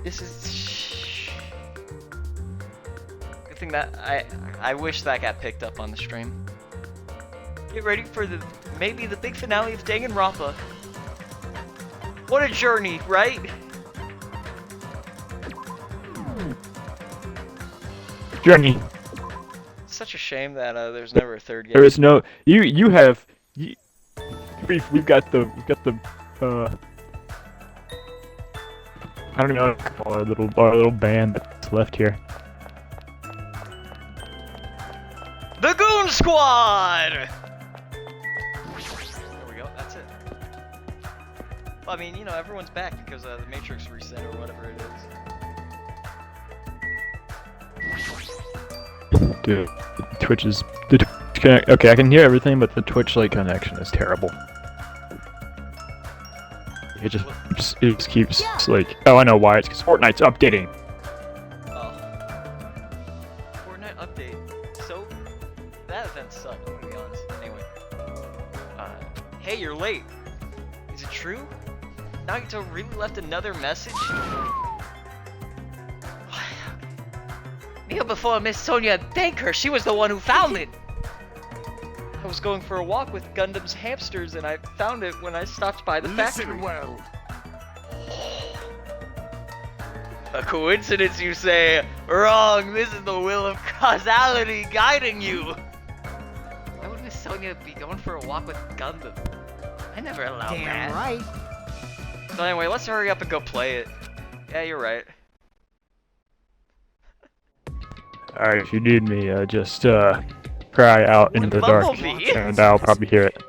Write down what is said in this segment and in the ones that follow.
This is... Good thing that I wish that got picked up on the stream. Get ready for maybe the big finale of Danganronpa. What a journey, right? Journey. Such a shame that there's never a third game. There is no. You have. We've got the I don't even know what to call our little band that's left here. The Goon Squad! There we go, that's it. Well, I mean, you know, everyone's back because the Matrix reset or whatever it is. Dude, Twitch is... Okay, I can hear everything, but the Twitch connection is terrible. It just keeps like... Oh, I know why. It's because Fortnite's updating. Oh. Fortnite update. So, that event sucked, I'm gonna be honest. Anyway. Hey, you're late. Is it true? Nagito really left another message? Kneel before Miss Sonia and thank her. She was the one who found it. I was going for a walk with Gundam's hamsters and I found it when I stopped by the factory. Listen well. A coincidence, you say? Wrong. This is the will of causality guiding you. Why would Miss Sonia be going for a walk with Gundam? I never allowed that. Damn right. So anyway, let's hurry up and go play it. Yeah, you're right. Alright, if you need me, just cry out into the dark, Bumblebee? and I'll probably hear it.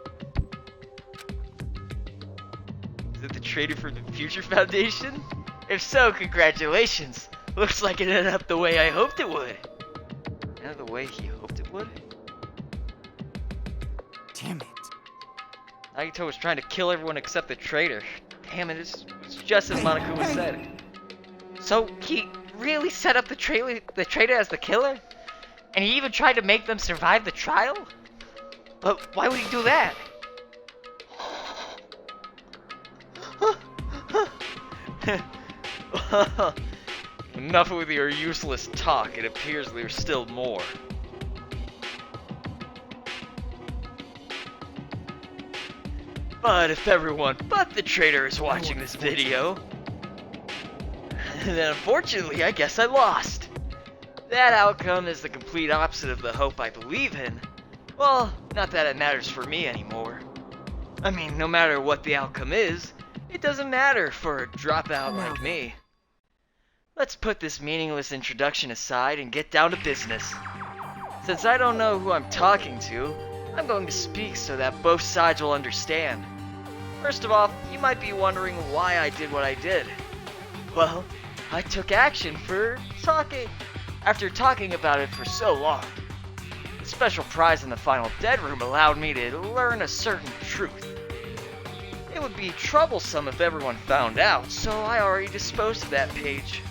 Is it the traitor for the Future Foundation? If so, congratulations. Looks like it ended up the way I hoped it would. Ended the way he hoped it would? Damn it. Nagito was trying to kill everyone except the traitor. Damn it, it's just as Monokuma said. So, he really set up the traitor as the killer? And he even tried to make them survive the trial? But why would he do that? Enough with your useless talk. It appears there's still more. But if everyone but the traitor is watching this video, then unfortunately I guess I lost. That outcome is the complete opposite of the hope I believe in. Well, not that it matters for me anymore. I mean, no matter what the outcome is, it doesn't matter for a dropout like me. Let's put this meaningless introduction aside and get down to business. Since I don't know who I'm talking to, I'm going to speak so that both sides will understand. First of all, you might be wondering why I did what I did. Well, I took action after talking about it for so long. The special prize in the final dead room allowed me to learn a certain truth. It would be troublesome if everyone found out, so I already disposed of that page.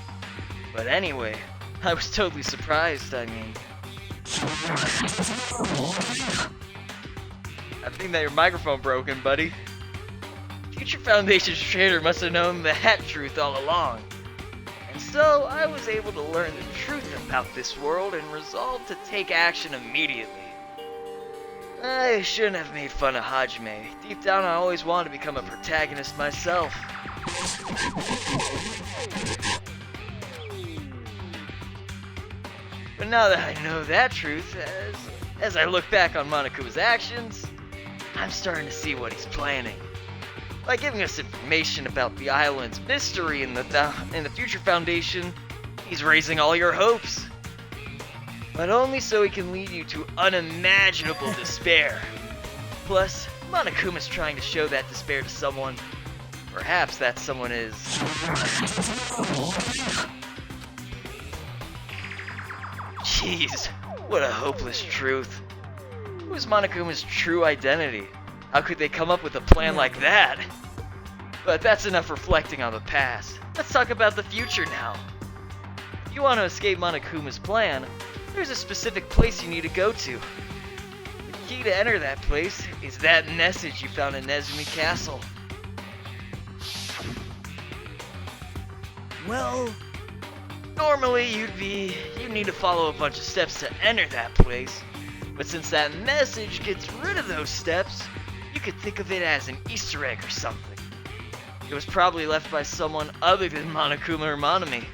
But anyway, I was totally surprised, I mean. I think that your microphone broken, buddy. Future Foundation's traitor must have known that truth all along. And so, I was able to learn the truth about this world and resolved to take action immediately. I shouldn't have made fun of Hajime. Deep down, I always wanted to become a protagonist myself. But now that I know that truth, as I look back on Monokuma's actions, I'm starting to see what he's planning. By giving us information about the island's mystery in the Future Foundation, he's raising all your hopes. But only so he can lead you to unimaginable despair. Plus, Monokuma's trying to show that despair to someone. Perhaps that someone is... Jeez, what a hopeless truth. Who is Monokuma's true identity? How could they come up with a plan like that? But that's enough reflecting on the past. Let's talk about the future now. If you want to escape Monokuma's plan, there's a specific place you need to go to. The key to enter that place is that message you found in Nezumi Castle. Well, Normally, you'd need to follow a bunch of steps to enter that place. But since that message gets rid of those steps, you could think of it as an Easter egg or something. It was probably left by someone other than Monokuma or Monami.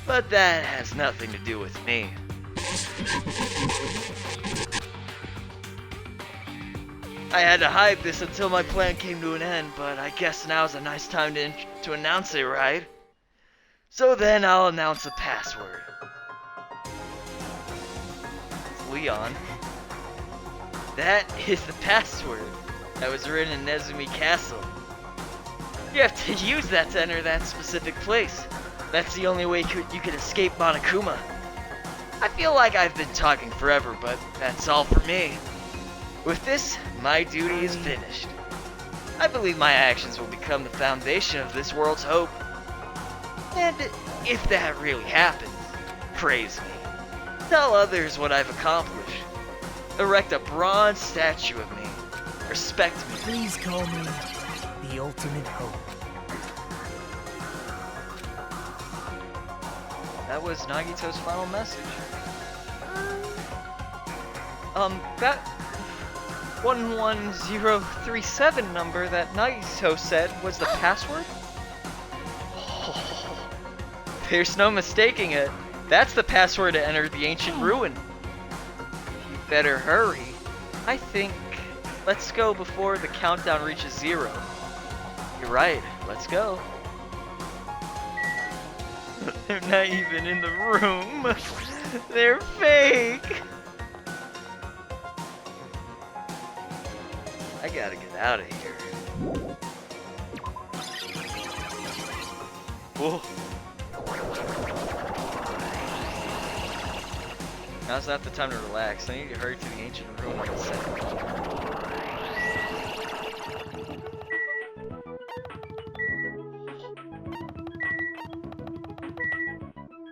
But that has nothing to do with me. I had to hide this until my plan came to an end, but I guess now's a nice time to announce it, right? So then I'll announce the password. It's Leon. That is the password that was written in Nezumi Castle. You have to use that to enter that specific place. That's the only way you can escape Monokuma. I feel like I've been talking forever, but that's all for me. With this, my duty is finished. I believe my actions will become the foundation of this world's hope. And if that really happens, praise me. Tell others what I've accomplished. Erect a bronze statue of me. Respect me. please call me the ultimate hope. That was Nagito's final message. That 11037 number that Nagito said was the password? Oh, there's no mistaking it. That's the password to enter the ancient ruin. You better hurry. I think let's go before the countdown reaches 0. You're right, let's go. They're not even in the room. They're fake. I gotta get out of here. Whoa. Now's not the time to relax. I need to hurry to the ancient ruin in a second.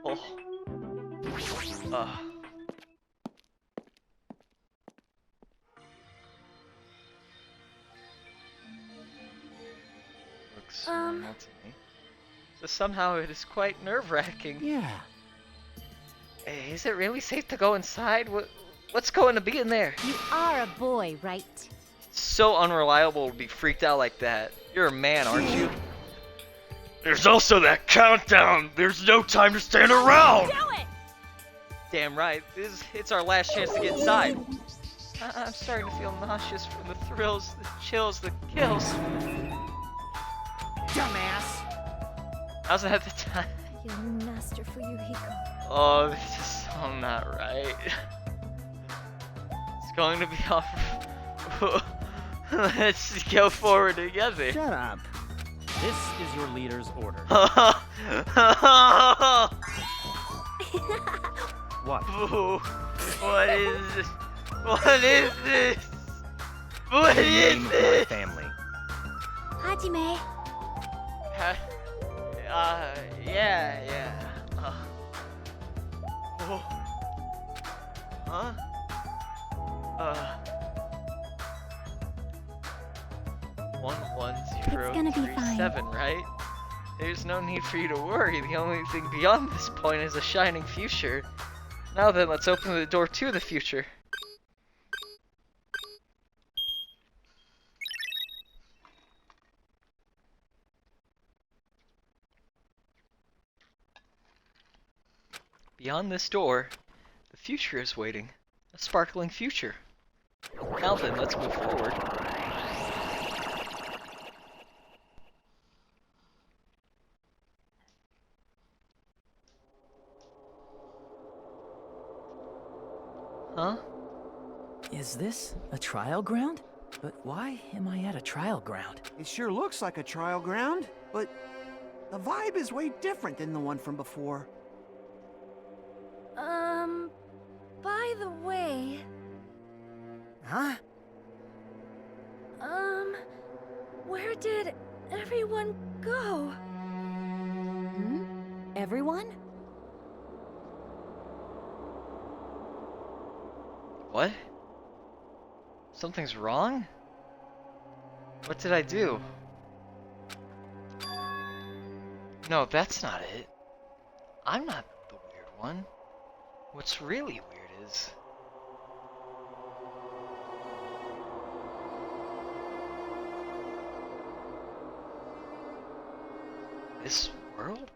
Oh. Looks normal to me. So somehow it is quite nerve-wracking. Yeah. Hey, is it really safe to go inside? What's going to be in there? You are a boy, right? It's so unreliable to be freaked out like that. You're a man, aren't you? There's also that countdown. There's no time to stand around. Do it! Damn right. It's our last chance to get inside. I'm starting to feel nauseous from the thrills, the chills, the kills. Dumbass. How's that the time? You're master for Yuhiko. Oh, this is so not right. It's going to be off. Let's go forward together. Shut up. This is your leader's order. What? Ooh, what is this? What is this? What is Name of my this? family. Hajime. Yeah. Oh. Huh? 11037, right? There's no need for you to worry. The only thing beyond this point is a shining future. Now then, let's open the door to the future. Beyond this door, the future is waiting. A sparkling future. Now then, let's move forward. Huh? Is this a trial ground? But why am I at a trial ground? It sure looks like a trial ground, but the vibe is way different than the one from before. By the way, Huh? where did everyone go? Everyone? What? Something's wrong? What did I do? No, that's not it. I'm not the weird one. What's really weird is... this world?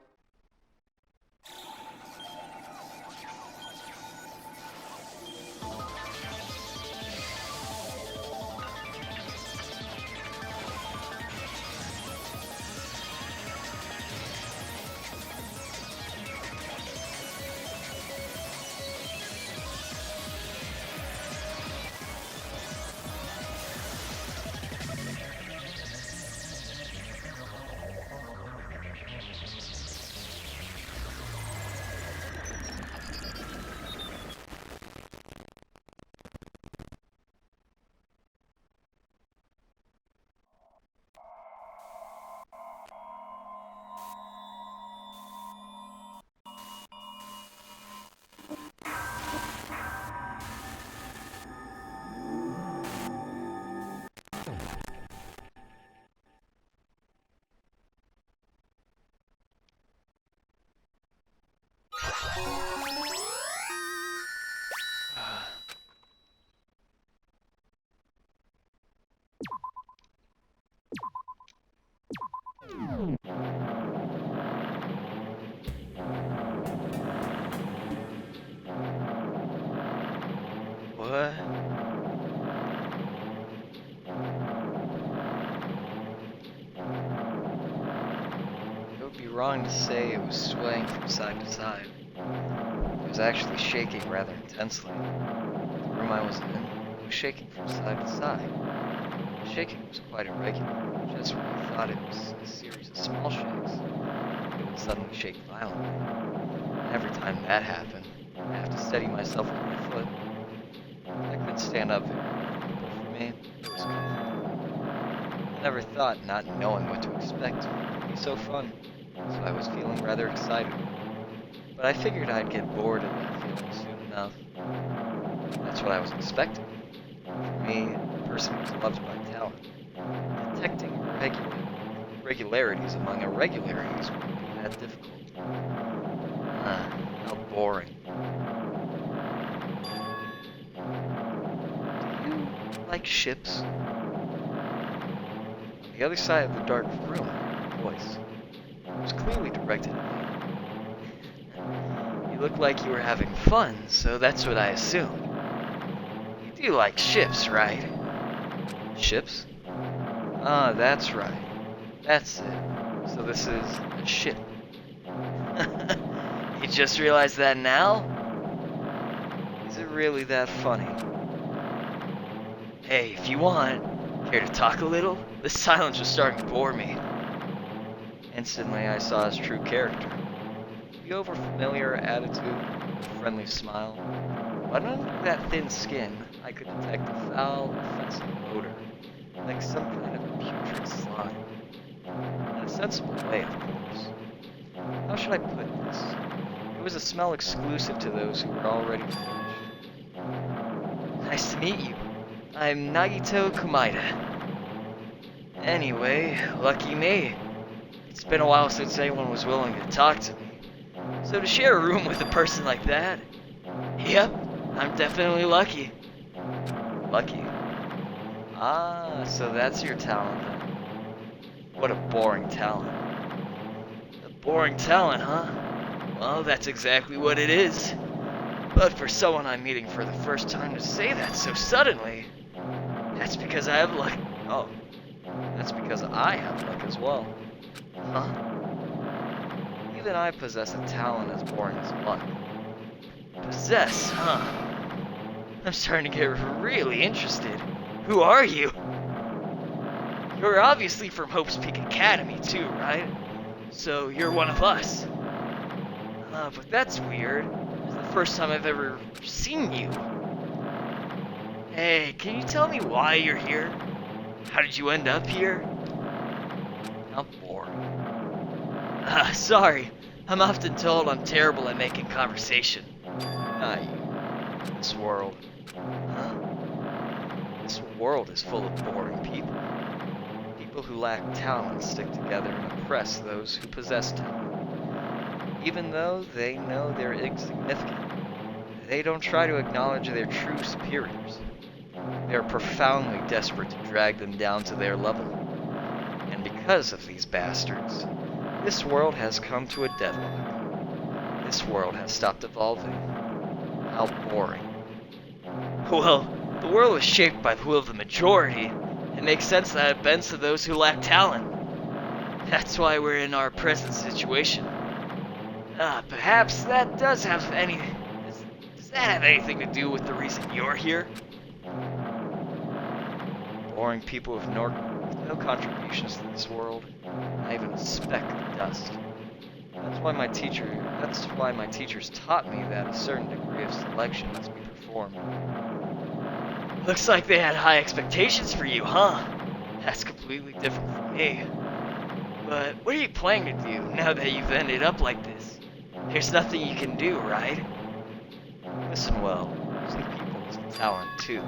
What? It would be wrong to say it was swaying from side to side. It was actually shaking rather intensely. The room I was in was shaking from side to side. The shaking was quite irregular, just when I thought it was a series of small shakes. It would suddenly shake violently. And every time that happened, I have to steady myself with my foot. I couldn't stand up very well, but for me, it was comfortable. I never thought not knowing what to expect would be so fun, so I was feeling rather excited. But I figured I'd get bored of that feeling soon enough. That's what I was expecting. For me, a person who's loved by talent, detecting regularities among irregularities wouldn't be that difficult. How boring. Do you like ships? On the other side of the dark room, a voice. It was clearly directed at me. You looked like you were having fun, so that's what I assumed. You do like ships, right? Ships? Ah, that's right. That's it. So this is a ship. You just realized that now? Is it really that funny? Hey, if you want, care to talk a little? This silence was starting to bore me. Instantly, I saw his true character. The overfamiliar attitude, the friendly smile. But under that thin skin, I could detect a foul, offensive odor, like some kind of putrid slime. In a sensible way, of course. How should I put this? It was a smell exclusive to those who were already finished. Nice to meet you. I'm Nagito Kumaida. Anyway, lucky me. It's been a while since anyone was willing to talk to me. So to share a room with a person like that, yep, I'm definitely lucky. Lucky? Ah, so that's your talent then. What a boring talent. A boring talent, huh? Well, that's exactly what it is. But for someone I'm meeting for the first time to say that so suddenly, that's because I have luck. Oh, that's because I have luck as well. Huh? Even I possess a talent as boring as luck. Possess, huh? I'm starting to get really interested. Who are you? You're obviously from Hope's Peak Academy too, right? So you're one of us. But that's weird. It's the first time I've ever seen you. Hey, can you tell me why you're here? How did you end up here? How boring. Sorry. I'm often told I'm terrible at making conversation. Not you. This world. Huh? This world is full of boring people. People People who lack talent stick together and oppress those who possess talent. Even though they know they're insignificant, they don't try to acknowledge their true superiors. They are profoundly desperate to drag them down to their level. And because of these bastards, this world has come to a deadlock. This world has stopped evolving. How boring. Well, the world is shaped by the will of the majority. It makes sense that it bends to those who lack talent. That's why we're in our present situation. Perhaps that does that have anything to do with the reason you're here? Boring people with no contributions to this world, not even a speck of dust. That's why my teachers taught me that a certain degree of selection must be performed. Looks like they had high expectations for you, huh? That's completely different from me. But what are you planning to do now that you've ended up like this? There's nothing you can do, right? Listen well, using people is a talent too.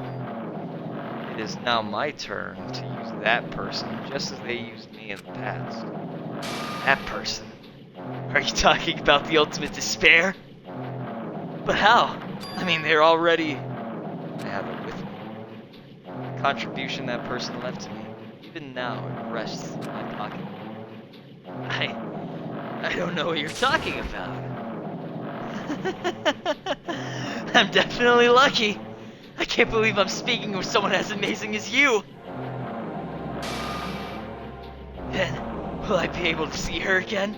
It is now my turn to use that person just as they used me in the past. That person? Are you talking about the ultimate despair? But how? I mean, I have it with me. The contribution that person left to me, even now it rests in my pocket. I don't know what you're talking about. I'm definitely lucky. I can't believe I'm speaking with someone as amazing as you. Then, will I be able to see her again?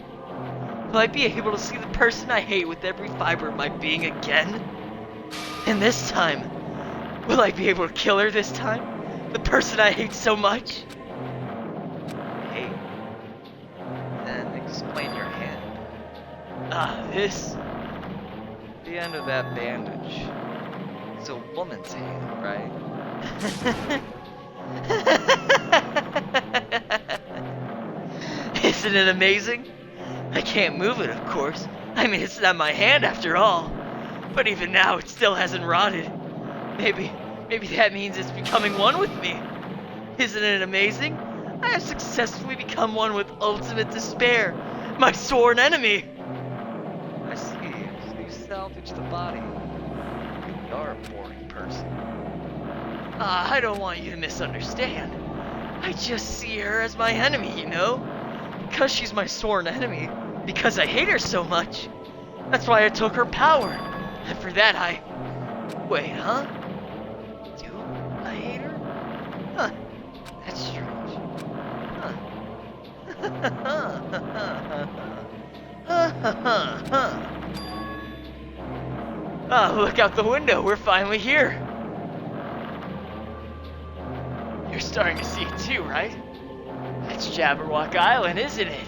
Will I be able to see the person I hate with every fiber of my being again? And this time, will I be able to kill her this time? The person I hate so much? Hey. Then explain your hand. This. The end of that bandage. It's a woman's hand, right? Isn't it amazing? I can't move it, of course. I mean, it's not my hand after all. But even now, it still hasn't rotted. Maybe that means it's becoming one with me. Isn't it amazing? I have successfully become one with ultimate despair, my sworn enemy. I see. So you salvage the body. You are a boring person. I don't want you to misunderstand. I just see her as my enemy, you know? Because she's my sworn enemy. Because I hate her so much. That's why I took her power. And for that Wait, huh? Do I hate her? Huh. That's strange. Huh. Oh, look out the window. We're finally here. You're starting to see it too, right? That's Jabberwock Island, isn't it?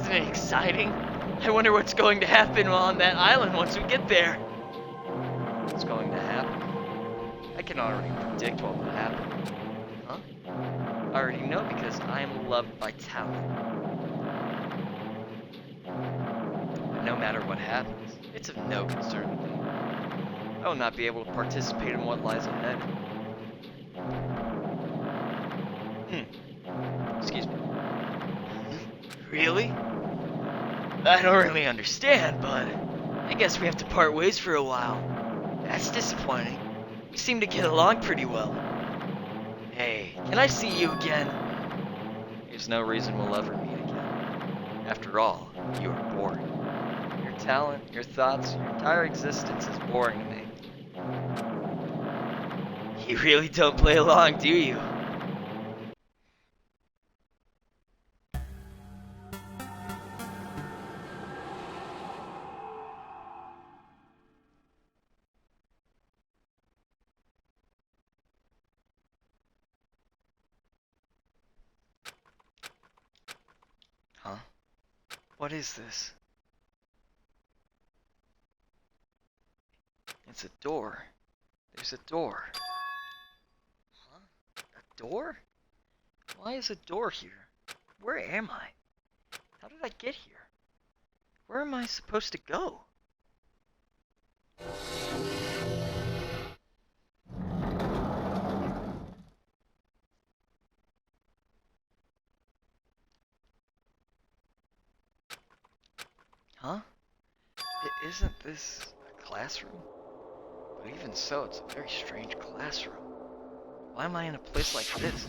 Isn't it exciting? I wonder what's going to happen on that island once we get there. What's going to happen? I can already predict what will happen. Huh? I already know because I am loved by talent. And no matter what happens, it's of no concern to me. I will not be able to participate in what lies ahead. Excuse me. Really? I don't really understand, but I guess we have to part ways for a while. That's disappointing. We seem to get along pretty well. Hey, can I see you again? There's no reason we'll ever meet again. After all, you are boring. Your talent, your thoughts, your entire existence is boring to me. You really don't play along, do you? Huh? What is this? It's a door. There's a door. Huh? A door? Why is a door here? Where am I? How did I get here? Where am I supposed to go? Huh? Isn't this a classroom? But even so, it's a very strange classroom. Why am I in a place like this?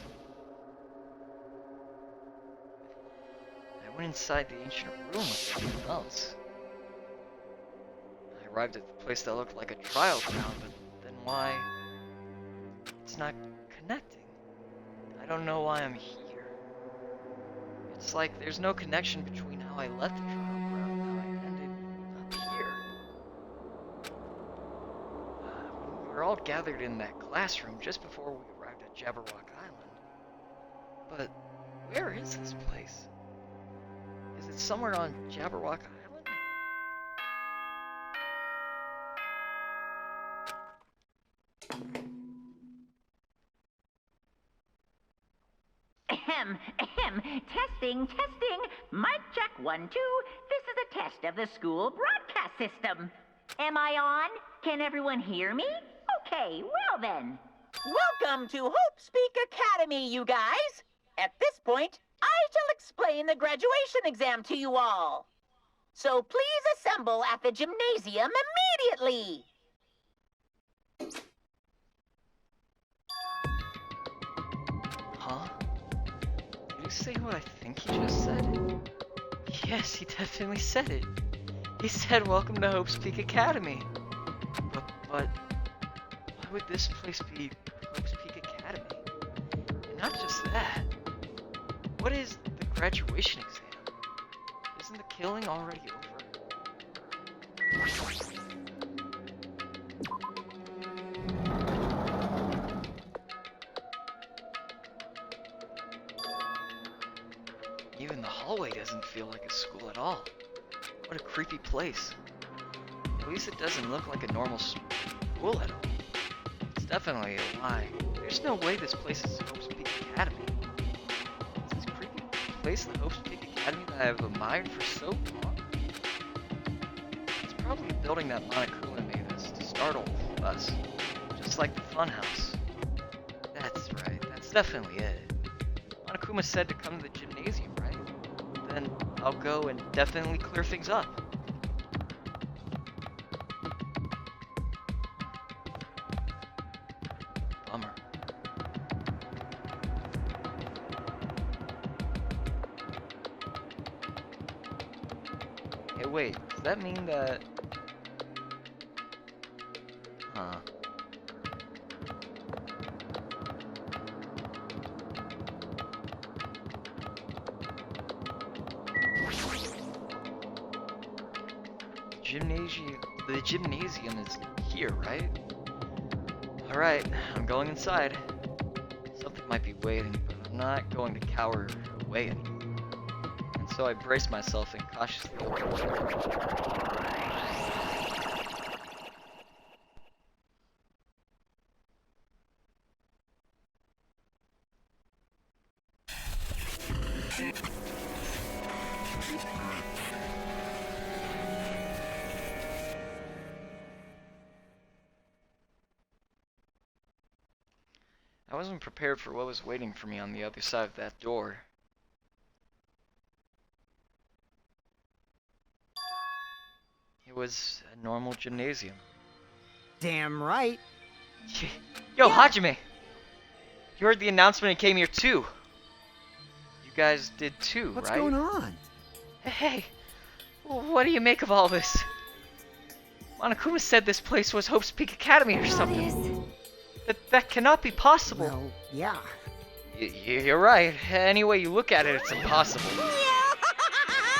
I went inside the ancient room with everyone else. I arrived at the place that looked like a trial ground, but then why? It's not connecting. I don't know why I'm here. It's like there's no connection between how I left the trial ground and how I ended up here. We were all gathered in that classroom just before we arrived at Jabberwock Island. But where is this place? Is it somewhere on Jabberwock Island? Ahem, ahem. Testing, testing. Mic check 1, 2. This is a test of the school broadcast system. Am I on? Can everyone hear me? Okay, well then. Welcome to Hope Speak Academy, you guys. At this point, I shall explain the graduation exam to you all. So please assemble at the gymnasium immediately. Huh? Did he say what I think he just said? Yes, he definitely said it. He said, "Welcome to Hope's Peak Academy." But why would this place be Hope's Peak Academy? And not just that. What is the graduation exam? Isn't the killing already over? Even the hallway doesn't feel like a school at all. What a creepy place. At least it doesn't look like a normal school at all. It's definitely a lie. There's no way this place is Hope's Peak Academy. Is this creepy place the Hope's Peak Academy that I've admired for so long? It's probably a building that Monokuma made us to startle us. Just like the funhouse. That's right, that's definitely it. Monokuma said to come to the gymnasium, right? Then I'll go and definitely clear things up. Bummer. Hey, wait, does that mean that... Huh. The gymnasium is here, right? Alright, I'm going inside. Something might be waiting, but I'm not going to cower away anymore. And so I brace myself and cautiously open the door. I wasn't prepared for what was waiting for me on the other side of that door. It was a normal gymnasium. Damn right. Yo, Hajime! You heard the announcement and came here too. You guys did too, What's right? going on? Hey, what do you make of all this? Monokuma said this place was Hope's Peak Academy or something. That cannot be possible. Well, yeah. You're right. Any way you look at it, it's impossible.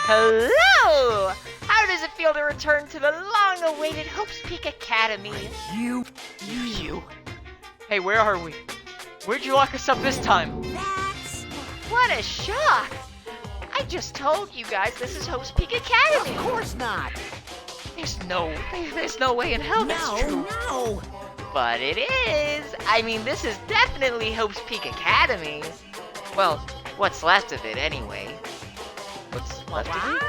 Hello! How does it feel to return to the long-awaited Hope's Peak Academy? You. You? Hey, where are we? Where'd you lock us up this time? That's... What a shock! I just told you guys this is Hope's Peak Academy. Of course not. There's no way in hell that's true. No. But it is! I mean, this is definitely Hope's Peak Academy. Well, what's left of it, anyway. What's left of it?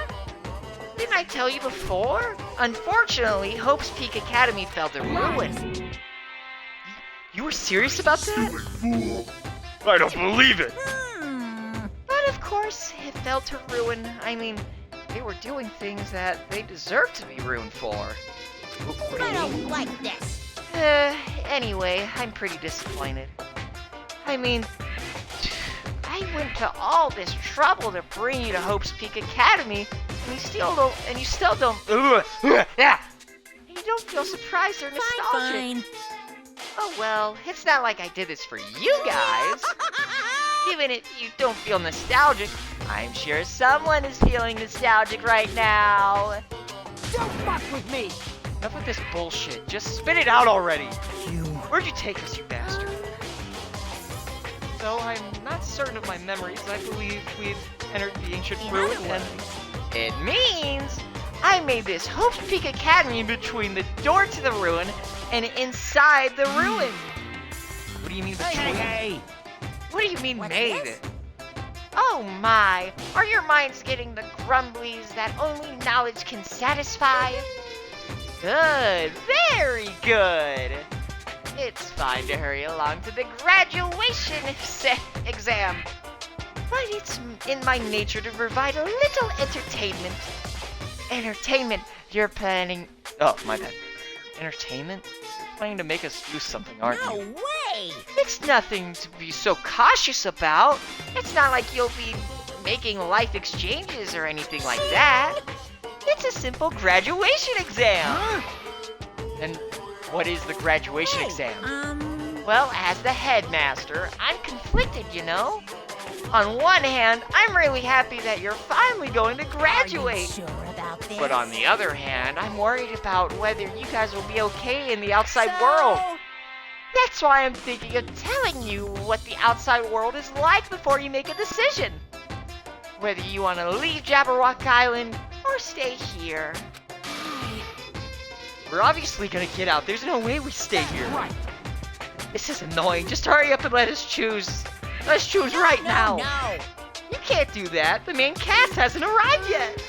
Didn't I tell you before? Unfortunately, Hope's Peak Academy fell to ruin. You were serious about that? I don't believe it! But of course, it fell to ruin. I mean, they were doing things that they deserved to be ruined for. What do you mean? like this. Anyway, I'm pretty disappointed. I mean, I went to all this trouble to bring you to Hope's Peak Academy, and you still don't, yeah! And you don't feel surprised or nostalgic. Fine. Oh well, it's not like I did this for you guys. Even if you don't feel nostalgic, I'm sure someone is feeling nostalgic right now. Don't fuck with me! Enough with this bullshit. Just spit it out already. You... Where'd you take us, you bastard? Though I'm not certain of my memories, I believe we've entered the ancient ruin, and it means I made this Hope's Peak Academy between the door to the ruin and inside the ruin. What do you mean between? Hey! What do you mean What's made? this? Oh my, are your minds getting the grumblies that only knowledge can satisfy? Good, very good. It's fine to hurry along to the graduation exam. But it's in my nature to provide a little entertainment. Entertainment, you're planning... Oh, my bad. Entertainment? You're planning to make us do something, aren't you? way! It's nothing to be so cautious about. It's not like you'll be making life exchanges or anything like that. It's a simple graduation exam. And what is the graduation exam? Well, as the headmaster, I'm conflicted, you know? On one hand, I'm really happy that you're finally going to graduate. Sure about this? But on the other hand, I'm worried about whether you guys will be okay in the outside world. That's why I'm thinking of telling you what the outside world is like before you make a decision. Whether you want to leave Jabberwock Island or stay here. We're obviously gonna get out. There's no way we stay here. Right. This is annoying. Just hurry up and let us choose. Let's choose right now. No. You can't do that. The main cast hasn't arrived yet.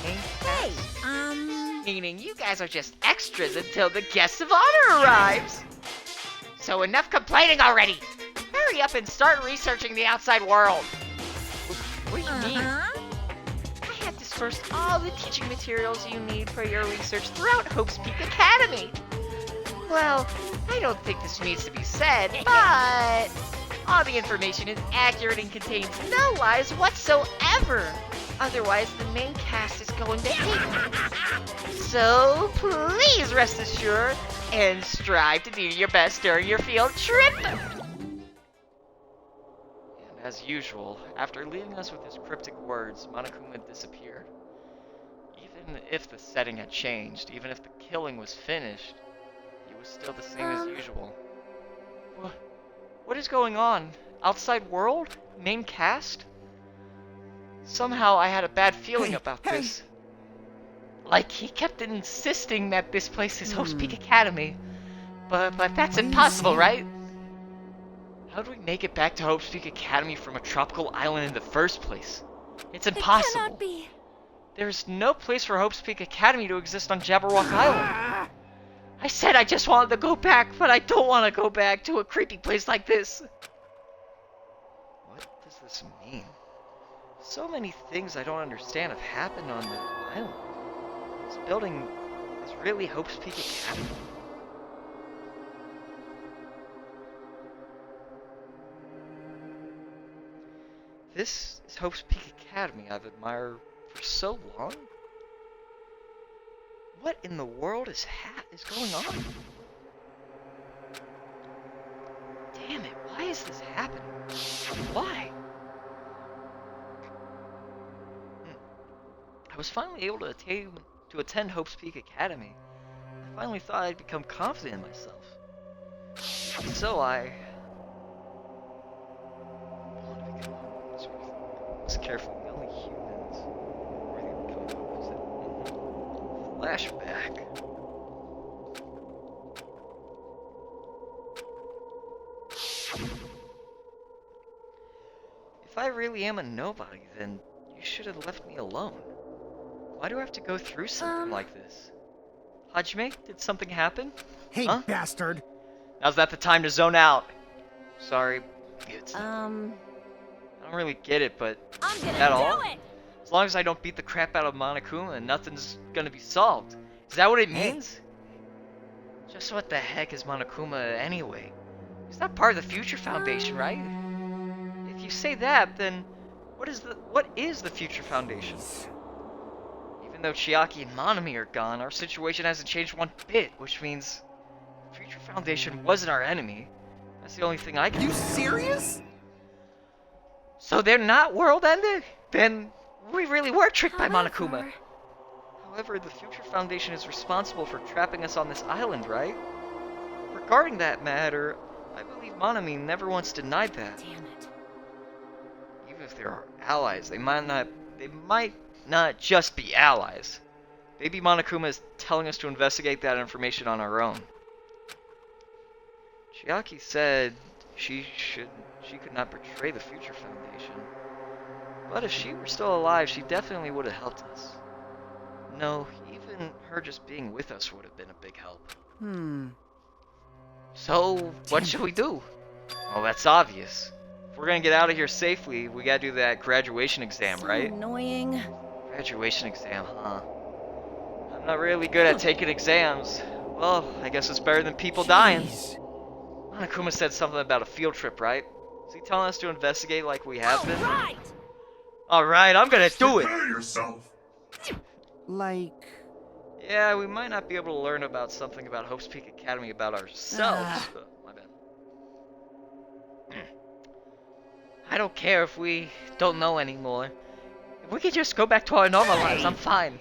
Main cast? Meaning you guys are just extras until the guest of honor arrives. So enough complaining already. Hurry up and start researching the outside world. What do you mean? I have dispersed all the teaching materials you need for your research throughout Hope's Peak Academy. Well, I don't think this needs to be said, but all the information is accurate and contains no lies whatsoever. Otherwise, the main cast is going to hate me. So, please rest assured and strive to do your best during your field trip. And as usual, after leaving us with his cryptic words, Monokuma disappeared. Even if the setting had changed, even if the killing was finished, he was still the same as usual. What is going on? Outside world? Main cast? Somehow I had a bad feeling about this. Like, he kept insisting that this place is Hope's Peak Academy. But that's impossible, right? How do we make it back to Hope's Peak Academy from a tropical island in the first place? It's impossible. It cannot be. There's no place for Hope's Peak Academy to exist on Jabberwock Island. I said I just wanted to go back, but I don't want to go back to a creepy place like this. What does this mean? So many things I don't understand have happened on the island. This building is really Hope's Peak Academy? This is Hope's Peak Academy I've admired for so long? What in the world is going on? Damn it, why is this happening? Why? I was finally able to attend Hope's Peak Academy. I finally thought I'd become confident in myself. So I was careful. The only humans worthy of becoming Hope was that flashback. If I really am a nobody, then you should have left me alone. Why do I have to go through something like this? Hajime, did something happen? Hey, Huh? bastard! Now's not the time to zone out. Sorry, it's... Um, I don't really get it, but I'm gonna at all? do it. As long as I don't beat the crap out of Monokuma, nothing's gonna be solved. Is that what it means? Just what the heck is Monokuma anyway? He's not part of the Future Foundation, right? If you say that, then what is the Future Foundation? Even though Chiaki and Monami are gone, our situation hasn't changed one bit, which means the Future Foundation wasn't our enemy. That's the only thing I can. You serious? So they're not world-ending? Then we really were tricked by Monokuma. However, However, the Future Foundation is responsible for trapping us on this island, right? Regarding that matter, I believe Monami never once denied that. damn it. Even if they're our allies, they might not just be allies. Maybe Monokuma is telling us to investigate that information on our own. Chiaki said she could not betray the Future Foundation. But if she were still alive, she definitely would have helped us. No, even her just being with us would have been a big help. So, what should we do? Well, that's obvious. If we're gonna get out of here safely, we gotta do that graduation exam, So right? annoying. Graduation exam, huh? I'm not really good at taking exams. Well, I guess it's better than people dying. Jeez. Monokuma said something about a field trip, right? Is he telling us to investigate like we have been? Right. Alright, I'm gonna do it! Prepare yourself. Like... Yeah, we might not be able to learn about something about Hope's Peak Academy about ourselves. My bad. I don't care if we don't know anymore. If we could just go back to our normal lives, I'm fine.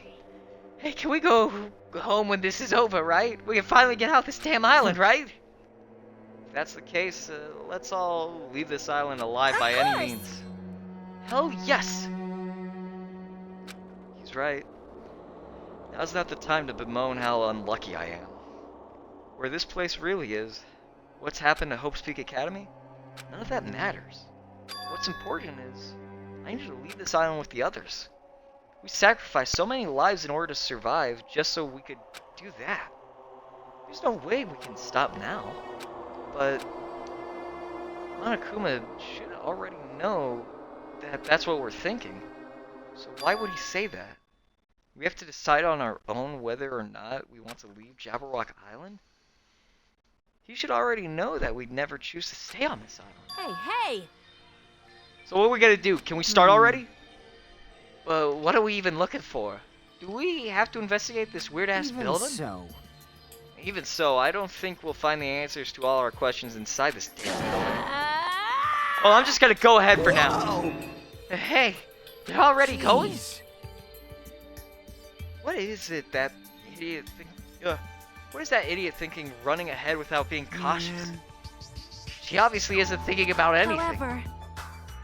Hey, can we go home when this is over, right? We can finally get out this damn island, right? If that's the case, let's all leave this island alive by any means. Hell yes! He's right. Now's not the time to bemoan how unlucky I am. Where this place really is, what's happened to Hope's Peak Academy, none of that matters. What's important is, I need to leave this island with the others. We sacrificed so many lives in order to survive just so we could do that. There's no way we can stop now. But Monokuma should already know that that's what we're thinking. So why would he say that? We have to decide on our own whether or not we want to leave Jabberwock Island? He should already know that we'd never choose to stay on this island. Hey, hey! So what are we gonna do? Can we start already? What are we even looking for? Do we have to investigate this weird-ass Even building? so. Even so, I don't think we'll find the answers to all our questions inside this damn building. Well, I'm just gonna go ahead for now. Whoa. Hey, they're already going? Jeez. What is it that idiot think? What is that idiot thinking running ahead without being cautious? Man. She obviously isn't thinking about anything. However,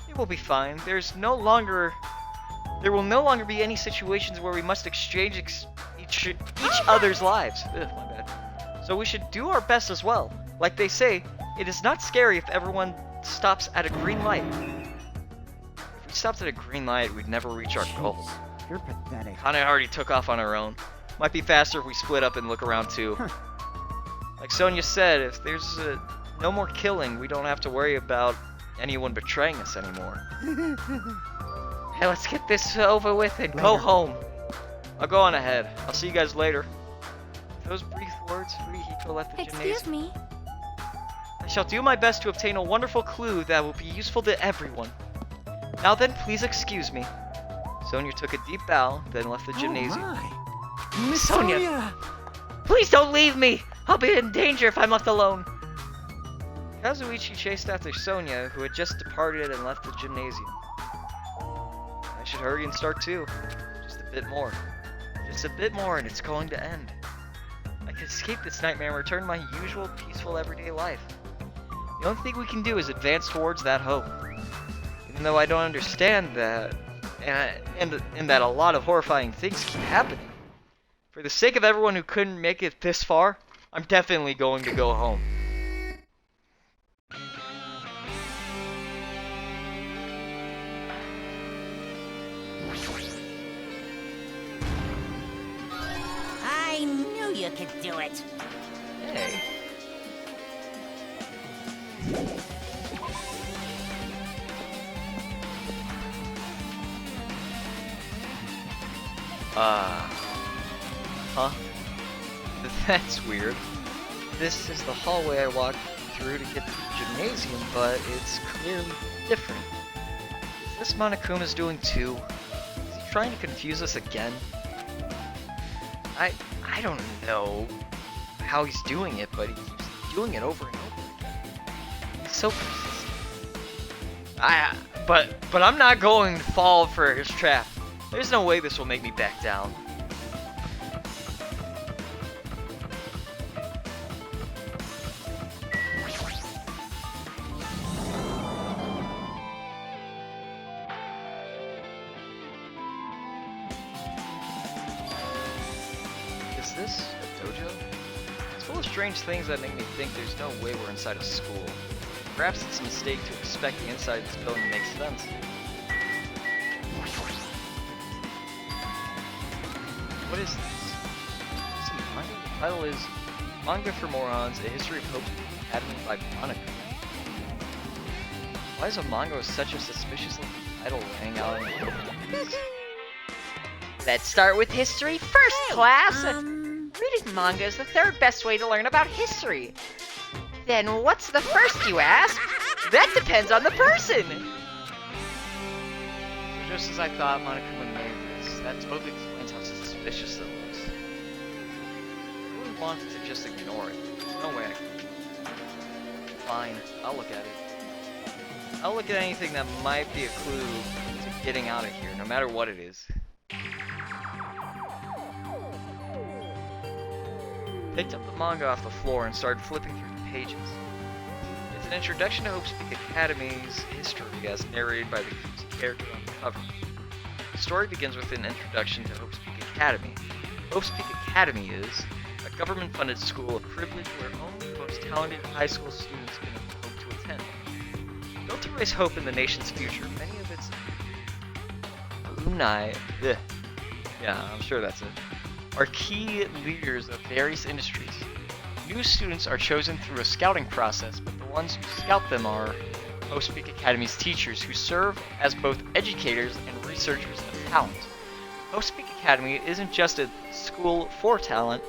It will be fine. There will no longer be any situations where we must exchange each other's lives. Ugh, my bad. So we should do our best as well. Like they say, it is not scary if everyone stops at a green light. If we stopped at a green light, we'd never reach our goal. You're pathetic. Hana already took off on her own. Might be faster if we split up and look around too. Like Sonia said, if there's no more killing, we don't have to worry about anyone betraying us anymore. Hey, let's get this over with and go Later. home. I'll go on ahead. I'll see you guys later. Those brief words, Furihiko left the excuse gymnasium. me. I shall do my best to obtain a wonderful clue that will be useful to everyone. Now then, please excuse me. Sonia took a deep bow, then left the gymnasium. Oh my. Miss Sonia. Sonia! Please don't leave me! I'll be in danger if I'm left alone. Kazuichi chased after Sonia, who had just departed and left the gymnasium. I should hurry and start too. Just a bit more. Just a bit more and it's going to end. I can escape this nightmare and return to my usual peaceful everyday life. The only thing we can do is advance towards that hope. Even though I don't understand that, and that a lot of horrifying things keep happening. For the sake of everyone who couldn't make it this far, I'm definitely going to go home. I knew you could do it. Hey. Huh? That's weird. This is the hallway I walked through to get to the gymnasium, but it's clearly different. Is this Monokuma's doing too? Is he trying to confuse us again? I don't know how he's doing it, but he's doing it over and over again. He's so persistent. But I'm not going to fall for his trap. There's no way this will make me back down. Is this a dojo? It's full of strange things that make me think there's no way we're inside a school. Perhaps it's a mistake to expect the inside of this building to make sense. What is this? Is this a manga? The title is Manga for Morons, A History of Hope Academy by Monica. Why is a manga with such a suspicious looking title laying out in the Let's start with history first, class! Reading manga is the third best way to learn about history. Then what's the first, you ask? That depends on the person! So just as I thought Monokuma made this, that totally explains how suspicious it looks. I really wanted to just ignore it. There's no way I can. Fine, I'll look at it. I'll look at anything that might be a clue to getting out of here, no matter what it is. Picked up the manga off the floor and started flipping through the pages. It's an introduction to Hope's Peak Academy's history as narrated by the group's character on the cover. The story begins with an introduction to Hope's Peak Academy. Hope's Peak Academy is a government-funded school of privilege where only the most talented high school students can hope to attend. Built to raise hope in the nation's future, many of its alumni, yeah, I'm sure that's it, are key leaders of various industries. New students are chosen through a scouting process, but the ones who scout them are Hope's Peak Academy's teachers, who serve as both educators and researchers of talent. Hope's Peak Academy isn't just a school for talent,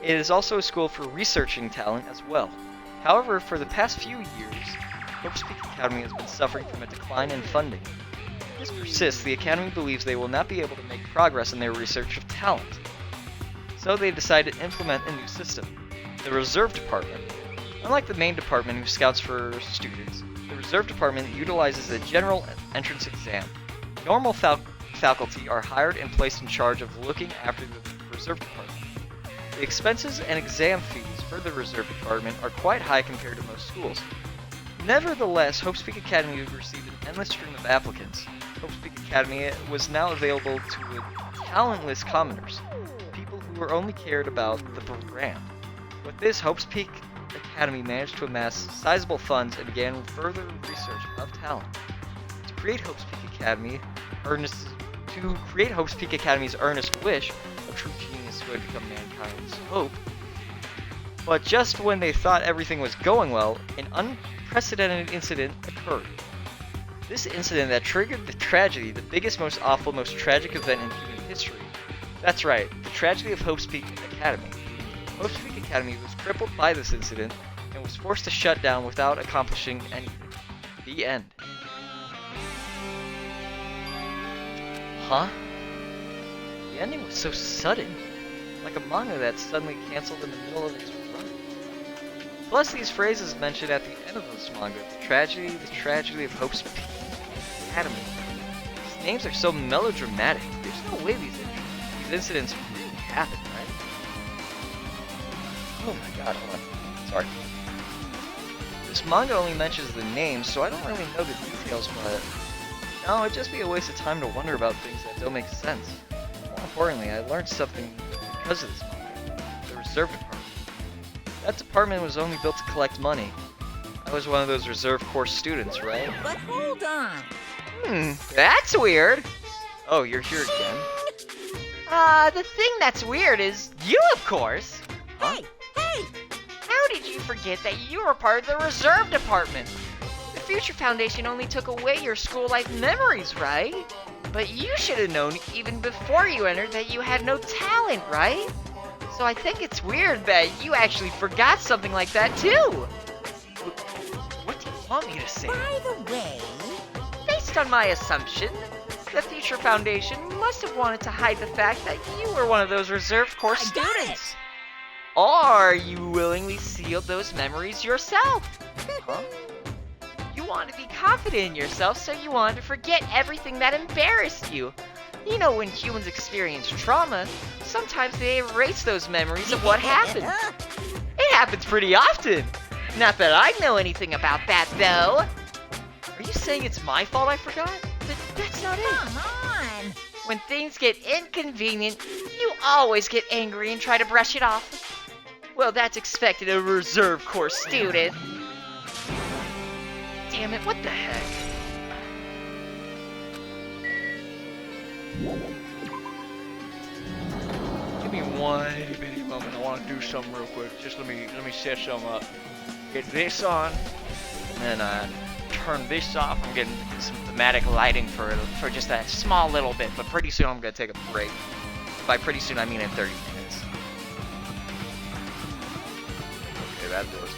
it is also a school for researching talent as well. However, for the past few years, Hope's Peak Academy has been suffering from a decline in funding. If this persists, the Academy believes they will not be able to make progress in their research of talent. So they decided to implement a new system, the Reserve Department. Unlike the main department who scouts for students, the Reserve Department utilizes a general entrance exam. Normal faculty are hired and placed in charge of looking after the Reserve Department. The expenses and exam fees for the Reserve Department are quite high compared to most schools. Nevertheless, Hope's Peak Academy received an endless stream of applicants. Hope's Peak Academy was now available to talentless commoners, people who were only cared about the brand. With this, Hope's Peak Academy managed to amass sizable funds and began further research of talent. To create Hope's Peak Academy's earnest wish, a true genius who had become mankind's hope. But just when they thought everything was going well, an unprecedented incident occurred. This incident that triggered the tragedy, the biggest, most awful, most tragic event in human history. That's right, the tragedy of Hope's Peak Academy. Hope's Peak Academy was crippled by this incident and was forced to shut down without accomplishing anything. The end. Huh? The ending was so sudden, like a manga that suddenly canceled in the middle of its run. Plus these phrases mentioned at the end of this manga, the tragedy of Hope's Peak Academy. These names are so melodramatic, there's no way these incidents really happened, right? Oh my god, hold on. Sorry. This manga only mentions the names, so I don't really know the details, but no, it'd just be a waste of time to wonder about things that don't make sense. More importantly, I learned something because of this manga. The Reserve Department. That department was only built to collect money. I was one of those Reserve Corps students, right? But hold on. That's weird! Oh, you're here again. The thing that's weird is you, of course. Huh? Hey! How did you forget that you were part of the Reserve Department? The Future Foundation only took away your school life memories, right? But you should have known even before you entered that you had no talent, right? So I think it's weird that you actually forgot something like that too. What do you want me to say? By the way, Based on my assumption, the Future Foundation must have wanted to hide the fact that you were one of those reserve course I got it. students. Or you willingly sealed those memories yourself. Huh? You wanted to be confident in yourself, so you wanted to forget everything that embarrassed you. You know, when humans experience trauma, sometimes they erase those memories of what happened. It happens pretty often. Not that I know anything about that, though. Are you saying it's my fault I forgot? That's not it. Come on. When things get inconvenient, you always get angry and try to brush it off. Well, that's expected of a reserve course student. Damn it, what the heck? Give me one itty bitty moment. I want to do something real quick. Just let me set something up. Get this on, and then turn this off. I'm getting some thematic lighting for just a small little bit, but pretty soon I'm gonna take a break. By pretty soon I mean in 30 minutes. Okay, that does.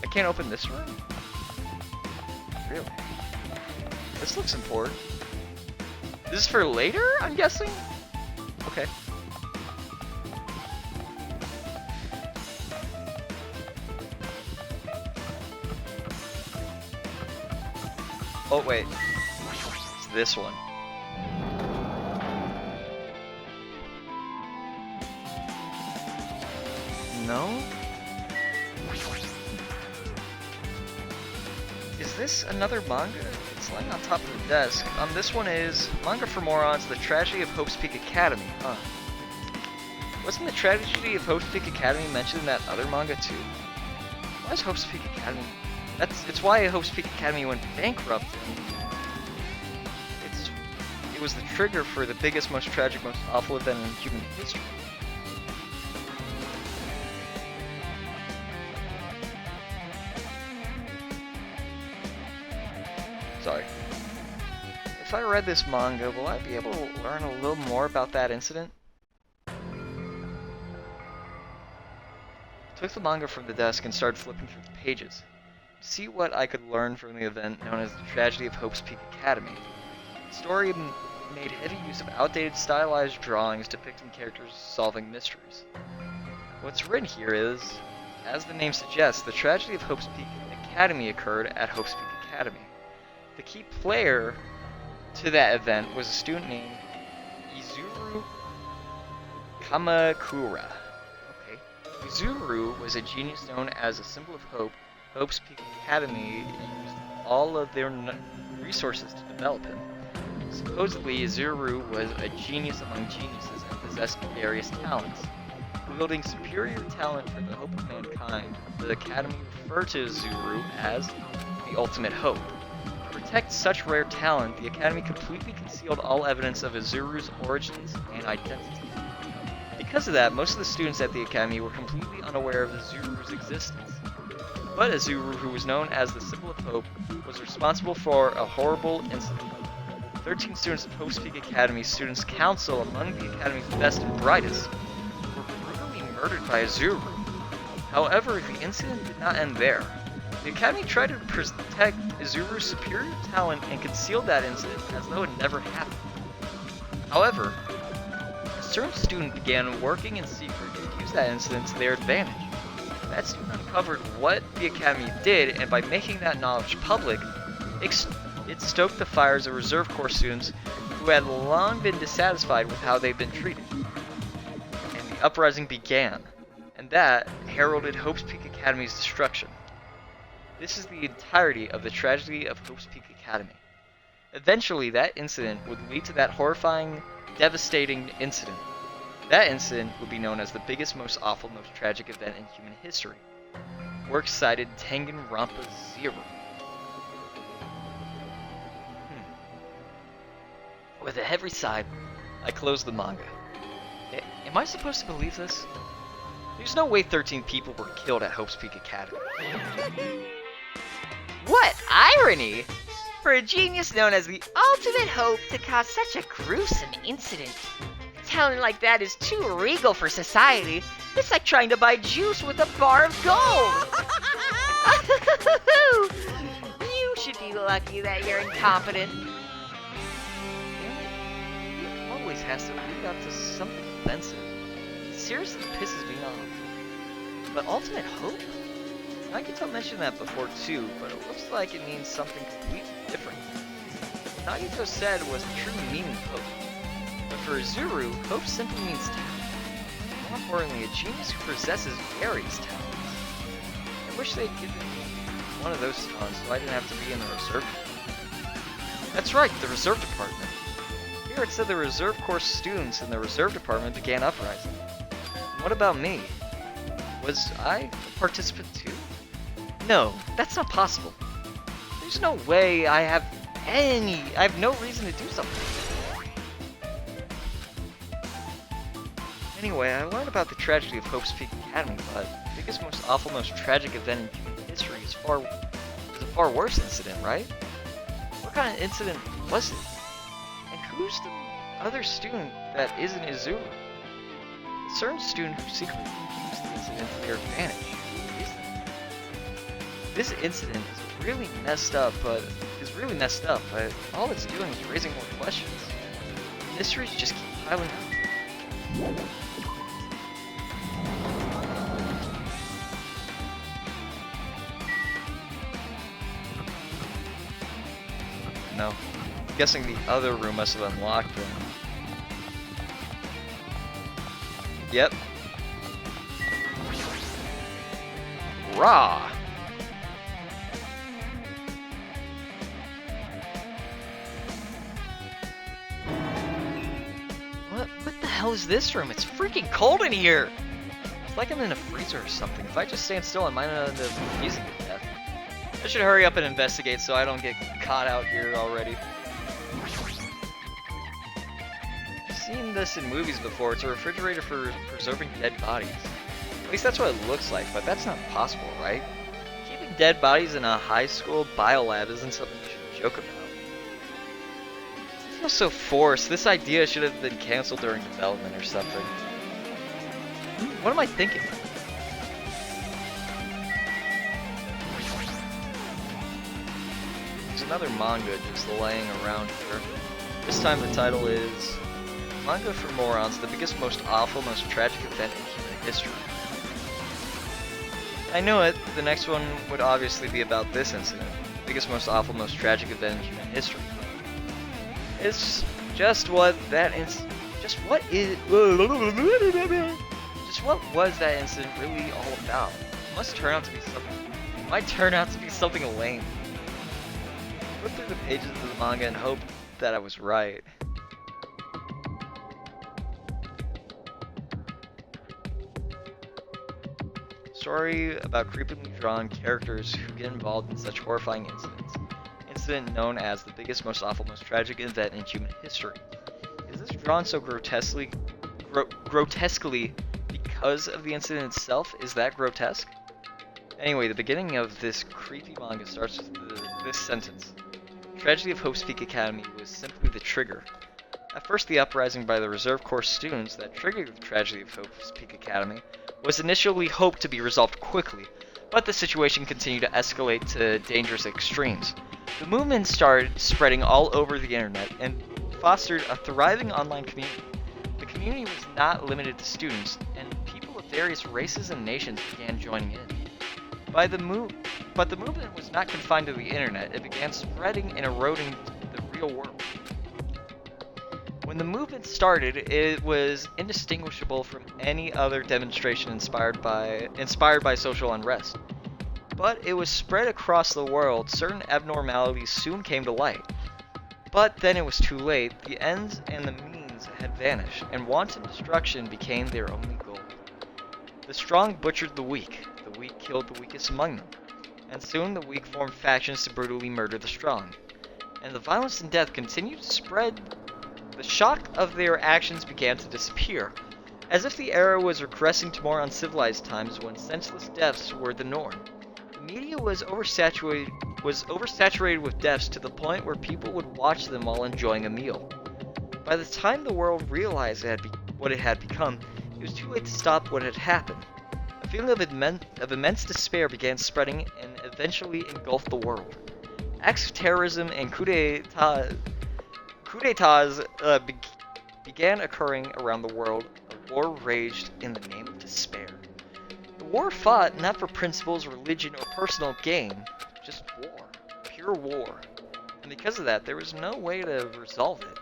I can't open this room? Really? This looks important. This is for later, I'm guessing? Okay. Oh, wait. It's this one. No? Is this another manga? It's lying on top of the desk. This one is Manga for Morons, The Tragedy of Hope's Peak Academy. Huh. Wasn't the Tragedy of Hope's Peak Academy mentioned in that other manga too? Why is Hope's Peak Academy? It's why Hope's Peak Academy went bankrupt. It was the trigger for the biggest, most tragic, most awful event in human history. Sorry. If I read this manga, will I be able to learn a little more about that incident? Took the manga from the desk and started flipping through the pages. To see what I could learn from the event known as the Tragedy of Hope's Peak Academy. The story made heavy use of outdated stylized drawings depicting characters solving mysteries. What's written here is, as the name suggests, the Tragedy of Hope's Peak Academy occurred at Hope's Peak Academy. The key player to that event was a student named Izuru Kamakura. Okay. Izuru was a genius known as a symbol of hope. Hope's Peak Academy used all of their resources to develop him. Supposedly, Izuru was a genius among geniuses and possessed various talents. Wielding superior talent for the hope of mankind, the Academy referred to Izuru as the ultimate hope. To protect such rare talent, the Academy completely concealed all evidence of Izuru's origins and identity. Because of that, most of the students at the Academy were completely unaware of Izuru's existence. But Izuru, who was known as the symbol of hope, was responsible for a horrible incident. 13 students of Hope's Peak Academy Students' Council, among the Academy's best and brightest, were brutally murdered by Izuru. However, the incident did not end there. The Academy tried to protect Izuru's superior talent and concealed that incident as though it never happened. However, a certain student began working in secret to use that incident to their advantage. That student uncovered what the Academy did, and by making that knowledge public, it stoked the fires of reserve corps students who had long been dissatisfied with how they'd been treated. And the uprising began, and that heralded Hope's Peak Academy's destruction. This is the entirety of the Tragedy of Hope's Peak Academy. Eventually, that incident would lead to that horrifying, devastating incident. That incident would be known as the biggest, most awful, most tragic event in human history. Works cited Danganronpa 0. With a heavy sigh, I closed the manga. Am I supposed to believe this? There's no way 13 people were killed at Hope's Peak Academy. What irony! For a genius known as the ultimate hope to cause such a gruesome incident. Talent like that is too regal for society. It's like trying to buy juice with a bar of gold. You should be lucky that you're incompetent. He always has to lead up to something offensive. It seriously pisses me off. But ultimate hope? Nagito mentioned that before too, but it looks like it means something completely different. What Nagito said was the true meaning of hope. But for Zuru, hope simply means talent. More importantly, a genius who possesses various talents. I wish they'd given me one of those talents so I didn't have to be in the reserve department. That's right, the reserve department. Here it said the reserve course students in the reserve department began uprising. What about me? Was I a participant too? No, that's not possible. There's no way I have no reason to do something. Anyway, I learned about the tragedy of Hope's Peak Academy, but the biggest, most awful, most tragic event in human history is a far worse incident, right? What kind of incident was it? And who's the other student that isn't Izuru? A certain student who secretly used the incident to their advantage. Who is that? This incident is really messed up, but all it's doing is raising more questions. Mysteries just keep piling up. No. I'm guessing the other room must have unlocked them. Yep. Raw! What the hell is this room? It's freaking cold in here! It's like I'm in a freezer or something. If I just stand still, I might not end up freezing to death. I should hurry up and investigate so I don't get caught out here already. I've seen this in movies before. It's a refrigerator for preserving dead bodies. At least that's what it looks like, but that's not possible, right? Keeping dead bodies in a high school biolab isn't something you should joke about. It feels so forced. This idea should have been cancelled during development or something. What am I thinking? There's another manga just laying around here. This time the title is Manga for Morons, the biggest, most awful, most tragic event in human history. I knew it. The next one would obviously be about this incident. The biggest, most awful, most tragic event in human history. It's just what that just what was that incident really all about? It must turn out to be something. It might turn out to be something lame. I flipped through the pages of the manga and hoped that I was right. Story about creepily drawn characters who get involved in such horrifying incidents. Incident known as the biggest, most awful, most tragic event in human history. Is this drawn so grotesquely because of the incident itself? Is that grotesque? Anyway, the beginning of this creepy manga starts with this sentence. The tragedy of Hope's Peak Academy was simply the trigger. At first, the uprising by the reserve corps students that triggered the tragedy of Hope's Peak Academy was initially hoped to be resolved quickly, but the situation continued to escalate to dangerous extremes. The movement started spreading all over the internet and fostered a thriving online community. The community was not limited to students, and people of various races and nations began joining in. But the movement was not confined to the internet. It began spreading and eroding the real world. When the movement started, it was indistinguishable from any other demonstration inspired by social unrest. But it was spread across the world. Certain abnormalities soon came to light. But then it was too late. The ends and the means had vanished, and wanton destruction became their only goal. The strong butchered the weak killed the weakest among them, and soon the weak formed factions to brutally murder the strong. And the violence and death continued to spread. The shock of their actions began to disappear, as if the era was regressing to more uncivilized times when senseless deaths were the norm. The media was oversaturated with deaths to the point where people would watch them while enjoying a meal. By the time the world realized what it had become, it was too late to stop what had happened. A feeling of immense despair began spreading and eventually engulfed the world. Acts of terrorism and coup d'etats began occurring around the world. A war raged in the name of despair. The war fought not for principles, religion, or personal gain, just war, pure war. And because of that, there was no way to resolve it.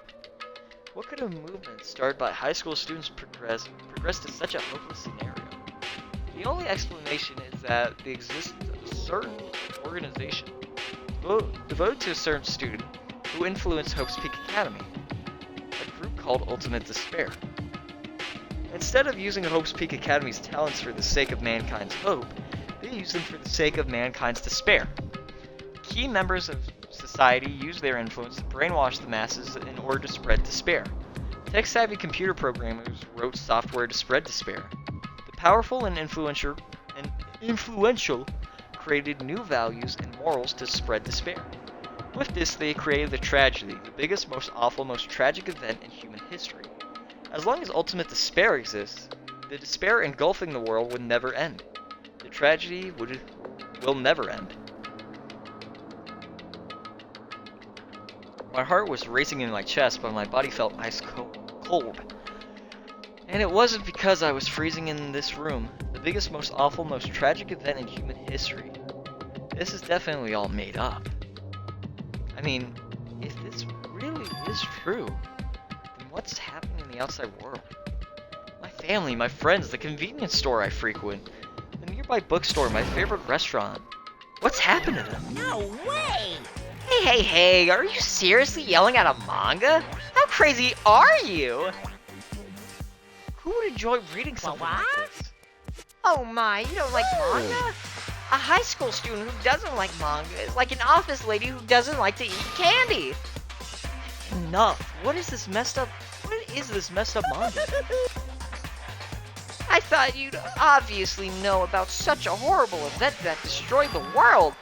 What could a movement started by high school students progress to such a hopeless scenario? The only explanation is that the existence of a certain organization devoted to a certain student who influenced Hope's Peak Academy, a group called Ultimate Despair. Instead of using Hope's Peak Academy's talents for the sake of mankind's hope, they used them for the sake of mankind's despair. Key members of society used their influence to brainwash the masses in order to spread despair. Tech-savvy computer programmers wrote software to spread despair. The powerful and influential created new values and morals to spread despair. With this, they created the tragedy, the biggest, most awful, most tragic event in human history. As long as ultimate despair exists, the despair engulfing the world would never end. The tragedy will never end. My heart was racing in my chest, but my body felt ice cold. And it wasn't because I was freezing in this room. The biggest, most awful, most tragic event in human history. This is definitely all made up. I mean, if this really is true, then what's happening in the outside world? My family, my friends, the convenience store I frequent, the nearby bookstore, my favorite restaurant. What's happened to them? No way! Hey, are you seriously yelling at a manga? How crazy are you? Who would enjoy reading something like this? Oh my, you don't like manga? A high school student who doesn't like manga is like an office lady who doesn't like to eat candy. Enough. What is this messed up manga? I thought you'd obviously know about such a horrible event that destroyed the world.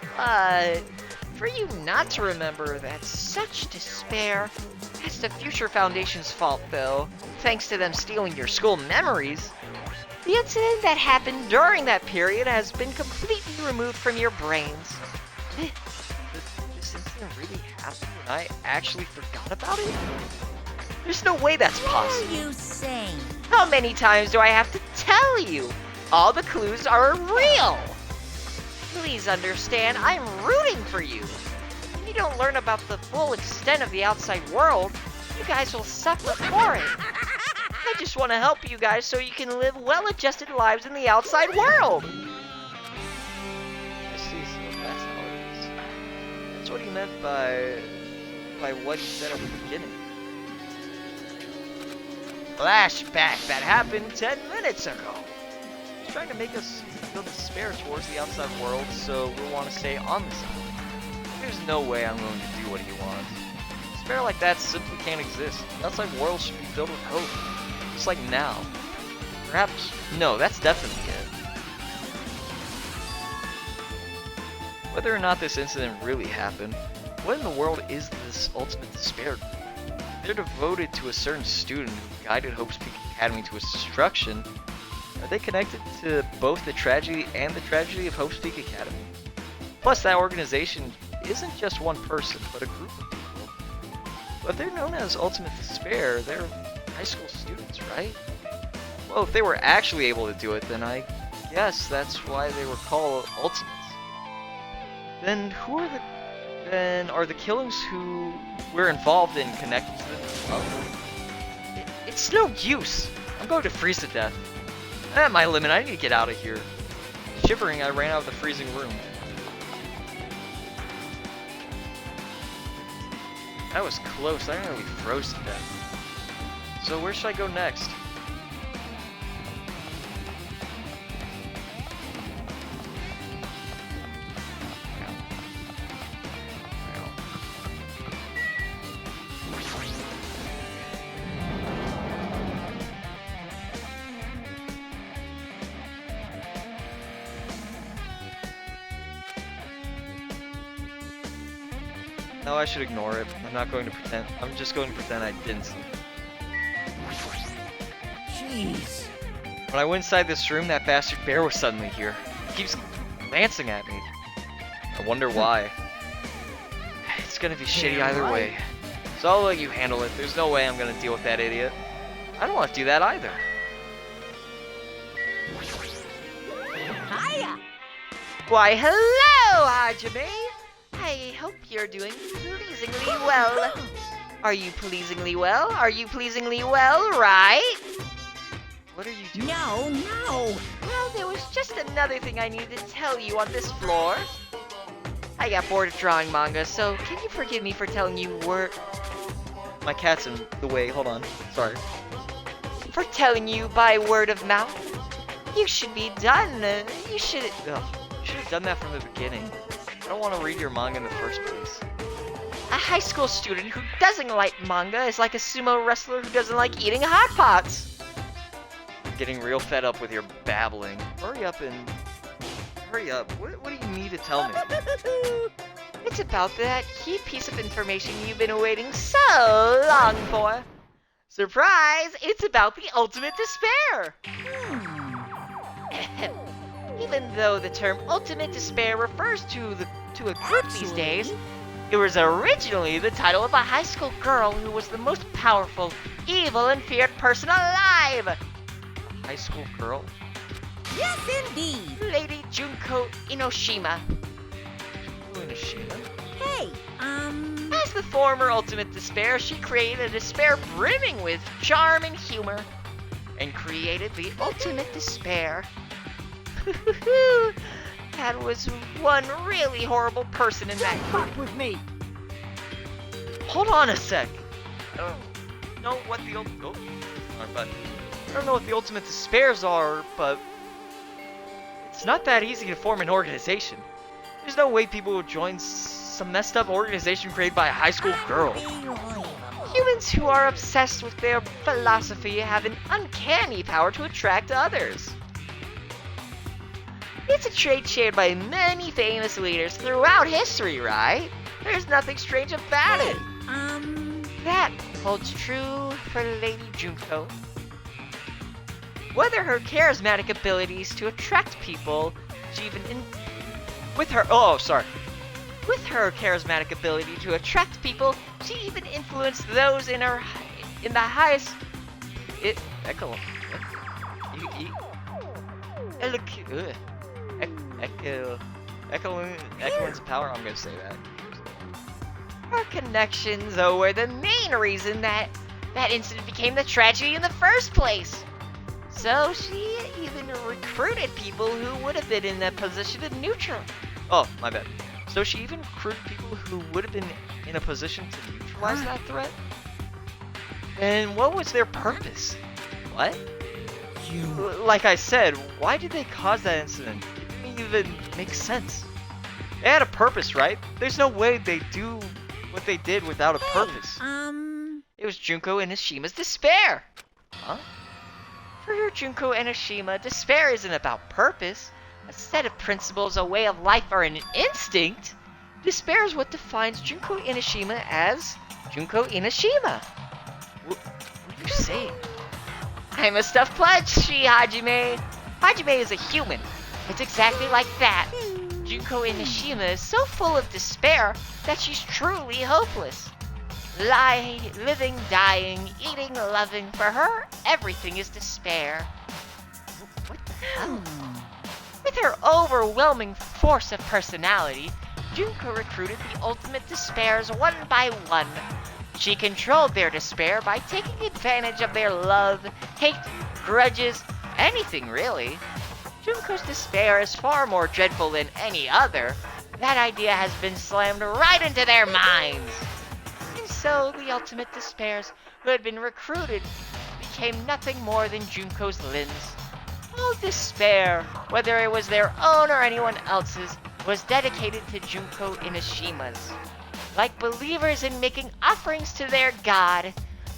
For you not to remember that's such despair. That's the Future Foundation's fault, though. Thanks to them stealing your school memories. The incident that happened during that period has been completely removed from your brains. This incident really happened and I actually forgot about it? There's no way that's possible. What are you saying? How many times do I have to tell you? All the clues are real. Please understand, I'm rooting for you. If you don't learn about the full extent of the outside world, you guys will suffer for it. I just want to help you guys so you can live well-adjusted lives in the outside world. I see, so that's how it is. That's what he meant by what he said at the beginning. Flashback that happened 10 minutes ago. He's trying to make us feel despair towards the outside world, so we'll want to stay on the side. There's no way I'm going to do what he wants. Despair like that simply can't exist. The outside world should be filled with hope. Just like now. Perhaps... No, that's definitely it. Whether or not this incident really happened, what in the world is this ultimate despair group? They're devoted to a certain student who guided Hope's Peak Academy to its destruction. Are they connected to both the tragedy and the tragedy of Hope's Peak Academy? Plus, that organization isn't just one person, but a group of people. But they're known as Ultimate Despair. They're high school students, right? Well, if they were actually able to do it, then I guess that's why they were called Ultimates. Then are the killings who were involved in connected to them as well? It's no use. I'm going to freeze to death. I'm at my limit. I need to get out of here. Shivering, I ran out of the freezing room. That was close. I nearly froze to death. So where should I go next? No, I should ignore it. I'm not going to pretend. I'm just going to pretend I didn't see. Jeez. When I went inside this room, that bastard bear was suddenly here. He keeps glancing at me. I wonder why. It's gonna be shitty either way. So I'll let you handle it. There's no way I'm gonna deal with that idiot. I don't want to do that either. Hiya! Why, hello, Hajime! I hope you're doing pleasingly well. Are you pleasingly well? Are you pleasingly well, right? What are you doing? No! Well, there was just another thing I needed to tell you on this floor. I got bored of drawing manga, so can you forgive me for telling you My cat's in the way. Hold on. Sorry. for telling you by word of mouth? You should be done. You should have done that from the beginning. I don't want to read your manga in the first place. A high school student who doesn't like manga is like a sumo wrestler who doesn't like eating hot pots. I'm getting real fed up with your babbling. Hurry up. What do you need to tell me? It's about that key piece of information you've been waiting so long for. Surprise! It's about the ultimate despair! Even though the term ultimate despair refers to a group these days, it was originally the title of a high school girl who was the most powerful, evil, and feared person alive! High school girl? Yes, indeed! Lady Junko Inoshima. Inoshima? Hey, As the former ultimate despair, she created a despair brimming with charm and humor, and created the ultimate despair. That was one really horrible person in that group. with me! Hold on a sec. I don't know what the I don't know what the ultimate despairs are, but it's not that easy to form an organization. There's no way people would join some messed up organization created by a high school girl. Humans who are obsessed with their philosophy have an uncanny power to attract others. It's a trait shared by many famous leaders throughout history, right? There's nothing strange about it. That holds true for Lady Junko. Whether her charismatic abilities to attract people, with her charismatic ability to attract people, she even influenced those in the highest. Echoing's power. I'm gonna say that. Her connections, though, were the main reason that incident became the tragedy in the first place. So she even recruited people who would have been in a position to Oh, my bad. So she even recruited people who would have been in a position to neutralize that threat? And what was their purpose? What? Like I said, why did they cause that incident? It didn't even make sense. They had a purpose, right? There's no way they do what they did without a purpose. It was Junko Inishima's despair. Huh? For Junko Enoshima, despair isn't about purpose, a set of principles, a way of life, or an instinct. Despair is what defines Junko Enoshima as Junko Enoshima. What are you saying? I'm a stuffed plushie, Hajime. Hajime is a human. It's exactly like that. Junko Enoshima is so full of despair that she's truly hopeless. Living, dying, eating, loving, for her, everything is despair. What the hell? With her overwhelming force of personality, Junko recruited the ultimate despairs one by one. She controlled their despair by taking advantage of their love, hate, grudges, anything really. Junko's despair is far more dreadful than any other. That idea has been slammed right into their minds. So the ultimate despairs who had been recruited became nothing more than Junko's limbs. All despair, whether it was their own or anyone else's, was dedicated to Junko Inishima's. Like believers in making offerings to their god,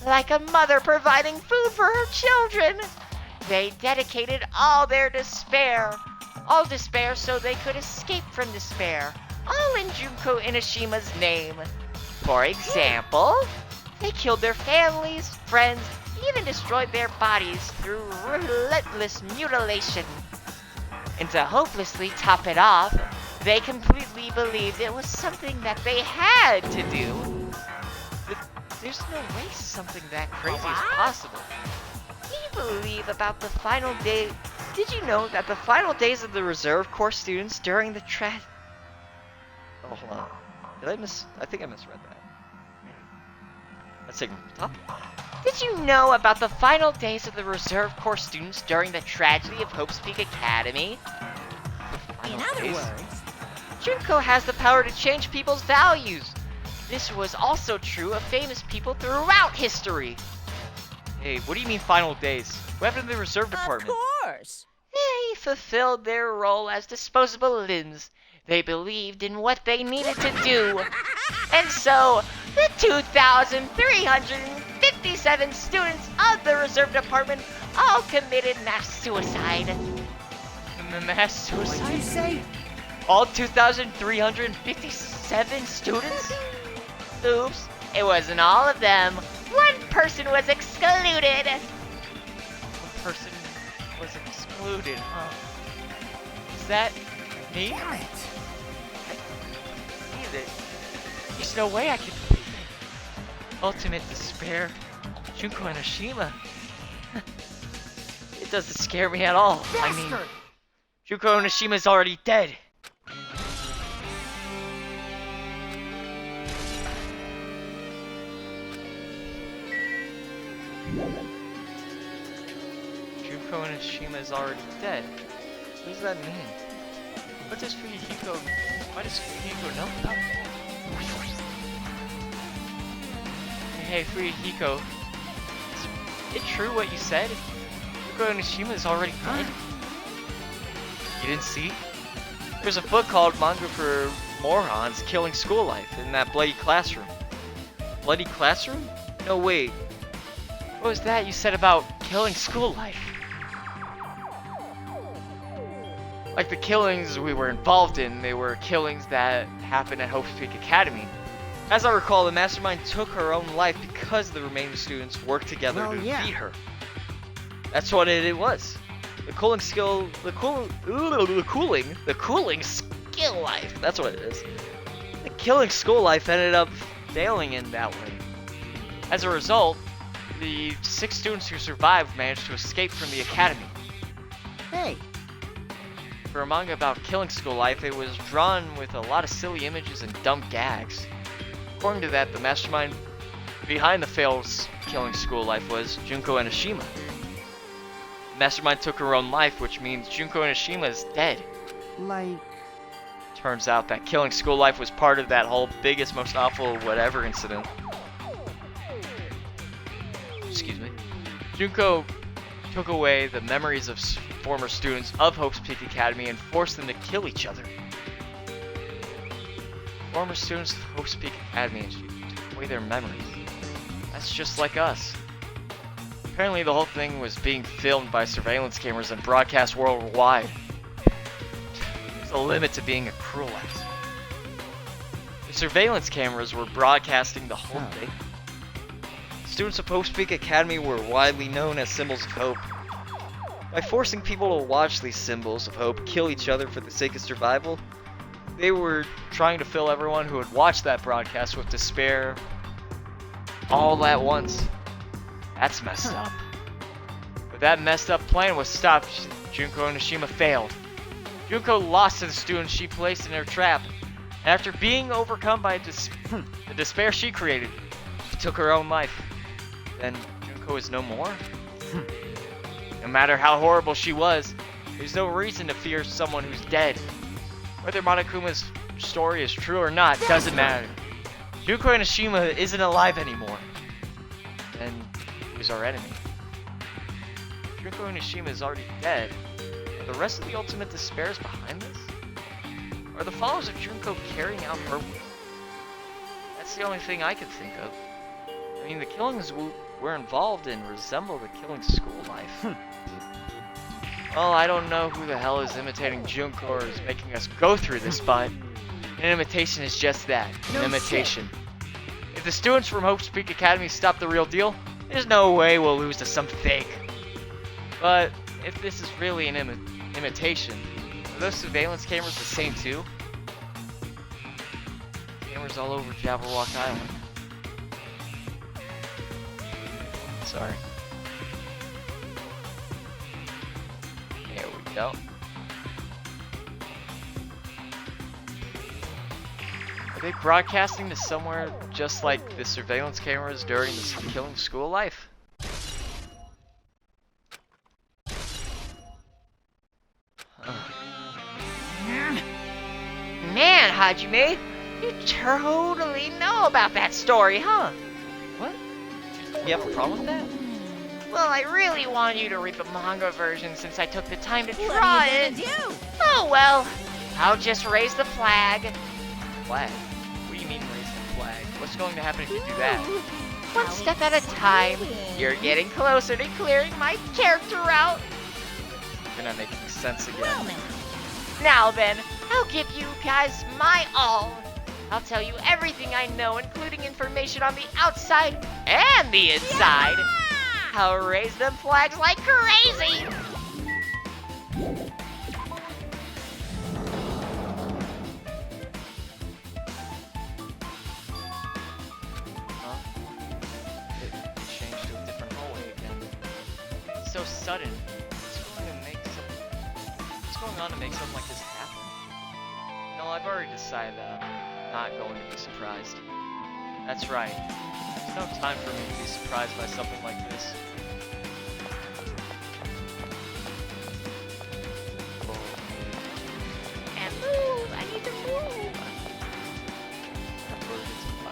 like a mother providing food for her children, they dedicated all despair so they could escape from despair, all in Junko Inishima's name. For example, they killed their families, friends, even destroyed their bodies through relentless mutilation. And to hopelessly top it off, they completely believed it was something that they had to do. There's no way something that crazy is possible. Do you believe about the final day? Did you know that the final days of the reserve corps students during the Oh, hold on. I think I misread that. Let's take it from the top. Did you know about the final days of the reserve corps students during the tragedy of Hope's Peak Academy? In other words, Junko has the power to change people's values. This was also true of famous people throughout history. Hey, what do you mean final days? What happened to the reserve department? of course. They fulfilled their role as disposable limbs. They believed in what they needed to do. And so, the 2,357 students of the reserve department all committed mass suicide. Mass suicide? What'd you say? All 2,357 students? Oops, it wasn't all of them. One person was excluded. One person was excluded, huh? Is that me? Damn it. There's no way I could believe it. Ultimate despair. Junko Enoshima. It doesn't scare me at all. I mean, Junko Onoshima's already dead. Junko Enoshima is already dead. What does that mean? Why does Fuyuhiko know about that? Hey, Fuyuhiko. Is it true what you said? Junko Enoshima is already dead? You didn't see? There's a book called Manga for Morons, Killing School Life in that bloody classroom. Bloody classroom? No, wait. What was that you said about killing school life? Like the killings we were involved in, they were killings that happened at Hope's Peak Academy. As I recall, the mastermind took her own life because the remaining students worked together to defeat her. That's what it was. The cooling skill life. That's what it is. The killing school life ended up failing in that way. As a result, the 6 students who survived managed to escape from the academy. Hey. For a manga about killing school life, it was drawn with a lot of silly images and dumb gags. According to that, the mastermind behind the failed killing school life was Junko Enoshima. The mastermind took her own life, which means Junko Enoshima is dead. Like... Turns out that killing school life was part of that whole biggest, most awful whatever incident. Excuse me. Junko took away the memories of former students of Hope's Peak Academy and forced them to kill each other. Former students of Hope's Peak Academy and she took away their memories. That's just like us. Apparently the whole thing was being filmed by surveillance cameras and broadcast worldwide. There's a limit to being a cruel ass. The surveillance cameras were broadcasting the whole thing. Students of Hope's Peak Academy were widely known as symbols of hope. By forcing people to watch these symbols of hope kill each other for the sake of survival, they were trying to fill everyone who had watched that broadcast with despair all at once. That's messed up. But that messed up plan was stopped. Junko Enoshima failed. Junko lost to the students she placed in her trap. And after being overcome by the despair she created, she took her own life. Then Junko is no more? No matter how horrible she was, there's no reason to fear someone who's dead. Whether Monokuma's story is true or not doesn't matter. Junko Enoshima isn't alive anymore. Then who's our enemy? If Junko Enoshima is already dead, are the rest of the Ultimate Despairs behind this? Are the followers of Junko carrying out her will? That's the only thing I can think of. I mean, the killings we're involved in resemble the killing school life. Well, I don't know who the hell is imitating Junko or is making us go through this, but an imitation is just that, an imitation. If the students from Hope's Peak Academy stop the real deal, there's no way we'll lose to some fake. But if this is really an imitation, are those surveillance cameras the same too? Cameras all over Jabberwock Island. Sorry. There we go. Are they broadcasting to somewhere just like the surveillance cameras during the killing school life? Man, Hajime, you totally know about that story, huh? What? You have a problem with that? Well, I really want you to read the manga version since I took the time to draw it. Oh well, I'll just raise the flag. Flag? What do you mean raise the flag? What's going to happen if you do that? One step at a time. You're getting closer to clearing my character out. You're not making sense again. Now then, I'll give you guys my all. I'll tell you everything I know, including information on the outside and the inside. I'll raise them flags like crazy. Huh? It changed to a different hallway again. It's so sudden. What's going on to make something like this happen? No, I've already decided that I'm not going to be surprised. That's right. There's no time for me to be surprised by something like this. And move! I need to move!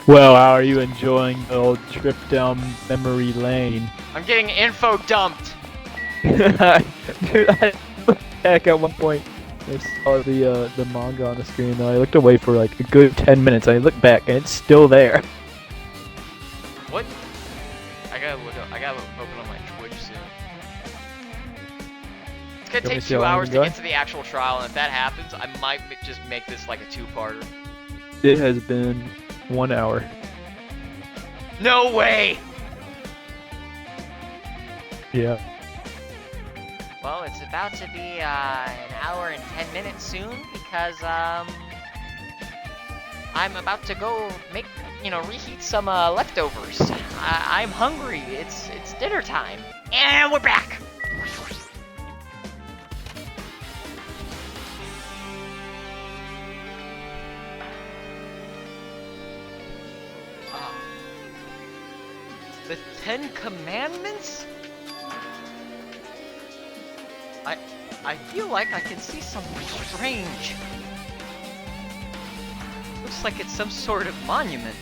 Well, how are you enjoying the old trip down memory lane? I'm getting info dumped! Dude, I looked back at one point. I saw the manga on the screen, and I looked away for like a good 10 minutes. I looked back, and it's still there. What? I gotta open on my Twitch soon. It's gonna Let me take see how 2 long hours you to got. get to the actual trial, and if that happens, I might just make this like a two-parter. It has been 1 hour. No way! Yeah. Well, it's about to be an hour and 10 minutes soon because I'm about to go make, reheat some leftovers. I'm hungry. It's dinner time. And we're back. The Ten Commandments? I feel like I can see something strange. Looks like it's some sort of monument.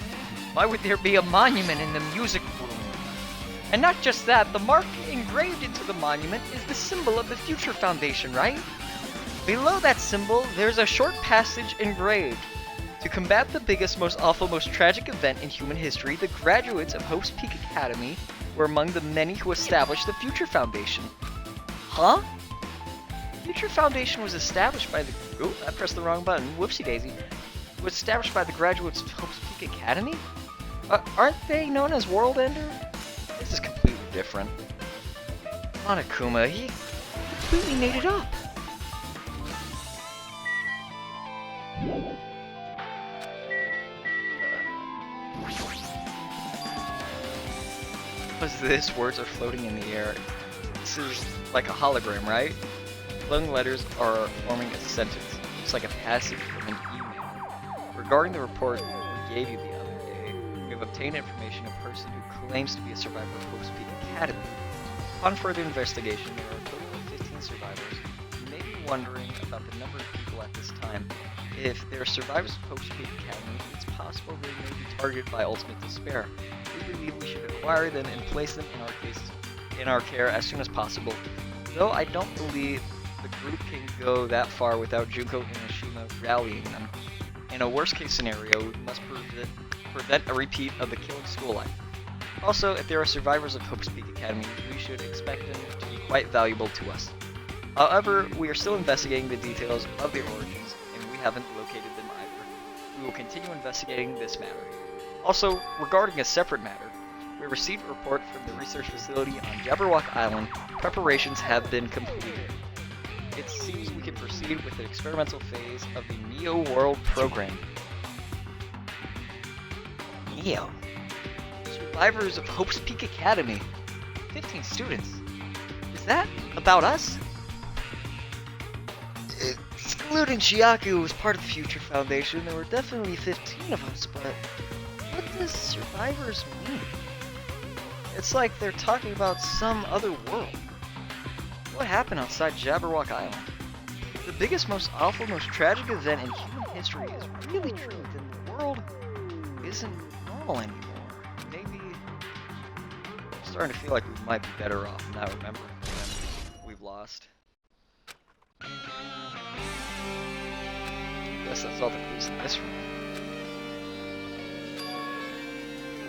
Why would there be a monument in the music room? And not just that, the mark engraved into the monument is the symbol of the Future Foundation, right? Below that symbol, there's a short passage engraved. To combat the biggest, most awful, most tragic event in human history, the graduates of Hope's Peak Academy were among the many who established the Future Foundation. Huh? Future Foundation was established by the... Oh, I pressed the wrong button. Whoopsie daisy. Was established by the graduates of Hope's Peak Academy? Aren't they known as World Ender? This is completely different. Monokuma, he completely made it up. Because this, words are floating in the air. This is like a hologram, right? Floating letters are forming a sentence. It's like a passage from an email. Regarding the report we gave you the other day, we have obtained information of a person who claims to be a survivor of Hope's Peak Academy. Upon further investigation, there are a total of 15 survivors. You may be wondering about the number of people at this time. If they're survivors of Hope's Peak Academy, it's possible they may be targeted by ultimate despair. We believe we should acquire them and place them in our care as soon as possible. Though I don't believe the group can go that far without Junko and Ashima rallying them. In a worst case scenario, we must prevent a repeat of the killing school life. Also, if there are survivors of Hope's Peak Academy, we should expect them to be quite valuable to us. However, we are still investigating the details of their origins, and we haven't located them either. We will continue investigating this matter. Also, regarding a separate matter, we received a report from the research facility on Jabberwock Island. Preparations have been completed. It seems we can proceed with the experimental phase of the Neo World program. Neo? Survivors of Hope's Peak Academy. 15 students. Is that about us? Excluding Chiaku, who was part of the Future Foundation, there were definitely 15 of us, but what does survivors mean? It's like they're talking about some other world. What happened outside Jabberwock Island? The biggest, most awful, most tragic event in human history is really true, then the world isn't normal anymore. Maybe I'm starting to feel like we might be better off not remembering the memories we've lost. Guess that's all the clues in this room.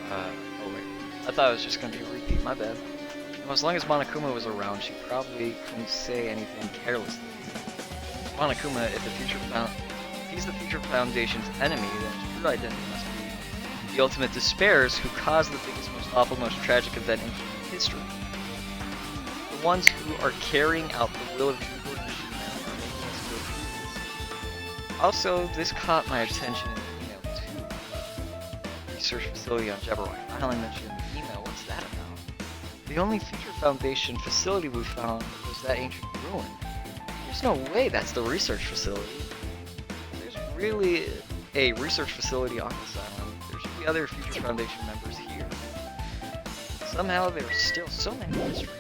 Oh wait. I thought it was just gonna be a repeat, my bad. Well, as long as Monokuma was around, she probably couldn't say anything carelessly. Monokuma, if he's the Future Foundation's enemy, then his true identity must be the ultimate despairs who caused the biggest, most awful, most tragic event in human history. The ones who are carrying out the will of Juniper and Shima are making us feel clueless. Also, this caught my attention in the email too. Research facility on Jabberwock Island mentioned in the email. What's that about? The only Future Foundation facility we found was that ancient ruin. There's no way that's the research facility. There's really a research facility on this island. There should be other Future Foundation members here. Somehow there are still so many mysteries.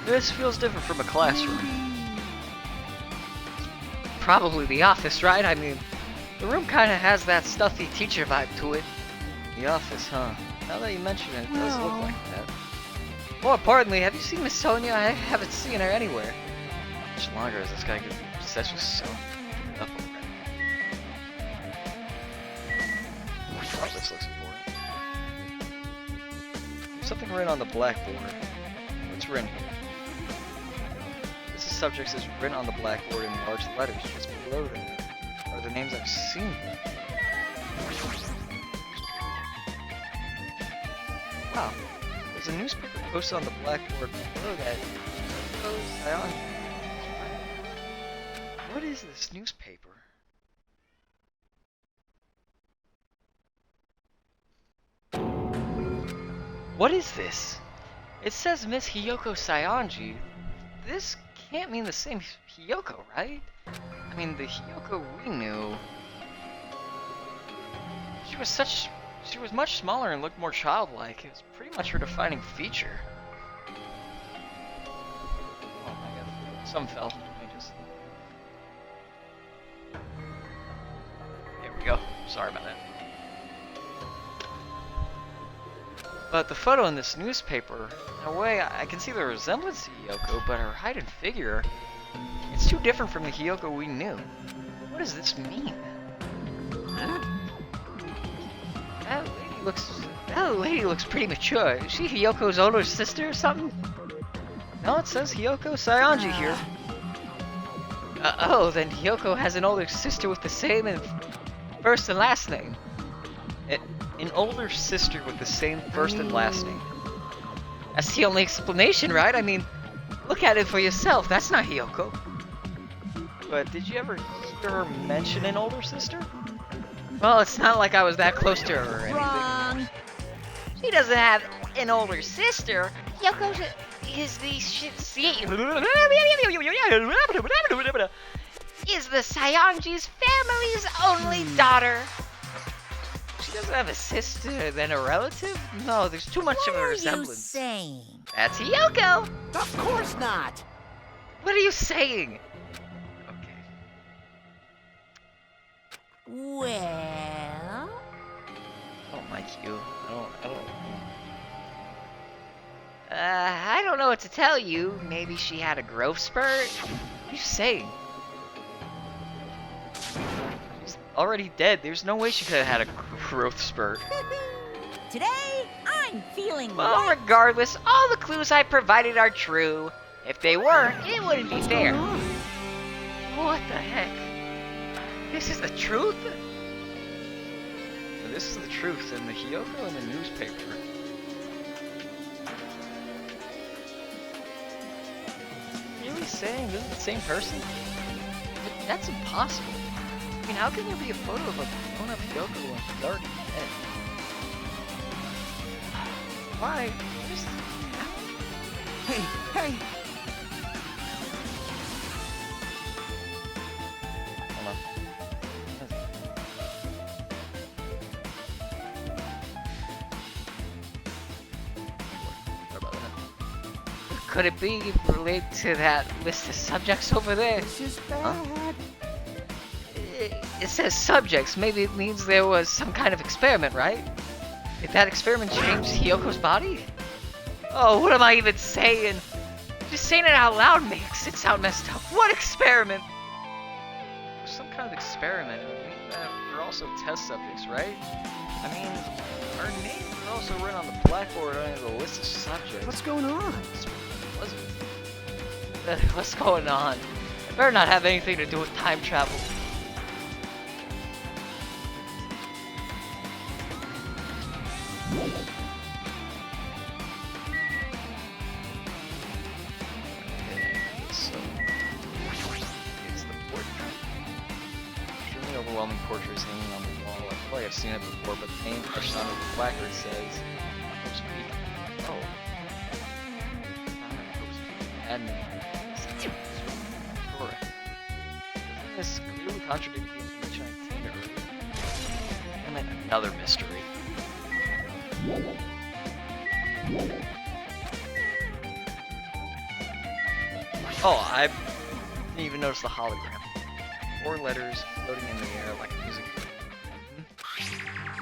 This feels different from a classroom. Probably the office, right? I mean, the room kind of has that stuffy teacher vibe to it. The office, huh? Now that you mention it, it does look like that. More importantly, have you seen Miss Sonia? I haven't seen her anywhere. How much longer is this guy gonna be obsessed with Sonia? Up already. Oh, this looks important. There's something written on the blackboard. What's written here? Subjects is written on the blackboard in large letters. Just below them are the names I've seen. Wow, there's a newspaper posted on the blackboard below that. What is this newspaper? What is this? It says Miss Hiyoko Saionji. This can't mean the same Hiyoko, right? I mean, the Hiyoko we knew... She was much smaller and looked more childlike. It was pretty much her defining feature. Oh my god, some fell. Let me just... Here we go. Sorry about that. But the photo in this newspaper, in a way, I can see the resemblance to Hiyoko, but her height and figure, it's too different from the Hiyoko we knew. What does this mean? Huh? That lady looks pretty mature. Is she Hiyoko's older sister or something? No, it says Hiyoko Saionji here. Oh, then Hiyoko has an older sister with the same first and last name. An older sister with the same first and last name. That's the only explanation, right? I mean, look at it for yourself. That's not Hiyoko. But did you ever hear her mention an older sister? Well, it's not like I was that close to her or anything. Wrong. She doesn't have an older sister. Hiyoko is the Saionji's family's only daughter. She doesn't have a sister, then a relative? No, there's too much of a resemblance. What are you saying? That's Hiyoko! Of course not! What are you saying? Okay. Well... I don't like you. I don't... I don't know what to tell you. Maybe she had a growth spurt? What are you saying? She's already dead. There's no way she could have had a growth spurt. Today, I'm feeling Well, regardless, all the clues I provided are true. If they weren't, it wouldn't be fair. What the heck? This is the truth? This is the truth in the Hiyoko in the newspaper. Really saying this is the same person? But that's impossible. I mean, how can there be a photo of a grown-up Hiyoko when she's already dead? Why? What is Hey, hey! Hold on. Sorry about that. Could it be related to that list of subjects over there? This is bad. It says subjects. Maybe it means there was some kind of experiment, right? Did that experiment change Hiyoko's body? Oh, what am I even saying? Just saying it out loud makes it sound messed up. What experiment? Some kind of experiment. It would mean that we're also test subjects, right? I mean, our names are also written on the blackboard under the list of subjects. What's going on? What's going on? It better not have anything to do with time travel. So, it's the portrait. Extremely overwhelming portrait is hanging on the wall. I feel like I've seen it before, but the name pushed onto the placard says Post Peak. Oh. Admin. Correct. Doesn't this clearly contradict the information I obtained earlier? Damn it, another mystery. Oh, I didn't even notice the hologram. 4 letters floating in the air like a music.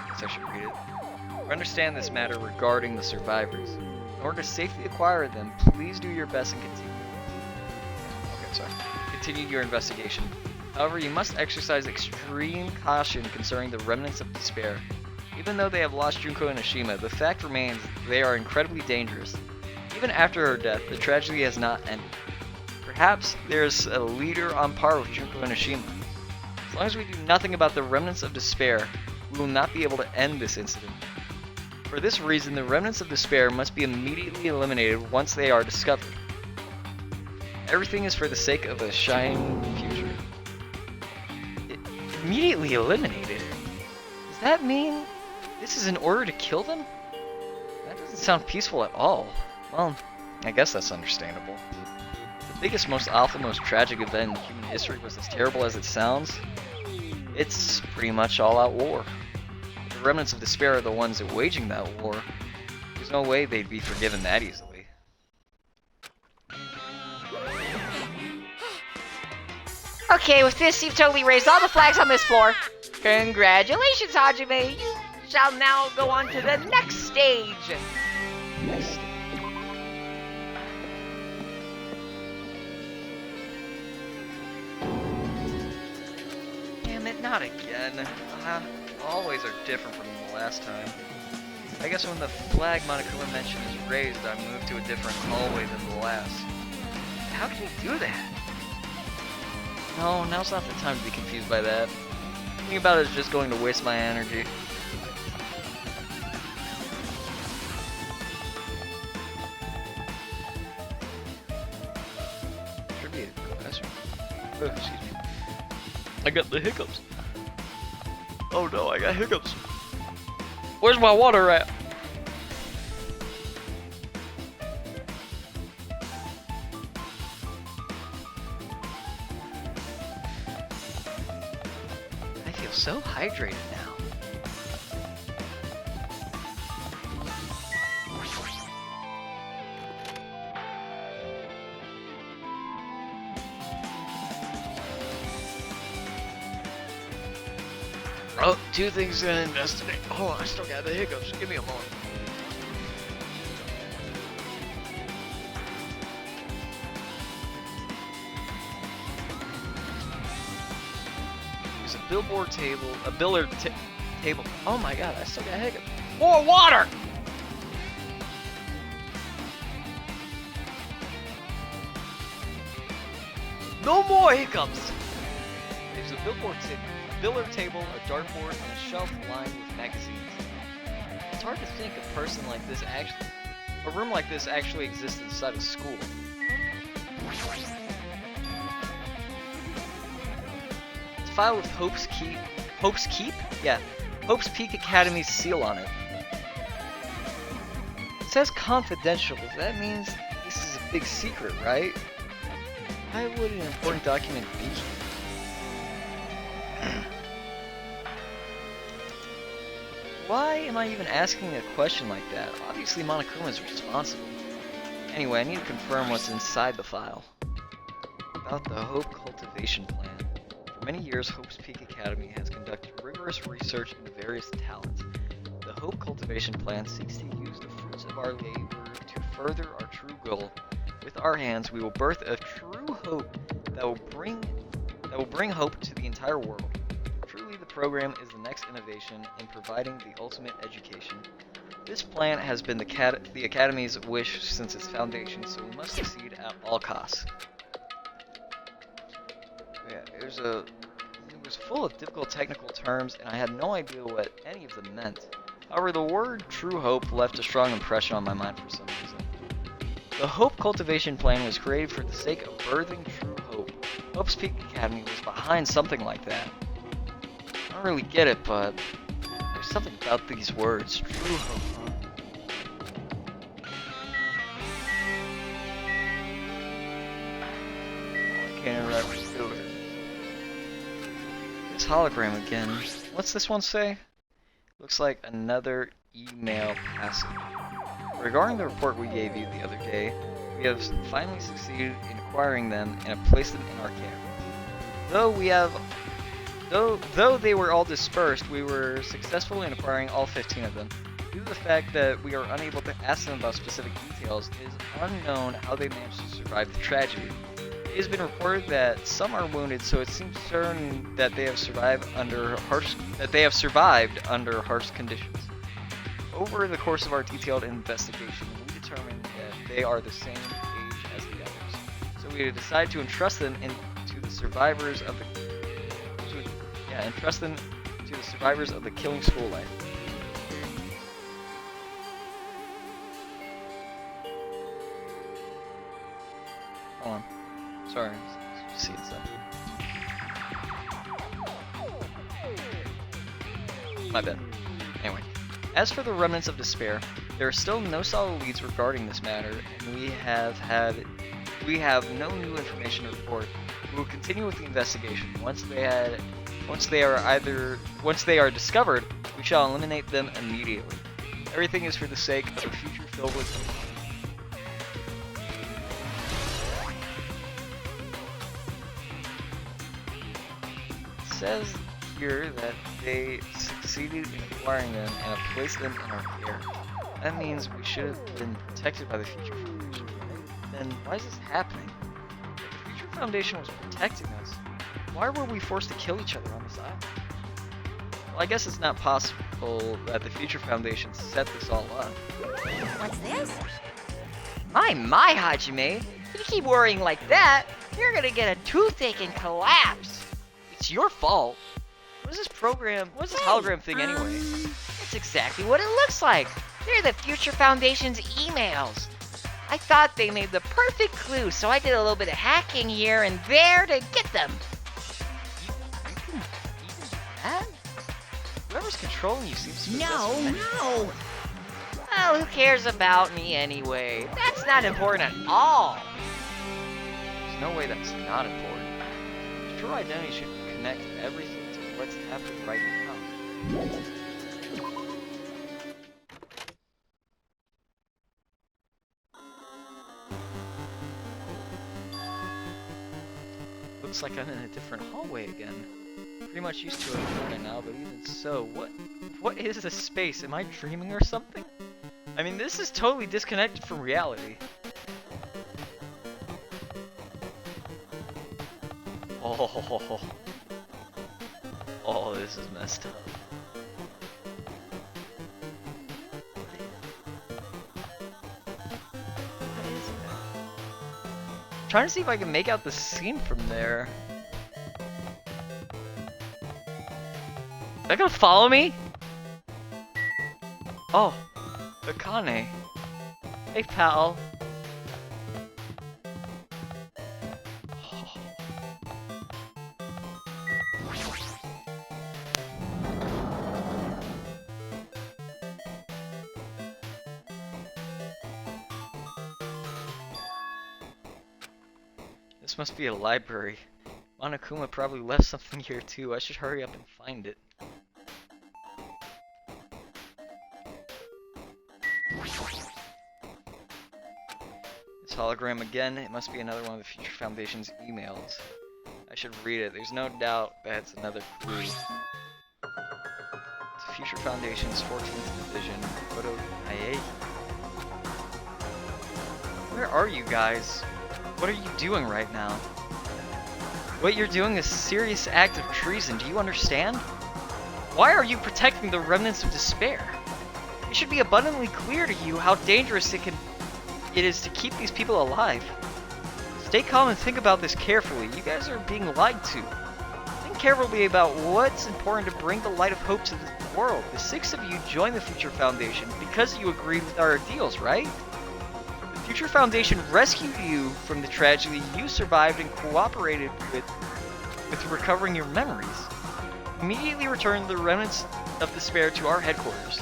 Guess I should read it. To understand this matter regarding the survivors, in order to safely acquire them, please do your best and continue your investigation. However, you must exercise extreme caution concerning the remnants of despair. Even though they have lost Junko and Ashima, the fact remains they are incredibly dangerous. Even after her death, the tragedy has not ended. Perhaps there's a leader on par with Junko and Ashima. As long as we do nothing about the remnants of despair, we will not be able to end this incident. For this reason, the remnants of despair must be immediately eliminated once they are discovered. Everything is for the sake of a shining future. Immediately eliminated? Does that mean this is in order to kill them? That doesn't sound peaceful at all. Well, I guess that's understandable. The biggest, most awful, most tragic event in human history was as terrible as it sounds. It's pretty much all-out war. The remnants of despair are the ones waging that war. There's no way they'd be forgiven that easily. Okay, with this, you've totally raised all the flags on this floor. Congratulations, Hajime. You shall now go on to the next stage. Damn it, not again. Always are different from the last time. I guess when the flag Monokuma mentioned is raised, I move to a different hallway than the last. How can you do that? No, now's not the time to be confused by that. Thinking about it is just going to waste my energy. Should be a classroom. Oh, excuse me. I got the hiccups. Oh no, I got hiccups. Where's my water at? I feel so hydrated now. Oh, 2 things to investigate. Oh, I still got the hiccups. Give me a moment. billboard table, a table. Oh my god, I still got hiccups. More water! No more hiccups! There's a billiard table, a dartboard, and a shelf lined with magazines. It's hard to think a room like this actually exists inside a school. It's filed with Hope's Keep? Yeah, Hope's Peak Academy's seal on it. It says confidential, that means this is a big secret, right? Why would an important document be here? Why am I even asking a question like that? Obviously Monokuma is responsible. Anyway, I need to confirm what's inside the file. About the Hope Cultivation Plan. For many years, Hope's Peak Academy has conducted rigorous research into various talents. The Hope Cultivation Plan seeks to use the fruits of our labor to further our true goal. With our hands, we will birth a true hope that will bring hope to the entire world. Truly, the program is the next innovation in providing the ultimate education. This plan has been the Academy's wish since its foundation, so we must succeed at all costs. Yeah, it was full of difficult technical terms, and I had no idea what any of them meant. However, the word True Hope left a strong impression on my mind for some reason. The Hope Cultivation Plan was created for the sake of birthing true hope. Hope's Peak Academy was behind something like that. I don't really get it, but there's something about these words. True hope, huh? Oh, I can't interact with the This hologram again. What's this one say? Looks like another email passage. Regarding the report we gave you the other day, we have finally succeeded in acquiring them and have placed them in our care. Though they were all dispersed, we were successful in acquiring all 15 of them. Due to the fact that we are unable to ask them about specific details, it is unknown how they managed to survive the tragedy. It has been reported that some are wounded, so it seems certain that they have survived under harsh conditions. Over the course of our detailed investigation, we determined that they are the same age as the others. So we decided to entrust them to the survivors of the killing school life. Hold on. Sorry, just seeing something. My bad. Anyway. As for the remnants of despair, there are still no solid leads regarding this matter, and we have no new information to report. We will continue with the investigation. Once they are discovered, we shall eliminate them immediately. Everything is for the sake of a future filled with hope. It says here that they succeeded in acquiring them and have placed them in our care. That means we should have been protected by the Future Foundation, right? Then why is this happening? If the Future Foundation was protecting us, why were we forced to kill each other on this island? Well, I guess it's not possible that the Future Foundation set this all up. What's this? My, Hajime! If you keep worrying like that, you're gonna get a toothache and collapse! It's your fault. What is this hologram thing anyway? That's exactly what it looks like! They're the Future Foundation's emails! I thought they made the perfect clue, so I did a little bit of hacking here and there to get them! You can do that? Whoever's controlling you seems to No! Well, who cares about me anyway? That's not important at all! There's no way that's not important. True identity should connect everything to what's happening right now. Looks like I'm in a different hallway again. Pretty much used to it by now, but even so, what is this space? Am I dreaming or something? I mean, this is totally disconnected from reality. Oh. this is messed up. What is it? I'm trying to see if I can make out the scene from there. Is that gonna follow me? Oh, Akane. Hey, pal. This must be a library. Monokuma probably left something here too. I should hurry up and find it. This hologram again. It must be another one of the Future Foundation's emails. I should read it. There's no doubt that's another clue. It's Future Foundation's 14th Division. Photo IA. Where are you guys? What are you doing right now? What you're doing is a serious act of treason. Do you understand? Why are you protecting the remnants of despair? It should be abundantly clear to you how dangerous it is to keep these people alive. Stay calm and think about this carefully. You guys are being lied to. Think carefully about what's important to bring the light of hope to the world. The 6 of you joined the Future Foundation because you agreed with our deals, right? The Future Foundation rescued you from the tragedy you survived and cooperated with recovering your memories. Immediately return the remnants of despair to our headquarters.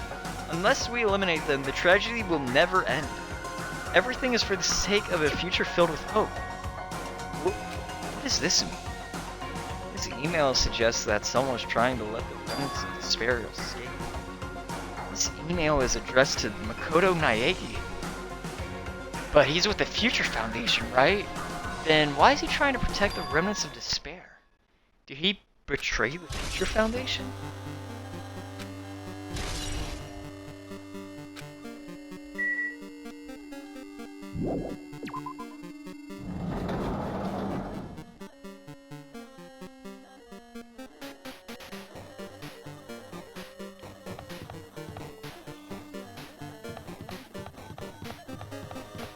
Unless we eliminate them, the tragedy will never end. Everything is for the sake of a future filled with hope. What does this mean? This email suggests that someone was trying to let the remnants of despair escape. This email is addressed to Makoto Naegi. But he's with the Future Foundation, right? Then why is he trying to protect the remnants of despair? Did he betray the Future Foundation?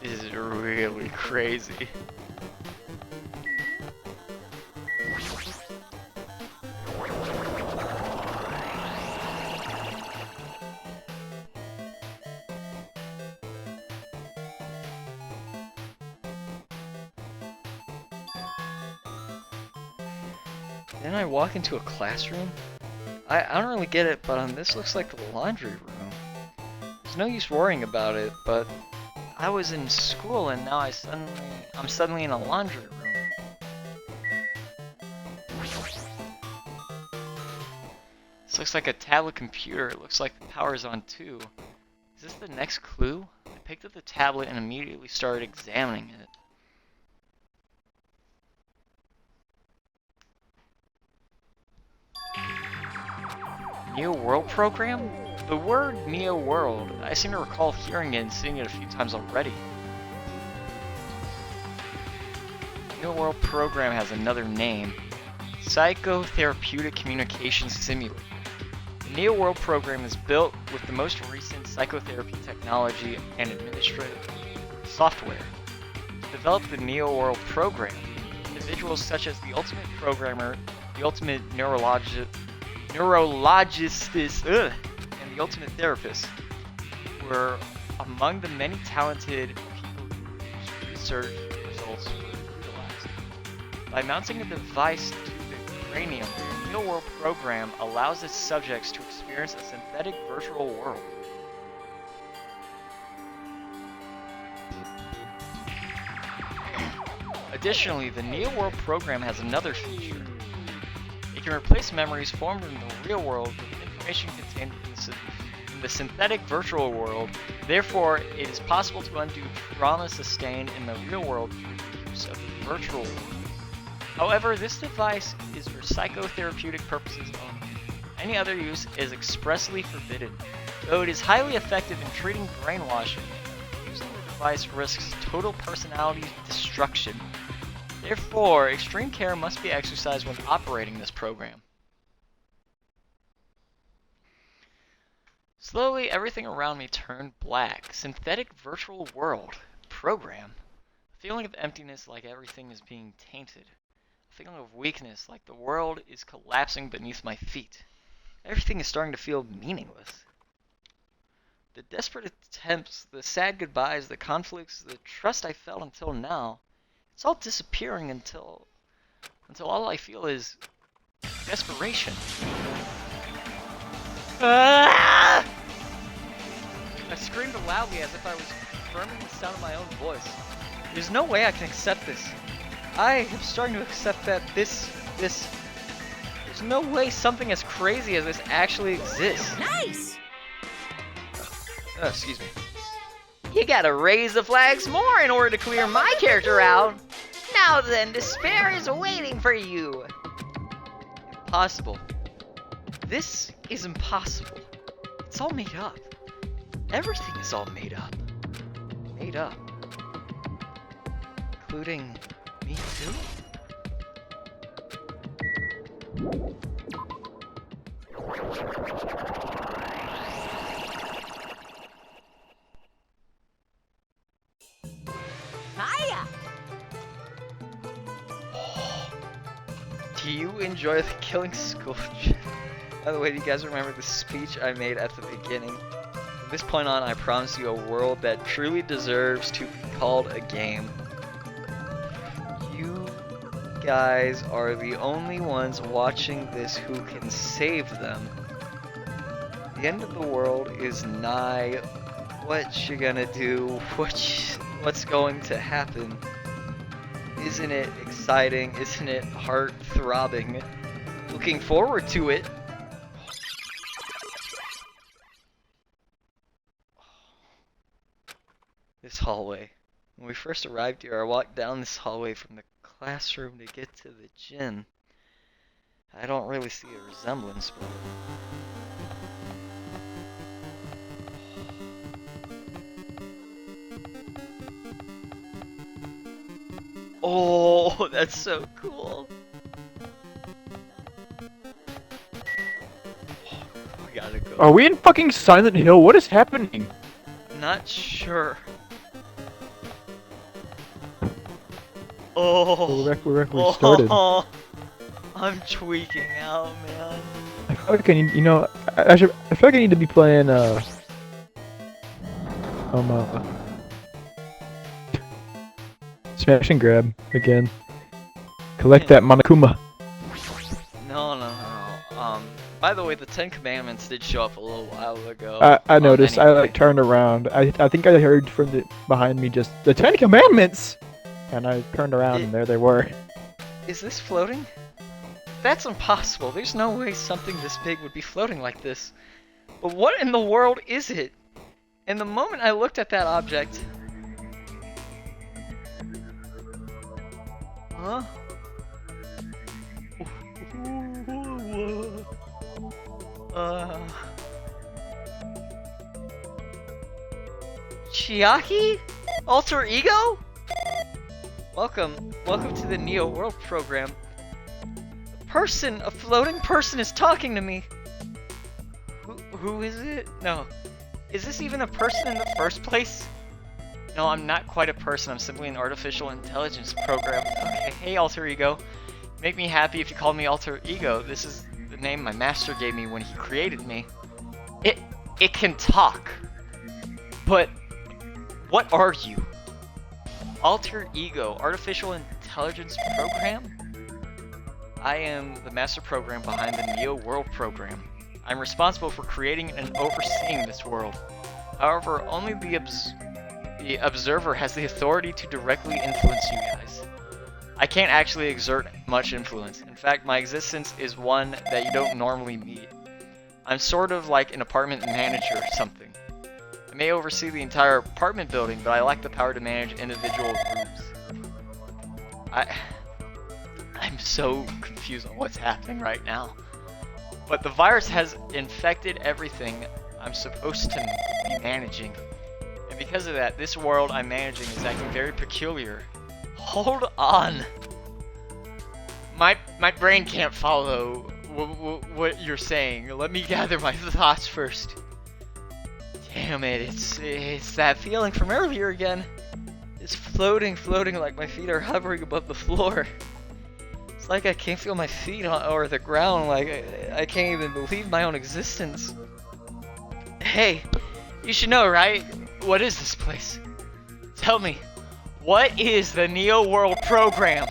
This is really crazy. Then I walk into a classroom? I don't really get it, but this looks like the laundry room. There's no use worrying about it, but I was in school and now I'm suddenly in a laundry room. This looks like a tablet computer. It looks like the power's on too. Is this the next clue? I picked up the tablet and immediately started examining it. Neo World program? The word Neo World, I seem to recall hearing it and seeing it a few times already. Neo World program has another name, Psychotherapeutic Communication Simulator. The Neo World program is built with the most recent psychotherapy technology and administrative software. To develop the Neo World program, individuals such as the Ultimate Programmer, the Ultimate Neurologist, and the Ultimate Therapist were among the many talented people whose research results were utilized. By mounting a device to the cranium, the Neo World program allows its subjects to experience a synthetic virtual world. Additionally, the Neo World program has another feature. It can replace memories formed in the real world with information contained in the synthetic virtual world. Therefore, it is possible to undo trauma sustained in the real world through the use of the virtual world. However, this device is for psychotherapeutic purposes only. Any other use is expressly forbidden. Though it is highly effective in treating brainwashing, using the device risks total personality destruction. Therefore, extreme care must be exercised when operating this program. Slowly, everything around me turned black. Synthetic virtual world. Program. A feeling of emptiness, like everything is being tainted. A feeling of weakness, like the world is collapsing beneath my feet. Everything is starting to feel meaningless. The desperate attempts, the sad goodbyes, the conflicts, the trust I felt until now, it's all disappearing until all I feel is desperation. Ah! I screamed loudly as if I was confirming the sound of my own voice. There's no way I can accept this. I am starting to accept that there's no way something as crazy as this actually exists. Nice! Excuse me. You gotta raise the flags more in order to clear my character out. Now then, despair is waiting for you. Impossible. This is impossible. It's all made up. Everything is all made up. Made up. Including me too? Hiya! Do you enjoy the killing school? By the way, do you guys remember the speech I made at the beginning? From this point on, I promise you a world that truly deserves to be called a game. You guys are the only ones watching this who can save them. The end of the world is nigh. What you gonna do? What's going to happen? Isn't it exciting? Isn't it heart-throbbing? Looking forward to it. This hallway. When we first arrived here, I walked down this hallway from the classroom to get to the gym. I don't really see a resemblance, but... Oh, that's so cool. We gotta go. Are we in fucking Silent Hill? What is happening? Not sure. Oh, We're back where we started. Oh, I'm tweaking out, man. I feel like I need, I feel like I need to be playing, Smash and Grab again. Collect that Monokuma. No. By the way, the 10 Commandments did show up a little while ago. I noticed. I Anyway. turned around. I think I heard from behind me just the 10 Commandments, and I turned around and there they were. Is this floating? That's impossible. There's no way something this big would be floating like this. But what in the world is it? And the moment I looked at that object... Huh? Chiaki? Alter Ego? Welcome to the Neo World program. A floating person is talking to me. Who is it? No. Is this even a person in the first place? No, I'm not quite a person. I'm simply an artificial intelligence program. Okay, hey Alter Ego. Make me happy if you call me Alter Ego. This is the name my master gave me when he created me. It can talk. But what are you? Alter Ego, artificial intelligence program? I am the master program behind the Neo World program. I'm responsible for creating and overseeing this world. However, only the observer has the authority to directly influence you guys. I can't actually exert much influence. In fact, my existence is one that you don't normally meet. I'm sort of like an apartment manager or something. I may oversee the entire apartment building, but I lack the power to manage individual rooms. I'm so confused on what's happening right now. But the virus has infected everything I'm supposed to be managing. And because of that, this world I'm managing is acting very peculiar. Hold on! My brain can't follow what you're saying. Let me gather my thoughts first. Damn it, it's that feeling from earlier again. It's floating like my feet are hovering above the floor. It's like I can't feel my feet or the ground, like I can't even believe my own existence. Hey, you should know, right? What is this place? Tell me, what is the Neo World Program?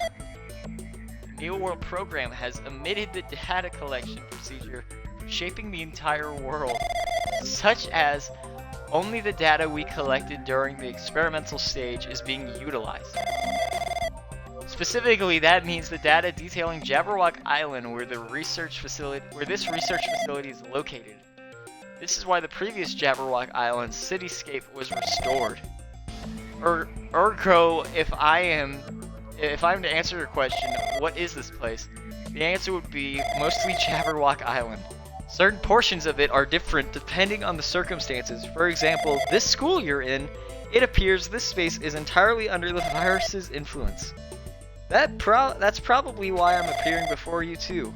The Neo World Program has omitted the data collection procedure for shaping the entire world, such as only the data we collected during the experimental stage is being utilized. Specifically, that means the data detailing Jabberwock Island, where this research facility is located. This is why the previous Jabberwock Island cityscape was restored. Ergo, if I'm to answer your question, what is this place? The answer would be mostly Jabberwock Island. Certain portions of it are different depending on the circumstances. For example, this school you're in, it appears this space is entirely under the virus's influence. That's probably why I'm appearing before you too.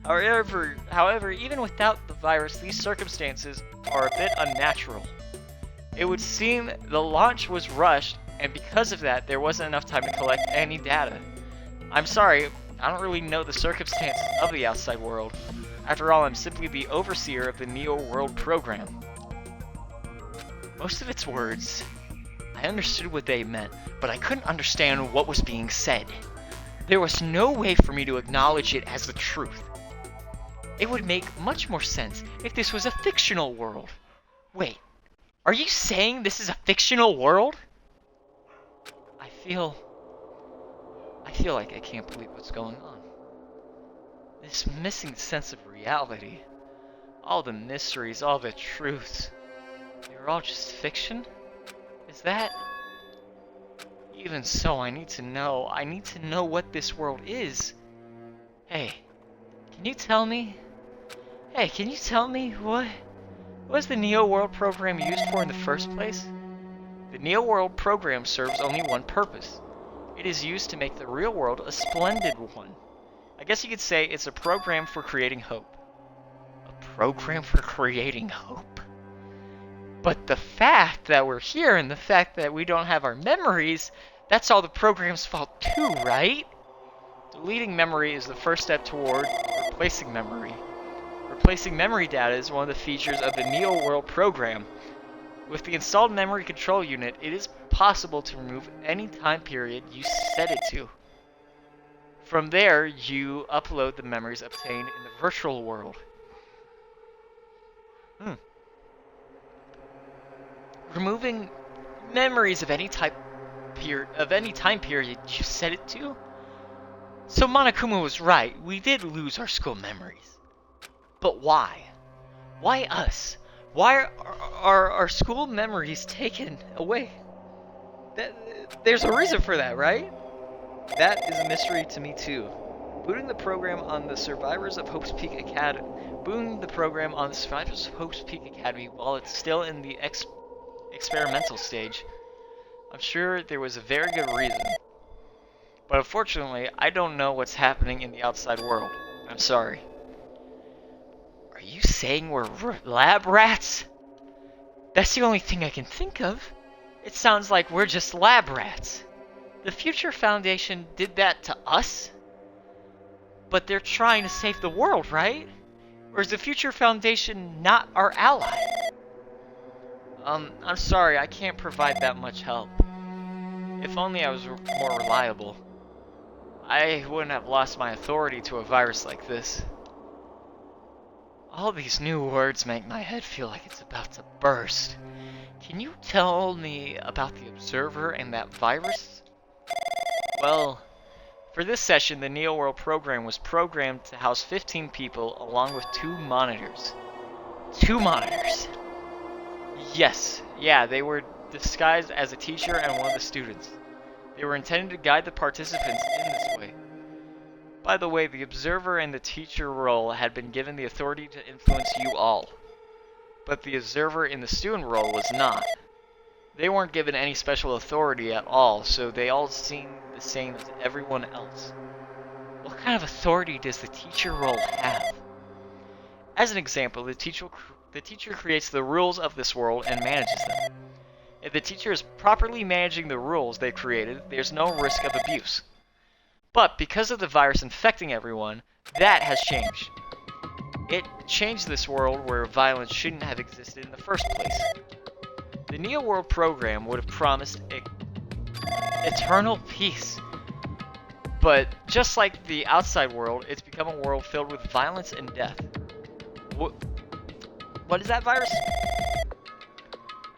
However, even without the virus, these circumstances are a bit unnatural. It would seem the launch was rushed, and because of that, there wasn't enough time to collect any data. I'm sorry, I don't really know the circumstances of the outside world. After all, I'm simply the overseer of the Neo World Program. Most of its words, I understood what they meant, but I couldn't understand what was being said. There was no way for me to acknowledge it as the truth. It would make much more sense if this was a fictional world. Wait, are you saying this is a fictional world? I feel like I can't believe what's going on. This missing sense of reality, all the mysteries, all the truths, they're all just fiction? Is that? Even so, I need to know what this world is. Hey, can you tell me? What was the Neo World Program used for in the first place? The Neo World Program serves only one purpose. It is used to make the real world a splendid one. I guess you could say it's a program for creating hope. A program for creating hope? But the fact that we're here and the fact that we don't have our memories, that's all the program's fault too, right? Deleting memory is the first step toward replacing memory. Replacing memory data is one of the features of the Neo World Program. With the installed memory control unit, it is possible to remove any time period you set it to. From there, you upload the memories obtained in the virtual world. Removing memories of any time period you set it to? So Monokuma was right, we did lose our school memories. But why? Why us? Why are our school memories taken away? There's a reason for that, right? That is a mystery to me too. Booting the program on the Survivors of Hope's Peak Academy while it's still in the experimental stage. I'm sure there was a very good reason. But unfortunately, I don't know what's happening in the outside world. I'm sorry. Are you saying we're lab rats? That's the only thing I can think of. It sounds like we're just lab rats. The Future Foundation did that to us? But they're trying to save the world, right? Or is the Future Foundation not our ally? I'm sorry, I can't provide that much help. If only I was more reliable. I wouldn't have lost my authority to a virus like this. All these new words make my head feel like it's about to burst. Can you tell me about the Observer and that virus? Well, for this session, the Neo World Program was programmed to house 15 people along with 2 monitors. 2 monitors! Yes, they were disguised as a teacher and one of the students. They were intended to guide the participants in this way. By the way, the observer and the teacher role had been given the authority to influence you all. But the observer in the student role was not. They weren't given any special authority at all, so they all seemed the same as everyone else. What kind of authority does the teacher role have? As an example, the The teacher creates the rules of this world and manages them. If the teacher is properly managing the rules they've created, there's no risk of abuse. But because of the virus infecting everyone, that has changed. It changed this world where violence shouldn't have existed in the first place. The Neo World program would have promised eternal peace. But just like the outside world, it's become a world filled with violence and death. What is that virus?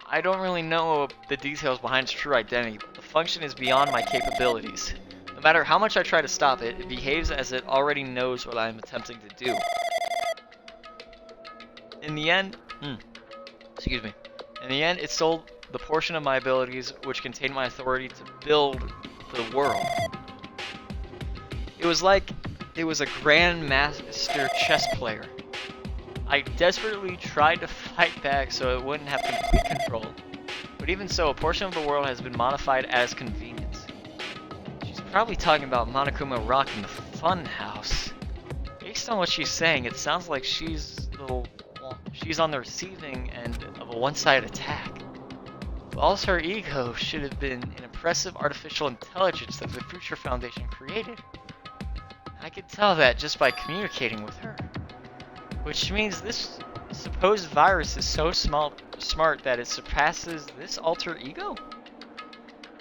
I don't really know the details behind its true identity, but the function is beyond my capabilities. No matter how much I try to stop it, it behaves as it already knows what I am attempting to do. In the end, it sold the portion of my abilities which contained my authority to build the world. It was like it was a grandmaster chess player. I desperately tried to fight back so it wouldn't have complete control, but even so, a portion of the world has been modified as convenience. She's probably talking about Monokuma Rock in the Fun House. Based on what she's saying, it sounds like she's on the receiving end of a one-sided attack. Whilst her ego should have been an impressive artificial intelligence that the Future Foundation created. I could tell that just by communicating with her. Which means this supposed virus is so smart that it surpasses this alter ego?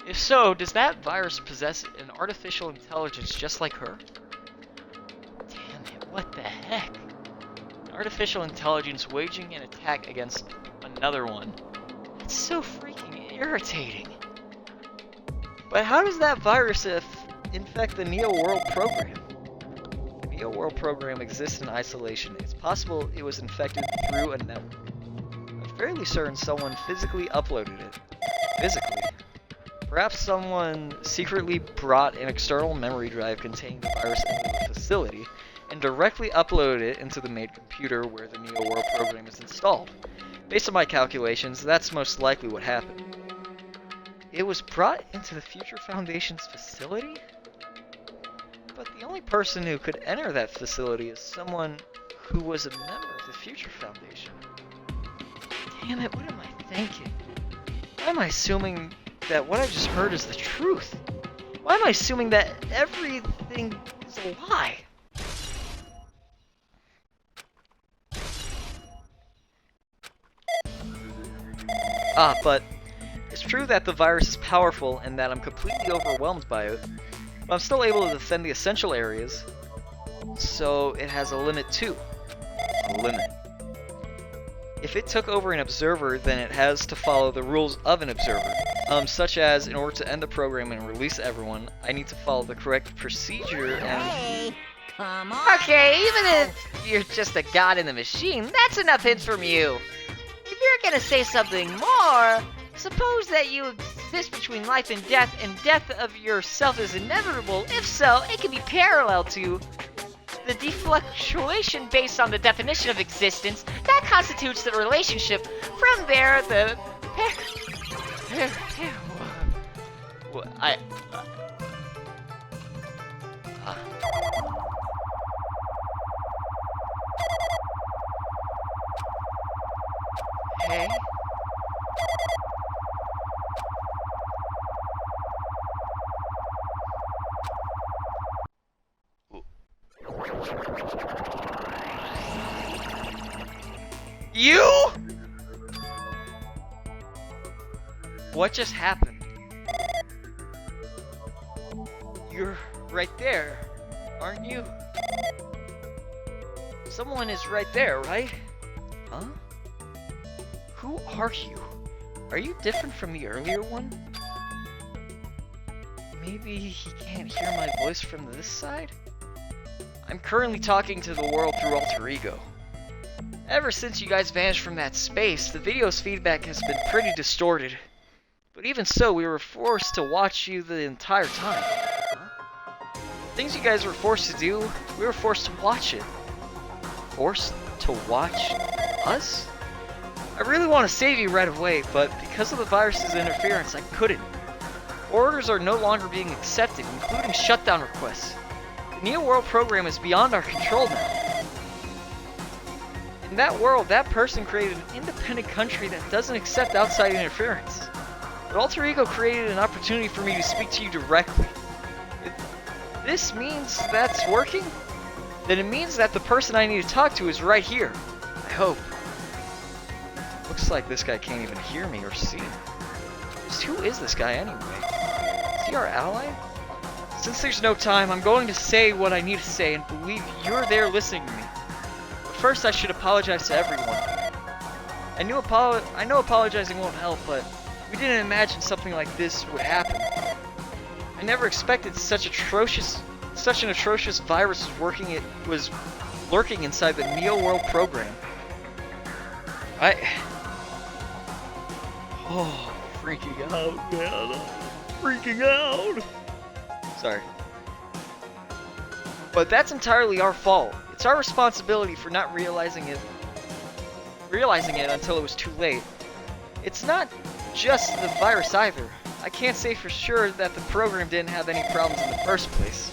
If so, does that virus possess an artificial intelligence just like her? Damn it, what the heck? An artificial intelligence waging an attack against another one. That's so freaking irritating. But how does that virus infect the Neo World program? The Neo World program exists in isolation. It's possible it was infected through a network. I'm fairly certain someone physically uploaded it. Physically. Perhaps someone secretly brought an external memory drive containing the virus into the facility and directly uploaded it into the main computer where the Neo World program is installed. Based on my calculations, that's most likely what happened. It was brought into the Future Foundation's facility? But the only person who could enter that facility is someone who was a member of the Future Foundation. Damn it, what am I thinking? Why am I assuming that what I just heard is the truth? Why am I assuming that everything is a lie? But it's true that the virus is powerful and that I'm completely overwhelmed by it, but I'm still able to defend the essential areas, so it has a limit too. A limit. If it took over an observer, then it has to follow the rules of an observer, such as in order to end the program and release everyone, I need to follow the correct procedure and... Hey, come on. Okay, even if you're just a god in the machine, that's enough hints from you. If you're gonna say something more, suppose that you exist between life and death of yourself is inevitable. If so, it can be parallel to the defluctuation based on the definition of existence. That constitutes the relationship. From there, the Hey? You? What just happened? You're right there, aren't you? Someone is right there, right? Huh? Who are you? Are you different from the earlier one? Maybe he can't hear my voice from this side? I'm currently talking to the world through alter ego. Ever since you guys vanished from that space, the video's feedback has been pretty distorted. But even so, we were forced to watch you the entire time. Huh? Things you guys were forced to do, we were forced to watch it. Forced to watch us? I really want to save you right away, but because of the virus's interference, I couldn't. Orders are no longer being accepted, including shutdown requests. The Neo World program is beyond our control now. In that world, that person created an independent country that doesn't accept outside interference. But Alter Ego created an opportunity for me to speak to you directly. If this means that's working, then it means that the person I need to talk to is right here. I hope. Looks like this guy can't even hear me or see me. Just who is this guy anyway? Is he our ally? Since there's no time, I'm going to say what I need to say and believe you're there listening to me. But first, I should apologize to everyone. I know apologizing won't help, but we didn't imagine something like this would happen. I never expected such an atrocious virus was lurking inside the Neo World program. Freaking out, man. Freaking out. Sorry. But that's entirely our fault. It's our responsibility for not realizing it until it was too late. It's not just the virus either. I can't say for sure that the program didn't have any problems in the first place.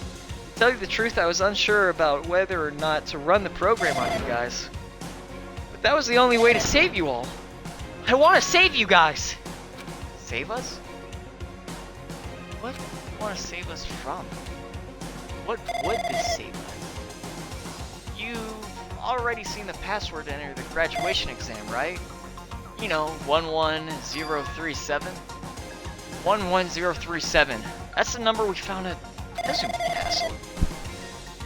To tell you the truth, I was unsure about whether or not to run the program on you guys. But that was the only way to save you all. I want to save you guys! Save us? What do you want to save us from? What would this save us? You've already seen the password to enter the graduation exam, right? You know, 11037. 11037. That's the number we found at Nezumi Castle.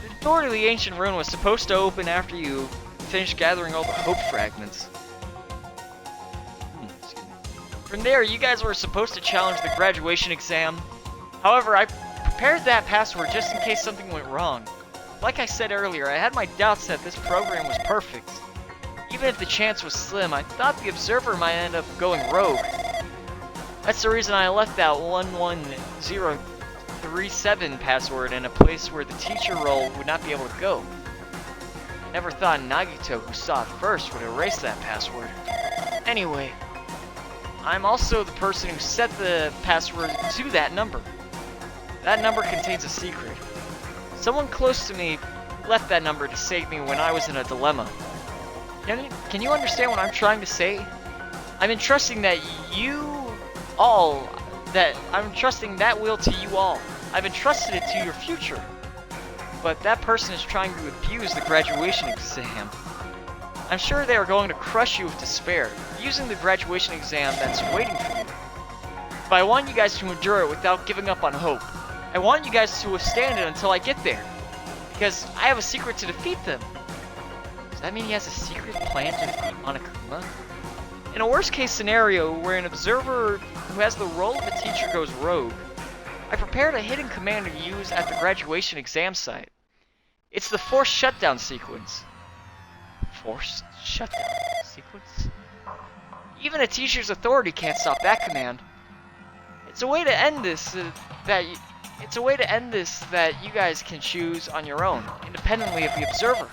The door to the ancient ruin was supposed to open after you finished gathering all the hope fragments. From there, you guys were supposed to challenge the graduation exam. However, I prepared that password just in case something went wrong. Like I said earlier, I had my doubts that this program was perfect. Even if the chance was slim, I thought the observer might end up going rogue. That's the reason I left that 11037 password in a place where the teacher role would not be able to go. I never thought Nagito, who saw it first, would erase that password. Anyway, I'm also the person who set the password to that number. That number contains a secret. Someone close to me left that number to save me when I was in a dilemma. Can you understand what I'm trying to say? I'm entrusting that will to you all. I've entrusted it to your future. But that person is trying to abuse the graduation exam. I'm sure they are going to crush you with despair, using the graduation exam that's waiting for you. But I want you guys to endure it without giving up on hope. I want you guys to withstand it until I get there. Because I have a secret to defeat them. Does that mean he has a secret plan to defeat Monokuma? In a worst case scenario where an observer who has the role of a teacher goes rogue, I prepared a hidden command to use at the graduation exam site. It's the forced shutdown sequence. Forced shutdown sequence? Even a teacher's authority can't stop that command. It's a way to end this that you guys can choose on your own, independently of the observer.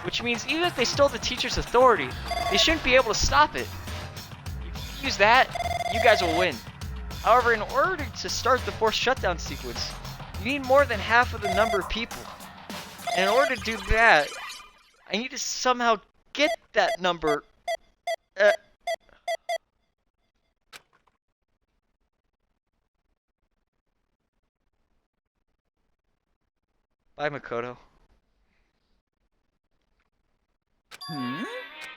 Which means even if they stole the teacher's authority, they shouldn't be able to stop it. If you use that, you guys will win. However, in order to start the forced shutdown sequence, you need more than half of the number of people. And in order to do that, I need to somehow get that number. Bye, Makoto.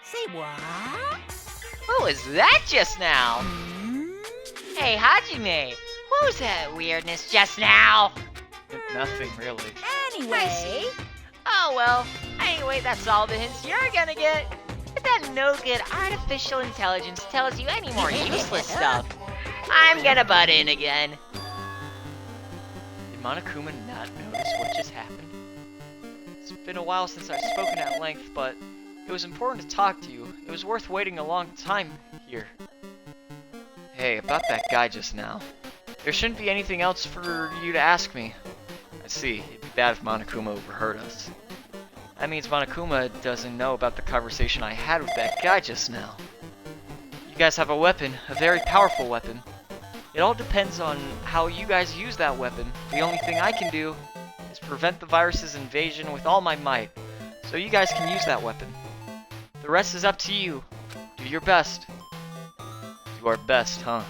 Say what? What was that just now? Hey, Hajime, what was that weirdness just now? Nothing, really. Anyway, Oh well, anyway, that's all the hints you're gonna get. If that no-good artificial intelligence tells you any more useless stuff, I'm gonna butt in again. Did Monokuma not notice what just happened? It's been a while since I've spoken at length, but it was important to talk to you. It was worth waiting a long time here. Hey, about that guy just now. There shouldn't be anything else for you to ask me. I see. It'd be bad if Monokuma overheard us. That means Monokuma doesn't know about the conversation I had with that guy just now. You guys have a weapon, a very powerful weapon. It all depends on how you guys use that weapon. The only thing I can do is prevent the virus's invasion with all my might, so you guys can use that weapon. The rest is up to you. Do your best. Do our best, huh?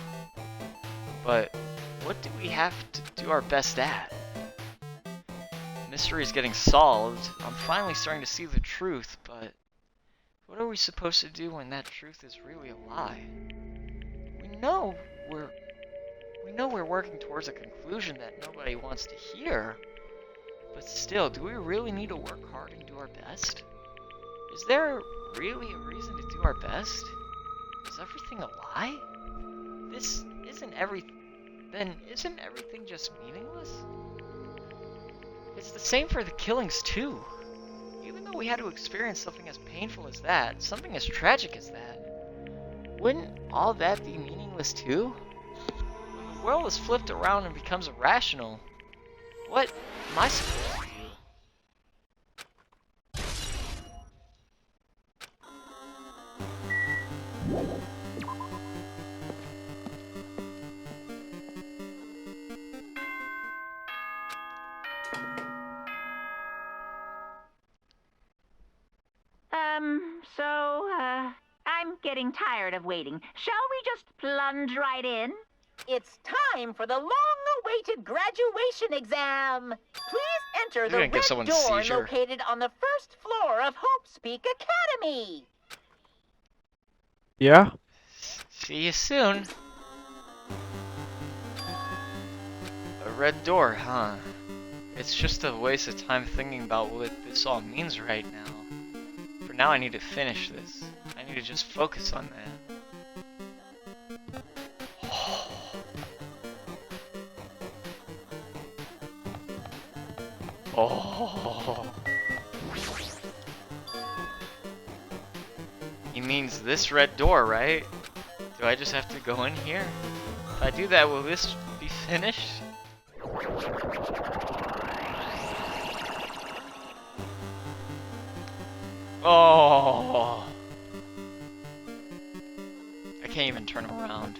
But what do we have to do our best at? The mystery is getting solved. I'm finally starting to see the truth, but what are we supposed to do when that truth is really a lie? We know we're working towards a conclusion that nobody wants to hear. But still, do we really need to work hard and do our best? Is there really a reason to do our best? Is everything a lie? Isn't everything just meaningless? It's the same for the killings too. Even though we had to experience something as painful as that, something as tragic as that, wouldn't all that be meaningless too? When the world is flipped around and becomes irrational, what am I supposed to do? I'm getting tired of waiting. Shall we just plunge right in? It's time for the long-awaited graduation exam. Please enter the red door located on the first floor of Hope's Peak Academy. Yeah? See you soon. A red door, huh? It's just a waste of time thinking about what this all means right now. For now, I need to finish this. I need to just focus on that. Oh. He means this red door, right? Do I just have to go in here? If I do that, will this be finished? Oh. I can't even turn around.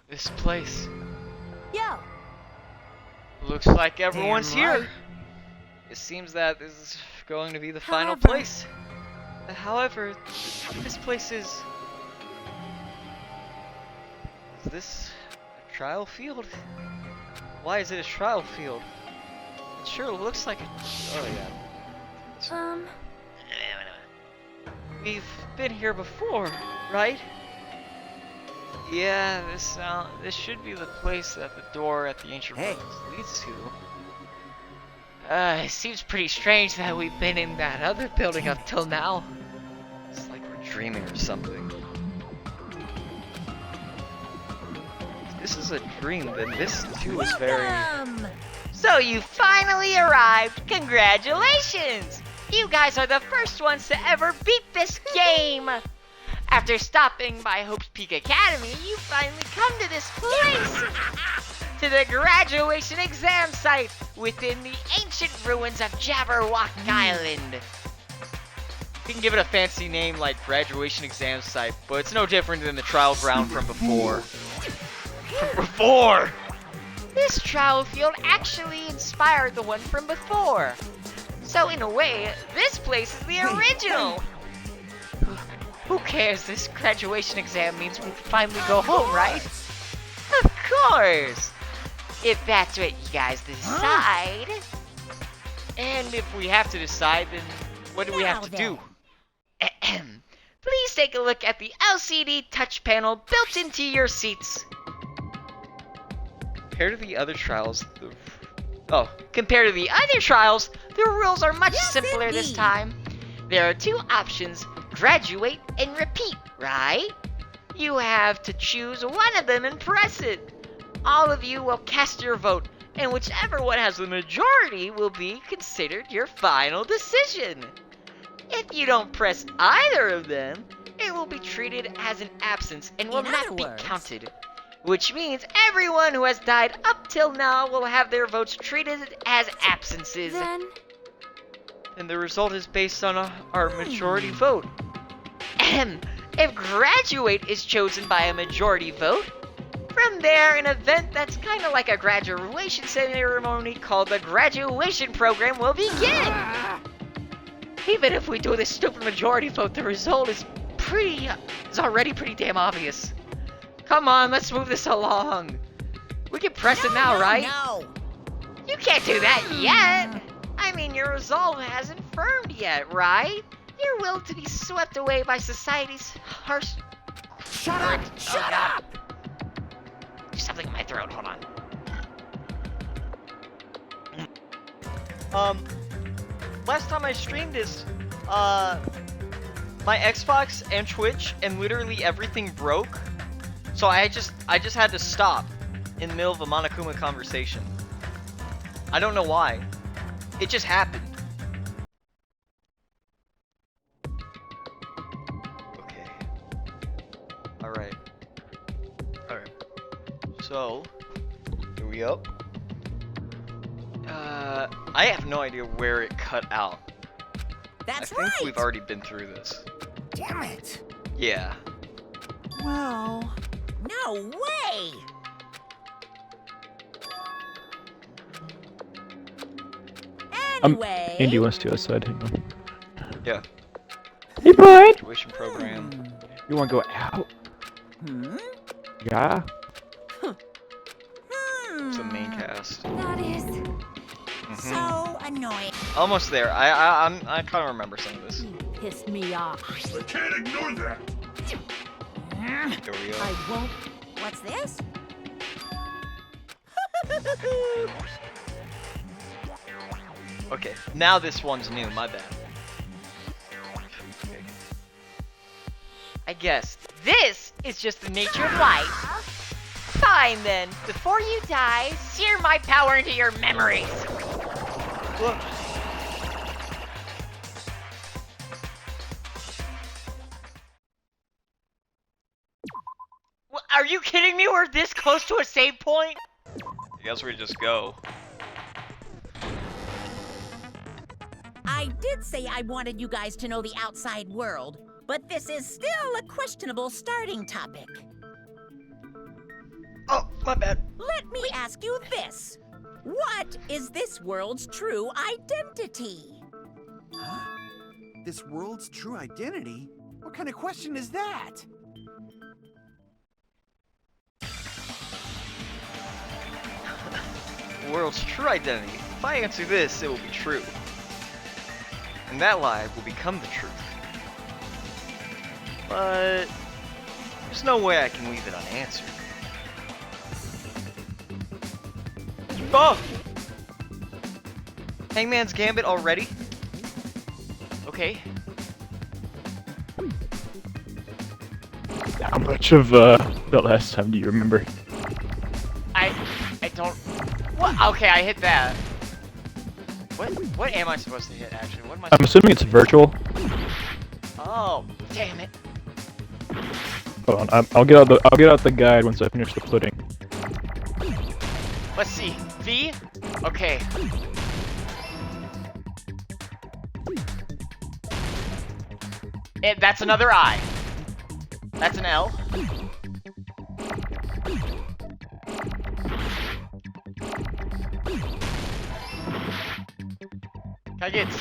This place. Yo. Looks like everyone's here. It seems that this is going to be the final place. However, this place is... Is this a trial field? Why is it a trial field? It sure looks like a... Oh yeah. We've been here before, right? Yeah, this should be the place that the door at the ancient ruins leads to. It seems pretty strange that we've been in that other building up till now. It's like we're dreaming or something. If this is a dream, then this too is very... So you finally arrived! Congratulations! You guys are the first ones to ever beat this game! After stopping by Hope's Peak Academy, you finally come to this place! To the graduation exam site within the ancient ruins of Jabberwock Island. You can give it a fancy name like graduation exam site, but it's no different than the trial ground from before. This trial field actually inspired the one from before. So in a way, this place is the original. Who cares? This graduation exam means we finally go home, right? Of course! If that's what you guys decide. And if we have to decide, then what do we have to do? Please take a look at the LCD touch panel built into your seats. Compared to the other trials, the rules are much simpler this time. There are two options, graduate and repeat, right? You have to choose one of them and press it. All of you will cast your vote, and whichever one has the majority will be considered your final decision. If you don't press either of them, it will be treated as an absence and will not be counted. which means everyone who has died up till now will have their votes treated as absences. Then, And the result is based on our majority vote. If graduate is chosen by a majority vote, from there, an event that's kind of like a graduation ceremony called the graduation program will begin. Even if we do this stupid majority vote, the result is already pretty damn obvious. Come on, let's move this along. We can press it now, right? No. You can't do that yet. I mean, your resolve hasn't firmed yet, right? Your will to be swept away by society's harsh... Shut up! Shut up! There's something in my throat, hold on. Last time I streamed this, my Xbox and Twitch and literally everything broke. So I just had to stop in the middle of a Monokuma conversation. I don't know why. It just happened. Okay. Alright. Alright. So, here we go. I have no idea where it cut out. That's I think right. we've already been through this. Damn it. Yeah. Well, No way. Anyway. Andy wants to outside. Hang on. Yeah. Hey, bud. Graduation program. You want to go out? Hmm? Yeah. It's a main cast. that is. So annoying. Almost there. I kind of remember some of this. Pissed me off. I can't ignore that. Here we go. I won't. What's this? Okay, now this one's new. My bad. Okay. I guess this is just the nature of life. Fine then, before you die, sear my power into your memories. Look. Are you kidding me? We're this close to a save point? I guess we just go. I did say I wanted you guys to know the outside world, but this is still a questionable starting topic. Oh, my bad. Let me ask you this. What is this world's true identity? huh? This world's true identity? What kind of question is that? The world's true identity. If I answer this, it will be true. And that lie will become the truth. But there's no way I can leave it unanswered. Oh! Hangman's Gambit already? Okay. How much of the last time do you remember? I don't... What? Okay, I hit that. What am I supposed to hit, actually? What am I I'm assuming it's virtual. Oh, damn it. Hold on, I'll get out the guide once I finish the pudding. Let's see. V? Okay. That's another I. That's an L. Can I get T?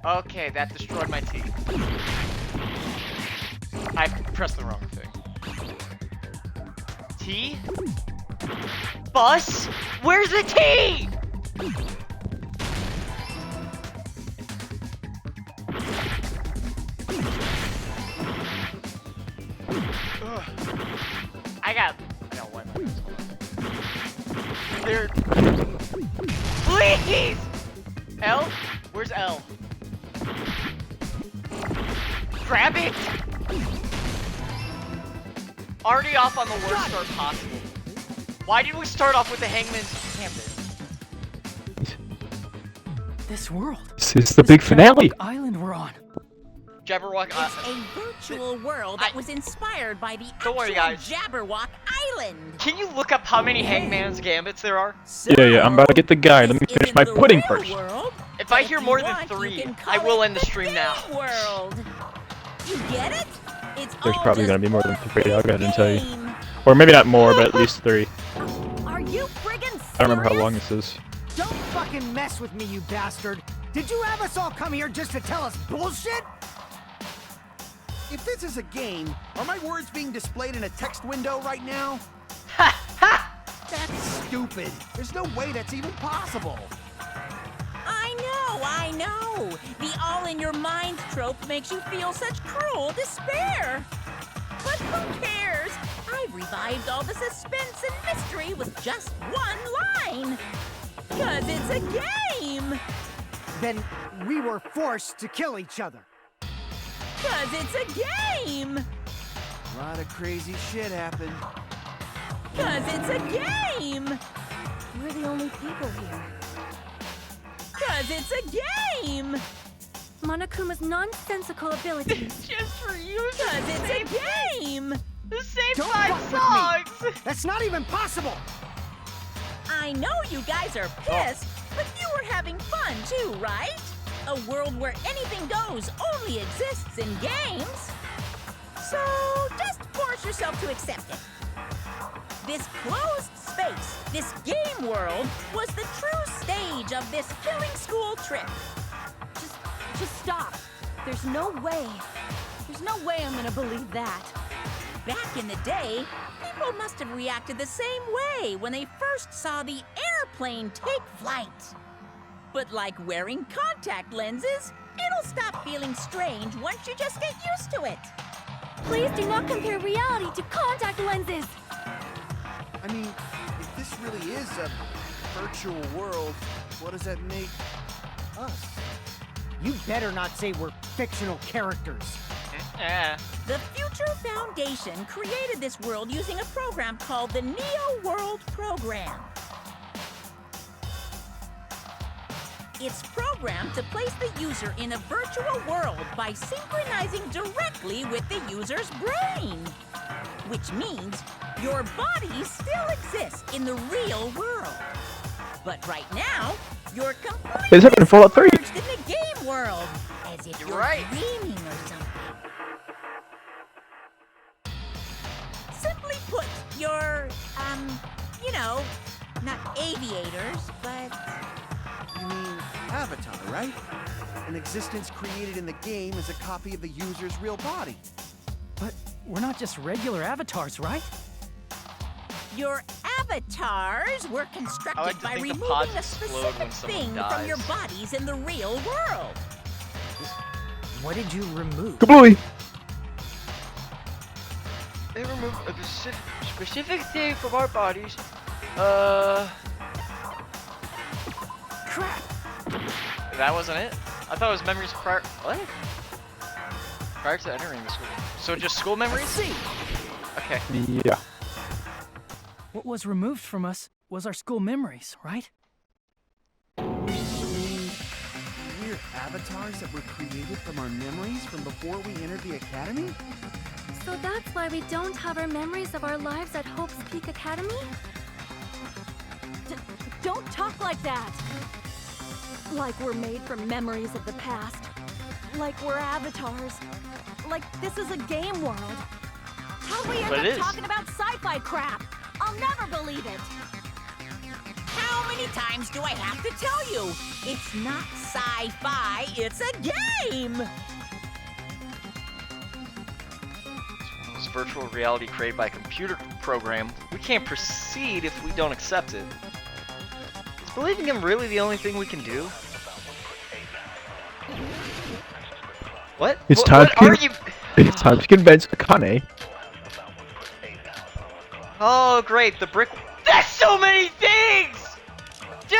Okay, that destroyed my T. I pressed the wrong thing. T? Bus? Where's the T? Ugh. I got one. There. Please! L? Where's L? Grab it! Already off on the worst start possible. Why did we start off with the Hangman's Gambit? This world. This is the big finale. Jabberwock Island we're on. Jabberwock. It's a virtual world that was inspired by the Don't worry, actual guys. Jabberwock Island. Can you look up how many Hangman's Gambits there are? Yeah, I'm about to get the guide. Let me This finish my isn't the pudding real first. world, If I but hear you more than want, you 3, can I call will it end the stream now. game World. You get it? It's There's all probably just gonna be more than one 3, I'll go ahead and tell you. game. Or maybe not more, but at least 3. Are you friggin' serious? I don't remember how long this is. Don't fucking mess with me, you bastard! Did you have us all come here just to tell us bullshit? If this is a game, are my words being displayed in a text window right now? That's stupid. There's no way that's even possible. I know. The all-in-your-mind trope makes you feel such cruel despair. But who cares? I've revived all the suspense and mystery with just one line. 'Cause it's a game. Then we were forced to kill each other. 'Cause it's a game. A lot of crazy shit happened. 'Cause it's a game. We're the only people here. 'Cause it's a game. Monokuma's nonsensical abilities. Just for you. 'Cause it's a game. The same Don't 5 fuck with songs. That's not even possible! I know you guys are pissed, but you were having fun too, right? A world where anything goes only exists in games. So just force yourself to accept it. This closed space, this game world, was the true stage of this killing school trip. Just stop. There's no way. There's no way I'm gonna believe that. Back in the day, people must have reacted the same way when they first saw the airplane take flight. But like wearing contact lenses, it'll stop feeling strange once you just get used to it. Please do not compare reality to contact lenses. I mean, if this really is a virtual world, what does that make us? You better not say we're fictional characters. Yeah. The Future Foundation created this world using a program called the Neo World Program. It's programmed to place the user in a virtual world by synchronizing directly with the user's brain. Which means your body still exists in the real world. But right now, you're completely It's happened in Fallout 3. submerged in the game world, as if You're you're right. dreaming or something. Simply put, you're, you know, not aviators, but You mean Avatar, right? An existence created in the game as a copy of the user's real body. But we're not just regular avatars, right? your avatars were constructed I like to by think the removing pods a explode when specific someone thing dies. from your bodies in the real world. What did you remove? Kablooey! They remove a specific thing from our bodies. Crap! That wasn't it? I thought it was memories prior. What? Prior to entering the school. So just school memories? See, Okay. Yeah. what was removed from us was our school memories, right? We're avatars that were created from our memories from before we entered the academy? So that's why we don't have our memories of our lives at Hope's Peak Academy? Don't talk like that! Like we're made from memories of the past. Like we're avatars. Like this is a game world. How'd we end But it up is. talking about sci-fi crap? I'll never believe it! How many times do I have to tell you? It's not sci-fi, it's a game! This virtual reality created by a computer program. We can't proceed if we don't accept it. Is believing him really the only thing we can do? What? It's What- time what to are you? It's time to convince Akane. Oh, great, the brick. That's so many things! Dude!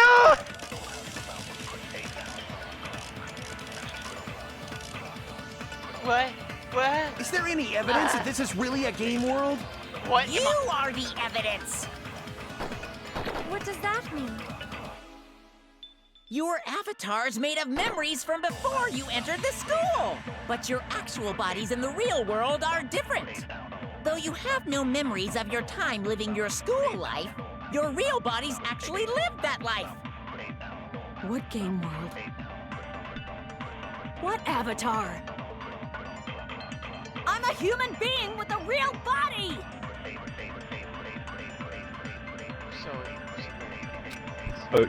What? What? Is there any evidence that this is really a game world? What? You are the evidence! What does that mean? Your avatar's made of memories from before you entered the school. But your actual bodies in the real world are different. The Though you have no memories of your time living your school life, your real bodies actually lived that life. What game world? What avatar? I'm a human being with a real body!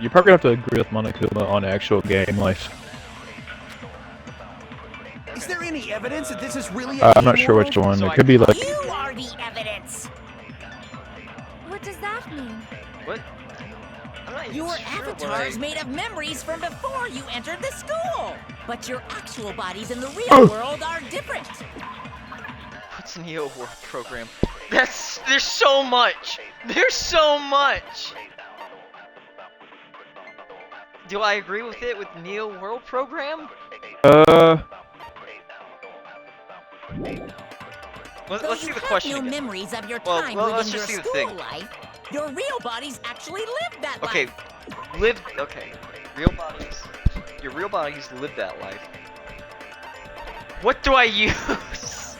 You're probably gonna have to agree with Monokuma on actual game life. Is there any evidence that this is really I'm not game sure world? which one. So It could be like. You are the evidence. What does that mean? What? I'm not even Your sure what avatars I- made of memories from before you entered the school. But your actual bodies in the real world are different. What's Neo World Program? There's so much. There's so much. Do I agree with it with Neo World Program? Let's see the question No again. memories of your Well, time let's living just your see the school thing. life. Your real bodies actually lived that Okay, life. okay. Real bodies. Your real bodies live that life. What do I use?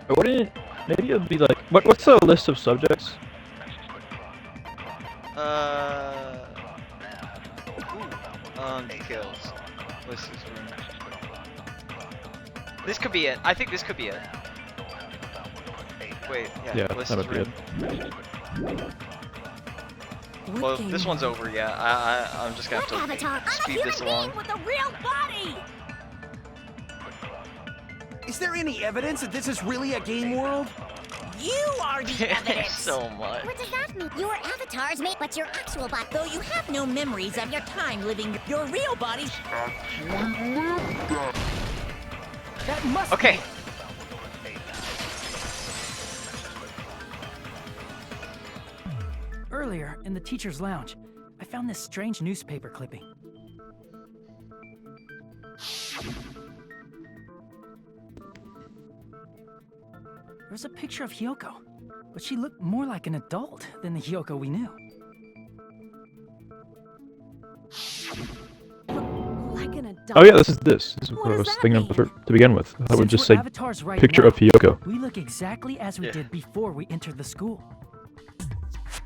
Wouldn't maybe it'd be like what's the list of subjects? Details. List is room. This could be it. I think this could be it. Wait, Yeah, list that is would be room. it. Well, this one's over. Yeah, I'm just gonna have to speed this along. With a real body! Is there any evidence that this is really a game world? You are the evidence. So much. What does that mean? Your avatar's made, but your actual body. Though you have no memories of your time living your real bodies. That must Okay. Earlier, in the teacher's lounge, I found this strange newspaper clipping. There's a picture of Hyoko, but she looked more like an adult than the Hyoko we knew. Like an adult? Oh yeah, this is This is what What I does was that thinking of mean? to begin with. I would Since just we're say avatars right picture now, of Hyoko. we look exactly as we Yeah. did before we entered the school.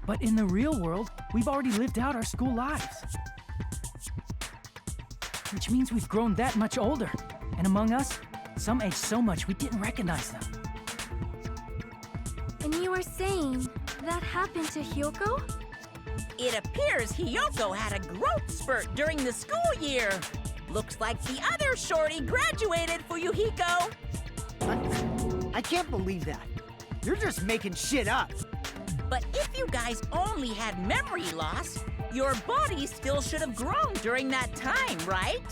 But in the real world, we've already lived out our school lives. Which means we've grown that much older. And among us, some age so much we didn't recognize them. And you are saying that happened to Hyoko? It appears Hyoko had a growth spurt during the school year. Looks like the other shorty graduated, Fuyuhiko. I can't believe that. You're just making shit up. But if you guys only had memory loss, your body still should have grown during that time, right?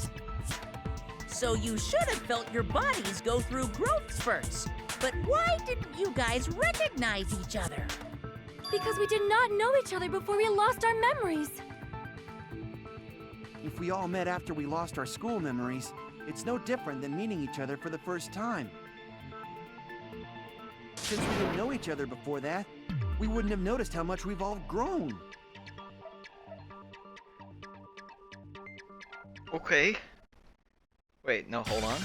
So you should have felt your bodies go through growth spurts. But why didn't you guys recognize each other? Because we did not know each other before we lost our memories. If we all met after we lost our school memories, it's no different than meeting each other for the first time. Since we didn't know each other before that, we wouldn't have noticed how much we've all grown. Okay. Wait, no, hold on.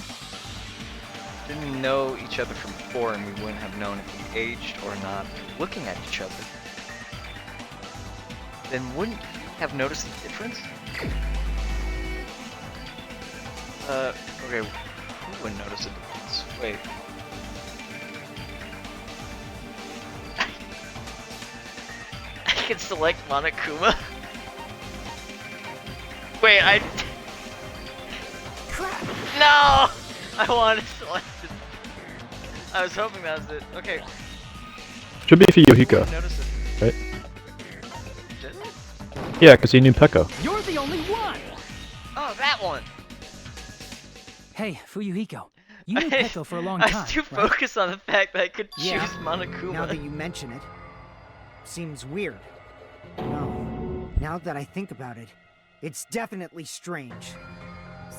Didn't know each other from before, and we wouldn't have known if we aged or not looking at each other. Then wouldn't you have noticed the difference? Okay, who wouldn't notice the difference? Wait. I can select Monokuma? Wait, No! I wanted to select it. I was hoping that was it. Okay. Should be Fuyuhiko, Notice it. right? Did it? Yeah, because he knew Pekko. You're the only one! Oh, that one! Hey, Fuyuhiko. You knew Pekko for a long time, I was too right? focused on the fact that I could Yeah. choose Monokuma. Now that you mention it, seems weird. No, now that I think about it, it's definitely strange.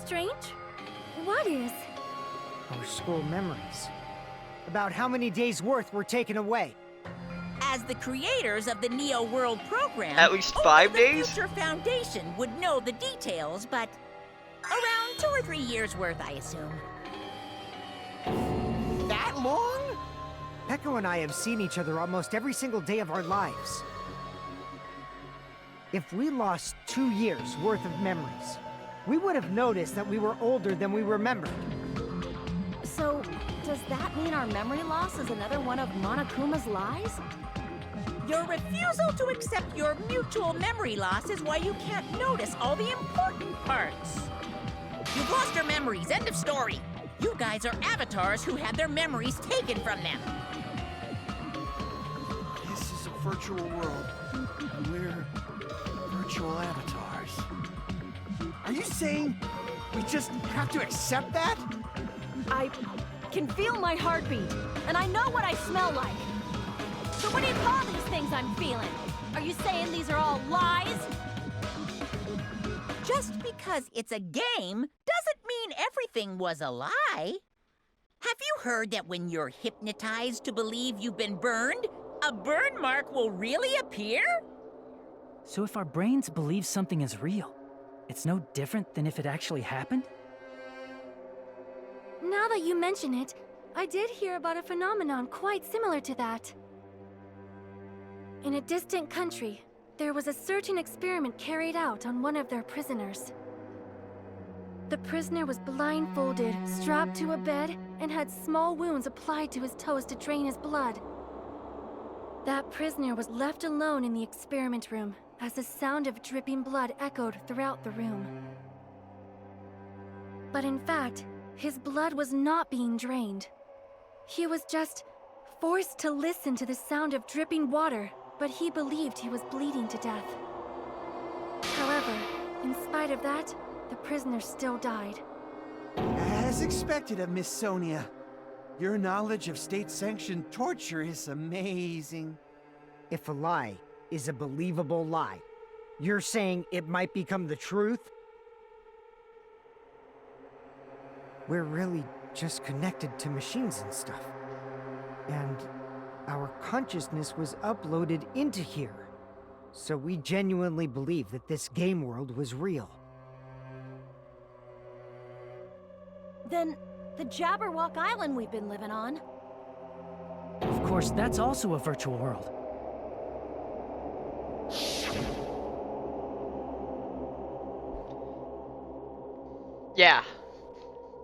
Strange? What is? Our school memories. About how many days' worth were taken away. As the creators of the Neo World program, At least only 5 the days? Future Foundation would know the details, but Around 2 or 3 years worth, I assume. That long? Pecco and I have seen each other almost every single day of our lives. If we lost 2 years worth of memories, we would have noticed that we were older than we remembered. So, does that mean our memory loss is another one of Monokuma's lies? Your refusal to accept your mutual memory loss is why you can't notice all the important parts. You've lost your memories, end of story. You guys are avatars who had their memories taken from them. This is a virtual world, and we're virtual avatars. Are you saying we just have to accept that? I can feel my heartbeat, and I know what I smell like. So what do you call these things I'm feeling? Are you saying these are all lies? Just because it's a game doesn't mean everything was a lie. Have you heard that when you're hypnotized to believe you've been burned, a burn mark will really appear? So if our brains believe something is real, it's no different than if it actually happened? Now that you mention it, I did hear about a phenomenon quite similar to that. In a distant country, there was a certain experiment carried out on one of their prisoners. The prisoner was blindfolded, strapped to a bed, and had small wounds applied to his toes to drain his blood. That prisoner was left alone in the experiment room as the sound of dripping blood echoed throughout the room. But in fact, his blood was not being drained. He was just forced to listen to the sound of dripping water, but he believed he was bleeding to death. However, in spite of that, the prisoner still died. As expected of Miss Sonia. Your knowledge of state-sanctioned torture is amazing. If a lie is a believable lie, you're saying it might become the truth? We're really just connected to machines and stuff. And our consciousness was uploaded into here. So we genuinely believe that this game world was real. Then, the Jabberwock Island we've been living on. Of course, that's also a virtual world. Yeah.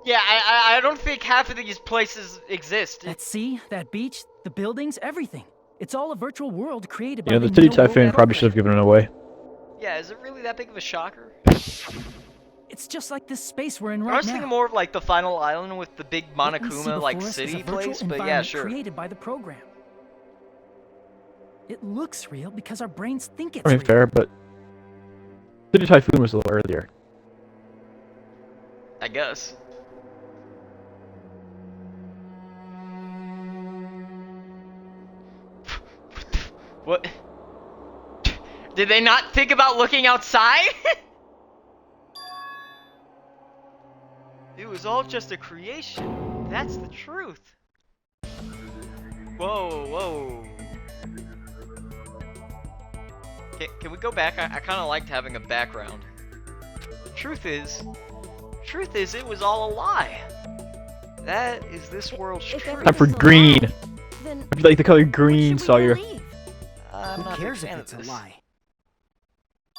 Yeah, I don't think half of these places exist. That sea, that beach, the buildings, everything. It's all a virtual world created by Yeah, the City Typhoon probably should have given it away. Yeah, is it really that big of a shocker? It's just like this space we're in I right was now. thinking more of like the final island with the big What we see Monokuma like before us is city a virtual place, but yeah, environment sure. created by the program. It looks real because our brains think it's I mean, real. fair, but City Typhoon was a little earlier. I guess. What? Did they not think about looking outside? It was all just a creation. That's the truth. Whoa, whoa. Can we go back? I kind of liked having a background. The truth is it was all a lie. That is this world's If truth. Except for green. Then I like the color green, what should we Sawyer. believe? I'm Who not a big cares if fan it's of a this. lie?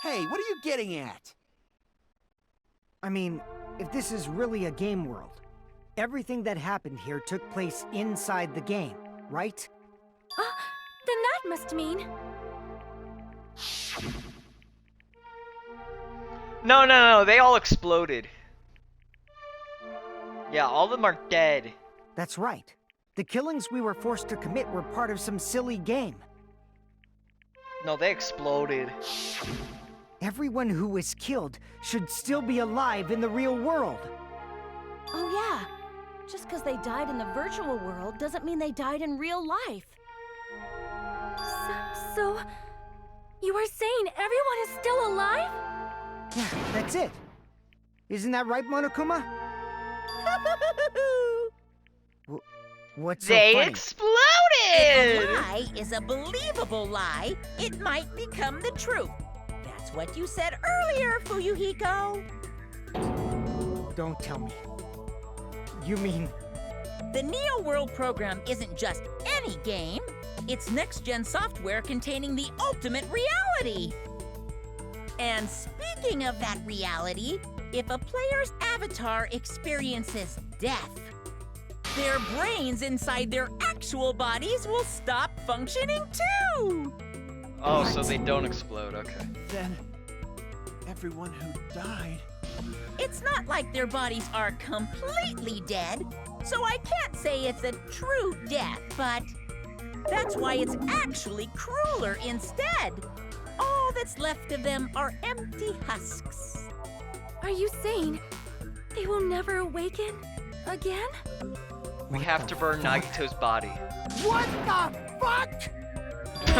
Hey, what are you getting at? I mean, if this is really a game world, everything that happened here took place inside the game, right? Then that must mean... No, they all exploded. Yeah, all of them are dead. That's right. The killings we were forced to commit were part of some silly game. No, they exploded. Everyone who was killed should still be alive in the real world. Oh yeah. Just because they died in the virtual world doesn't mean they died in real life. So... You are saying everyone is still alive? Yeah, that's it. Isn't that right, Monokuma? What's so They funny? exploded! If a lie is a believable lie, it might become the truth. That's what you said earlier, Fuyuhiko. Don't tell me. You mean... The Neo World program isn't just any game. It's next-gen software containing the ultimate reality. And speaking of that reality, if a player's avatar experiences death, their brains inside their actual bodies will stop functioning too! Oh, so they don't explode, okay. Then, everyone who died... It's not like their bodies are completely dead, so I can't say it's a true death, but that's why it's actually crueler instead. All that's left of them are empty husks. Are you saying they will never awaken again? We have to burn Nagito's body. What the fuck?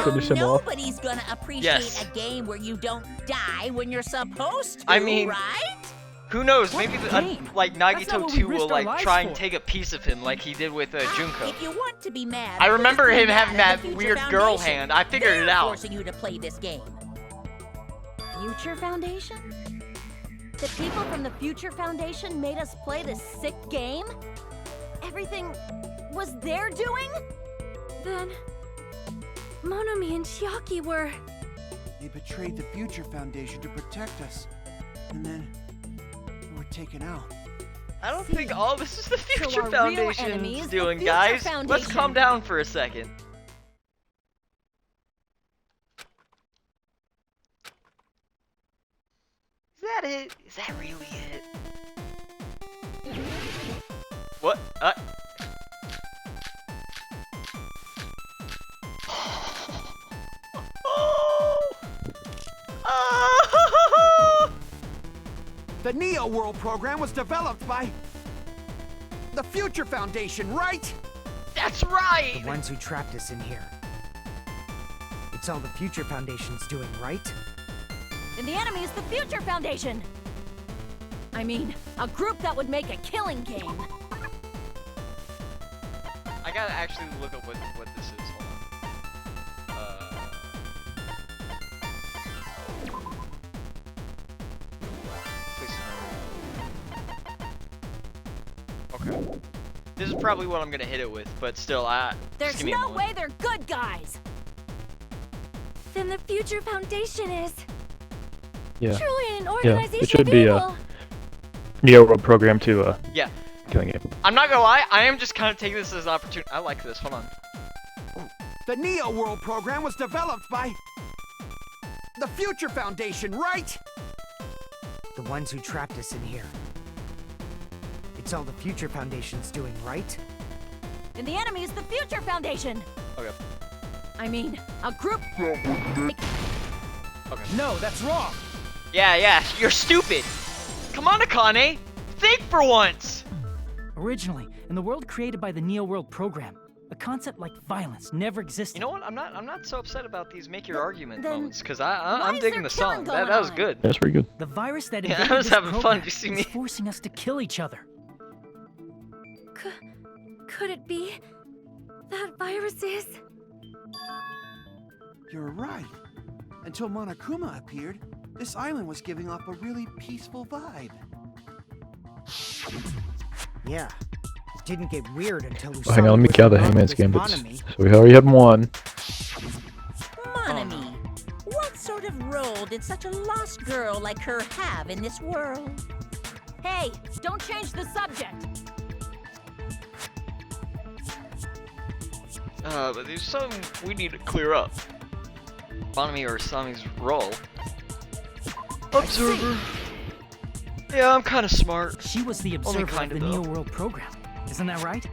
Finish him off. Nobody's gonna appreciate Yes. a game where you don't die when you're supposed to, I mean, right? Who knows? What Maybe game? like That's not Nagito what we 2 will risked our like lives try and for. take a piece of him like he did with Junko. If you want to be mad, I remember just be him mad having at that the Future weird girl Foundation. hand. I figured They're it out. forcing you to play this game. Future Foundation? The people from the Future Foundation made us play this sick game? Everything was their doing? Then Monomi and Chiaki were... They betrayed the Future Foundation to protect us. And then... we were taken out. I don't think all this is the So Future our real enemy Foundation's is the doing, Future guys. Let's Foundation. calm down for a second. Is that it? Is that really it? What? The Neo World program was developed by... the Future Foundation, right? That's right! The ones who trapped us in here. It's all the Future Foundation's doing, right? And the enemy is the Future Foundation! I mean, a group that would make a killing game. I gotta actually look up what this is. Hold on. Please no. Okay. This is probably what I'm gonna hit it with, but still, just There's give me a no moment. way they're good guys! Then the Future Foundation is Yeah. truly an Yeah, organization it should of be evil. Neo World program to Yeah. killing it. I'm not gonna lie, I am just kind of taking this as an opportunity. I like this. Hold on. The Neo World program was developed by... the Future Foundation, right? The ones who trapped us in here. It's all the Future Foundation's doing, right? And the enemy is the Future Foundation! Okay. I mean, a group... Okay. No, that's wrong. Yeah, you're stupid. Come on, Akane. Think for once. Originally, in the world created by the Neo World program, a concept like violence never existed. You know what? I'm not so upset about these make your argument then moments because why I'm is digging there the song. killing That going was on? good. That's pretty good. The virus that Yeah, I invaded was this having fun. program Did you see is me? forcing us to kill each other. Could it be that virus is... You're right. Until Monokuma appeared, this island was giving off a really peaceful vibe. Yeah. It didn't get weird until we Oh, saw hang on, let me what count the was wrong Hangman's with this Gambits. Monomi. So we already have one. Monomi, what sort of role did such a lost girl like her have in this world? Hey, don't change the subject! But there's something we need to clear up. Bonami or Sami's role. Observer. Yeah, I'm kind of smart. She was the observer of kinda, the though. Neo World program. Isn't that right?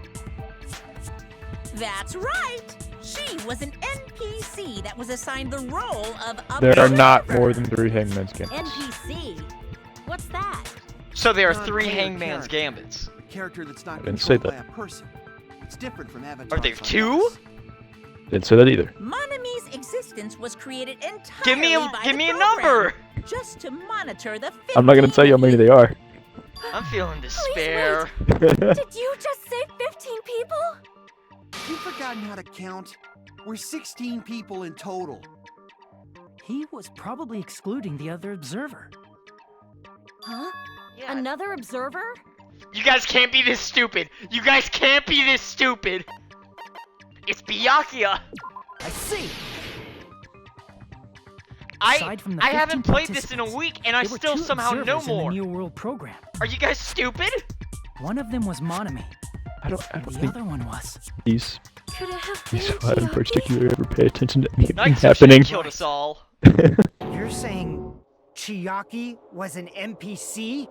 That's right! She was an NPC that was assigned the role of There are observer. not more than 3 Hangman's Gambits. NPC? What's that? So there are Non-player 3 Hangman's character. Gambits. A character that's not didn't say controlled by that. a person. It's different from avatars. Are there like 2? us. Didn't say that either. Monomi's existence was created entirely Give me by a the number. program, just to monitor the 15 I'm not gonna tell you how many they are. I'm feeling despair. Did you just say 15 people? You've forgotten how to count. We're 16 people in total. He was probably excluding the other observer. Huh? Yeah. Another observer? You guys can't be this stupid. You guys can't be this stupid. It's Byakuya. I see. I from the haven't 15 played this in a participants, week, and I there were still 2 somehow know observers in more. the Neo World program. Are you guys stupid? One of them was Monami. I don't The think other one was. these Could it have been five in Chiaki? particular ever pay attention to anything Night happening. killed us all. You're saying Chiaki was an NPC?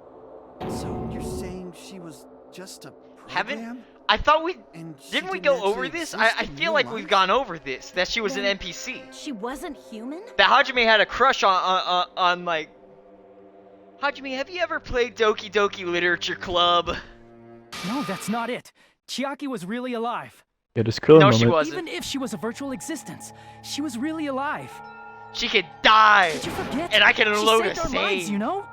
So you're saying she was just a program? I thought we And she didn't we didn't go over actually this? exist I in feel real like life? we've gone over this. That she was an Then- NPC. She wasn't human? That Hajime had a crush on like. Hajime, have you ever played Doki Doki Literature Club? No, that's not it. Chiaki was really alive. Yeah, just kill No, a she moment. wasn't. Even if she was a virtual existence, she was really alive. She could die, Did you forget? and I can She unload a saved our lives, save. you know?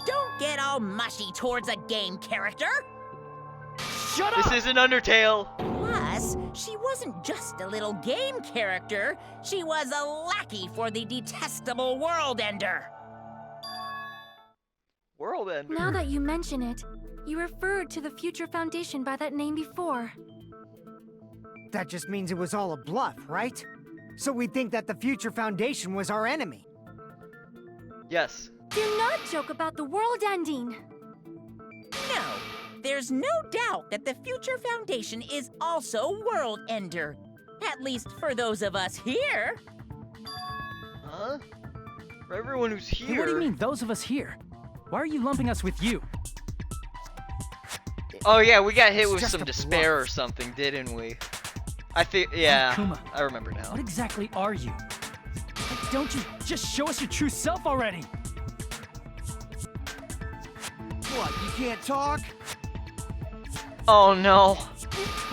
Don't get all mushy towards a game character. Shut up! This isn't Undertale. Plus, she wasn't just a little game character. She was a lackey for the detestable World Ender. World Ender. Now that you mention it, you referred to the Future Foundation by that name before. That just means it was all a bluff, right? So we think that the Future Foundation was our enemy. Yes. Do not joke about the world ending. No, there's no doubt that the Future Foundation is also World Ender. At least for those of us here. Huh? For everyone who's Hey, here. what do you mean, those of us here? Why are you lumping us with you? Oh yeah, we got hit It's with just some a despair bluff. or something, didn't we? I think, yeah. Kuma, I remember now. What exactly are you? Like, don't you just show us your true self already? What, you can't talk? Oh no.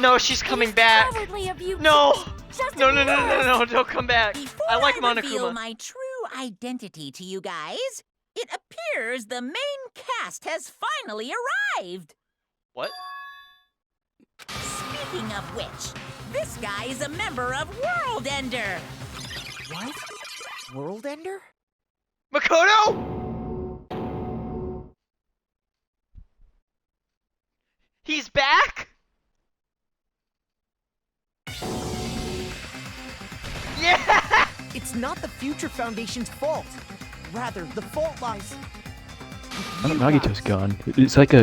No, she's coming back. Cowardly of you No. to just No, no, no, ignore no, us. no, don't come back. Before I like reveal Monokuma. my true identity to you guys, it appears the main cast has finally arrived. What? Speaking of which, this guy is a member of World Ender. What? World Ender? Makoto? He's back? Yeah! It's not the Future Foundation's fault. Rather, the fault lies. I don't know, Nagito's gone. It's like a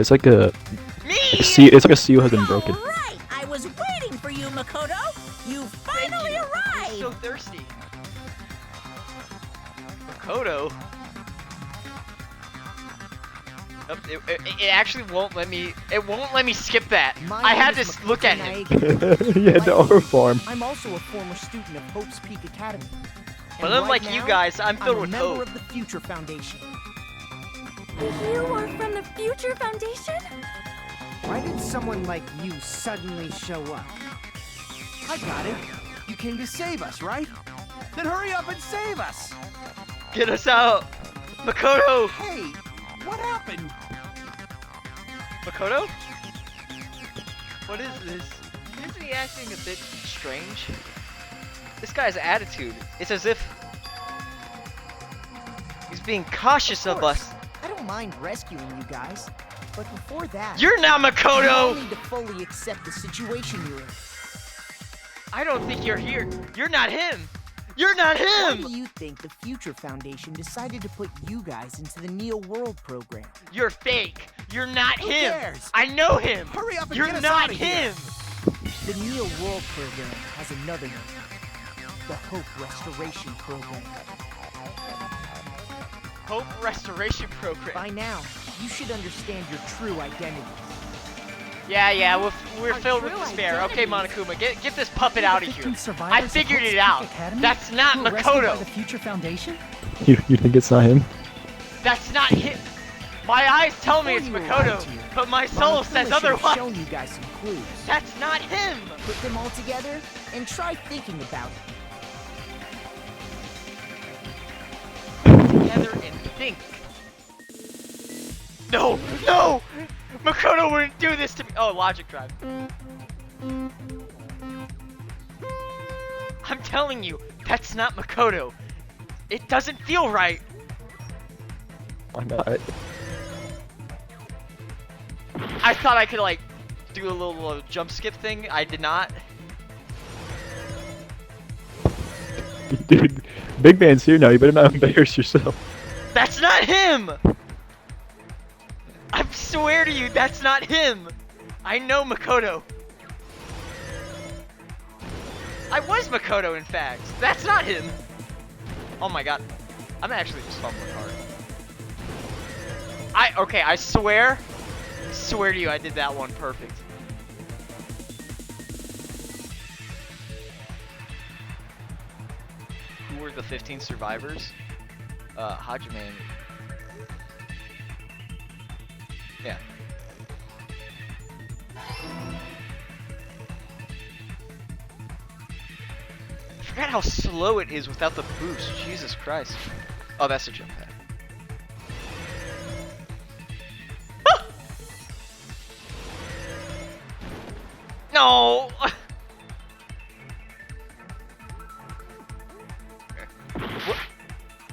Me! it's like a seal has been broken. All right, I was waiting for you, Makoto. You finally I'm arrived. so thirsty. Makoto? Nope, it actually won't let me. It won't let me skip that. My I name had to is look at Makoto him. Yeah, the ore farm. I'm also a former student of Hope's Peak Academy. But And unlike right you now, guys, I'm filled a with member hope. of the Future Foundation. You are from the Future Foundation? Why did someone like you suddenly show up? I got it. You came to save us, right? Then hurry up and save us! Get us out, Makoto. Hey, what happened? Makoto? What is this? Isn't he acting a bit strange? This guy's attitude. It's as if he's being cautious of us. I don't mind rescuing you guys, but before that, You're not you all Makoto! need to fully accept the situation you're in. I don't think you're here. You're not him. You're not Why do him. you think the Future Foundation decided to put you guys into the Neo World program? You're fake. You're not Who him. cares? I know him. Hurry up and You're get us not outta here. him. The Neo World program has another name. The Hope Restoration Program. Hope Restoration Program. By now, you should understand your true identity. Yeah, we're Our filled with true despair. Okay, identities. Monokuma, get this puppet The out of 15 here. survivors I of figured Hope's it Peak out. Academy That's not who were rescued by Makoto. the Future Foundation? You think it's not him? That's not him. My eyes tell me it's Before you Makoto, arrived here, but my soul says Monokuma should have otherwise. shown you guys some clues. That's not him. Put them all together and try thinking about it. Together and think. No, no! Makoto wouldn't do this to me. Oh, logic drive. I'm telling you, that's not Makoto. It doesn't feel right. Why not? I thought I could like do a little jump skip thing. I did not. Dude, Big Man's here now. You better not embarrass yourself. That's not him! I swear to you, that's not him! I know Makoto. I was Makoto, in fact. That's not him. Oh my god. I'm actually just fumbling hard. Okay, I swear to you, I did that one perfect. Who were the 15 survivors? Hajime. Yeah. I forgot how slow it is without the boost. Jesus Christ. Oh, that's a jump pad. Ah! No! What?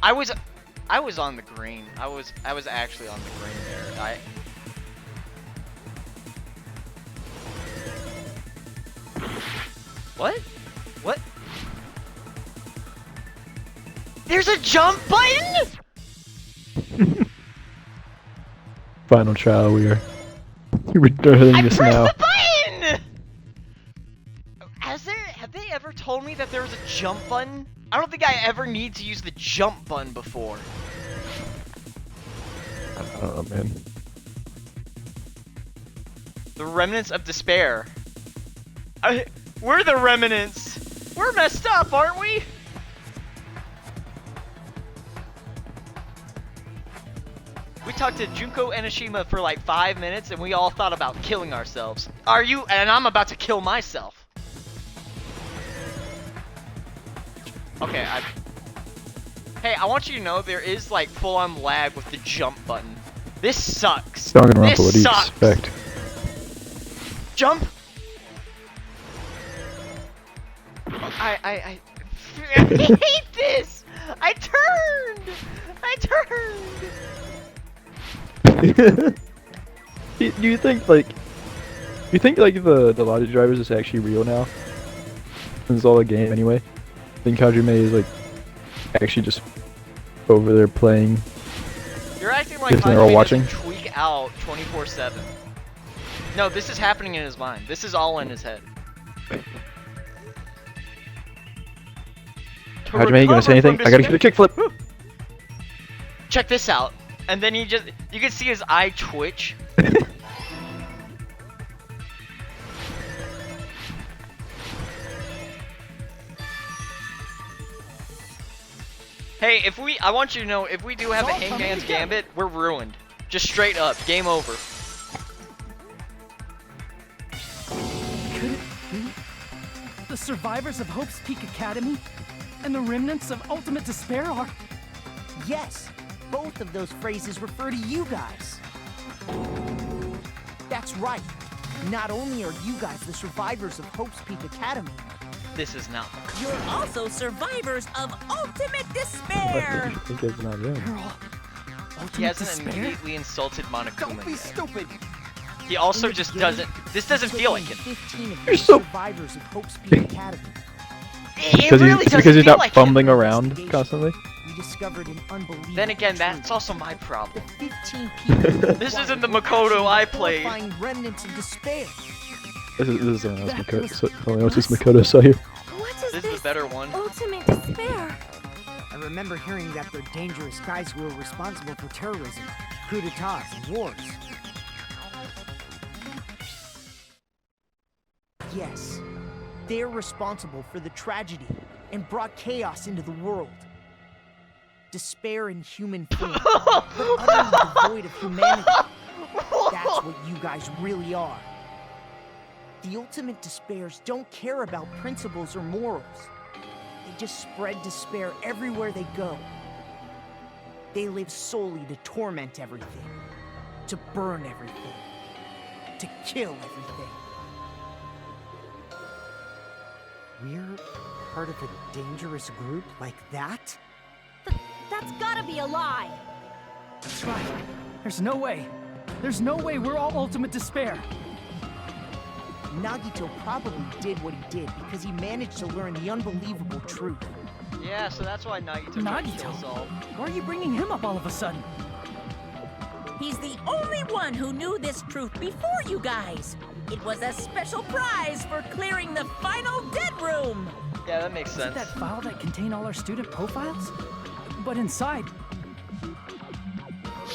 I was on the green. I was actually on the green there. What? What? There's a jump button? Final trial, we are returning this now. The button! Have they ever told me that there was a jump button? I don't think I ever need to use the jump button before. I don't know, man. The remnants of despair. We're the remnants. We're messed up, aren't we? We talked to Junko Enoshima for like 5 minutes and we all thought about killing ourselves. Are you? And I'm about to kill myself. Okay, Hey, I want you to know there is like full-on lag with the jump button. This sucks. Danganronpa, what do you sucks. expect? Jump! I hate this! I turned! Do you think like the logic drivers is actually real now? Since it's all a game anyway. I think Hajime is like actually just over there playing. You're acting like they're all Hajime watching. doesn't tweak out 24/7. No, this is happening in his mind. This is all in his head. Hajime, you gonna say anything? I gotta get a kickflip. Check this out. And then you can see his eye twitch. Hey, I want you to know, if we do have a Hangman's Gambit, we're ruined. Just straight up, game over. Could it be the survivors of Hope's Peak Academy and the remnants of Ultimate Despair are? Yes, both of those phrases refer to you guys. That's right. Not only are you guys the survivors of Hope's Peak Academy, This is not. You're also survivors of Ultimate Despair! I think it's not real. He hasn't immediately insulted Monokuma don't be yet. stupid. He also just doesn't. This doesn't feel like it. 15 of You're the so- survivors of Hope's Peak Academy. It really doesn't because he's feel not like fumbling it. around constantly. We discovered an unbelievable Then again, truth. that's also my problem. The 15 people. This isn't the Makoto I played. Find remnants of despair. This is Makoto. Someone else's Makoto saw you. What is This is the better one. ultimate despair? I remember hearing that they're dangerous guys who are responsible for terrorism, coup d'etats, and wars. Yes, they're responsible for the tragedy and brought chaos into the world. Despair in human form, but utterly devoid of humanity. That's what you guys really are. The ultimate despairs don't care about principles or morals. They just spread despair everywhere they go. They live solely to torment everything, to burn everything, to kill everything. We're part of a dangerous group like that? That's gotta be a lie. That's right. There's no way. There's no way we're all ultimate despair. Nagito probably did what he did because he managed to learn the unbelievable truth. Yeah, so that's why Nagito tried to kill us all. Why are you bringing him up all of a sudden? He's the only one who knew this truth before you guys. It was a special prize for clearing the final dead room. Yeah, that makes Is it sense. that file that contained all our student profiles? But inside,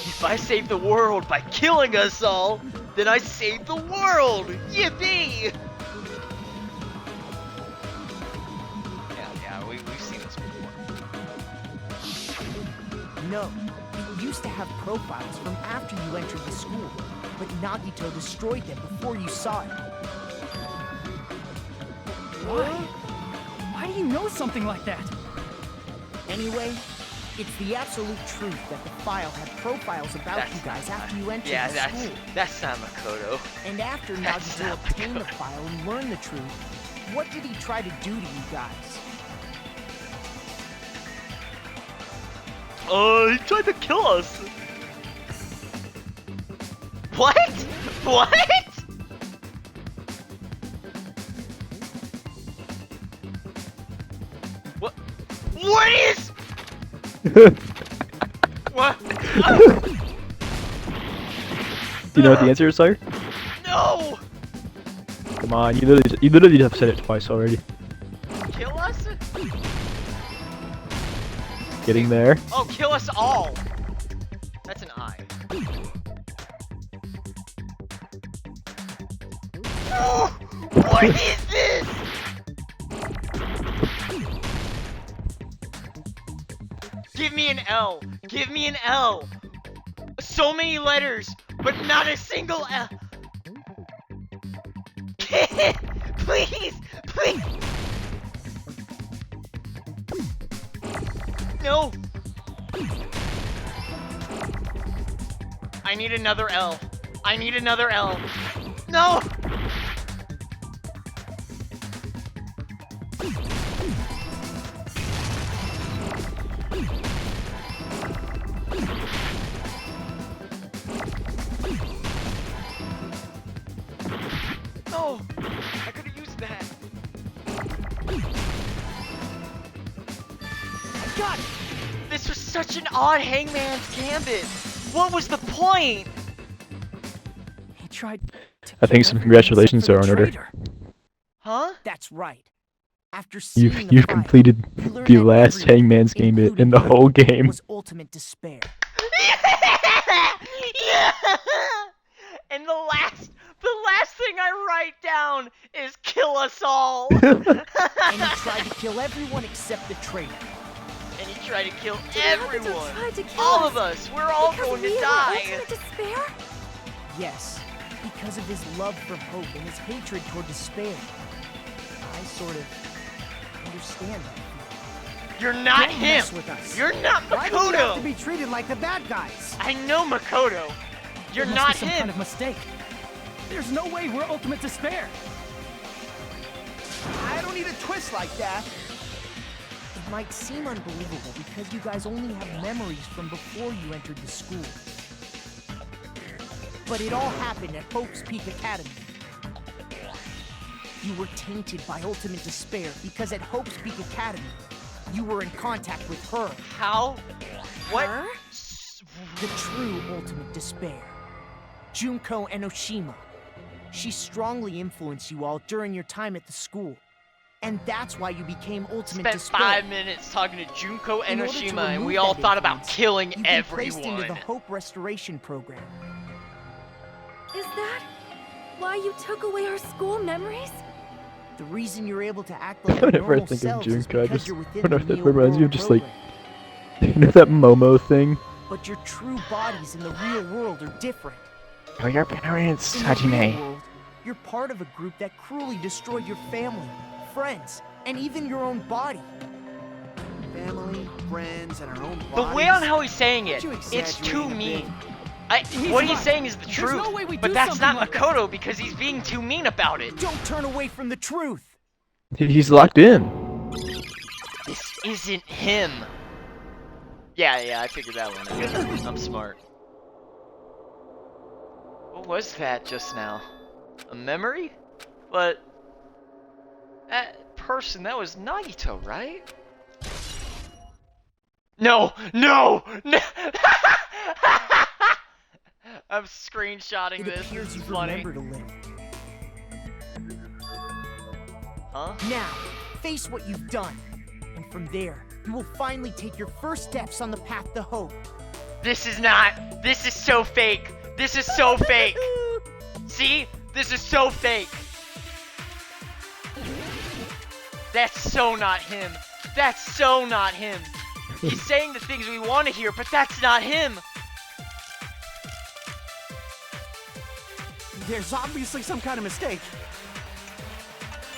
If I save the world by killing us all, then I saved the world! Yippee! Yeah, we've seen this before. No, it used to have profiles from after you entered the school, but Nagito destroyed them before you saw it. why? Why do you know something like that? Anyway, it's the absolute truth that the file had profiles about you guys after you entered Yeah, the school. that's not Makoto. And after That's Nagito not obtained the Makoto. file and learned the truth, what did he try to do to you guys? He tried to kill us! What? What? What? What is? What? Do you know what the answer is, sire? No! Come on, you literally have said it twice already. Kill us? Getting there. Oh, kill us all! That's an I. No! What is this? Give me an L. Give me an L. So many letters, but not a single L. Please, please. No. I need another L. I need another L. No. No! I could have used that. God! This was such an odd Hangman's Gambit! What was the point? He tried to I think kill some everyone congratulations except are for in the order. traitor. Huh? That's right. After seeing the You've file, completed you learned the that last everyone, Hangman's Gambit in including the you, whole game. was ultimate despair. Yeah! And the last thing I write down is kill us all. And he tried to kill everyone except the traitor. And he tried to kill Did Nagito everyone. try to kill All us of us. We're all because going we to were die. ultimate despair? Yes, because of his love for hope and his hatred toward despair. I sort of understand that. You're not Don't him. mess with us. You're not Why do we have to Makoto. be treated like the bad guys? I know Makoto. You're There must not be some him. kind of mistake. There's no way we're ultimate despair. I don't need a twist like that. It might seem unbelievable because you guys only have memories from before you entered the school. But it all happened at Hope's Peak Academy. You were tainted by ultimate despair because at Hope's Peak Academy, you were in contact with her, How? What? Her? the true ultimate despair, Junko Enoshima. She strongly influenced you all during your time at the school. And that's why you became ultimate Spent despair. 5 minutes talking to Junko In order to Enoshima, and remove we all that thought about influence, killing You've been placed into everyone. the Hope Restoration Program. Is that why you took away our school memories? The reason you're able to act like Whenever your I normal think of selves is Junko, I because just you're within whenever the that reminds me of Neo just like program. you know that Momo thing. But your true bodies in the real world are different. Kill your parents, In the real world, you're part of a group that cruelly destroyed your family, friends, and even your own body. Family, friends, and our own The bodies. way on how he's saying it, Aren't you it's too exaggerating a mean. bit? What he's right. saying is the There's truth, no way we but do that's something not like that. Makoto because he's being too mean about it. Don't turn away from the truth. He's locked in. This isn't him. Yeah, I figured that one out. I'm smart. What was that just now? A memory? But that person, that was Nagito, right? No! No! No! I'm screenshotting It this. appears This you is funny. remember to live. Huh? Now, face what you've done. And from there, you will finally take your first steps on the path to hope. This is not. This is so fake. This is so fake. See? This is so fake. That's so not him. That's so not him. He's saying the things we want to hear, but that's not him. There's obviously some kind of mistake.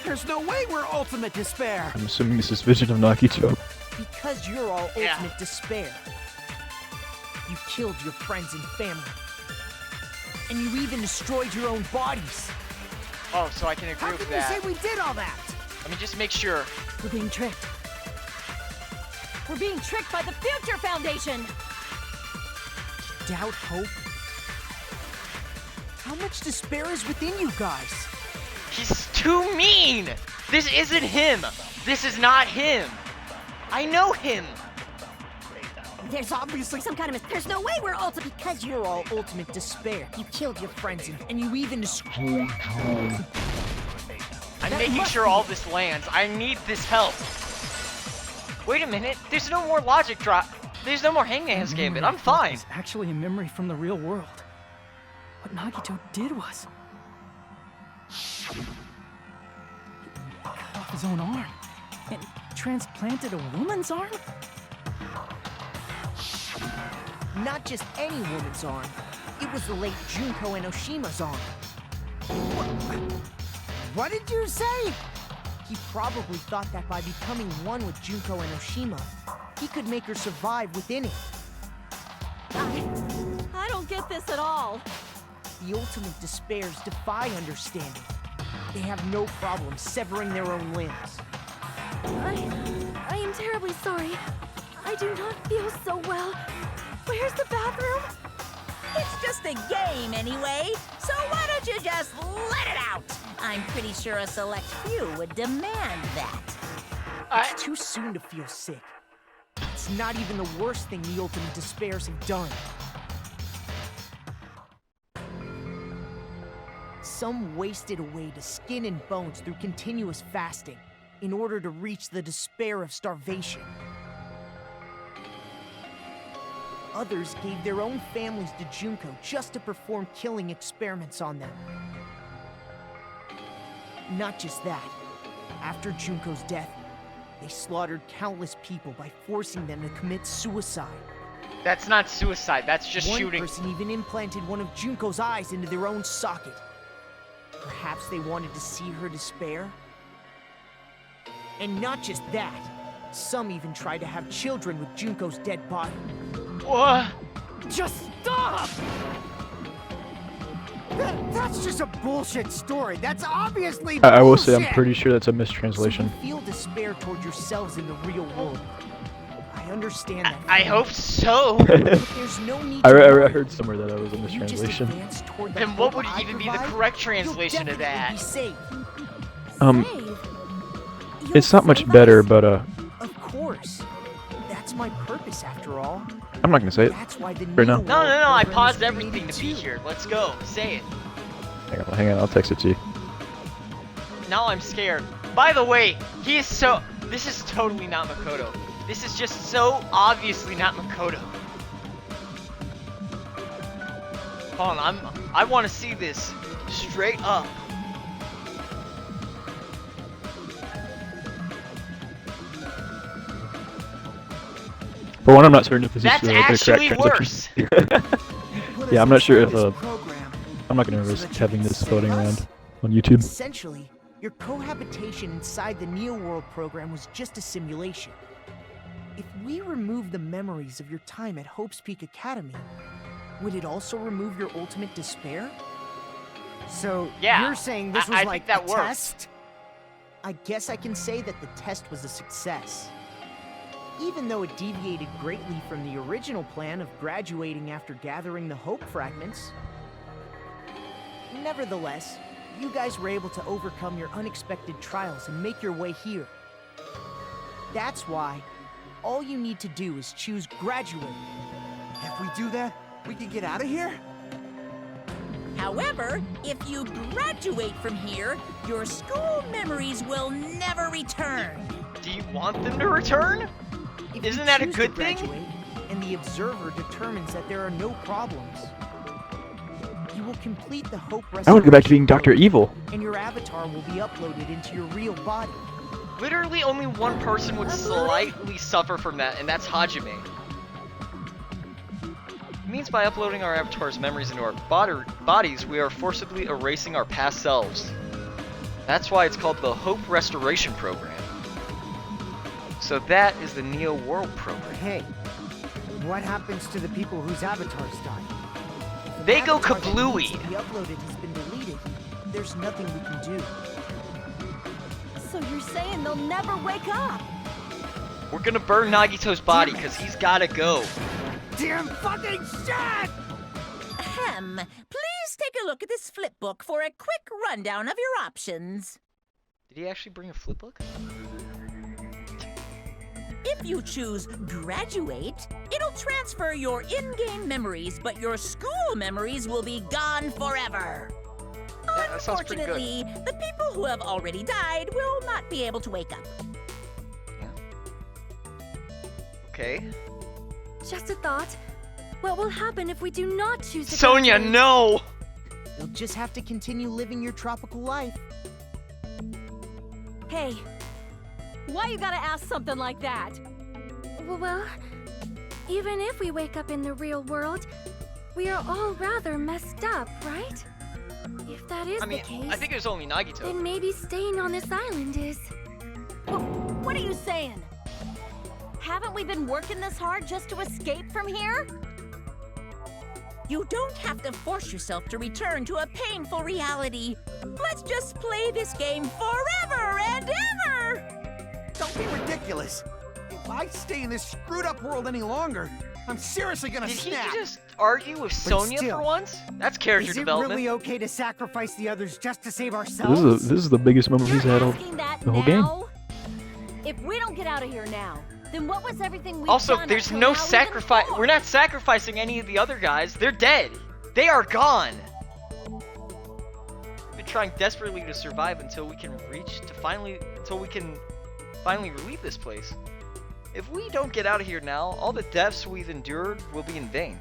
There's no way we're ultimate despair. I'm assuming this is Vision of Nagito. Because you're all ultimate despair. You killed your friends and family. And you even destroyed your own bodies. Oh, so I can agree How with can you that. say we did all that? Let me just make sure. We're being tricked. We're being tricked by the Future Foundation! Doubt, hope. How much despair is within you guys? He's too mean. This isn't him. This is not him. I know him. There's obviously some kind of there's no way we're ultimate. Because you're all ultimate despair. You killed your friends and you even destroyed I'm making sure all this lands. I need this help. Wait a minute. There's no more logic drop. There's no more Hangman's Gambit. I'm fine. It's actually a memory from the real world. What Nagito did was... he cut off his own arm and transplanted a woman's arm? not just any woman's arm. It was the late Junko and Oshima's arm. What did you say? He probably thought that by becoming one with Junko and Oshima, he could make her survive within it. I don't get this at all. The ultimate despairs defy understanding. They have no problem severing their own limbs. I am terribly sorry. I do not feel so well. Where's the bathroom? It's just a game anyway, so why don't you just let it out? I'm pretty sure a select few would demand that. It's too soon to feel sick. It's not even the worst thing the ultimate despairs have done. Some wasted away to skin and bones through continuous fasting in order to reach the despair of starvation. Others gave their own families to Junko just to perform killing experiments on them. Not just that. After Junko's death, they slaughtered countless people by forcing them to commit suicide. That's not suicide, that's just shooting. One person even implanted one of Junko's eyes into their own socket. Perhaps they wanted to see her despair? And not just that. Some even tried to have children with Junko's dead body. What? Just stop! That's just a bullshit story. That's obviously I will say I'm bullshit. pretty sure that's a So mistranslation. you feel despair toward yourselves in the real world. I understand that. I hope so. There's no need I to worry. heard somewhere that was a You just mistranslation. advance toward the Then what hope would I even be the provide, correct you'll translation of definitely that? be safe. It's not much better, but Of course. That's my purpose after all. I'm not gonna say it That's why the right now. No, I program paused was everything created to be too. here. Let's go. Say it. Hang on, I'll text it to you. Now I'm scared. By the way, he is so... This is totally not Makoto. This is just so obviously not Makoto. Hold on, I want to see this straight up. For one, I'm not certain if this That's is the correct actually translation. worse. Yeah, I'm not sure if This program I'm not gonna so risk that you having can this save floating us. around on YouTube. Essentially, your cohabitation inside the Neo-World program was just a simulation. If we remove the memories of your time at Hope's Peak Academy, would it also remove your ultimate despair? So Yeah, you're saying this I was think like that a works. test? I guess I can say that the test was a success. Even though it deviated greatly from the original plan of graduating after gathering the Hope fragments. Nevertheless, you guys were able to overcome your unexpected trials and make your way here. That's why all you need to do is choose graduate. If we do that, we can get out of here? However, if you graduate from here, your school memories will never return. Do you want them to return? If you Isn't that a choose good to thing? graduate, and the observer determines that there are no problems, you will complete the Hope I want to go back to being Restoration Dr. Evil. program, and your avatar will be uploaded into your real body. Literally only one person would slightly suffer from that, and that's Hajime. It means by uploading our avatar's memories into our bodies, we are forcibly erasing our past selves. That's why it's called the Hope Restoration Program. So that is the Neo World Program. Hey, what happens to the people whose avatars die? They go Avatar that needs kablooey. to be uploaded has been deleted. There's nothing we can do. So you're saying they'll never wake up? We're gonna burn Nagito's body because he's gotta go. Damn fucking shit! Ahem. Please take a look at this flipbook for a quick rundown of your options. Did he actually bring a flipbook? If you choose graduate, it'll transfer your in-game memories, but your school memories will be gone forever. Yeah, that sounds pretty good. Unfortunately, the people who have already died will not be able to wake up. Okay. Just a thought. What will happen if we do not choose to Sonia, graduate? no! You'll just have to continue living your tropical life. Hey, why you gotta ask something like that? Well, even if we wake up in the real world, we are all rather messed up, right? If that is I mean, the case, I think it was only Nagito. then maybe staying on this island is... What are you saying? Haven't we been working this hard just to escape from here? You don't have to force yourself to return to a painful reality. Let's just play this game forever and ever! Don't be ridiculous. If I stay in this screwed up world any longer, I'm seriously gonna Did he snap. just argue with Sonia still, for once? That's character Is it development. really okay to sacrifice the others just to save This ourselves? is the biggest moment he's had all Asking that the whole game. now? If we don't get out of here now, then what was everything we've Also, done there's up till no now even sacrifice. for? We're not sacrificing any of the other guys. They're dead. They are gone. We've been trying desperately to survive until we can finally relieve this place. If we don't get out of here now, all the deaths we've endured will be in vain.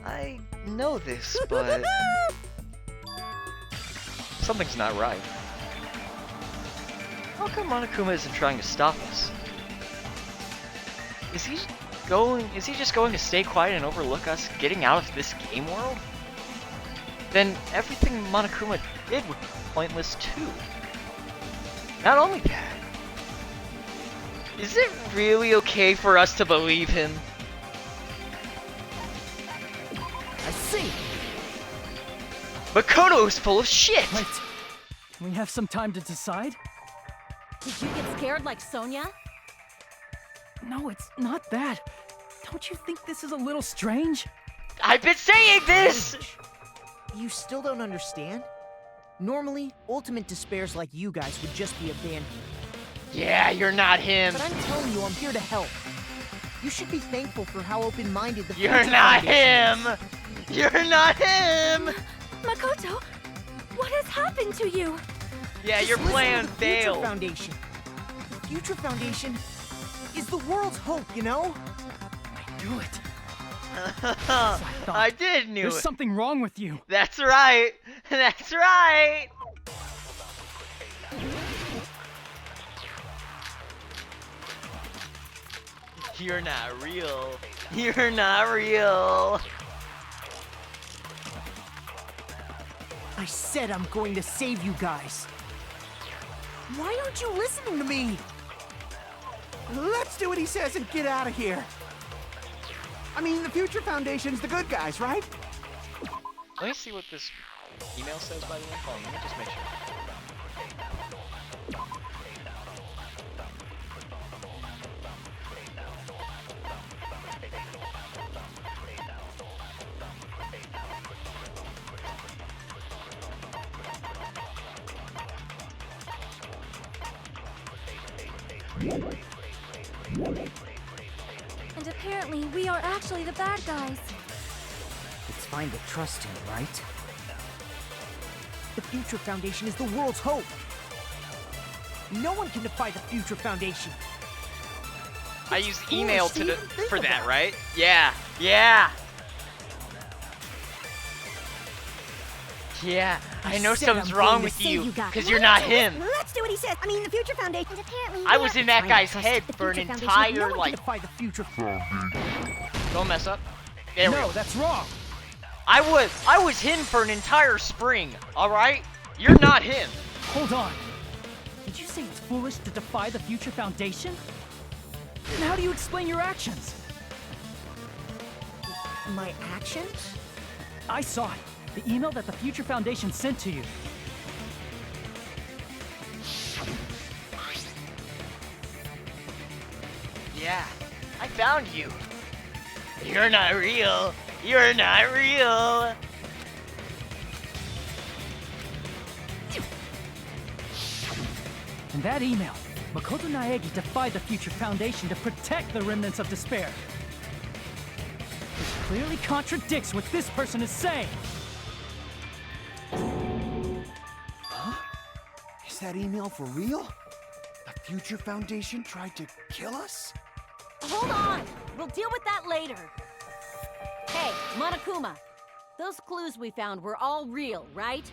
I know this, but something's not right. How come Monokuma isn't trying to stop us? Is he just going to stay quiet and overlook us getting out of this game world? Then everything Monokuma did would be pointless too. Not only that, is it really okay for us to believe him? I see. Makoto is full of shit! Wait, we have some time to decide? Did you get scared like Sonia? No, it's not that. Don't you think this is a little strange? I've been saying this! You still don't understand? Normally, ultimate despairs like you guys would just be abandoned. Yeah, you're not him. But I'm telling you, I'm here to help. You should be thankful for how open-minded the You're Future not Foundation him! is. You're not him! Makoto, what has happened to you? Yeah, Just your listen plan to the Future failed. Foundation. The Future Foundation is the world's hope, you know? Do it. I did knew There's it. something wrong with you. That's right. That's right. You're not real. You're not real. I said I'm going to save you guys. Why aren't you listening to me? Let's do what he says and get out of here. I mean, the Future Foundation's the good guys, right? Let me see what this email says, by the way. Hold on, let me just make sure. And apparently, we are actually the bad guys. It's fine to trust him, right? The Future Foundation is the world's hope. No one can defy the Future Foundation. I used email for that, right? Yeah, yeah. Yeah, I know something's wrong with you, because you're not him. Let's do what he says. I mean, the Future Foundation. And apparently, I was in that guy's head for an entire, No one can like... defy the Future. Don't mess up. There we No, go. that's wrong. I was him for an entire spring, alright? You're not him. Hold on. Did you say it's foolish to defy the Future Foundation? Then how do you explain your actions? My actions? I saw it. The email that the Future Foundation sent to you. Yeah, I found you. You're not real. You're not real. In that email, Makoto Naegi defied the Future Foundation to protect the remnants of despair. Which clearly contradicts what this person is saying. Is that email for real? The Future Foundation tried to kill us? Hold on! We'll deal with that later. Hey, Monokuma. Those clues we found were all real, right?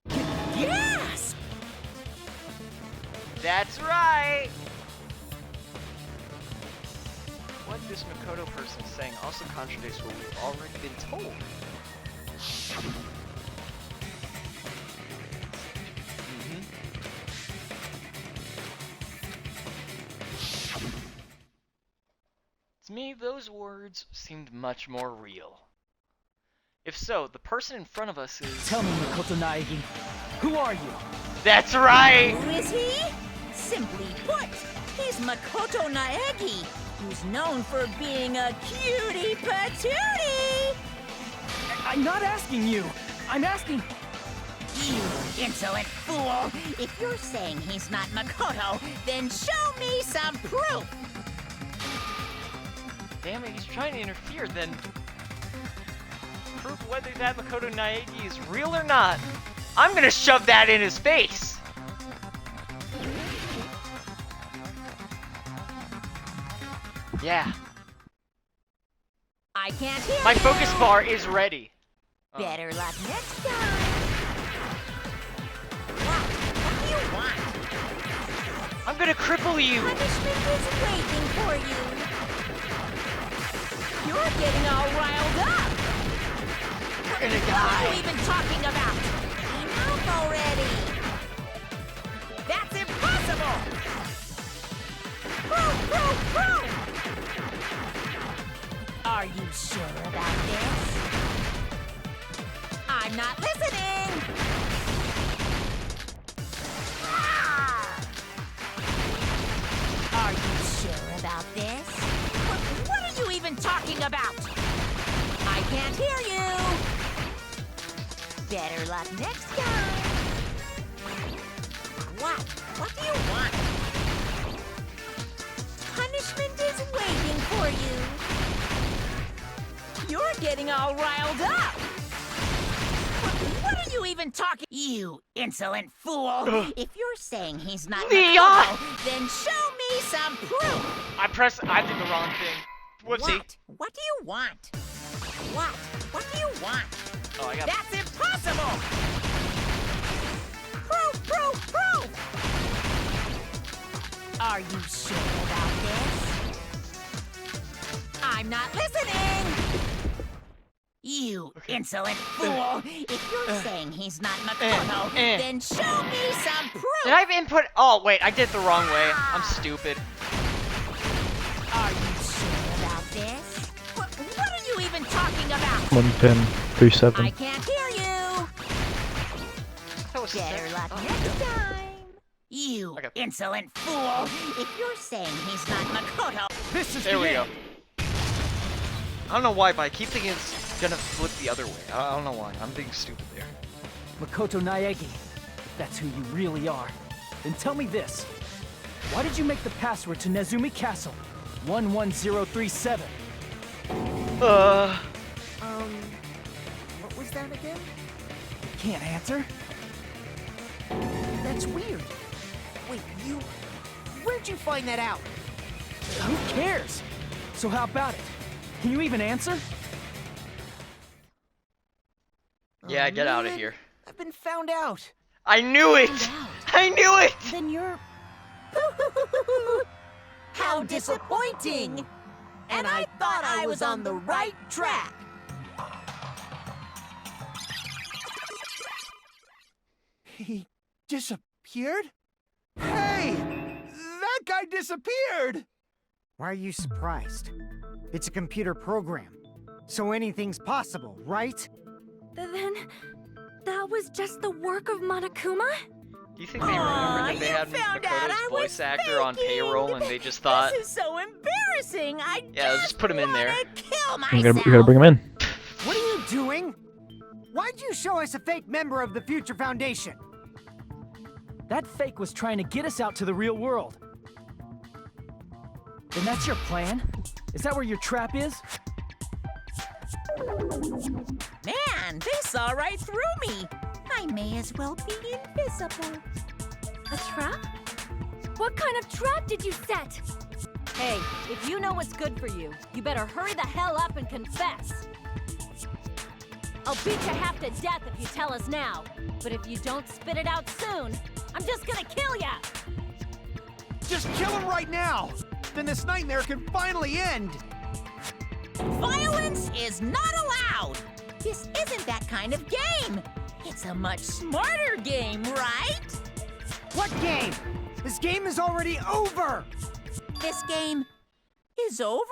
Yes! That's right. What this Makoto person is saying also contradicts what we've already been told. To me, those words seemed much more real. If so, the person in front of us is... Tell me, Makoto Naegi, who are you? That's right! Who is he? Simply put, he's Makoto Naegi, who's known for being a cutie patootie! I'm not asking you. I'm asking... You insolent fool! If you're saying he's not Makoto, then show me some proof! Damn it, he's trying to interfere, then... Prove whether that Makoto Naegi is real or not. I'm gonna shove that in his face! Yeah. I can't hear My you. focus bar is ready. Better luck next time. What do you want? I'm gonna cripple you! Punishment is waiting for you. You're getting all riled up. You're gonna What die! are you even talking about? Enough already. That's impossible. Proof. Are you sure about this? I'm not listening. Are you sure about this? What are you even talking about? I can't hear you. Better luck next time. What do you want? Punishment is waiting for you. You're getting all riled up. What are you even talking? You insolent fool. If you're saying he's not Leon! Makoto, then show me some proof. I did the wrong thing. Whoopsie. What do you want? What do you want? Oh, I got... That's impossible! Proof! Are you sure about this? I'm not listening! You insolent fool! If you're saying he's not Makoto, then show me some proof! Did I have input? Oh, wait, I did it the wrong way. I'm stupid. Are you sure about this? What are you even talking about? 110.37. I can't hear you! Better luck next time! You insolent fool! If you're saying he's not Makoto... This is There the we end. go. I don't know why, but I keep thinking it's gonna flip the other way. I don't know why. I'm being stupid there. Makoto Naegi, if that's who you really are, then tell me this. Why did you make the password to Nezumi Castle 11037? What was that again? You can't answer? That's weird. Wait, where'd you find that out? Who cares? So how about it? Can you even answer? Yeah, Oh, get out of man, here. I've been found out. I knew it! I knew it! Then you're... How disappointing! And I thought I was on the right track. He disappeared? Hey! That guy disappeared! Why are you surprised? It's a computer program, so anything's possible, right? Then, that was just the work of Monokuma? Do you think they remember that they had Makoto's voice actor on payroll and they just thought, This is so embarrassing. yeah, let's just put him in there. Kill We myself. gotta bring him in. What are you doing? Why'd you show us a fake member of the Future Foundation? That fake was trying to get us out to the real world. Then that's your plan? Is that where your trap is? Man, they saw right through me. I may as well be invisible. A trap? What kind of trap did you set? Hey, if you know what's good for you, you better hurry the hell up and confess. I'll beat you half to death if you tell us now. But if you don't spit it out soon, I'm just gonna kill ya! Just kill him right now! Then this nightmare can finally end! Violence is not allowed. This isn't that kind of game. It's a much smarter game, right? What game? This game is already over! This game is over?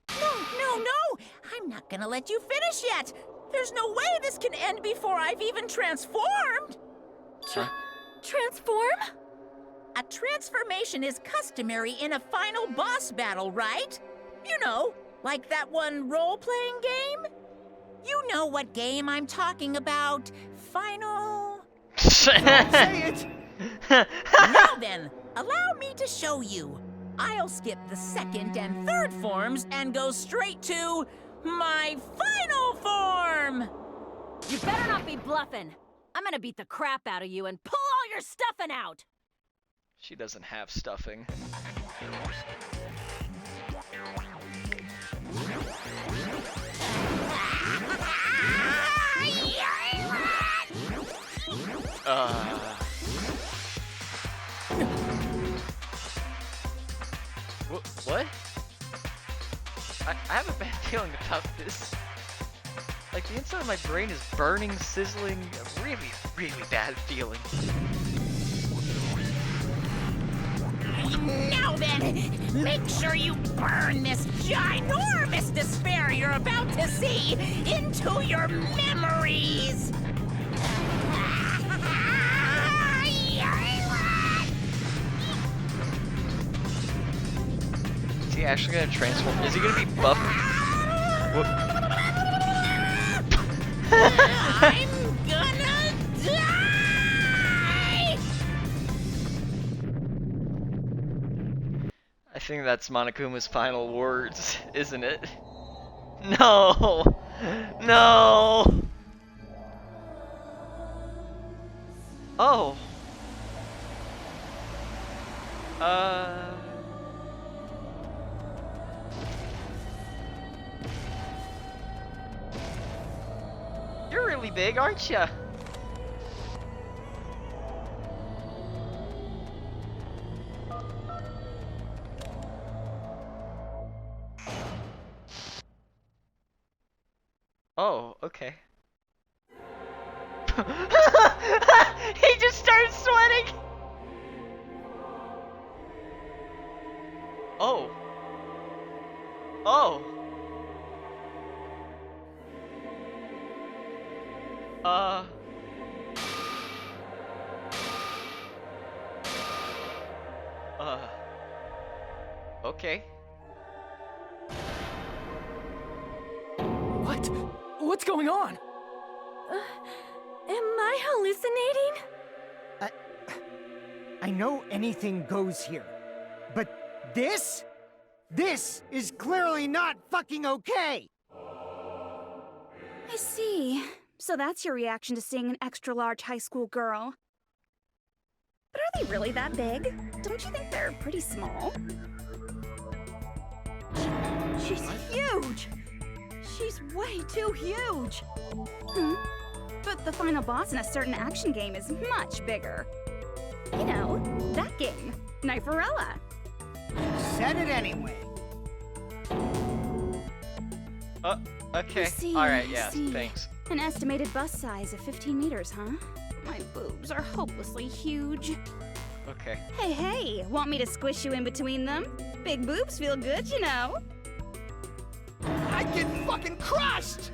No. I'm not gonna let you finish yet. There's no way this can end before I've even transformed. Transform? A transformation is customary in a final boss battle, right? You know, like that one role-playing game? You know what game I'm talking about. Final... Say it! Now then, allow me to show you. I'll skip the second and third forms and go straight to my final form! You better not be bluffing. I'm gonna beat the crap out of you and pull all your stuffing out! She doesn't have stuffing. What? I have a bad feeling about this. Like, the inside of my brain is burning, sizzling, a really, really bad feeling. Now then, make sure you burn this ginormous despair you're about to see into your memories! Is he actually gonna transform? Is he gonna be buff? What? I'm gonna die! I think that's Monokuma's final words, isn't it? No! No! Oh. You're really big, aren't you? Oh, okay. He just started sweating! Oh. Oh. Okay. What? going on? Am I hallucinating? I know anything goes here, but this is clearly not fucking okay! I see. So that's your reaction to seeing an extra-large high school girl. But are they really that big? Don't you think they're pretty small? She's huge! She's way too huge! But the final boss in a certain action game is much bigger. You know, that game, Kniferella. Said it anyway. Okay. Alright, yeah, thanks. An estimated bust size of 15 meters, huh? My boobs are hopelessly huge. Okay. Hey, want me to squish you in between them? Big boobs feel good, you know. I get fucking crushed!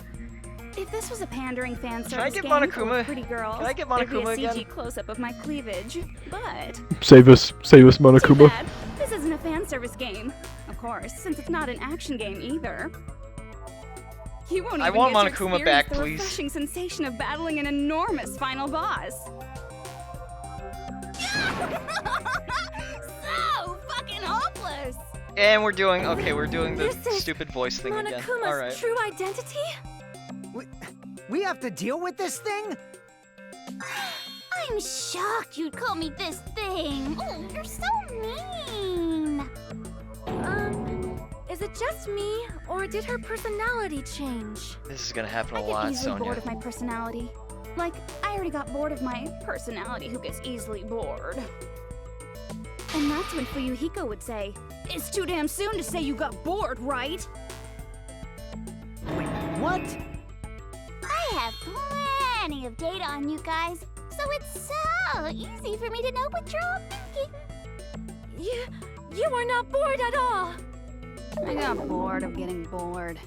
If this was a pandering fan Can I service get game full Monokuma? of pretty girls, Can I get there'd be a Monokuma CG again? close-up of my cleavage. But Save us, too Monokuma. bad, this isn't a fan service game. Of course, since it's not an action game either. You won't I even want get to Monokuma experience back, the please. refreshing sensation of battling an enormous final boss. So fucking hopeless! And we're doing the This is stupid voice thing again. Monokuma's Alright. true identity? We have to deal with this thing? I'm shocked you'd call me this thing. Oh, you're so mean. Is it just me, or did her personality change? This is gonna happen a I get lot, easily Sonia. bored of my personality. Like, I already got bored of my personality who gets easily bored. And that's when Fuyuhiko would say, "It's too damn soon to say you got bored, right?" Wait, what? I have plenty of data on you guys, so it's so easy for me to know what you're all thinking. You are not bored at all! I got bored of getting bored.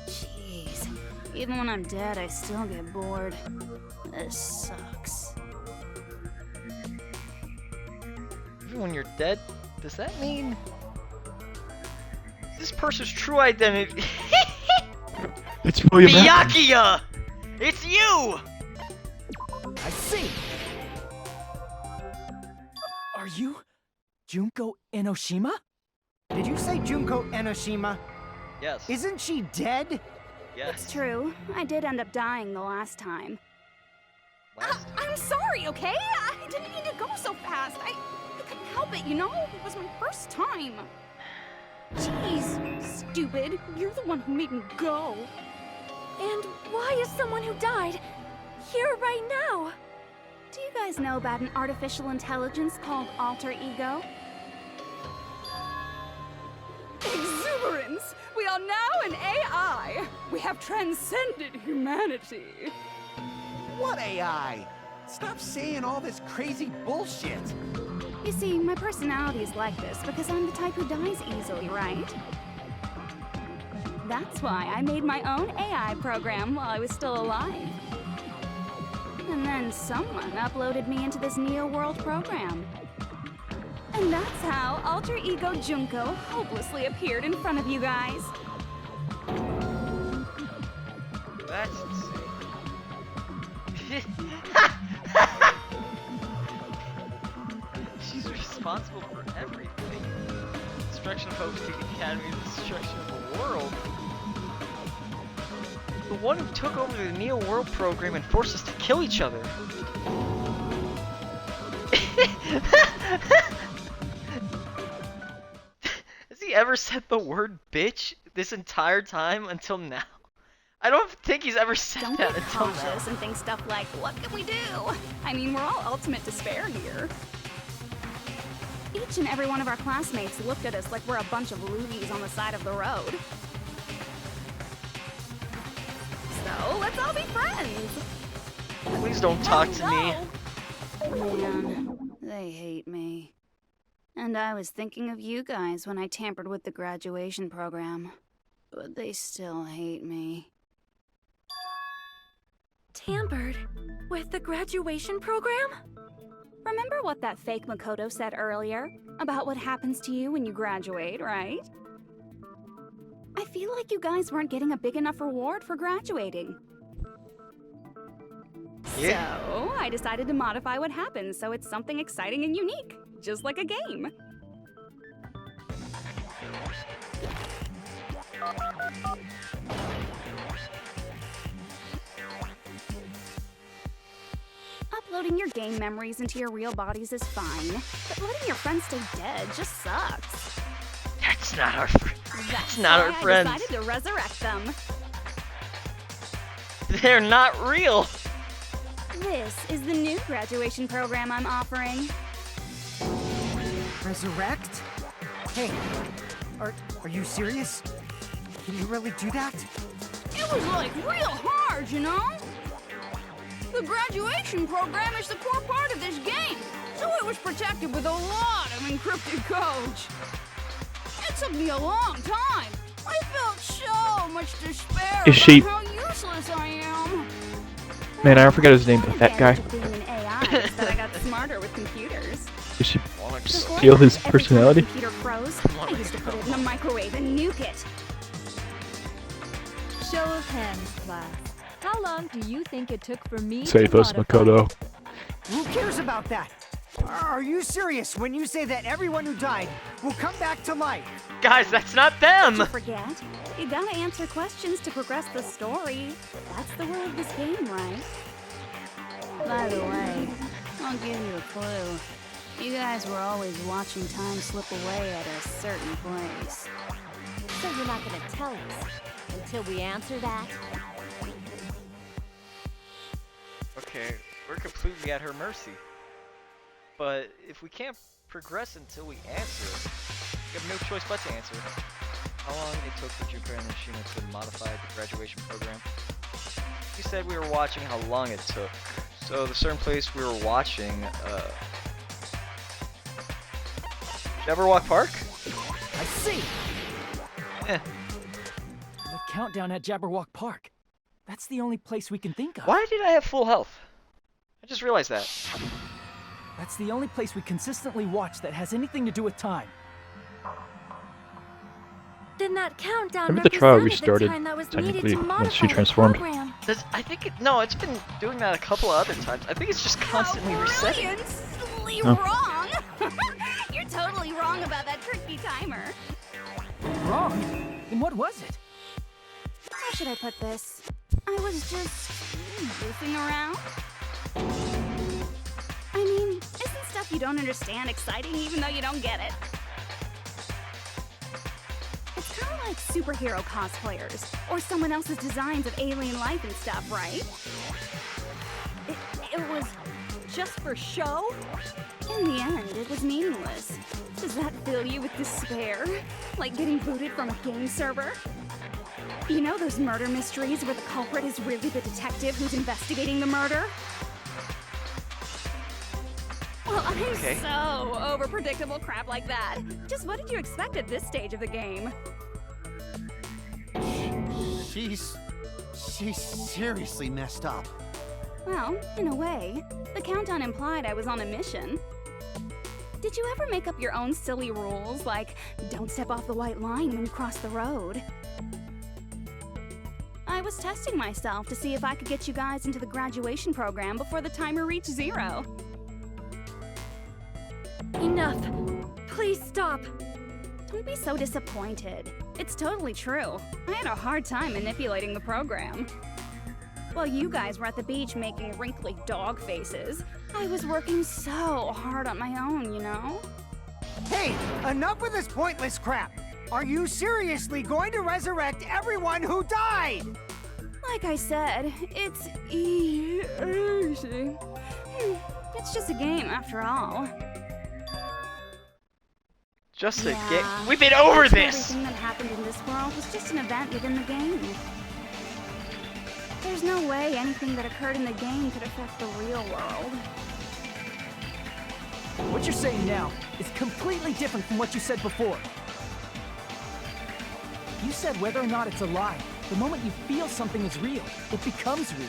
Jeez. Even when I'm dead, I still get bored. This sucks. Even when you're dead, does that mean this person's true identity? It's William Afton. Byakuya! It's you! I see. Are you Junko Enoshima? Did you say Junko Enoshima? Yes. Isn't she dead? Yes. It's true. I did end up dying the last time. I'm sorry, okay? I didn't mean to go so fast. I couldn't help it, you know? It was my first time. Jeez, stupid. You're the one who made me go. And why is someone who died here right now? Do you guys know about an artificial intelligence called alter ego? Exuberance! We are now an AI! We have transcended humanity! What AI? Stop saying all this crazy bullshit! You see, my personality is like this because I'm the type who dies easily, right? That's why I made my own AI program while I was still alive. And then someone uploaded me into this Neo World program. And that's how Alter Ego Junko hopelessly appeared in front of you guys. That's insane. She's responsible for everything. Destruction of Hope State Academy, the destruction of the world. The one who took over the Neo World program and forced us to kill each other. Has he ever said the word bitch this entire time until now? I don't think he's ever said Don't that get until cautious now. and think stuff like, what can we do? I mean, we're all ultimate despair here. Each and every one of our classmates looked at us like we're a bunch of loogies on the side of the road. So, let's all be friends! Please don't talk to me. Man, they hate me. And I was thinking of you guys when I tampered with the graduation program. But they still hate me. Tampered with the graduation program? Remember what that fake Makoto said earlier? About what happens to you when you graduate, right? I feel like you guys weren't getting a big enough reward for graduating. Yeah. So, I decided to modify what happens so it's something exciting and unique, just like a game. Uploading your game memories into your real bodies is fine, but letting your friends stay dead just sucks. That's not our That's not our why friends. I decided to resurrect them. They're not real. This is the new graduation program I'm offering. Resurrect? Hey, are you serious? Can you really do that? It was like real hard, you know? The graduation program is the core part of this game, so it was protected with a lot of encrypted codes. It took me a long time. I felt so much despair Is she- about how useless I am. Man, I forgot his name, the fat guy. Being an AI is that I got smarter with computers. Did she Before steal his that, every time personality? the computer froze, I used to put it in the microwave and nuke it. Show of hands, class. How long do you think it took for me Save to us, modify? Makoto. Who cares about that? Are you serious when you say that everyone who died will come back to life? Guys, that's not them. Don't forget, you gotta answer questions to progress the story. That's the rule of this game, right? By the way, I'll give you a clue. You guys were always watching time slip away at a certain place. So you're not gonna tell us until we answer that? Okay, we're completely at her mercy. But if we can't progress until we answer, we have no choice but to answer. How long it took for Junpei and Nishino to modify the graduation program? You said we were watching how long it took. So the certain place we were watching, Jabberwock Park? I see! Eh. The countdown at Jabberwock Park. That's the only place we can think of. Why did I have full health? I just realized that. That's the only place we consistently watch that has anything to do with time. Then that countdown Remember the trial represented restarted, the time that was technically, needed to once modify she the transformed. program. I think no, it's been doing that a couple of other times. I think it's just constantly resetting. Brilliantly Oh. wrong! You're totally wrong about that tricky timer. Wrong? Then what was it? How should I put this? I was just goofing around. I mean, isn't stuff you don't understand exciting even though you don't get it? It's kind of like superhero cosplayers, or someone else's designs of alien life and stuff, right? It was just for show? In the end, it was meaningless. Does that fill you with despair? Like getting booted from a game server? You know those murder mysteries where the culprit is really the detective who's investigating the murder? Well, I'm Okay. so over predictable crap like that. Just what did you expect at this stage of the game? She's seriously messed up. Well, in a way, the countdown implied I was on a mission. Did you ever make up your own silly rules, like don't step off the white line when you cross the road? I was testing myself to see if I could get you guys into the graduation program before the timer reached 0. Enough. Please stop. Don't be so disappointed. It's totally true. I had a hard time manipulating the program. While you guys were at the beach making wrinkly dog faces, I was working so hard on my own, you know? Hey, enough with this pointless crap! Are you seriously going to resurrect everyone who died? Like I said, it's easy. It's just a game after all. Just a Yeah. game. We've been over Actually, this. Everything that happened in this world was just an event within the game. There's no way anything that occurred in the game could affect the real world. What you're saying now is completely different from what you said before. You said whether or not it's a lie. The moment you feel something is real, it becomes real.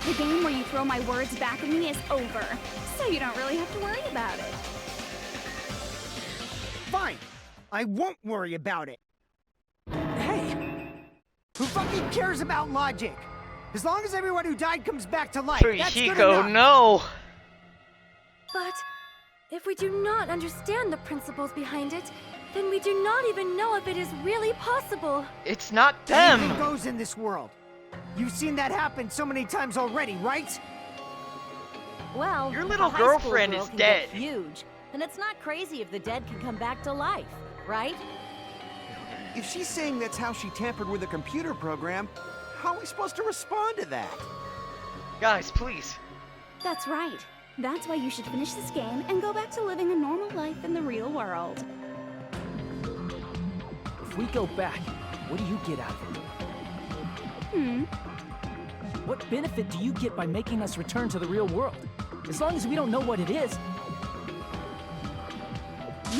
The game where you throw my words back at me is over, so you don't really have to worry about it. Fine. I won't worry about it. Hey! Who fucking cares about logic? As long as everyone who died comes back to life, that's good Hiko, enough. no! But if we do not understand the principles behind it, then we do not even know if it is really possible. It's not them! Anything goes in this world. You've seen that happen so many times already, right? Well, Your little a high school girlfriend girl is can dead. Get huge, and it's not crazy if the dead can come back to life, right? If she's saying that's how she tampered with a computer program, how are we supposed to respond to that? Guys, please. That's right. That's why you should finish this game and go back to living a normal life in the real world. If we go back, what do you get out of it? What benefit do you get by making us return to the real world? As long as we don't know what it is.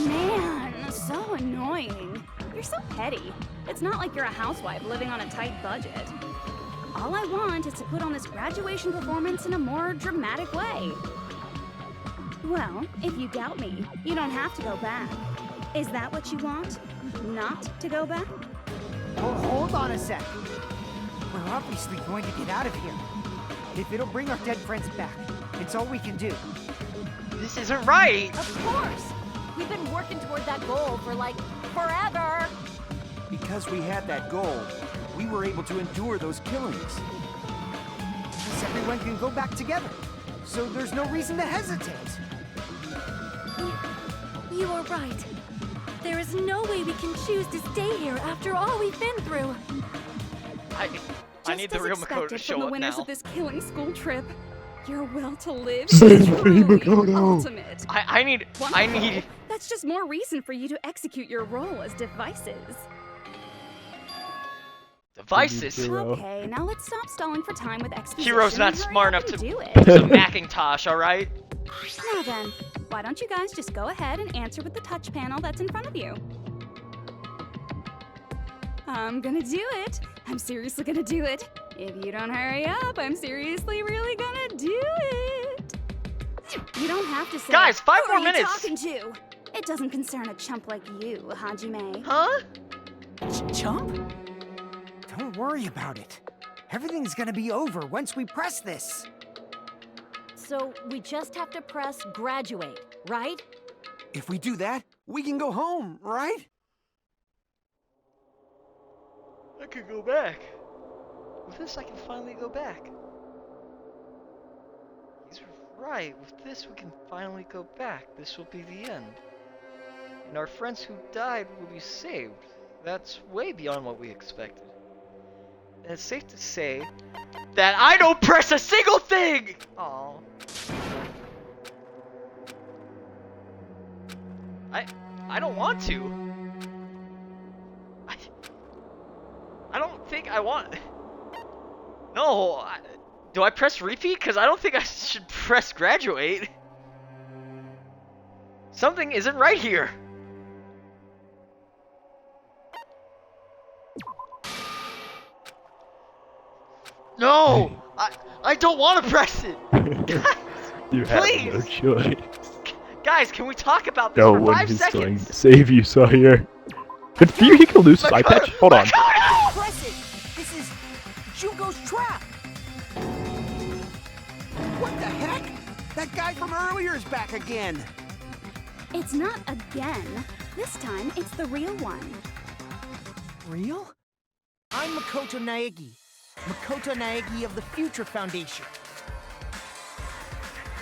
Man, so annoying. You're so petty. It's not like you're a housewife living on a tight budget. All I want is to put on this graduation performance in a more dramatic way. Well, if you doubt me, you don't have to go back. Is that what you want? Not to go back? Oh, hold on a sec. We're obviously going to get out of here. If it'll bring our dead friends back, it's all we can do. This isn't right! Of course! We've been working toward that goal for, like, forever! Because we had that goal, we were able to endure those killings. Because everyone can go back together. So there's no reason to hesitate. You are right. There is no way we can choose to stay here after all we've been through. I need the real Makoto to show from the up winners now. of this killing school trip. Your will to live Save is me, truly Makoto. ultimate. I need... That's just more reason for you to execute your role as devices. Devices? Hero. Okay, now let's stop stalling for time with exposition. Hero's not and hurry smart up enough and to do it. use a Macintosh, alright? Now then, why don't you guys just go ahead and answer with the touch panel that's in front of you? I'm gonna do it. I'm seriously gonna do it. If you don't hurry up, I'm seriously really gonna do it. You don't have to say, Guys, 5 "Who more are you minutes." talking to?" It doesn't concern a chump like you, Hajime. Huh? Chump? Don't worry about it. Everything's gonna be over once we press this. So we just have to press graduate, right? If we do that, we can go home, right? I could go back. With this, I can finally go back. He's right. With this, we can finally go back. This will be the end. And our friends who died will be saved. That's way beyond what we expected. And it's safe to say that I don't press a single thing! Aww. I don't want to. I don't think I want... No, do I press repeat? Because I don't think I should press graduate. Something isn't right here. No! I don't want to press it! You have Please! no choice. Guys, can we talk about this No for one 5 is going seconds? to save you, Sawyer. Did Fuyuhiko lose his eye patch? Hold on. Press it! This is Jugo's trap! What the heck? That guy from earlier is back again. It's not again. This time, it's the real one. Real? I'm Makoto Naegi. Makoto Naegi of the Future Foundation.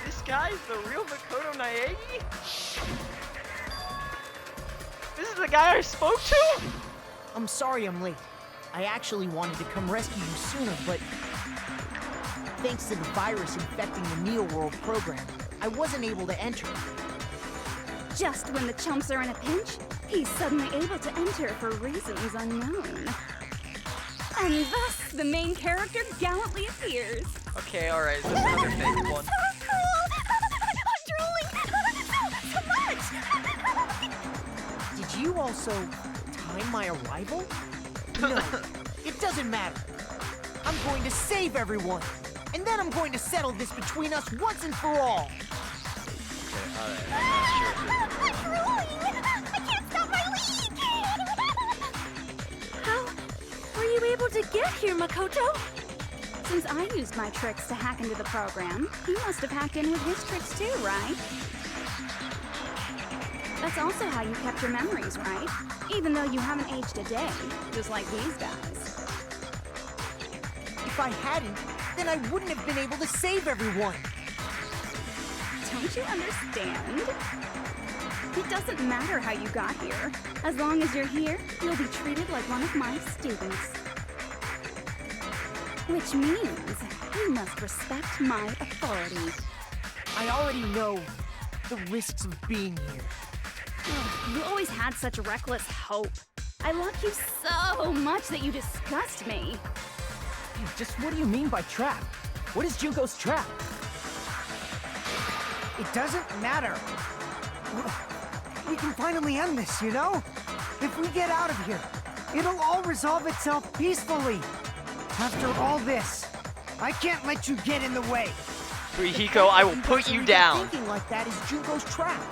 This guy's the real Makoto Naegi? This is the guy I spoke to? I'm sorry I'm late. I actually wanted to come rescue you sooner, but thanks to the virus infecting the Neo World program, I wasn't able to enter. Just when the chumps are in a pinch, he's suddenly able to enter for reasons unknown. And thus, the main character gallantly appears. Okay, alright, this is another fake one. Did you also time my arrival? No, it doesn't matter. I'm going to save everyone, and then I'm going to settle this between us once and for all. How were you able to get here, Makoto? Since I used my tricks to hack into the program, you must have hacked in with his tricks too, right? That's also how you kept your memories, right? Even though you haven't aged a day, just like these guys. If I hadn't, then I wouldn't have been able to save everyone. Don't you understand? It doesn't matter how you got here. As long as you're here, you'll be treated like one of my students. Which means you must respect my authority. I already know the risks of being here. You always had such reckless hope. I love you so much that you disgust me. Just what do you mean by trap? What is Junko's trap? It doesn't matter. We can finally end this, you know? If we get out of here, it'll all resolve itself peacefully. After all this, I can't let you get in the way. Rihiko, I will put you down. Thinking like that is Junko's trap.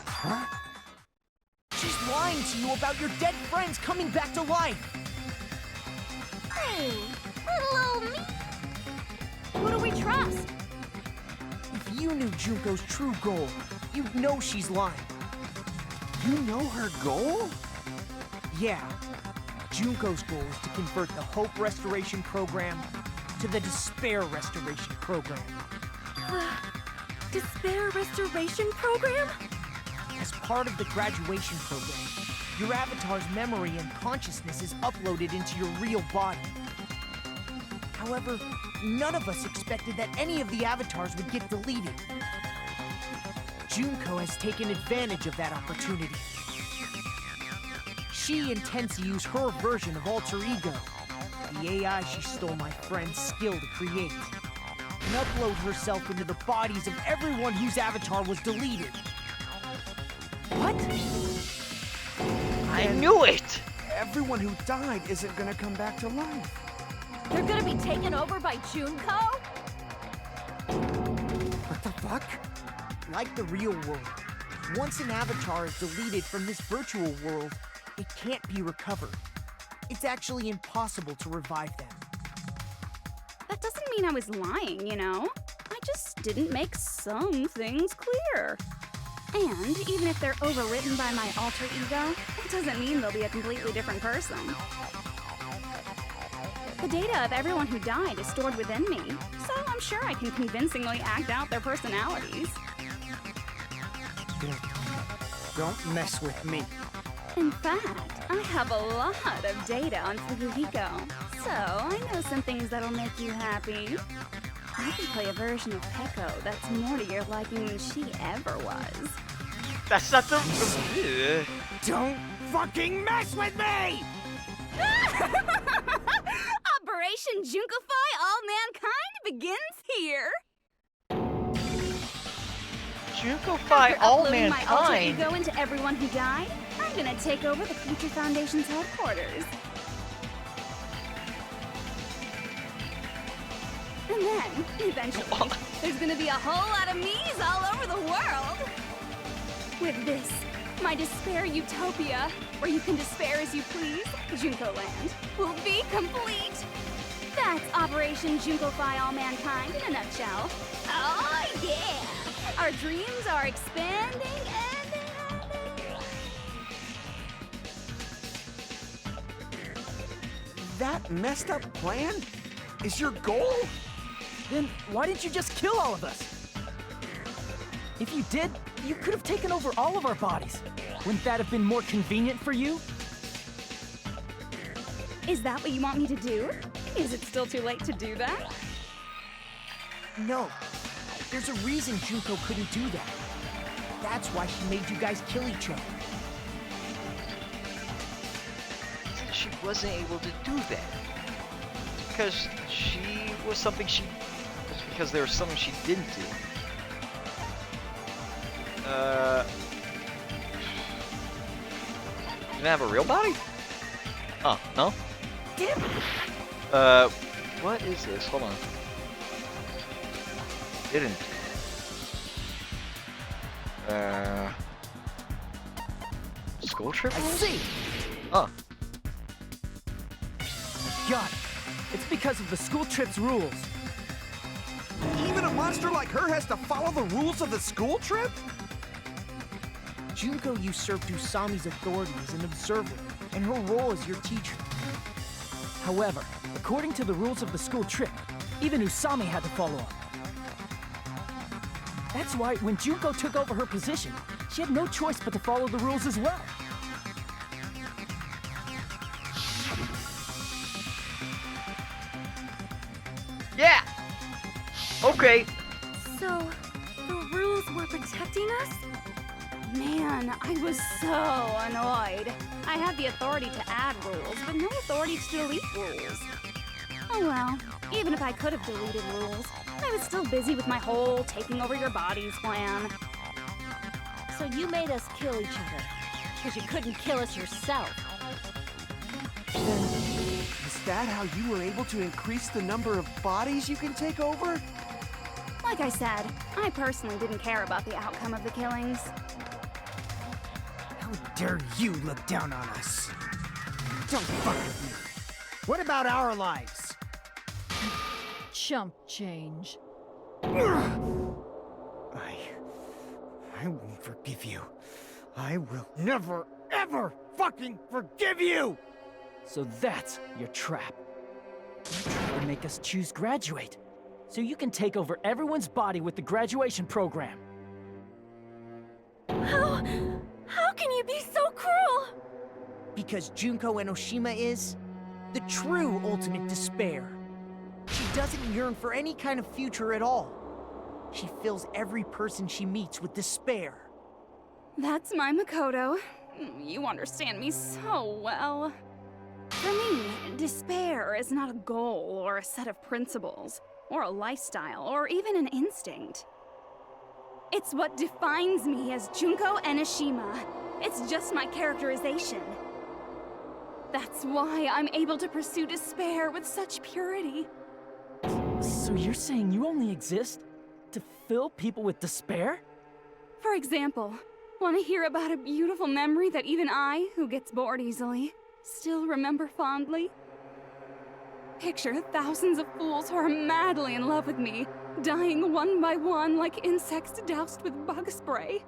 Huh? She's lying to you about your dead friends coming back to life. Hey, little old me. Who do we trust? If you knew Junko's true goal, you'd know she's lying. You know her goal? Yeah. Junko's goal is to convert the Hope Restoration Program to the Despair Restoration Program. Despair Restoration Program? As part of the graduation program, your avatar's memory and consciousness is uploaded into your real body. However, none of us expected that any of the avatars would get deleted. Junko has taken advantage of that opportunity. She intends to use her version of Alter Ego, the AI she stole my friend's skill to create, and upload herself into the bodies of everyone whose avatar was deleted. What? I knew it! Everyone who died isn't gonna come back to life. They're gonna be taken over by Junko? What the fuck? Like the real world, once an avatar is deleted from this virtual world, it can't be recovered. It's actually impossible to revive them. That doesn't mean I was lying, you know? I just didn't make some things clear. And even if they're overwritten by my alter ego, it doesn't mean they'll be a completely different person. The data of everyone who died is stored within me, so I'm sure I can convincingly act out their personalities. Don't mess with me. In fact, I have a lot of data on Furuhiko, so I know some things that'll make you happy. I can play a version of Peko that's more to your liking than she ever was. That's not the... Don't fucking mess with me! Operation Junkify All Mankind begins here! Junkify All Uploading my alter Mankind? ego into everyone who died, I'm gonna take over the Future Foundation's headquarters. And then, eventually, there's gonna be a whole lot of me's all over the world! With this, my despair utopia, where you can despair as you please, Junko Land, will be complete! That's Operation Junkify All Mankind in a nutshell. Oh yeah! Our dreams are expanding and... That messed up plan is your goal? Then why didn't you just kill all of us? If you did, you could have taken over all of our bodies. Wouldn't that have been more convenient for you? Is that what you want me to do? Is it still too late to do that? No. There's a reason Junko couldn't do that. That's why she made you guys kill each other. She wasn't able to do that. Because she was something she... It's because there was something she didn't do. Didn't have a real body? Oh, no? Damn. What is this? Hold on. Didn't. School trip? I see. Oh. Got it. It's because of the school trip's rules. Even a monster like her has to follow the rules of the school trip? Junko usurped Usami's authority as an observer, and her role as your teacher. However, according to the rules of the school trip, even Usami had to follow up. That's why when Junko took over her position, she had no choice but to follow the rules as well. Yeah! Okay. So, the rules were protecting us? Man, I was so annoyed. I had the authority to add rules, but no authority to delete rules. Oh well, even if I could have deleted rules, I was still busy with my whole taking over your bodies plan. So you made us kill each other, because you couldn't kill us yourself. Then, is that how you were able to increase the number of bodies you can take over? Like I said, I personally didn't care about the outcome of the killings. How dare you look down on us? Don't fuck with me. What about our lives? Chump change. I won't forgive you. I will never, ever fucking forgive you! So that's your trap. You try to make us choose graduate, so you can take over everyone's body with the graduation program. How can you be so cruel? Because Junko Enoshima is the true ultimate despair. She doesn't yearn for any kind of future at all. She fills every person she meets with despair. That's my Makoto. You understand me so well. For me, despair is not a goal or a set of principles, or a lifestyle, or even an instinct. It's what defines me as Junko Enoshima. It's just my characterization. That's why I'm able to pursue despair with such purity. So you're saying you only exist to fill people with despair? For example, want to hear about a beautiful memory that even I, who gets bored easily, still remember fondly? Picture thousands of fools who are madly in love with me, dying one by one like insects doused with bug spray.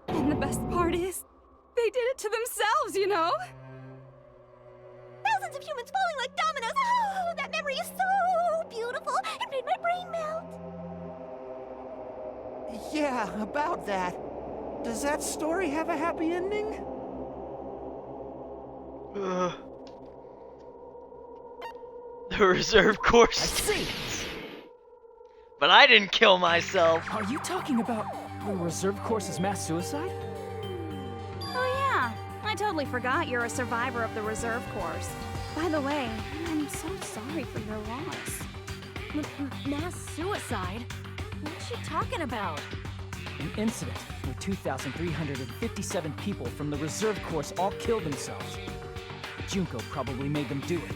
And the best part is, they did it to themselves, you know? Thousands of humans falling like dominoes! Oh, that memory is so beautiful! It made my brain melt! Yeah, about that. Does that story have a happy ending? The reserve course. I see! But I didn't kill myself. Are you talking about the reserve course's mass suicide? Oh yeah, I totally forgot you're a survivor of the reserve course. By the way, I'm so sorry for your loss. Mass suicide? What's she talking about? An incident where 2,357 people from the reserve course all killed themselves. Junko probably made them do it.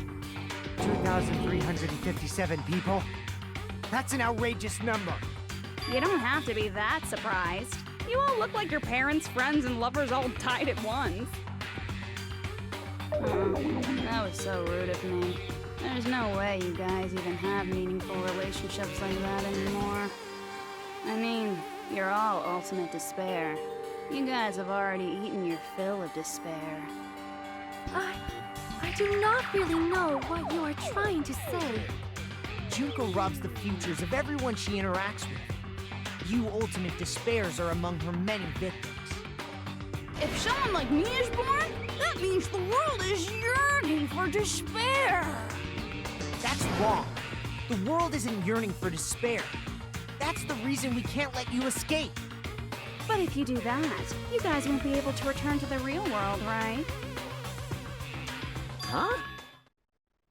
2,357 people? That's an outrageous number. You don't have to be that surprised. You all look like your parents, friends, and lovers all died at once. Oh, that was so rude of me. There's no way you guys even have meaningful relationships like that anymore. I mean, you're all ultimate despair. You guys have already eaten your fill of despair. I do not really know what you are trying to say. Junko robs the futures of everyone she interacts with. You ultimate despairs are among her many victims. If someone like me is born, that means the world is yearning for despair. That's wrong. The world isn't yearning for despair. That's the reason we can't let you escape. But if you do that, you guys won't be able to return to the real world, right? Huh?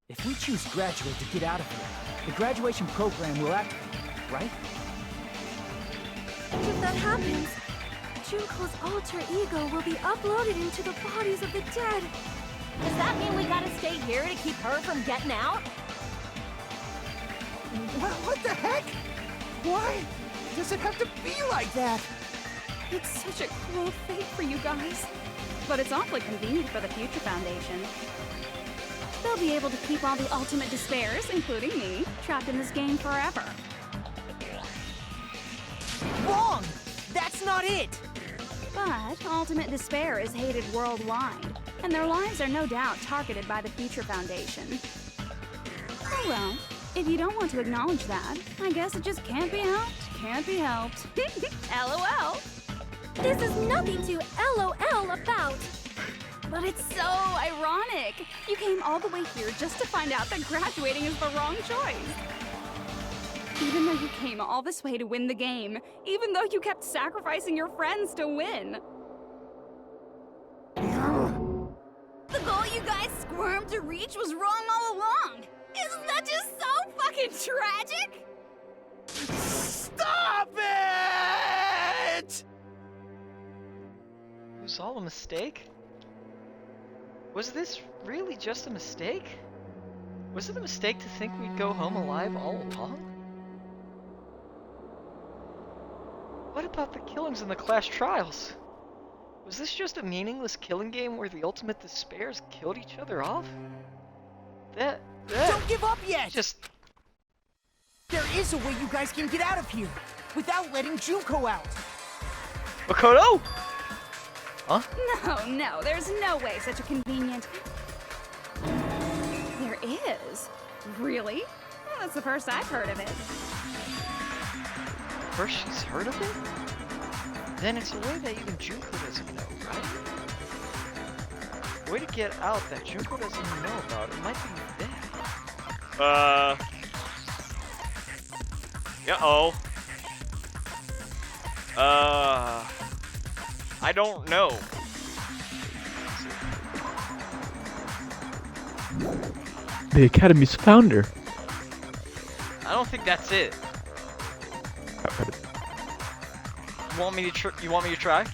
If we choose graduate to get out of here, the graduation program will activate, right? If that happens, Junko's alter ego will be uploaded into the bodies of the dead. Does that mean we gotta stay here to keep her from getting out? What the heck? Why does it have to be like that? It's such a cruel fate for you guys. But it's awfully convenient for the Future Foundation. they'll be able to keep all the ultimate despairs, including me, trapped in this game forever. Wrong! That's not it! But ultimate despair is hated worldwide, and their lives are no doubt targeted by the Future Foundation. Oh well, if you don't want to acknowledge that, I guess it just can't be helped. Can't be helped. LOL. This is nothing to LOL about. But it's so ironic. You came all the way here just to find out that graduating is the wrong choice. Even though you came all this way to win the game, even though you kept sacrificing your friends to win. The goal you guys squirmed to reach was wrong all along. Isn't that just so fucking tragic? Stop it! It was all a mistake? Was this really just a mistake? Was it a mistake to think we'd go home alive all along? What about the killings in the class trials? Was this just a meaningless killing game where the ultimate despairs killed each other off? That Don't give up yet! just... There is a way you guys can get out of here without letting Junko out. Makoto? Huh? No, there's no way such a convenient... There is. Really? Well, that's the first I've heard of it. First she's heard of it? Then it's a way that even Junko doesn't know, right? A way to get out that Junko doesn't even know about. It might be that. Uh-oh. I don't know. The Academy's founder. I don't think that's it. You want me to try?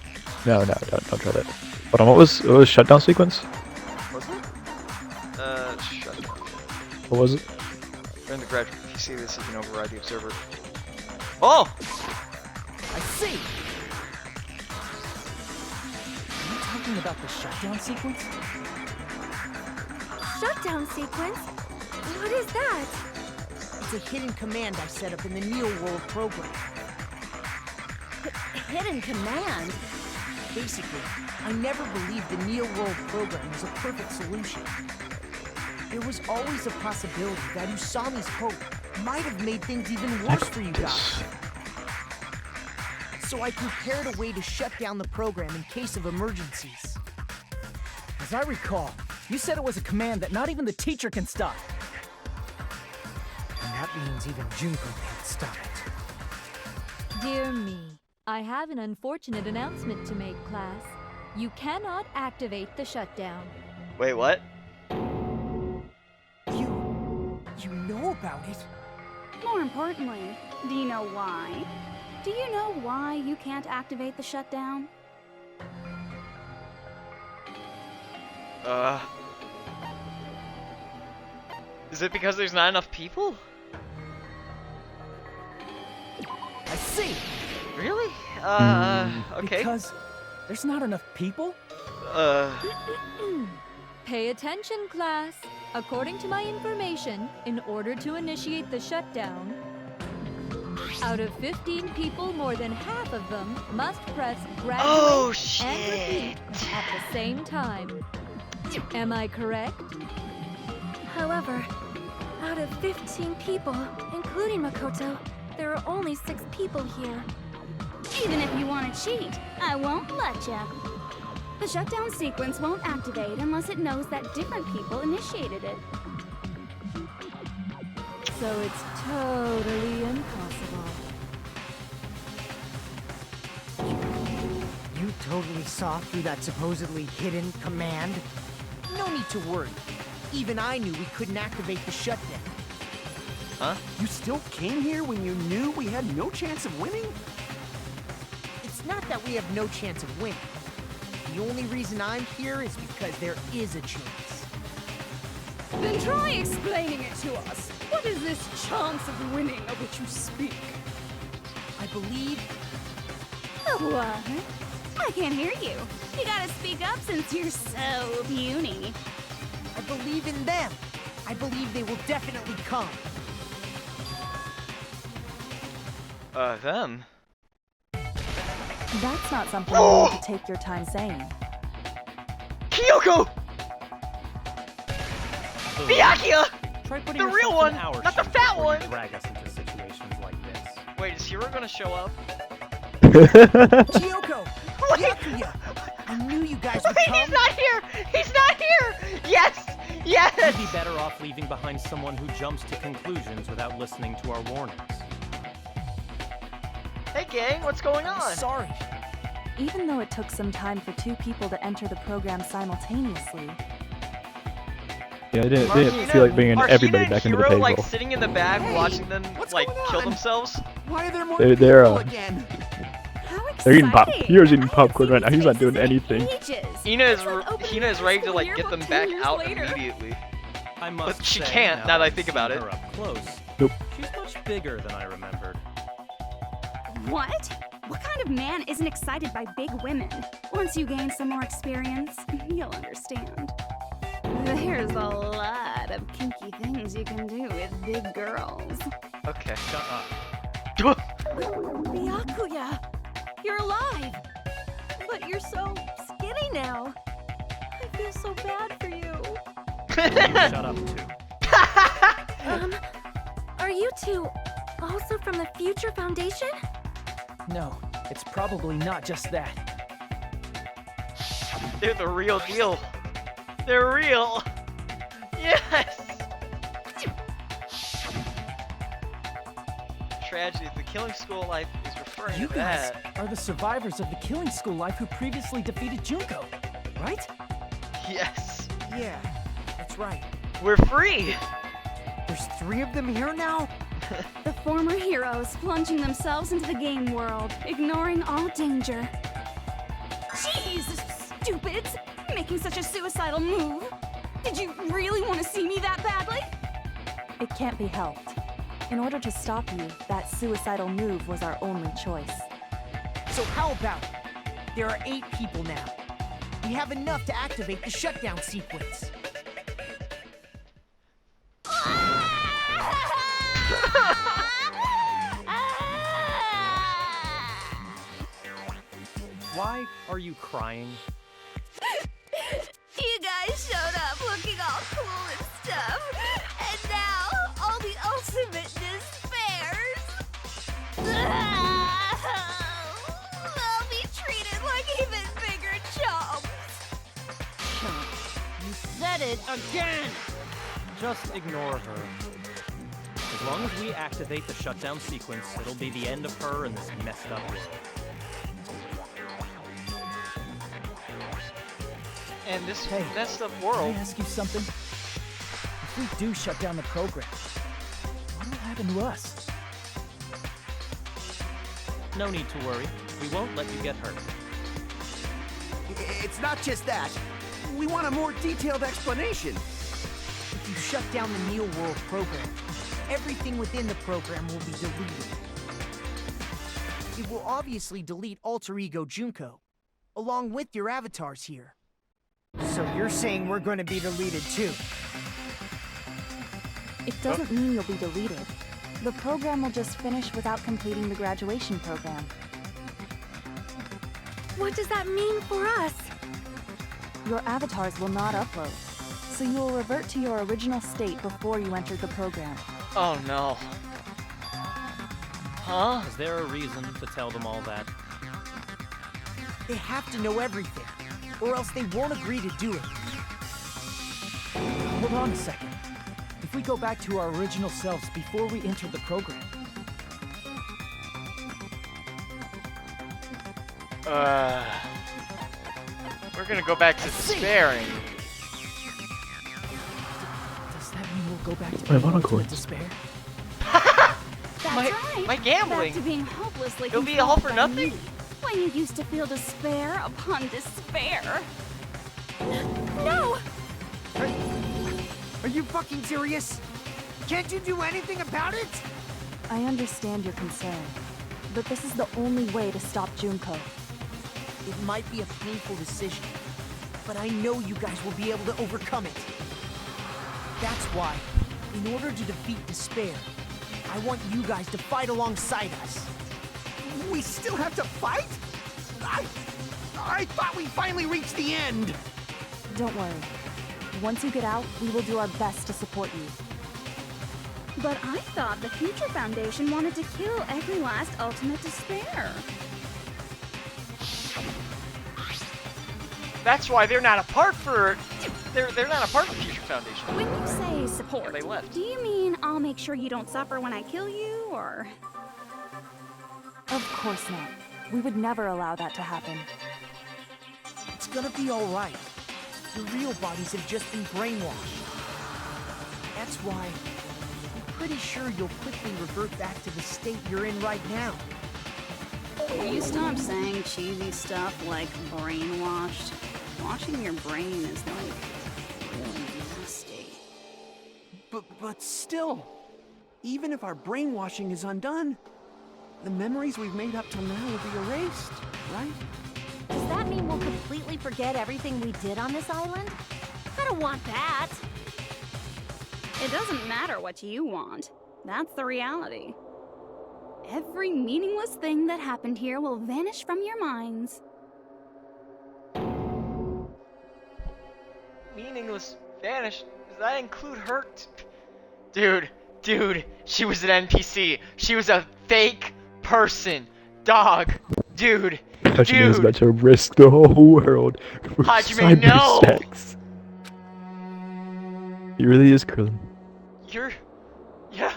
No, don't try that. Hold on, what was shutdown sequence? Was it? Shut down. What was it? During the graduate, if you see this, you can override the observer. Oh! I see! Are you talking about the shutdown sequence? Shutdown sequence? What is that? It's a hidden command I set up in the Neo World program. Hidden command? Basically, I never believed the Neo World program was a perfect solution. There was always a possibility that Usami's hope might have made things even worse for you guys. So I prepared a way to shut down the program in case of emergencies. As I recall, you said it was a command that not even the teacher can stop. And that means even Junko can't stop it. Dear me, I have an unfortunate announcement to make, class. You cannot activate the shutdown. Wait, what? You know about it? More importantly, do you know why? Do you know why you can't activate the shutdown? Is it because there's not enough people? I see! Really? Okay. Because there's not enough people? Pay attention, class. According to my information, in order to initiate the shutdown, out of 15 people, more than half of them must press graduate and repeat at the same time. Am I correct? However, out of 15 people, including Makoto, there are only 6 people here. Even if you want to cheat, I won't let ya. The shutdown sequence won't activate unless it knows that different people initiated it. So it's totally impossible. You totally saw through that supposedly hidden command? No need to worry. Even I knew we couldn't activate the shutdown. Huh? You still came here when you knew we had no chance of winning? It's not that we have no chance of winning. The only reason I'm here is because there is a chance. Then try explaining it to us. What is this chance of winning of which you speak? I believe... What? I can't hear you. You gotta speak up since you're so puny. I believe in them. I believe they will definitely come. Them? That's not something you need to take your time saying. Kyoko! Byakuya! Try putting The real yourself one, in our not the shoes fat before you one! drag us into situations like this. Wait, is Hiro gonna show up? Kyoko! Byakuya! I knew you guys would Wait, come. he's not here! He's not here! Yes! Yes! You'd be better off leaving behind someone who jumps to conclusions without listening to our warnings. Hey gang, what's going on? Sorry. Even though it took some time for 2 people to enter the program simultaneously. Yeah, I didn't feel like bringing everybody back into the Hiro, payroll. like sitting in the back watching them like kill themselves. Why are there more They're people again? they're eating pop. Hiro's eating popcorn right now. He's not doing anything. Hina is ready to like get them back out immediately. I must But she say, can't, now that I think I've about seen it. her up close. Nope. She's much bigger than I remembered. What? What kind of man isn't excited by big women? Once you gain some more experience, you'll understand. There's a lot of kinky things you can do with big girls. Okay. Shut up. Byakuya! You're alive! But you're so skinny now. I feel so bad for you. Shut up, too. Are you two also from the Future Foundation? No, it's probably not just that. They're the real deal. They're real. Yes. Tragedy. The Killing School life is referring You to guys that. are the survivors of the Killing School life who previously defeated Junko, right? Yes. Yeah, that's right. We're free. There's 3 of them here now? The former heroes plunging themselves into the game world, ignoring all danger. Jeez, stupids! Making such a suicidal move. Did you really want to see me that badly? It can't be helped. In order to stop you, that suicidal move was our only choice. So how about it? There are 8 people now. We have enough to activate the shutdown sequence. Why are you crying? You guys showed up looking all cool and stuff, and now all the ultimate despairs. They'll be treated like even bigger chumps. You said it again! Just ignore her. As long as we activate the shutdown sequence, it'll be the end of her in this messed up world. And this Hey, messed up Can world. I ask you something? If we do shut down the program, what will happen to us? No need to worry. We won't let you get hurt. It's not just that. We want a more detailed explanation. If you shut down the Neo World program, everything within the program will be deleted. It will obviously delete Alter Ego Junko, along with your avatars here. So you're saying we're going to be deleted too? It doesn't mean you'll be deleted. The program will just finish without completing the graduation program. What does that mean for us? Your avatars will not upload, so you will revert to your original state before you entered the program. Oh no. Huh? Is there a reason to tell them all that? They have to know everything, or else they won't agree to do it. Hold on a second. If we go back to our original selves before we enter the program, We're gonna go back to despairing. does that mean we'll go back to My being monocords. despair? That's My- right. my gambling. Back to being hopelessly It'll be all for controlled by nothing? me, when you used to feel despair upon despair. No! Are you fucking serious? Can't you do anything about it? I understand your concern, but this is the only way to stop Junko. It might be a painful decision, but I know you guys will be able to overcome it. That's why, in order to defeat despair, I want you guys to fight alongside us. We still have to fight? I thought we finally reached the end. Don't worry. Once you get out, we will do our best to support you. But I thought the Future Foundation wanted to kill every last Ultimate Despair. That's why they're not a part for. They're not a part of the Future Foundation. When you say support, Yeah, they left. do you mean I'll make sure you don't suffer when I kill you, or? Of course not. We would never allow that to happen. It's gonna be all right. Your real bodies have just been brainwashed. That's why I'm pretty sure you'll quickly revert back to the state you're in right now. Will you stop saying cheesy stuff like brainwashed? Washing your brain is like really nasty. But still, even if our brainwashing is undone, the memories we've made up till now will be erased, right? Does that mean we'll completely forget everything we did on this island? I don't want that. It doesn't matter what you want. That's the reality. Every meaningless thing that happened here will vanish from your minds. Meaningless vanish. Does that include her? Dude, she was an NPC. She was a fake person. Dog. Dude. Hajime is about to risk the whole world for Hajime, no! cybersex. He really is Krillin. Yeah.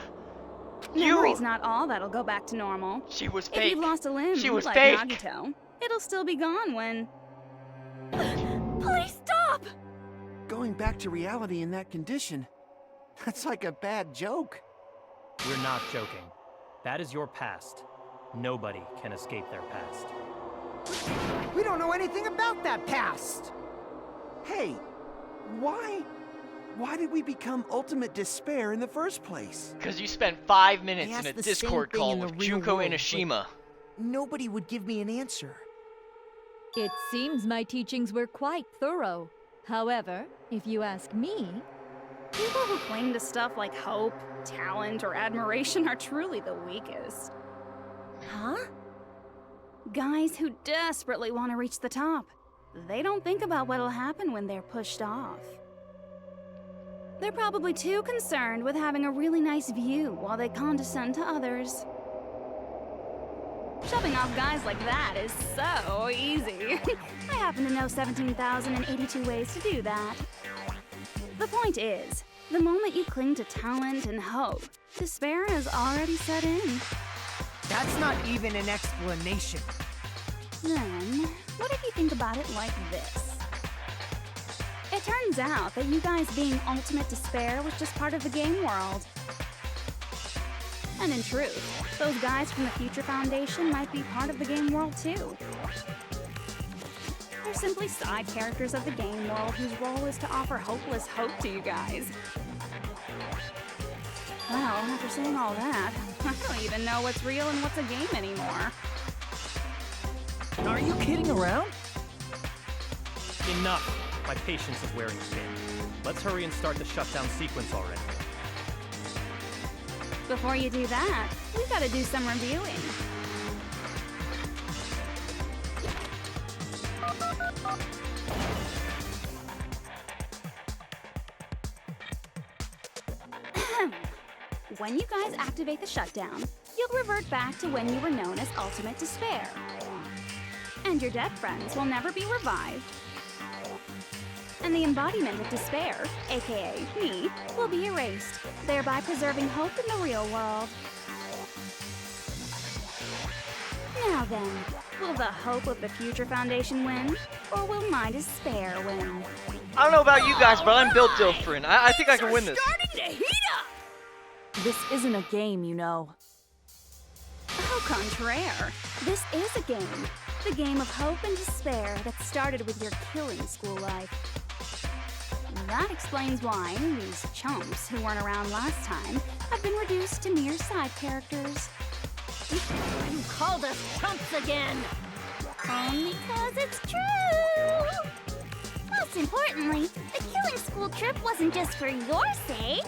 Memory's not all that'll go back to normal. She was fake. If you've lost a limb, She was like fake. Nagito, it'll still be gone when... Please stop! Going back to reality in that condition, that's like a bad joke. We're not joking. That is your past. Nobody can escape their past. We don't know anything about that past! Hey, why did we become Ultimate Despair in the first place? Because you spent 5 minutes I in a asked the same Discord thing call in the with real Junko world, Inoshima. but nobody would give me an answer. It seems my teachings were quite thorough. However, if you ask me, People who cling to stuff like hope, talent, or admiration are truly the weakest. Huh? Guys who desperately want to reach the top. They don't think about what'll happen when they're pushed off. They're probably too concerned with having a really nice view while they condescend to others. Shoving off guys like that is so easy. I happen to know 17,082 ways to do that. The point is, the moment you cling to talent and hope, despair has already set in. That's not even an explanation. Then, what if you think about it like this? It turns out that you guys being Ultimate Despair was just part of the game world. And in truth, those guys from the Future Foundation might be part of the game world too. They're simply side characters of the game world whose role is to offer hopeless hope to you guys. Well, after saying all that, I don't even know what's real and what's a game anymore. Are you kidding around? Enough! My patience is wearing thin. Let's hurry and start the shutdown sequence already. Before you do that, we gotta do some reviewing. When you guys activate the shutdown, you'll revert back to when you were known as Ultimate Despair. And your dead friends will never be revived. And the embodiment of despair, aka me, will be erased, thereby preserving hope in the real world. Now then, will the hope of the Future Foundation win, or will my despair win? I don't know about you guys, but I'm built different. I think I can win this. This isn't a game, you know. Au contraire, this is a game. The game of hope and despair that started with your killing school life. That explains why these chumps who weren't around last time have been reduced to mere side characters. You called us chumps again! Only 'cause it's true! Most importantly, the killing school trip wasn't just for your sake.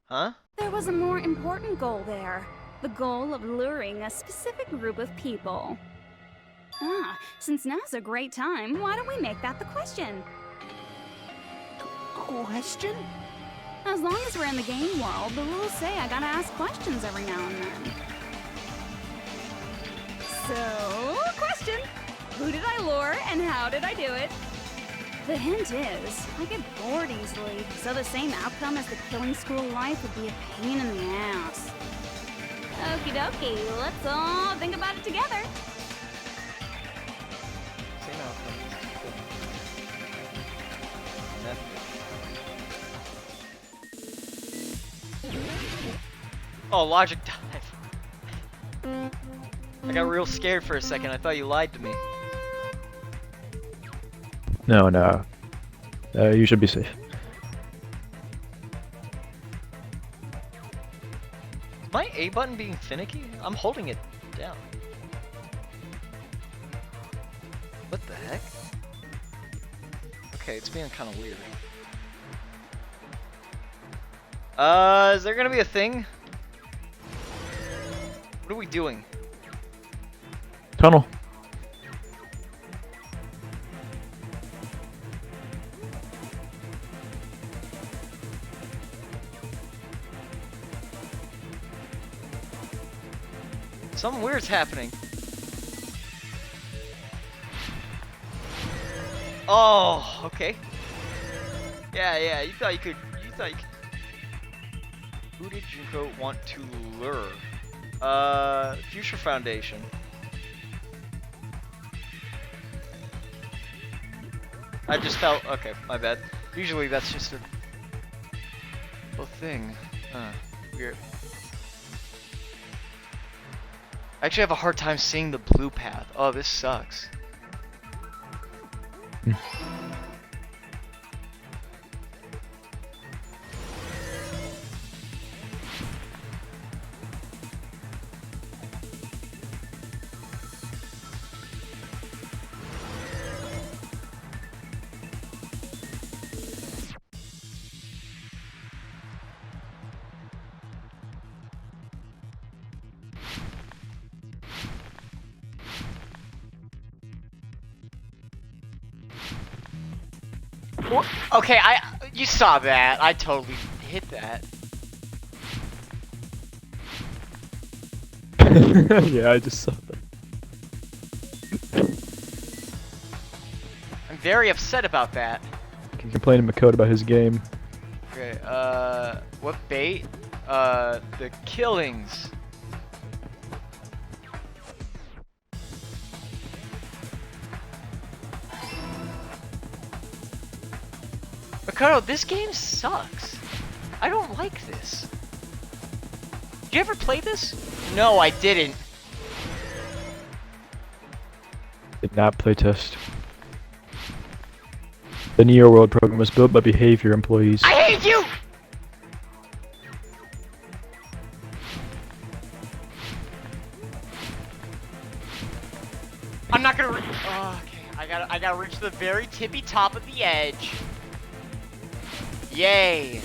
Huh? There was a more important goal there. The goal of luring a specific group of people. Since now's a great time, why don't we make that the question? Question? As long as we're in the game world, the rules say I gotta ask questions every now and then. So, question. Who did I lure and how did I do it? The hint is, I get bored easily, so the same outcome as the killing school life would be a pain in the ass. Okie dokie, let's all think about it together. Same outcome. Oh, logic dive. I got real scared for a second. I thought you lied to me. No, no. You should be safe. Is my A button being finicky? I'm holding it down. What the heck? Okay, it's being kind of weird. Is there gonna be a thing? What are we doing? Tunnel. Something weird's happening. Oh, okay. Yeah, you thought you could. Who did Junko want to lure? Future Foundation. I just felt, okay, my bad. Usually that's just a thing. Weird. I actually have a hard time seeing the blue path. Oh, this sucks. Okay, you saw that. I totally hit that. Yeah, I just saw that. I'm very upset about that. I can complain to Makoto about his game. Okay, what bait? The killings. Makoto, this game sucks. I don't like this. Did you ever play this? No, I didn't. Did not play test. The Neo World program was built by behavior employees. I hate you! I'm not gonna oh, okay. I gotta reach the very tippy top of the edge. Yay.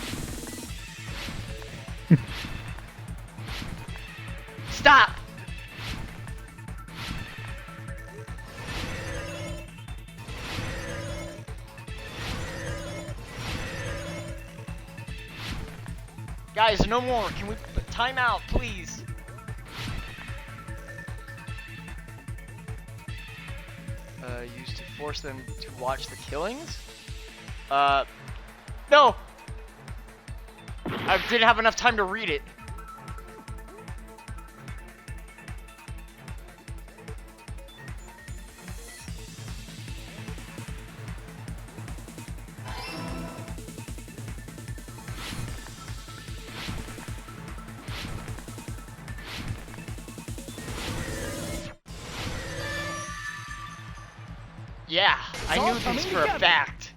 Stop! Guys, no more. Can we time out, please? Used to force them to watch the killings? No! I didn't have enough time to read it. Yeah, I knew this for a fact.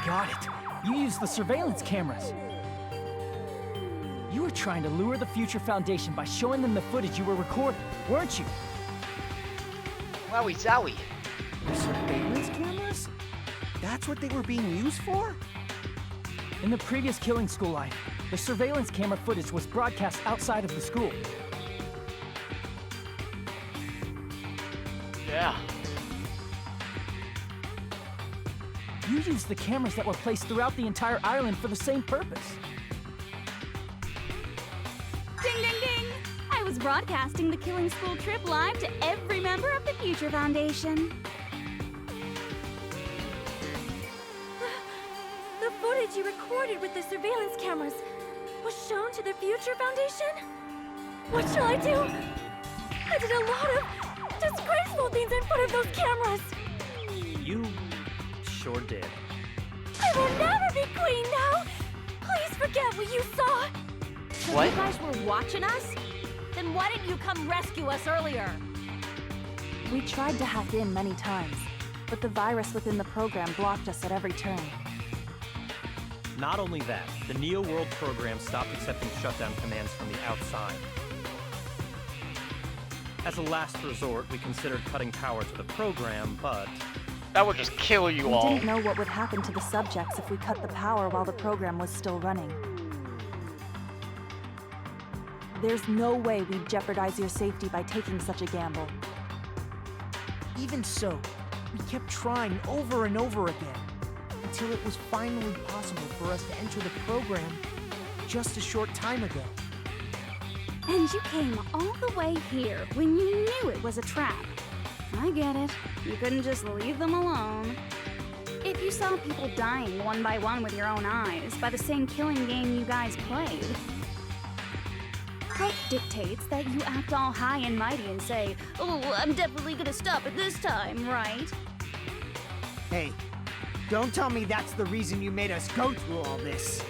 Got it. You used the surveillance cameras. You were trying to lure the Future Foundation by showing them the footage you were recording, weren't you? Wowie zowie. Surveillance cameras? That's what they were being used for? In the previous killing school life, the surveillance camera footage was broadcast outside of the school. Yeah. You used the cameras that were placed throughout the entire island for the same purpose. Ding ding ding! I was broadcasting the Killing School trip live to every member of the Future Foundation. The footage you recorded with the surveillance cameras was shown to the Future Foundation? What shall I do? I did a lot of disgraceful things in front of those cameras. You sure did. I will never be queen now. Please forget what you saw. So What? you guys were watching us? Then why didn't you come rescue us earlier? We tried to hack in many times, but the virus within the program blocked us at every turn. Not only that, the Neo World program stopped accepting shutdown commands from the outside. As a last resort, we considered cutting power to the program, but That would just kill you We all. didn't know what would happen to the subjects if we cut the power while the program was still running. There's no way we'd jeopardize your safety by taking such a gamble. Even so, we kept trying over and over again, until it was finally possible for us to enter the program just a short time ago. And you came all the way here when you knew it was a trap. I get it. You couldn't just leave them alone. If you saw people dying one by one with your own eyes by the same killing game you guys played, hope dictates that you act all high and mighty and say, "Oh, I'm definitely gonna stop it this time, right?" Hey, don't tell me that's the reason you made us go through all this.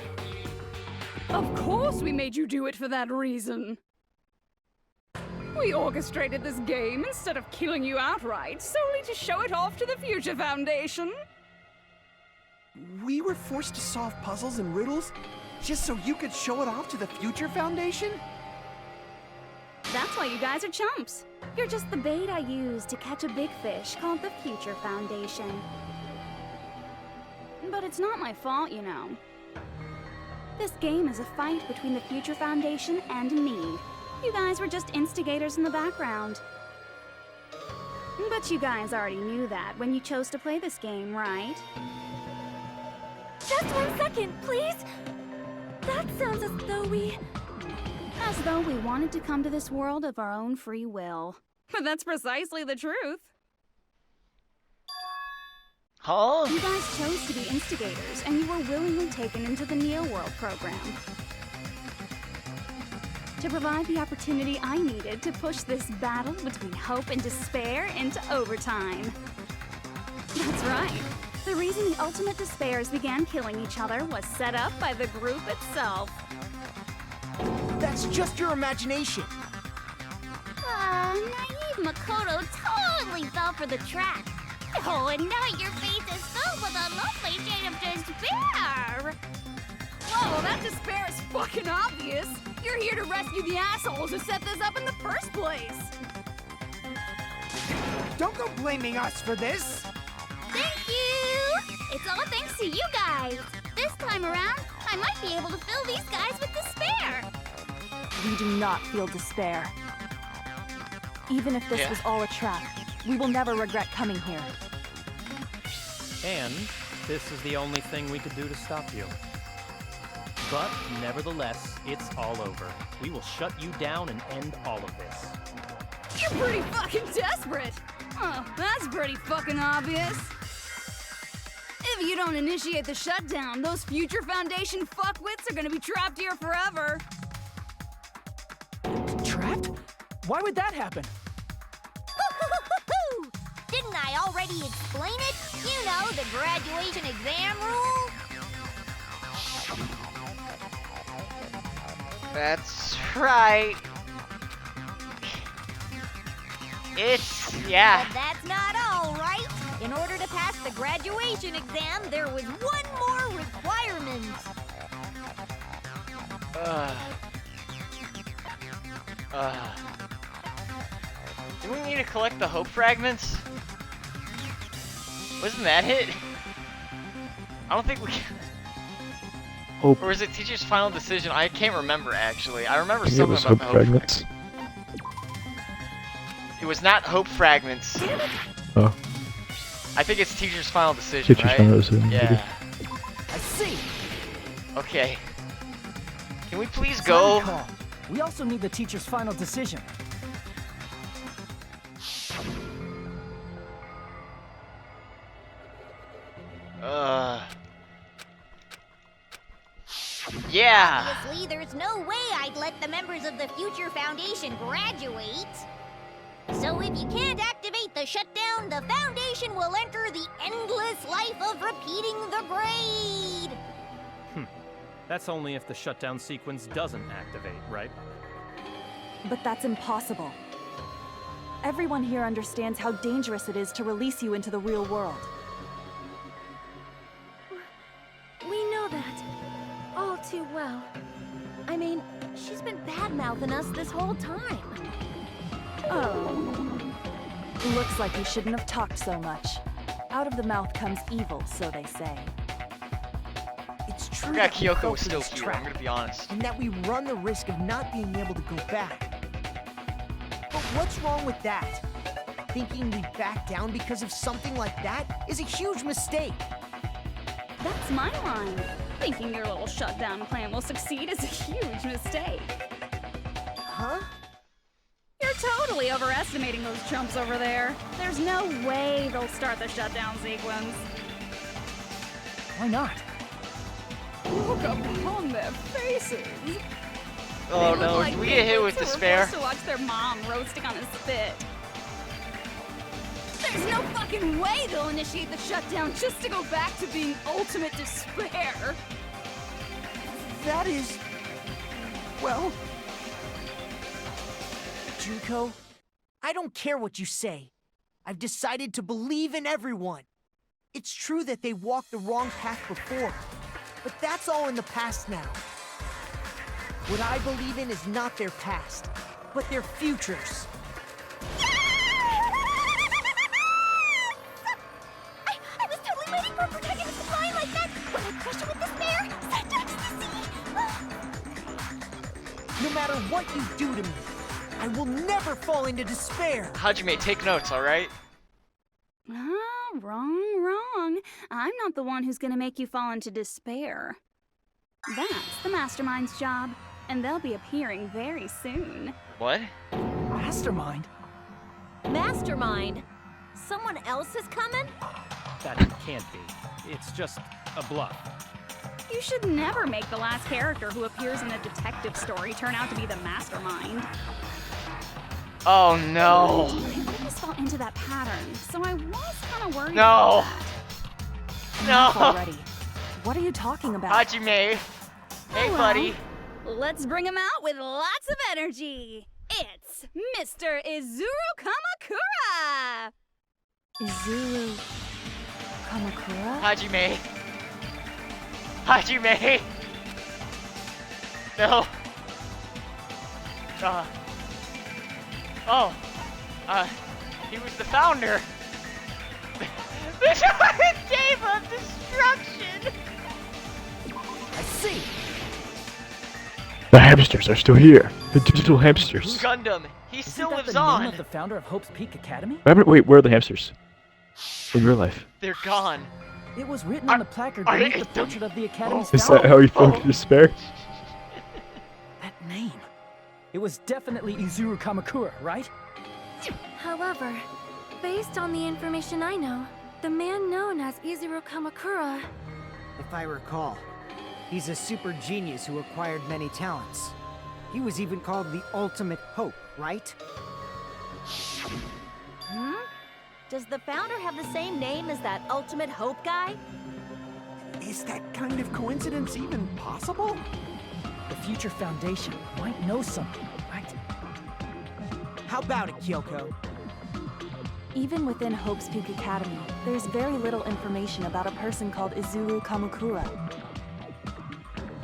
Of course we made you do it for that reason. We orchestrated this game instead of killing you outright, solely to show it off to the Future Foundation. We were forced to solve puzzles and riddles just so you could show it off to the Future Foundation? That's why you guys are chumps. You're just the bait I used to catch a big fish called the Future Foundation. But it's not my fault, you know. This game is a fight between the Future Foundation and me. You guys were just instigators in the background. But you guys already knew that when you chose to play this game, right? Just 1 second, please. That sounds as though we... As though we wanted to come to this world of our own free will. But that's precisely the truth. Huh? You guys chose to be instigators, and you were willingly taken into the Neo World program. To provide the opportunity I needed to push this battle between hope and despair into overtime. That's right. The reason the ultimate despairs began killing each other was set up by the group itself. That's just your imagination. Naive Makoto totally fell for the trap. Oh, and now your face is filled with a lovely shade of despair. Whoa, that despair is fucking obvious. You're here to rescue the assholes who set this up in the first place. Don't go blaming us for this. Thank you! It's all thanks to you guys. This time around, I might be able to fill these guys with despair. We do not feel despair. Even if this was all a trap, we will never regret coming here. And this is the only thing we could do to stop you. But nevertheless, it's all over. We will shut you down and end all of this. You're pretty fucking desperate. Oh, that's pretty fucking obvious. If you don't initiate the shutdown, those Future Foundation fuckwits are gonna be trapped here forever. Trapped? Why would that happen? Didn't I already explain it? You know, the graduation exam rule? That's right. Yeah. But that's not all, right? In order to pass the graduation exam, there was one more requirement. Do we need to collect the hope fragments? Wasn't that it? I don't think we can. Hope. Or is it teacher's final decision? I can't remember actually. I remember I think it something was about hope the hope fragments. It was not hope fragments. Oh. I think it's teacher's final decision, Teacher's right? final decision, Yeah. maybe. I see. Okay. Can we please As I go? recall, we also need the teacher's final decision. Yeah. Obviously, there's no way I'd let the members of the Future Foundation graduate. So if you can't activate the shutdown, the Foundation will enter the endless life of repeating the grade. That's only if the shutdown sequence doesn't activate, right? But that's impossible. Everyone here understands how dangerous it is to release you into the real world. We know that. All too well. I mean, she's been bad-mouthing us this whole time. Oh. Looks like you shouldn't have talked so much. Out of the mouth comes evil, so they say. It's I true forgot that we Kyoko fell was for still this here, trap, I'm gonna be honest. and that we run the risk of not being able to go back. But what's wrong with that? Thinking we back down because of something like that is a huge mistake. That's my line. Thinking your little shutdown plan will succeed is a huge mistake. Huh? You're totally overestimating those chumps over there. There's no way they'll start the shutdown sequence. Why not? Look upon their faces. Oh They no, look like did we get hit piglets with who were despair? forced to watch their mom roasting on a spit. There's no fucking way they'll initiate the shutdown just to go back to being ultimate despair. That is... well... Junko, I don't care what you say. I've decided to believe in everyone. It's true that they walked the wrong path before, but that's all in the past now. What I believe in is not their past, but their futures. I was totally waiting for a protagonist to line like that. When I crush you with despair, send ecstasy. No matter what you do to me, I will never fall into despair. Hajime, take notes, alright? Wrong. I'm not the one who's gonna make you fall into despair. That's the Mastermind's job, and they'll be appearing very soon. What? Mastermind? Mastermind? Someone else is coming? That can't be. It's just a bluff. You should never make the last character who appears in a detective story turn out to be the Mastermind. Oh no. I always fall into that pattern, so I was kind of worried No. about that. Enough No. already. What are you talking about? Hajime. Hey, Oh, buddy. well, let's bring him out with lots of energy. It's Mr. Izuru Kamakura! Izuru Kamakura? Hajime. Hajime. No. He was the founder. The Game of Destruction. I see. The hamsters are still here. The digital hamsters. Gundam. He Isn't still that lives the name on. of the founder of Hope's Peak Academy? Wait, where are the hamsters? In real life. They're gone. It was written on the placard I beneath the ate them. portrait of the Academy's Is founder. that how you feel despair? That name. It was definitely Izuru Kamakura, right? However, based on the information I know, the man known as Izuru Kamakura... If I recall, he's a super genius who acquired many talents. He was even called the Ultimate Hope, right? Does the founder have the same name as that Ultimate Hope guy? Is that kind of coincidence even possible? The Future Foundation might know something, right? How about it, Kyoko? Even within Hope's Peak Academy, there's very little information about a person called Izuru Kamakura.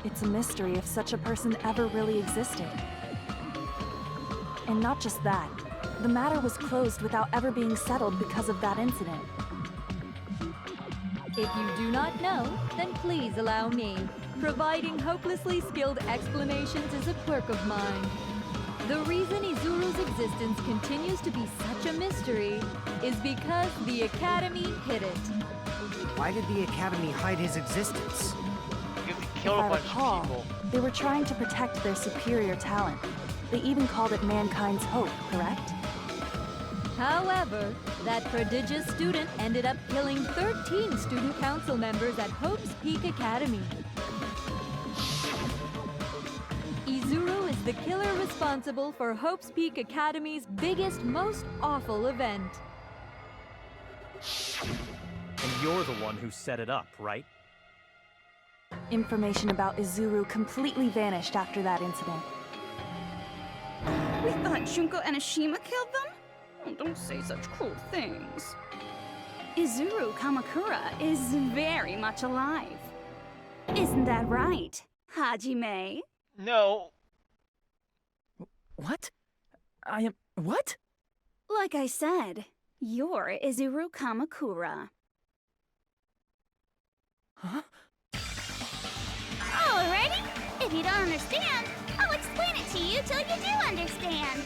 It's a mystery if such a person ever really existed. And not just that, the matter was closed without ever being settled because of that incident. If you do not know, then please allow me. Providing hopelessly skilled explanations is a quirk of mine. The reason Izuru's existence continues to be such a mystery is because the Academy hid it. Why did the Academy hide his existence? Because he If killed a I bunch recall, of people. they were trying to protect their superior talent. They even called it mankind's hope, correct? However, that prodigious student ended up killing 13 student council members at Hope's Peak Academy. Izuru is the killer responsible for Hope's Peak Academy's biggest, most awful event. And you're the one who set it up, right? Information about Izuru completely vanished after that incident. We thought Junko and Ashima killed them? Oh, don't say such cruel things. Izuru Kamakura is very much alive. Isn't that right, Hajime? No. What? I am... what? Like I said, you're Izuru Kamakura. Huh? Alrighty. If you don't understand, I'll explain it to you till you do understand.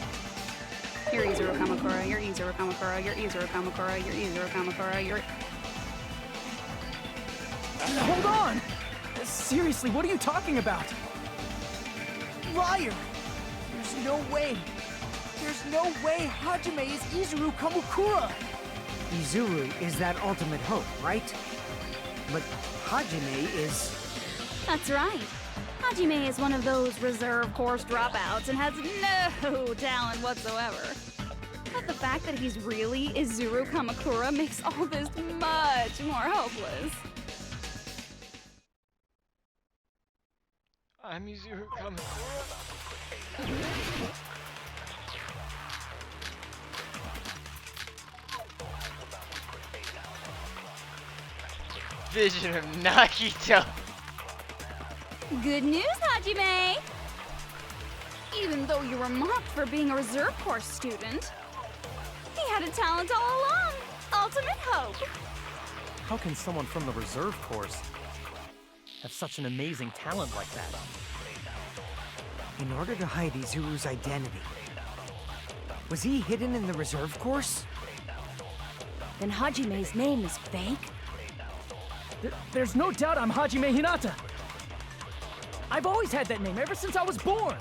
You're Izuru Kamakura, you're Izuru Kamakura, you're Izuru Kamakura, you're Izuru Kamakura, you're... Hold on! Seriously, what are you talking about? Liar! There's no way. There's no way Hajime is Izuru Kamakura! Izuru is that ultimate hope, right? But Hajime is... That's right. Hajime is one of those reserve course dropouts and has no talent whatsoever. But the fact that he's really Izuru Kamakura makes all this much more hopeless. I'm Izuru Kamakura. Vision of Nagito. Good news, Hajime! Even though you were mocked for being a reserve course student, he had a talent all along. Ultimate hope. How can someone from the reserve course have such an amazing talent like that? In order to hide Izuru's identity, was he hidden in the reserve course? Then Hajime's name is fake? There's no doubt I'm Hajime Hinata. I've always had that name ever since I was born.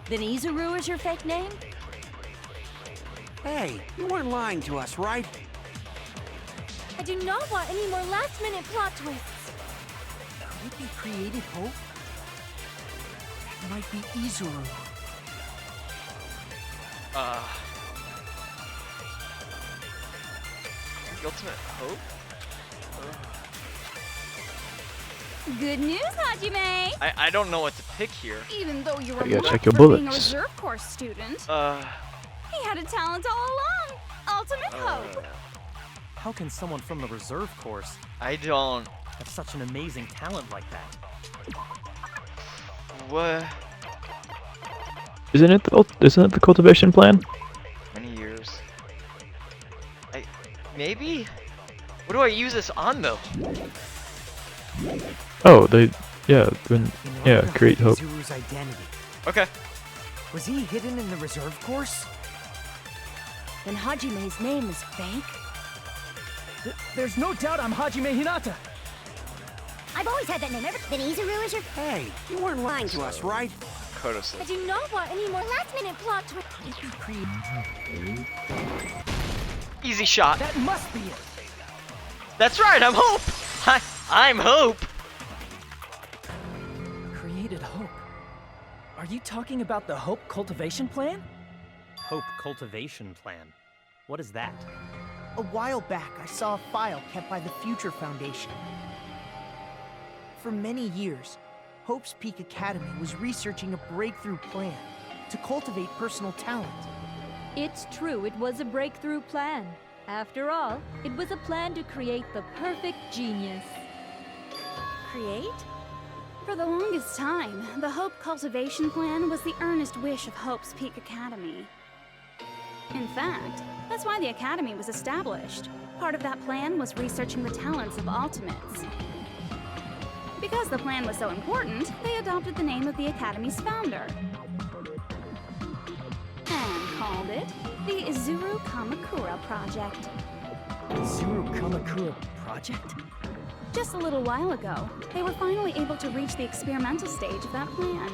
Then Izuru is your fake name? Hey, you weren't lying to us, right? I do not want any more last-minute plot twists. Could it be created hope? It might be Izuru. The ultimate hope? Good news, Hajime! I don't know what to pick here. Even though you were You gotta mocked check your for being a bullets. reserve course student, He had a talent all along. Ultimate hope. How can someone from the reserve course I don't... have such an amazing talent like that? What? Isn't it the cultivation plan? Many years. Maybe? What do I use this on, though? Oh, create hope. Izuru's identity. Okay. Was he hidden in the reserve course? Then Hajime's name is fake? There's no doubt I'm Hajime Hinata. I've always had that name ever. Then Izuru is your... Hey, you weren't lying to us, right? I do not want any more last-minute plot twists. Easy shot. That must be it. That's right, I'm Hope! I'm Hope! Created hope. Are you talking about the Hope Cultivation Plan? Hope Cultivation Plan. What is that? A while back, I saw a file kept by the Future Foundation. For many years, Hope's Peak Academy was researching a breakthrough plan to cultivate personal talent. It's true, it was a breakthrough plan. After all, it was a plan to create the perfect genius. Create? For the longest time, the Hope Cultivation Plan was the earnest wish of Hope's Peak Academy. In fact, that's why the Academy was established. Part of that plan was researching the talents of Ultimates. Because the plan was so important, they adopted the name of the Academy's founder. And called it the Izuru Kamakura Project. Izuru Kamakura Project? Just a little while ago, they were finally able to reach the experimental stage of that plan.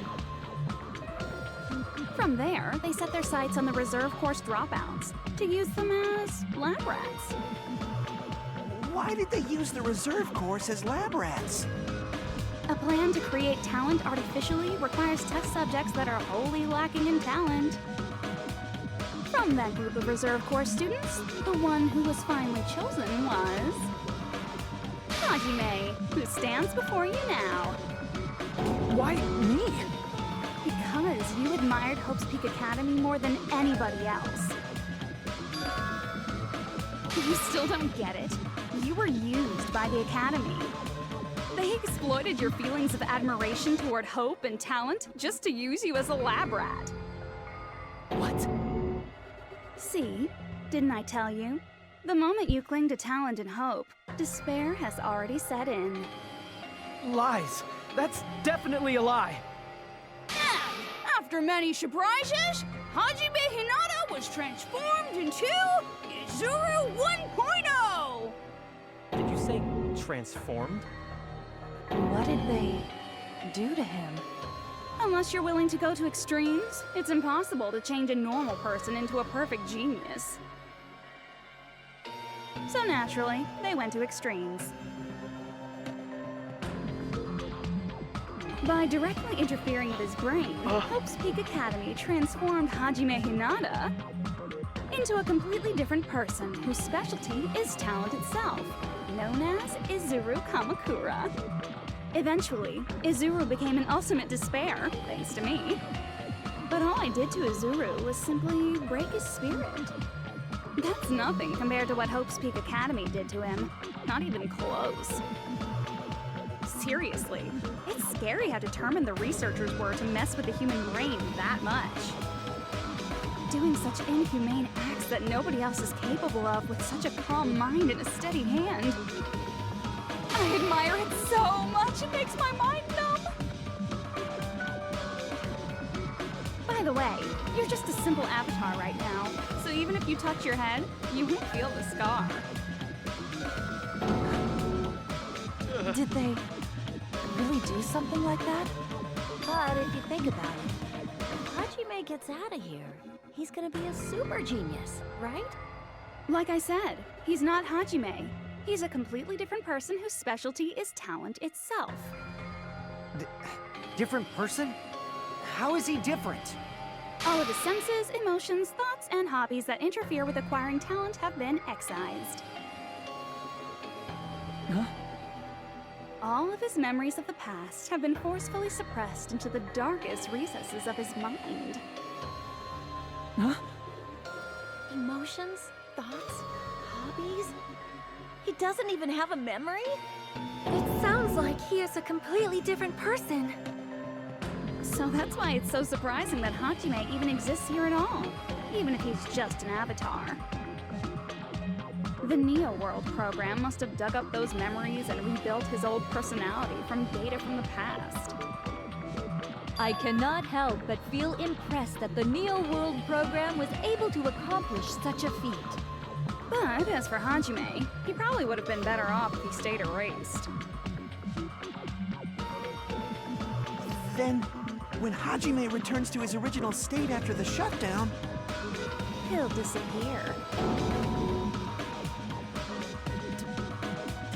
From there, they set their sights on the reserve course dropouts to use them as lab rats. Why did they use the reserve course as lab rats? A plan to create talent artificially requires test subjects that are wholly lacking in talent. From that group of reserve course students, the one who was finally chosen was Hajime, who stands before you now. Why me? Because you admired Hope's Peak Academy more than anybody else. You still don't get it? You were used by the Academy. They exploited your feelings of admiration toward hope and talent just to use you as a lab rat. What? See? Didn't I tell you? The moment you cling to talent and hope, despair has already set in. Lies. That's definitely a lie. And after many surprises, Hajime Hinata was transformed into Izuru 1.0! Did you say transformed? What did they do to him? Unless you're willing to go to extremes, it's impossible to change a normal person into a perfect genius. So naturally, they went to extremes. By directly interfering with his brain, Hope's Peak Academy transformed Hajime Hinata into a completely different person whose specialty is talent itself, known as Izuru Kamakura. Eventually, Izuru became an ultimate despair, thanks to me. But all I did to Izuru was simply break his spirit. That's nothing compared to what Hope's Peak Academy did to him. Not even close. Seriously, it's scary how determined the researchers were to mess with the human brain that much. Doing such inhumane acts that nobody else is capable of with such a calm mind and a steady hand. I admire it so much, it makes my mind numb. By the way, you're just a simple avatar right now, so even if you touch your head, you won't feel the scar. Did they really do something like that? But if you think about it, if Hajime gets out of here, he's gonna be a super genius, right? Like I said, he's not Hajime. He's a completely different person whose specialty is talent itself. Different person? How is he different? All of his senses, emotions, thoughts, and hobbies that interfere with acquiring talent have been excised. Huh? All of his memories of the past have been forcefully suppressed into the darkest recesses of his mind. Huh? Emotions? Thoughts? Hobbies? He doesn't even have a memory? It sounds like he is a completely different person. So that's why it's so surprising that Hajime even exists here at all, even if he's just an avatar. The Neo World program must have dug up those memories and rebuilt his old personality from data from the past. I cannot help but feel impressed that the Neo World program was able to accomplish such a feat. But as for Hajime, he probably would have been better off if he stayed erased. Then, when Hajime returns to his original state after the shutdown, He'll disappear.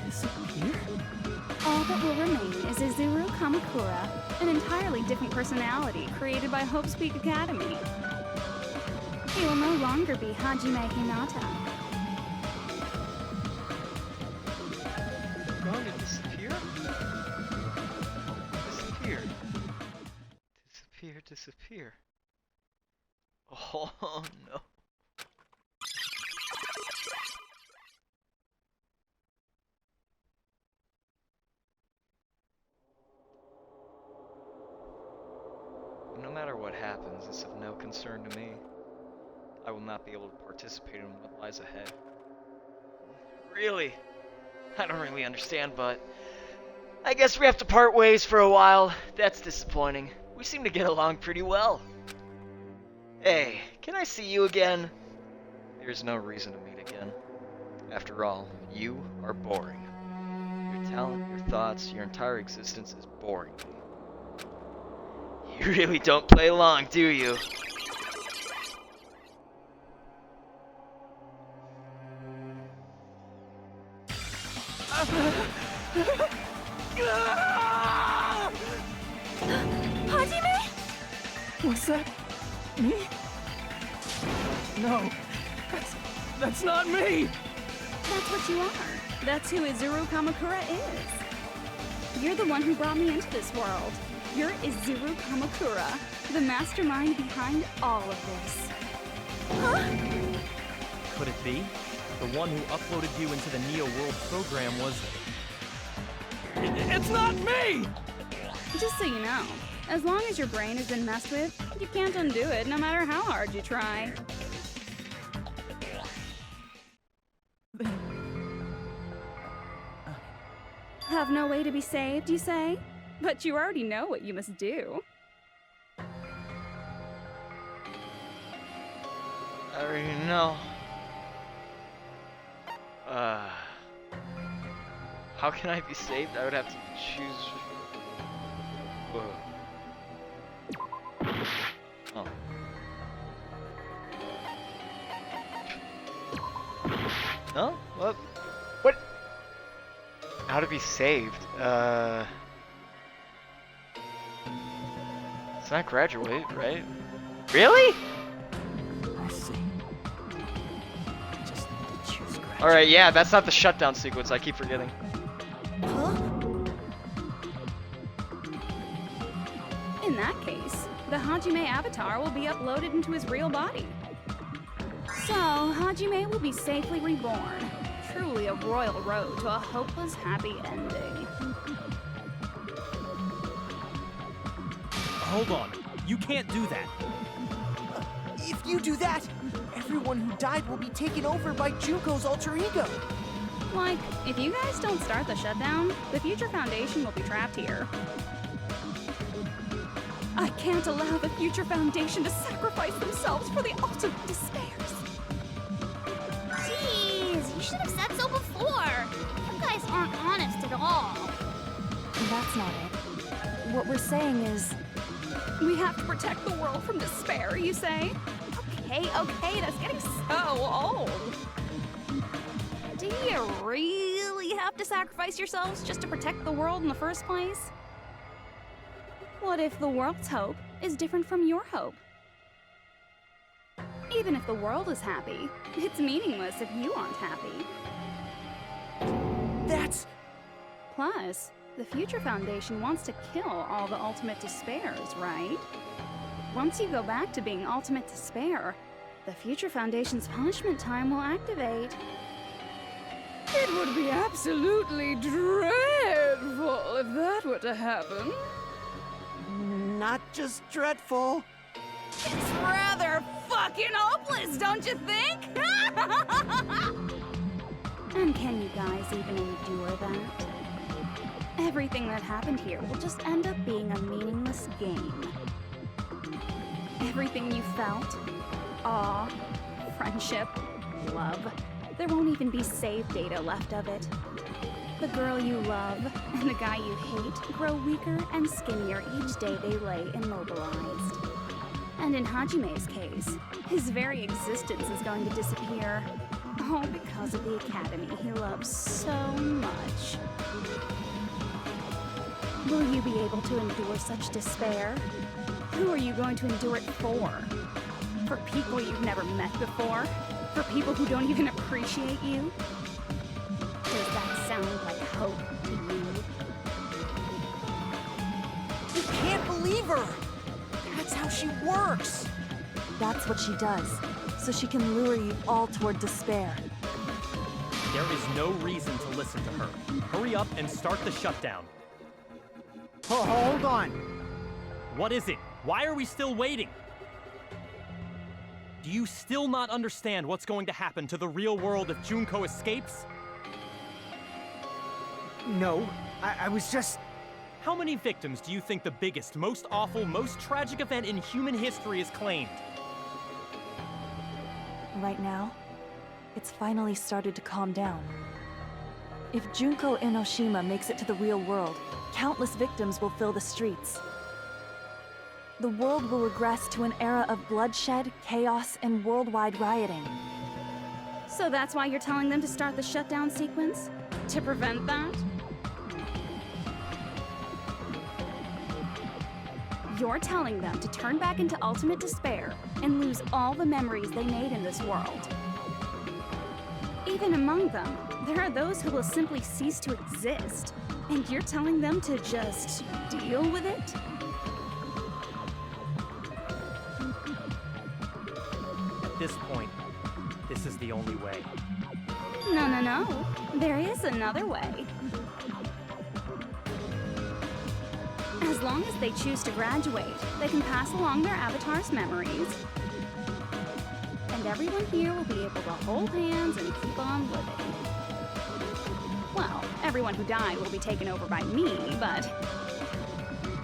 Disappear? All that will remain is Izuru Kamakura, an entirely different personality created by Hope's Peak Academy. He will no longer be Hajime Hinata. Going to disappear? Disappear. Disappear, disappear. Oh no. what happens is of no concern to me. I will not be able to participate in what lies ahead. Really? I don't really understand, but I guess we have to part ways for a while. That's disappointing. We seem to get along pretty well. Hey, can I see you again? There's no reason to meet again. After all, you are boring. Your talent, your thoughts, your entire existence is boring to me. You really don't play along, do you? Hajime? Was that me? No, that's not me! That's what you are. That's who Izuru Kamakura is. You're the one who brought me into this world. You're Izuru Kamakura, the mastermind behind all of this. Huh? Could it be? The one who uploaded you into the Neo World program was... It's not me! Just so you know, as long as your brain has been messed with, you can't undo it no matter how hard you try. Have no way to be saved, you say? But you already know what you must do. I already know. How can I be saved? I would have to choose... Oh. No? What? What? How to be saved? It's not graduate, right? Really? I see. Just need to choose graduate. Alright, yeah, that's not the shutdown sequence, I keep forgetting. Huh? In that case, the Hajime avatar will be uploaded into his real body. So, Hajime will be safely reborn. Truly a royal road to a hopeless, happy ending. Hold on. You can't do that. If you do that, everyone who died will be taken over by Junko's alter ego. Like, if you guys don't start the shutdown, the Future Foundation will be trapped here. I can't allow the Future Foundation to sacrifice themselves for the ultimate despairs. Jeez, you should have said so before. You guys aren't honest at all. That's not it. What we're saying is... We have to protect the world from despair, you say? Okay, that's getting so old. Do you really have to sacrifice yourselves just to protect the world in the first place? What if the world's hope is different from your hope? Even if the world is happy, it's meaningless if you aren't happy. That's... Plus, the Future Foundation wants to kill all the ultimate despairs, right? Once you go back to being ultimate despair, the Future Foundation's punishment time will activate. It would be absolutely dreadful if that were to happen. Not just dreadful. It's rather fucking hopeless, don't you think? And can you guys even endure that? Everything that happened here will just end up being a meaningless game. Everything you felt, awe, friendship, love, there won't even be save data left of it. The girl you love and the guy you hate grow weaker and skinnier each day they lay immobilized. And in Hajime's case, his very existence is going to disappear. All because of the academy he loves so much. Will you be able to endure such despair? Who are you going to endure it for? For people you've never met before? For people who don't even appreciate you? Does that sound like hope to you? You can't believe her! That's how she works! That's what she does, so she can lure you all toward despair. There is no reason to listen to her. Hurry up and start the shutdown. Hold on. What is it? Why are we still waiting? Do you still not understand what's going to happen to the real world if Junko escapes? No, I was just... How many victims do you think the biggest, most awful, most tragic event in human history has claimed? Right now, it's finally started to calm down. If Junko Enoshima makes it to the real world, countless victims will fill the streets. The world will regress to an era of bloodshed, chaos, and worldwide rioting. So that's why you're telling them to start the shutdown sequence? To prevent that? You're telling them to turn back into ultimate despair and lose all the memories they made in this world. Even among them, there are those who will simply cease to exist, and you're telling them to just deal with it? At this point, this is the only way. No. There is another way. As long as they choose to graduate, they can pass along their avatar's memories. And everyone here will be able to hold hands and keep on living. Well, everyone who died will be taken over by me, but...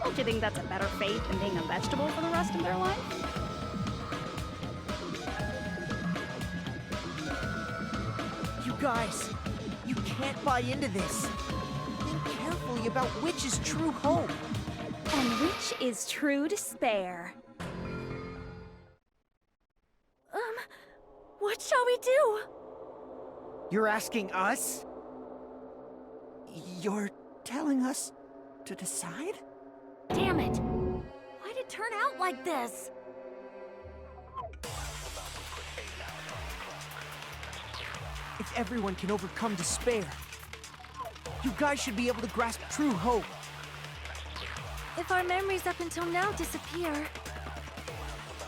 Don't you think that's a better fate than being a vegetable for the rest of their life? You guys, you can't buy into this. Think carefully about which is true hope. And which is true despair. What shall we do? You're asking us? You're telling us to decide? Damn it! Why'd it turn out like this? If everyone can overcome despair, you guys should be able to grasp true hope. If our memories up until now disappear,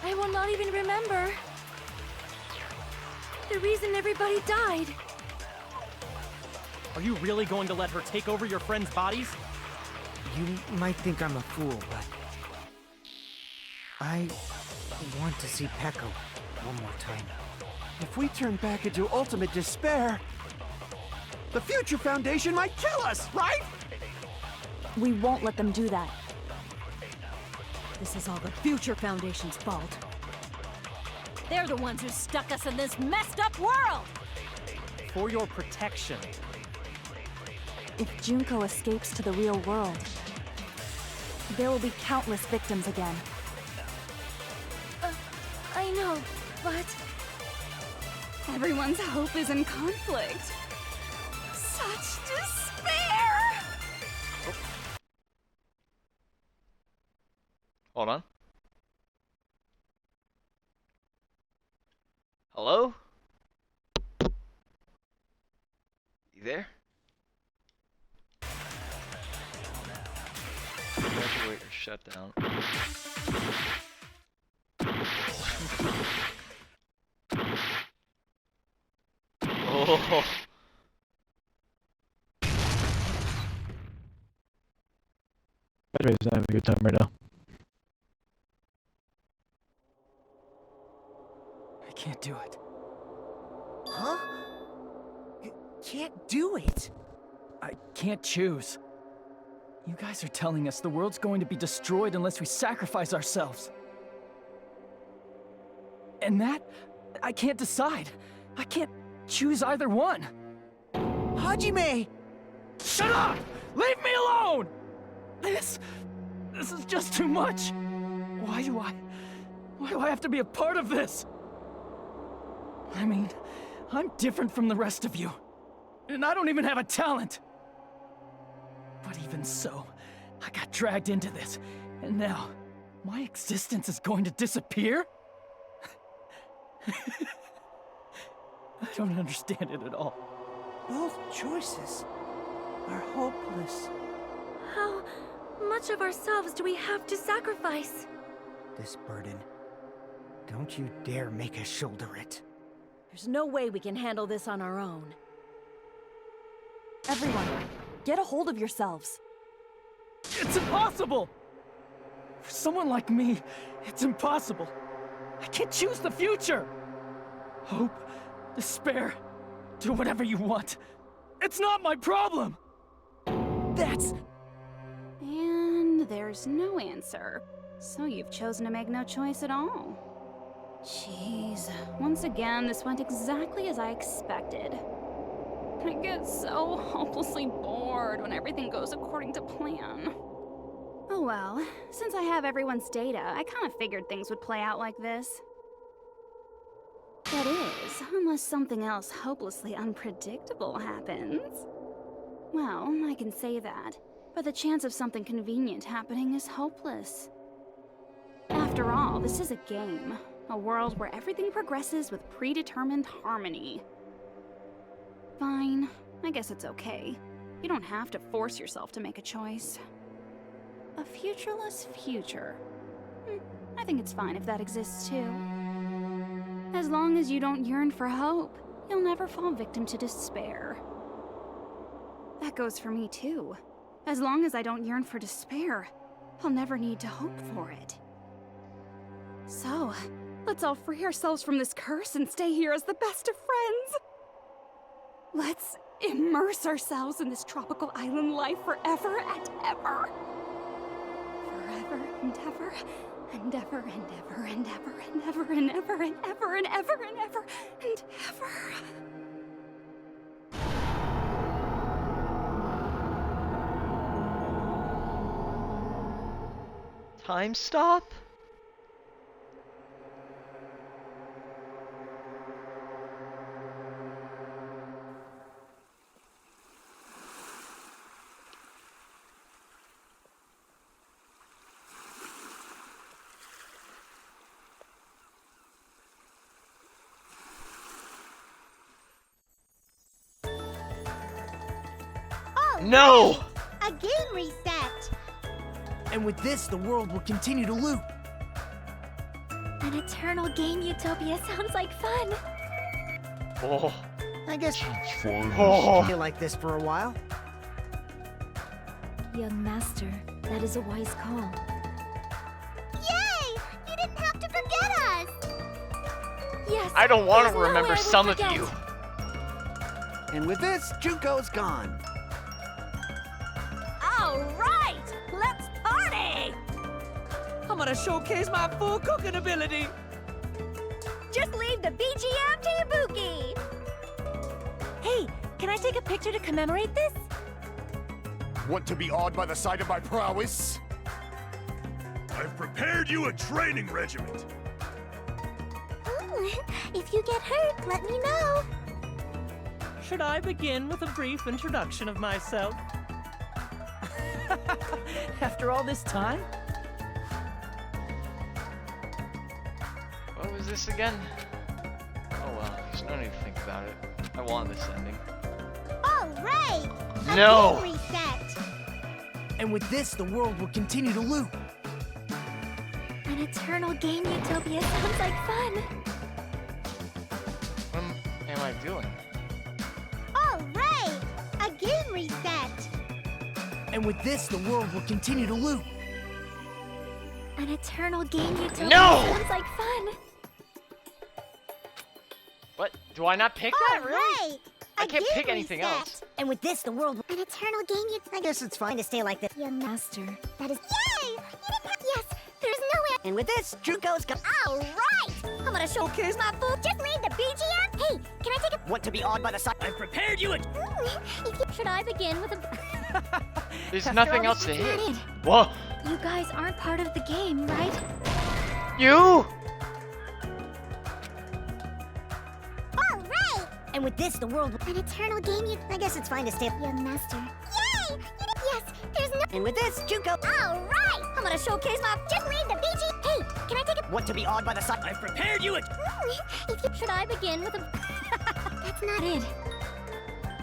I will not even remember the reason everybody died. Are you really going to let her take over your friends' bodies? You might think I'm a fool, but I want to see Peko one more time. If we turn back into ultimate despair, the Future Foundation might kill us, right? We won't let them do that. This is all the Future Foundation's fault. They're the ones who stuck us in this messed up world! For your protection. If Junko escapes to the real world, there will be countless victims again. I know, but... Everyone's hope is in conflict. Such despair! Hold on. Hello? You there? Evacuate or shut down. Oh. He's not having a good time right now. I can't do it. Huh? You can't do it. I can't choose. You guys are telling us the world's going to be destroyed unless we sacrifice ourselves. And that, I can't decide. I can't choose either one. Hajime! Shut up! Leave me alone! This is just too much. Why do I have to be a part of this? I mean, I'm different from the rest of you. And I don't even have a talent. But even so, I got dragged into this. And now, my existence is going to disappear? I don't understand it at all. Both choices are hopeless. How much of ourselves do we have to sacrifice? This burden. Don't you dare make us shoulder it. There's no way we can handle this on our own. Everyone, get a hold of yourselves. It's impossible! For someone like me, it's impossible. I can't choose the future. Hope, despair, do whatever you want. It's not my problem. That's... And there's no answer. So you've chosen to make no choice at all. Jeez, once again, this went exactly as I expected. I get so hopelessly bored when everything goes according to plan. Oh well, since I have everyone's data, I kind of figured things would play out like this. That is, unless something else hopelessly unpredictable happens. Well, I can say that, but the chance of something convenient happening is hopeless. After all, this is a game. A world where everything progresses with predetermined harmony. Fine, I guess it's okay. You don't have to force yourself to make a choice. A futureless future. I think it's fine if that exists too. As long as you don't yearn for hope, you'll never fall victim to despair. That goes for me too. As long as I don't yearn for despair, I'll never need to hope for it. So, let's all free ourselves from this curse and stay here as the best of friends. Let's immerse ourselves in this tropical island life forever and ever. Forever and ever, and ever and ever and ever and ever and ever and ever and ever and ever and ever. Time stop? No! A game reset! And with this, the world will continue to loop. An eternal game utopia sounds like fun. Oh. I guess Oh. feel like this for a while. Young master, that is a wise call. Yay! You didn't have to forget us! Yes. I don't want there's to no way remember I will some of forget. you. And with this, Junko's gone. All right, let's party! I'm gonna showcase my full cooking ability. Just leave the BGM to Ibuki! Hey, can I take a picture to commemorate this? Want to be awed by the sight of my prowess? I've prepared you a training regiment. Ooh, if you get hurt, let me know. Should I begin with a brief introduction of myself? After all this time? What was this again? Oh well, there's no need to think about it. I want this ending. All right! A No! game reset! And with this, the world will continue to loop. An eternal game utopia sounds like fun. What am I doing? All right! A game reset! And with this, the world will continue to loop. An eternal game utopia No! sounds like fun. What? Do I not pick that? Really? Right! I can't pick anything else. And with this, the world... An eternal game I guess it's fine to stay like this. Young master, that is... Yay! You didn't have... Yes! There's no way... And with this, Junko's gone. All right! I'm gonna showcase my food. Just leave the BGM. Hey, can I take a... Want to be awed by the sight? I've prepared you a... Should I begin with a... There's After nothing all, else to this is not hit. it. Whoa! You guys aren't part of the game, right? You! All right! And with this, the world will... An eternal game I guess it's fine to stay... Young master. Yay! You did... Yes! There's no... And with this, Junko... All right! I'm gonna showcase my... Just leave the BG... Hey, can I take a... Want to be awed by the sight? I've prepared you a... If you... Should I begin with a... That's not it.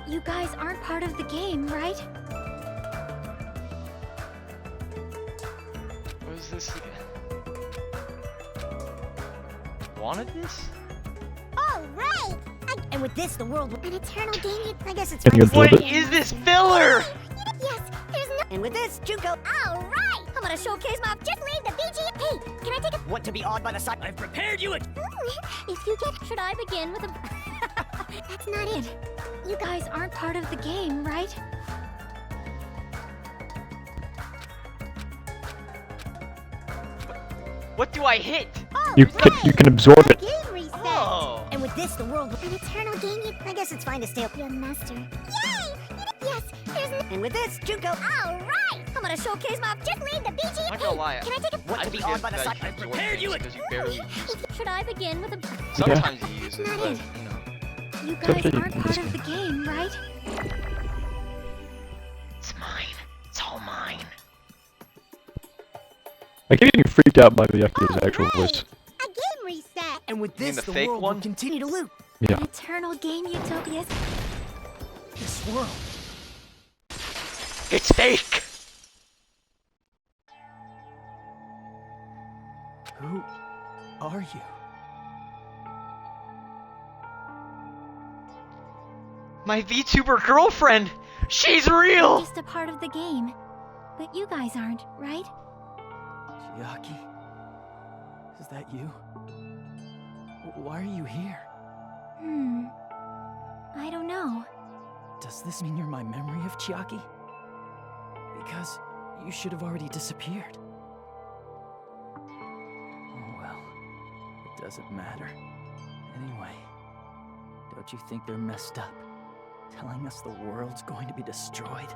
You guys aren't part of the game, right? What is this again? Wanted this? All right! And with this, the world will... An eternal game I guess it's Can fine you to go What through it? is this filler? Yes! There's no... And with this, Junko... All right! I'm gonna showcase my... Just leave the Hey, can I take a... Want to be awed by the sight? I've prepared you a... If you get... Should I begin with a... That's not it. You guys aren't part of the game, right? What do I hit? You can absorb it. Game reset. Oh. And with this, the world... An eternal game, I guess it's fine to stay up. Young master. Yay! Yes, there's no... And with this, Junko. All right! I'm gonna showcase my... Just leave the BG... I'm not gonna lie. Can I take a... Want to be awed by the sight? I've prepared you a... Because you barely... Should I begin with a... Sometimes you use it, Not but, it. you know. You guys aren't part of the game, right? It's mine. It's all mine. I keep getting freaked out by Miyuki's actual voice. A game reset. And with You mean this, the the fake world one? will continue to loot. Yeah. Eternal game utopias. This world. It's fake! Who are you? My VTuber girlfriend! She's real! Just a part of the game. But you guys aren't, right? Chiaki? Is that you? Why are you here? I don't know. Does this mean you're my memory of Chiaki? Because you should have already disappeared. Oh well, it doesn't matter. Anyway, don't you think they're messed up? Telling us the world's going to be destroyed?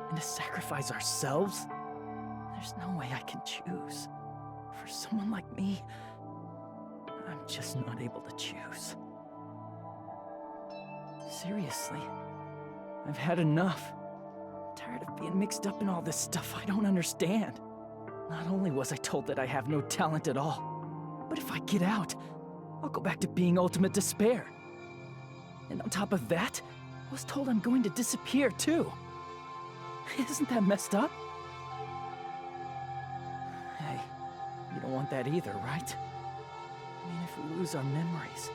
And to sacrifice ourselves? There's no way I can choose. For someone like me, I'm just not able to choose. Seriously, I've had enough. Tired of being mixed up in all this stuff I don't understand. Not only was I told that I have no talent at all, but if I get out, I'll go back to being ultimate despair. And on top of that, I was told I'm going to disappear too. Isn't that messed up? Hey, you don't want that either, right? I mean, if we lose our memories,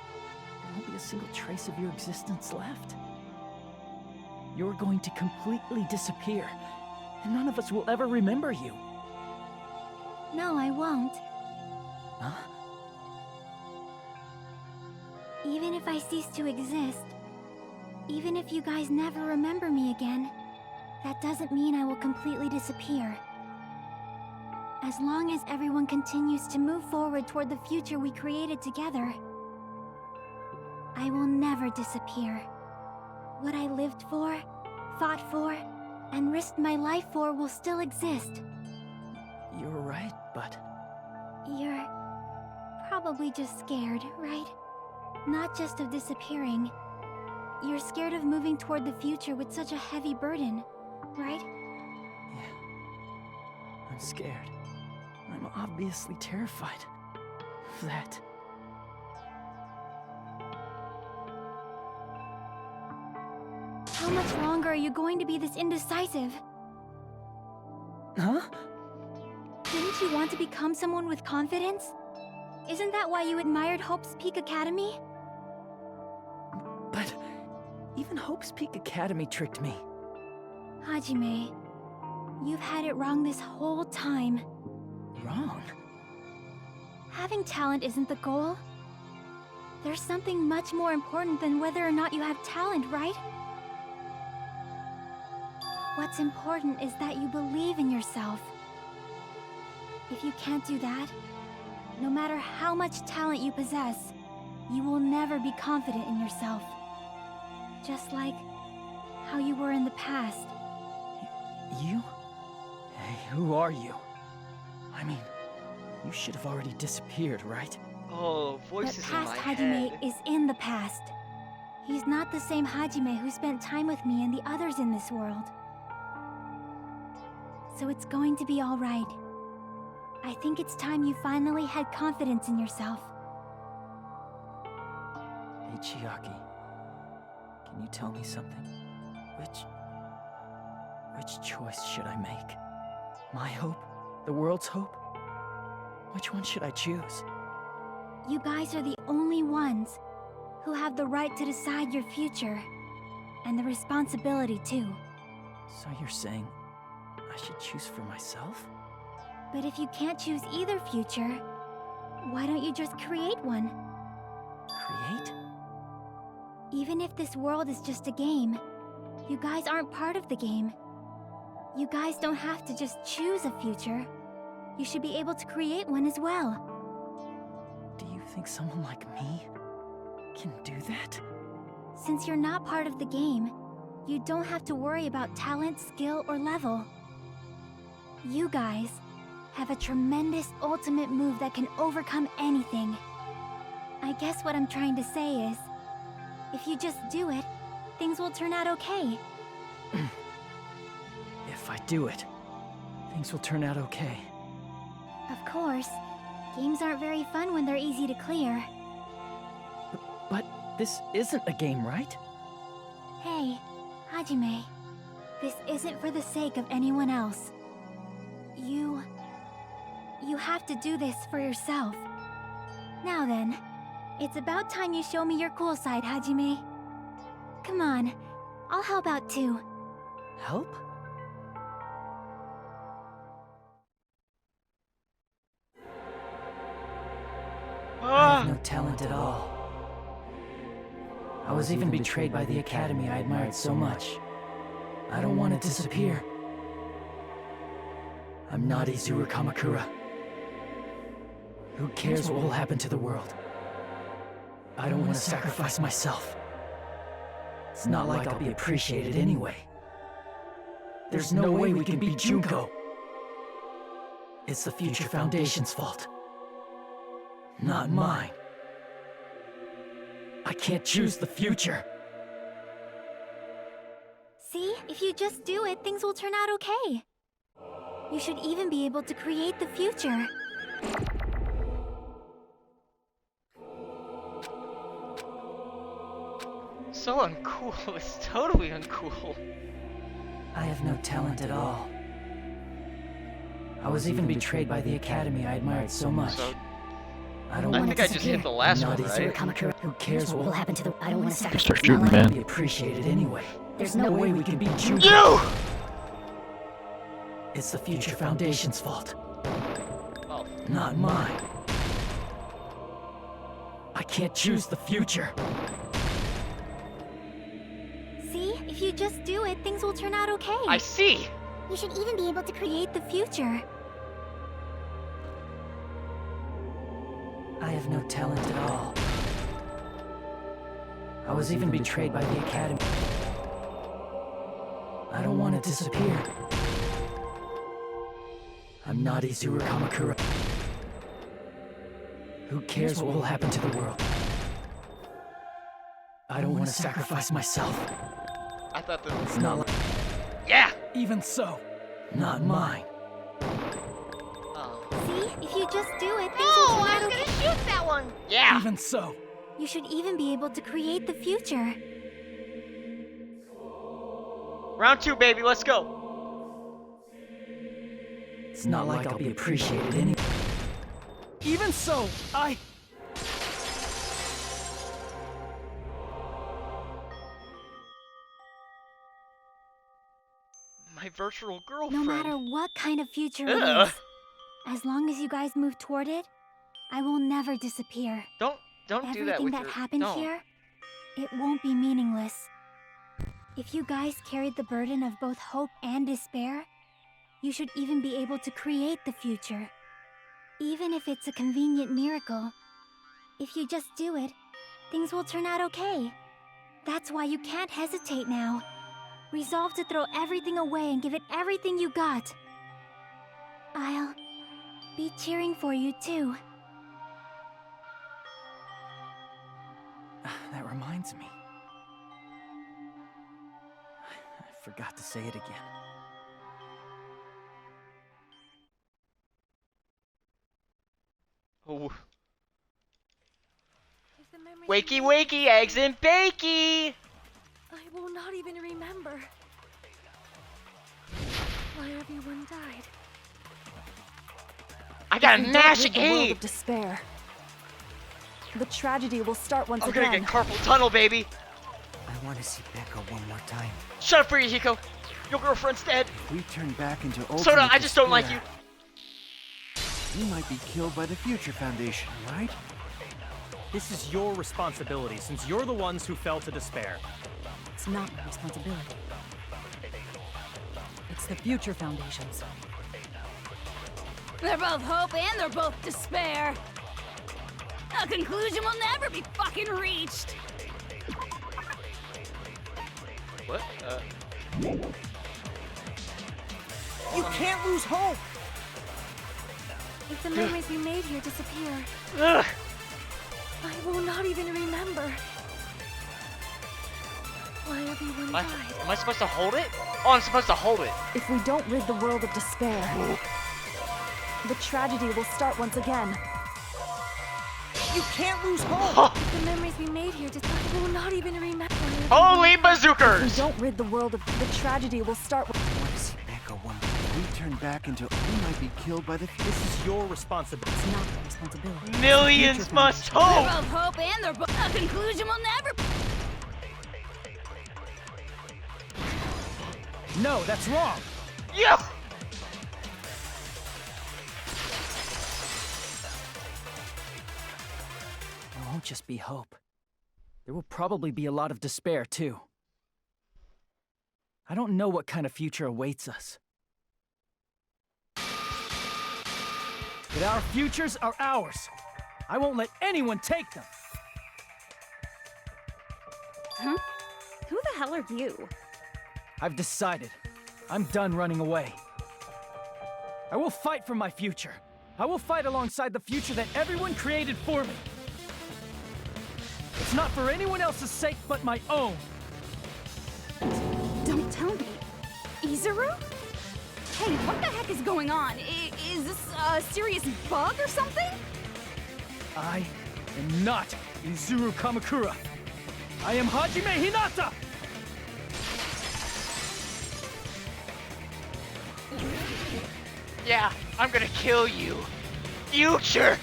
there won't be a single trace of your existence left. You're going to completely disappear, and none of us will ever remember you. No, I won't. Huh? Even if I cease to exist, even if you guys never remember me again, that doesn't mean I will completely disappear. As long as everyone continues to move forward toward the future we created together, I will never disappear. What I lived for, fought for, and risked my life for will still exist. You're right, but... You're probably just scared, right? Not just of disappearing. You're scared of moving toward the future with such a heavy burden, right? Yeah. I'm scared. I'm obviously terrified of that. How much longer are you going to be this indecisive? Huh? Didn't you want to become someone with confidence? Isn't that why you admired Hope's Peak Academy? But even Hope's Peak Academy tricked me. Hajime, you've had it wrong this whole time. Wrong? Having talent isn't the goal. There's something much more important than whether or not you have talent, right? What's important is that you believe in yourself. If you can't do that, no matter how much talent you possess, you will never be confident in yourself. Just like how you were in the past. You? Hey, who are you? I mean, you should have already disappeared, right? Oh, But voices in past my Hajime head. is in the past. He's not the same Hajime who spent time with me and the others in this world. So it's going to be all right. I think it's time you finally had confidence in yourself. Hey, Chiaki. Can you tell me something? Which choice should I make? My hope? The world's hope? Which one should I choose? You guys are the only ones who have the right to decide your future. And the responsibility, too. So you're saying I should choose for myself? But if you can't choose either future, why don't you just create one? Create? Even if this world is just a game, you guys aren't part of the game. You guys don't have to just choose a future. You should be able to create one as well. Do you think someone like me can do that? Since you're not part of the game, you don't have to worry about talent, skill, or level. You guys have a tremendous ultimate move that can overcome anything. I guess what I'm trying to say is, if you just do it, things will turn out okay. If I do it, things will turn out okay. Of course, games aren't very fun when they're easy to clear. But this isn't a game, right? Hey, Hajime, this isn't for the sake of anyone else. You have to do this for yourself. Now then, it's about time you show me your cool side, Hajime. Come on, I'll help out too. Help? I have no talent at all. I was even betrayed by the academy I admired so much. I don't want to disappear. I'm not Izuru Kamakura. Who cares what will happen to the world? I don't want to sacrifice myself. It's not like I'll be appreciated anyway. There's no way we can beat Junko. It's the Future Foundation's fault. Not mine. I can't choose the future. See, if you just do it, things will turn out okay. You should even be able to create the future. So uncool. It's totally uncool. I have no talent at all. I was even betrayed by the academy I admired so much. So, I don't I want think to I just hit the last one, right? Who cares what will happen to the... I don't want to sacrifice Start shooting, man. be appreciated anyway. There's no way we can beat Junko. You! It's the Future Foundation's fault. Oh. Not mine. I can't choose the future. See, if you just do it, things will turn out okay. I see! You should even be able to create the future. I have no talent at all. I was even betrayed by the academy. I don't want to disappear. I'm not Izuru Kamakura. Who cares what will happen to the world? I don't want to sacrifice myself. I thought that It's not like... Yeah! Even so, not mine. Oh. See, if you just do it, things will turn out okay. Shoot that one! Yeah! Even so. You should even be able to create the future. Round 2, baby, let's go! It's not like I'll be appreciated anyway. Even so, My virtual girlfriend. No matter what kind of future it Ugh. is, as long as you guys move toward it, I will never disappear. Don't do that with Everything that your... happened no. here, it won't be meaningless. If you guys carried the burden of both hope and despair, you should even be able to create the future. Even if it's a convenient miracle, if you just do it, things will turn out okay. That's why you can't hesitate now. Resolve to throw everything away and give it everything you got. I'll be cheering for you too. That reminds me. I forgot to say it again. Oh. Wakey, wakey, eggs and bakey! I will not even remember why everyone died. I got a If we don't mash rid the world A! of despair, the tragedy will start once I'm again. gonna get carpal tunnel, baby! I want to see Becca one more time. Shut up, Yurihiko! Your girlfriend's dead! If we turn back into ultimate Soda, I just don't like you! despair, we might be killed by the Future Foundation, right? This is your responsibility, since you're the ones who fell to despair. It's not my responsibility. It's the Future Foundation's. They're both hope and they're both despair. A conclusion will never be fucking reached. What? You can't lose hope! If the memories we made here disappear, Ugh. I will not even remember why everyone died. Am I supposed to hold it? Oh, I'm supposed to hold it. If we don't rid the world of despair, the tragedy will start once again. You can't lose hope! If the memories we made here disappear, I will not even remember. Holy If bazookas! we don't rid the world of the tragedy will start. Once Echo One, we turn back into, we might be killed by the. This is your responsibility. It's not my responsibility. Millions must They're hope! both hope and they're both. A conclusion will never. No, that's wrong. Yeah! There won't just be hope. There will probably be a lot of despair, too. I don't know what kind of future awaits us. But our futures are ours. I won't let anyone take them. Huh? Who the hell are you? I've decided. I'm done running away. I will fight for my future. I will fight alongside the future that everyone created for me. It's not for anyone else's sake but my own. Don't tell me. Izuru? Hey, what the heck is going on? Is this a serious bug or something? I am not Izuru Kamakura. I am Hajime Hinata! Yeah, I'm gonna kill you. Future!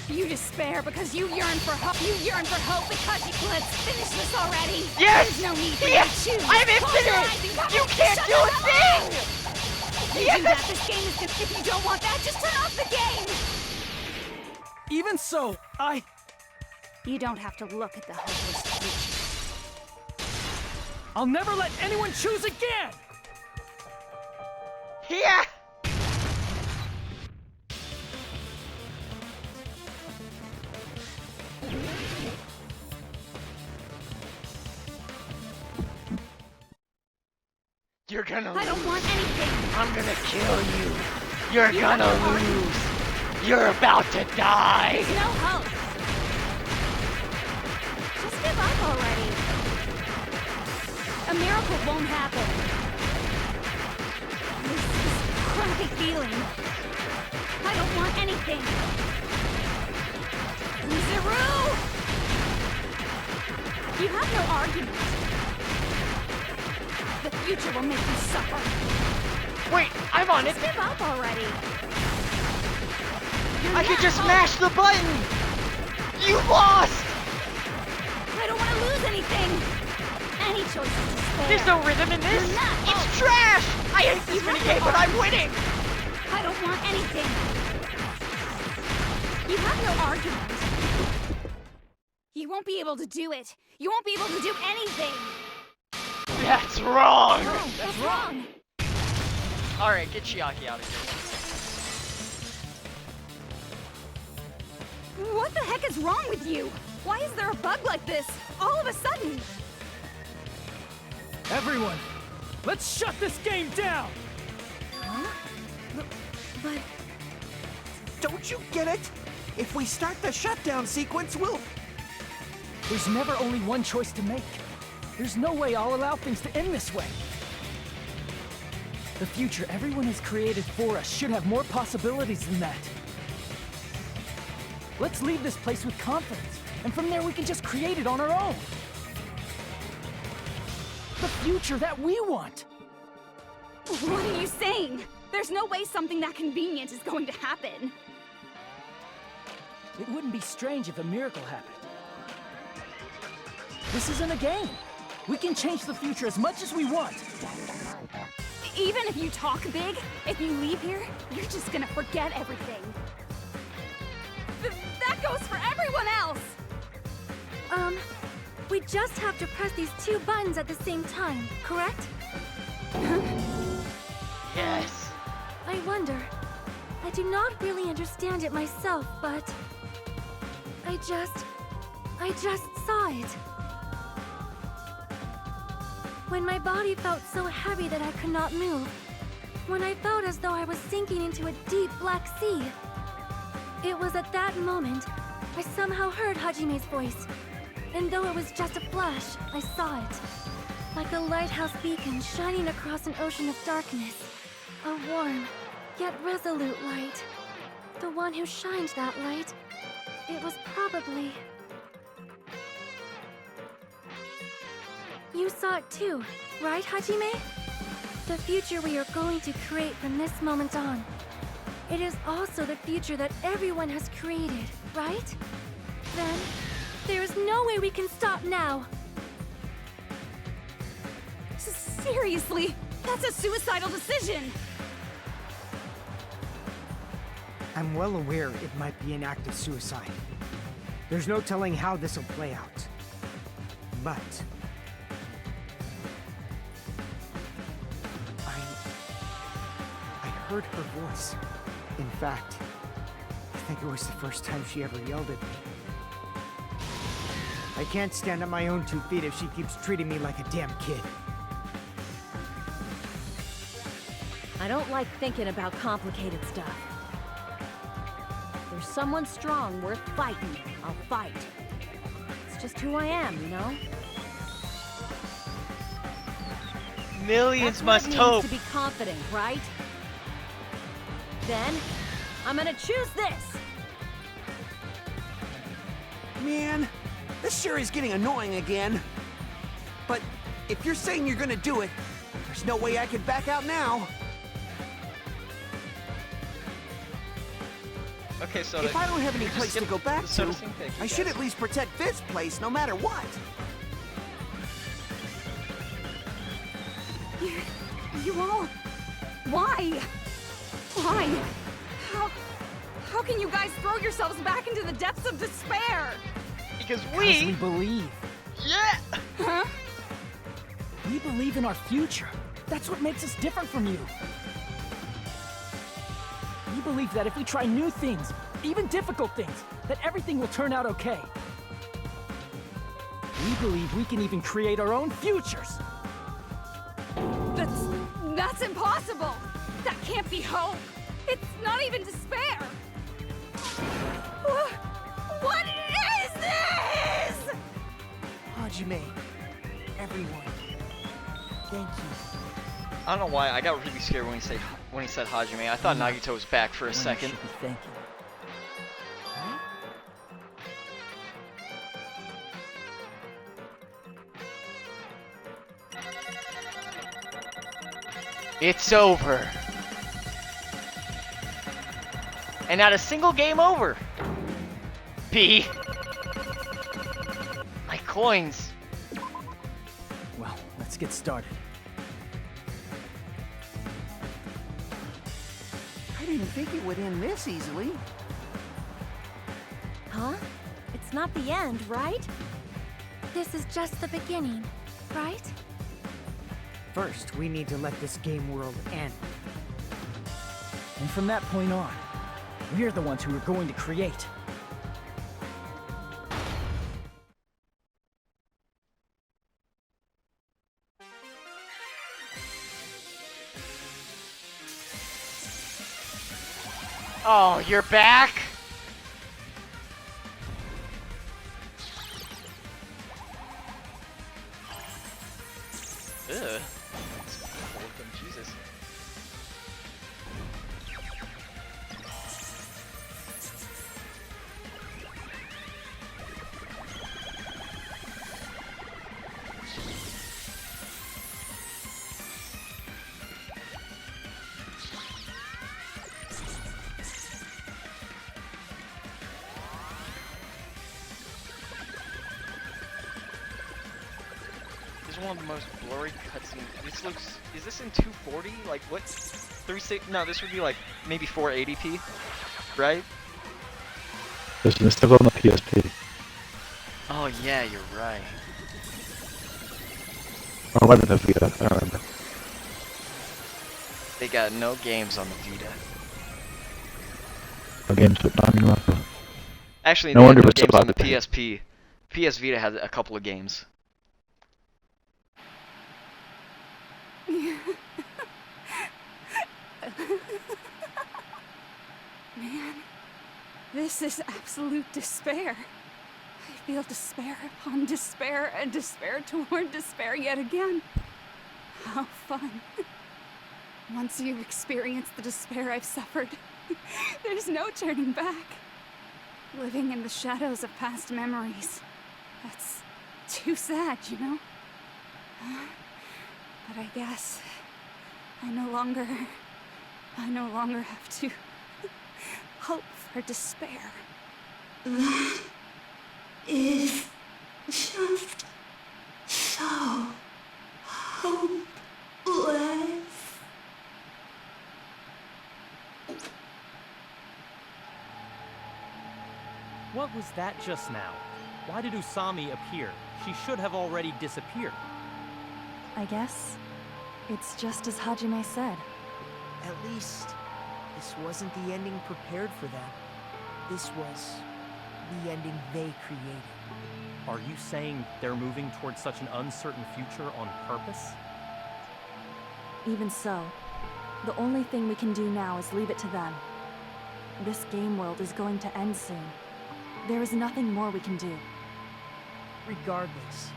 You despair because you yearn for hope. You yearn for hope because let's finish this already. Yes! There's no need for Yes! you to choose. I'm Close your eyes infinite! and come You on, can't shut do a up. thing! You do that, this game is if you don't want that, just turn off the game. Even so, You don't have to look at the hopeless future. I'll never let anyone choose again! Yeah! You're gonna lose. I don't want anything. I'm gonna kill you. You're gonna lose. You're about to die. There's no hope. Just give up already. A miracle won't happen. This crappy feeling. I don't want anything. Zero! You have no argument. The future will make you suffer. Wait, I'm on it. Just give up already. I could just mash the button. You lost. I don't want to lose anything. Any choice is despair. There's no rhythm in this. You're not It's hope. trash. I hate this minigame, but I'm winning. I don't want anything. You have no argument. You won't be able to do it. You won't be able to do anything. That's wrong. No, that's wrong. All right, get Chiaki out of here. What the heck is wrong with you? Why is there a bug like this, all of a sudden? Everyone, let's shut this game down! Huh? But... Don't you get it? If we start the shutdown sequence, we'll... There's never only one choice to make. There's no way I'll allow things to end this way. The future everyone has created for us should have more possibilities than that. Let's leave this place with confidence, and from there we can just create it on our own. The future that we want! What are you saying? There's no way something that convenient is going to happen. It wouldn't be strange if a miracle happened. This isn't a game. We can change the future as much as we want. Even if you talk big, if you leave here, you're just gonna forget everything. That goes for everyone else! We just have to press these 2 buttons at the same time, correct? Yes. I wonder. I do not really understand it myself, but... I just saw it. When my body felt so heavy that I could not move. When I felt as though I was sinking into a deep black sea. It was at that moment I somehow heard Hajime's voice. And though it was just a flash, I saw it. Like a lighthouse beacon shining across an ocean of darkness. A warm, yet resolute light. The one who shined that light, it was probably... You saw it too, right, Hajime? The future we are going to create from this moment on. It is also the future that everyone has created, right? Then, there is no way we can stop now. Seriously, that's a suicidal decision! I'm well aware it might be an act of suicide. There's no telling how this will play out. But... I heard her voice. In fact, I think it was the first time she ever yelled at me. I can't stand on my own 2 feet if she keeps treating me like a damn kid. I don't like thinking about complicated stuff. If there's someone strong worth fighting, I'll fight. It's just who I am, you know? Millions That's must what it hope. means to be confident, right? Then, I'm gonna choose this! Man, this sure is getting annoying again. But if you're saying you're gonna do it, there's no way I can back out now. Okay, so If I don't have any place to go back the to, soda thing? Thank you, I should guys. at least protect this place no matter what. You all... Why? Why? How can you guys throw yourselves back into the depths of despair? Because we believe. Yeah! Huh? We believe in our future. That's what makes us different from you. We believe that if we try new things, even difficult things, that everything will turn out okay. We believe we can even create our own futures. That's impossible! That can't be hope! It's not even despair! What is this?! Hajime, everyone, thank you. I don't know why, I got really scared when he said Hajime. I thought Nagito was back for a second. Thank you. It's over. And not a single game over. P. My coins. Well, let's get started. I didn't think it would end this easily. Huh? It's not the end, right? This is just the beginning, right? First, we need to let this game world end. And from that point on, we're the ones who are going to create. Oh, you're back? Ugh. Jesus. one of the most blurry cutscenes. This looks. Is this in 240? Like what? 36? No, this would be like maybe 480p, right? This is still on the PSP. Oh yeah, you're right. Or might be the Vita, I don't remember. They got no games on the Vita. No games with Danganronpa. Actually, No they wonder had no it's so games on the popular. PSP. PS Vita had a couple of games. Man, this is absolute despair. I feel despair upon despair and despair toward despair yet again. How fun. Once you've experienced the despair I've suffered, there's no turning back. Living in the shadows of past memories. That's too sad, you know? But I guess I no longer have to hope for despair. That is just so hopeless. What was that just now? Why did Usami appear? She should have already disappeared. I guess it's just as Hajime said. At least, this wasn't the ending prepared for them. This was the ending they created. Are you saying they're moving towards such an uncertain future on purpose? Even so, the only thing we can do now is leave it to them. This game world is going to end soon. There is nothing more we can do. Regardless,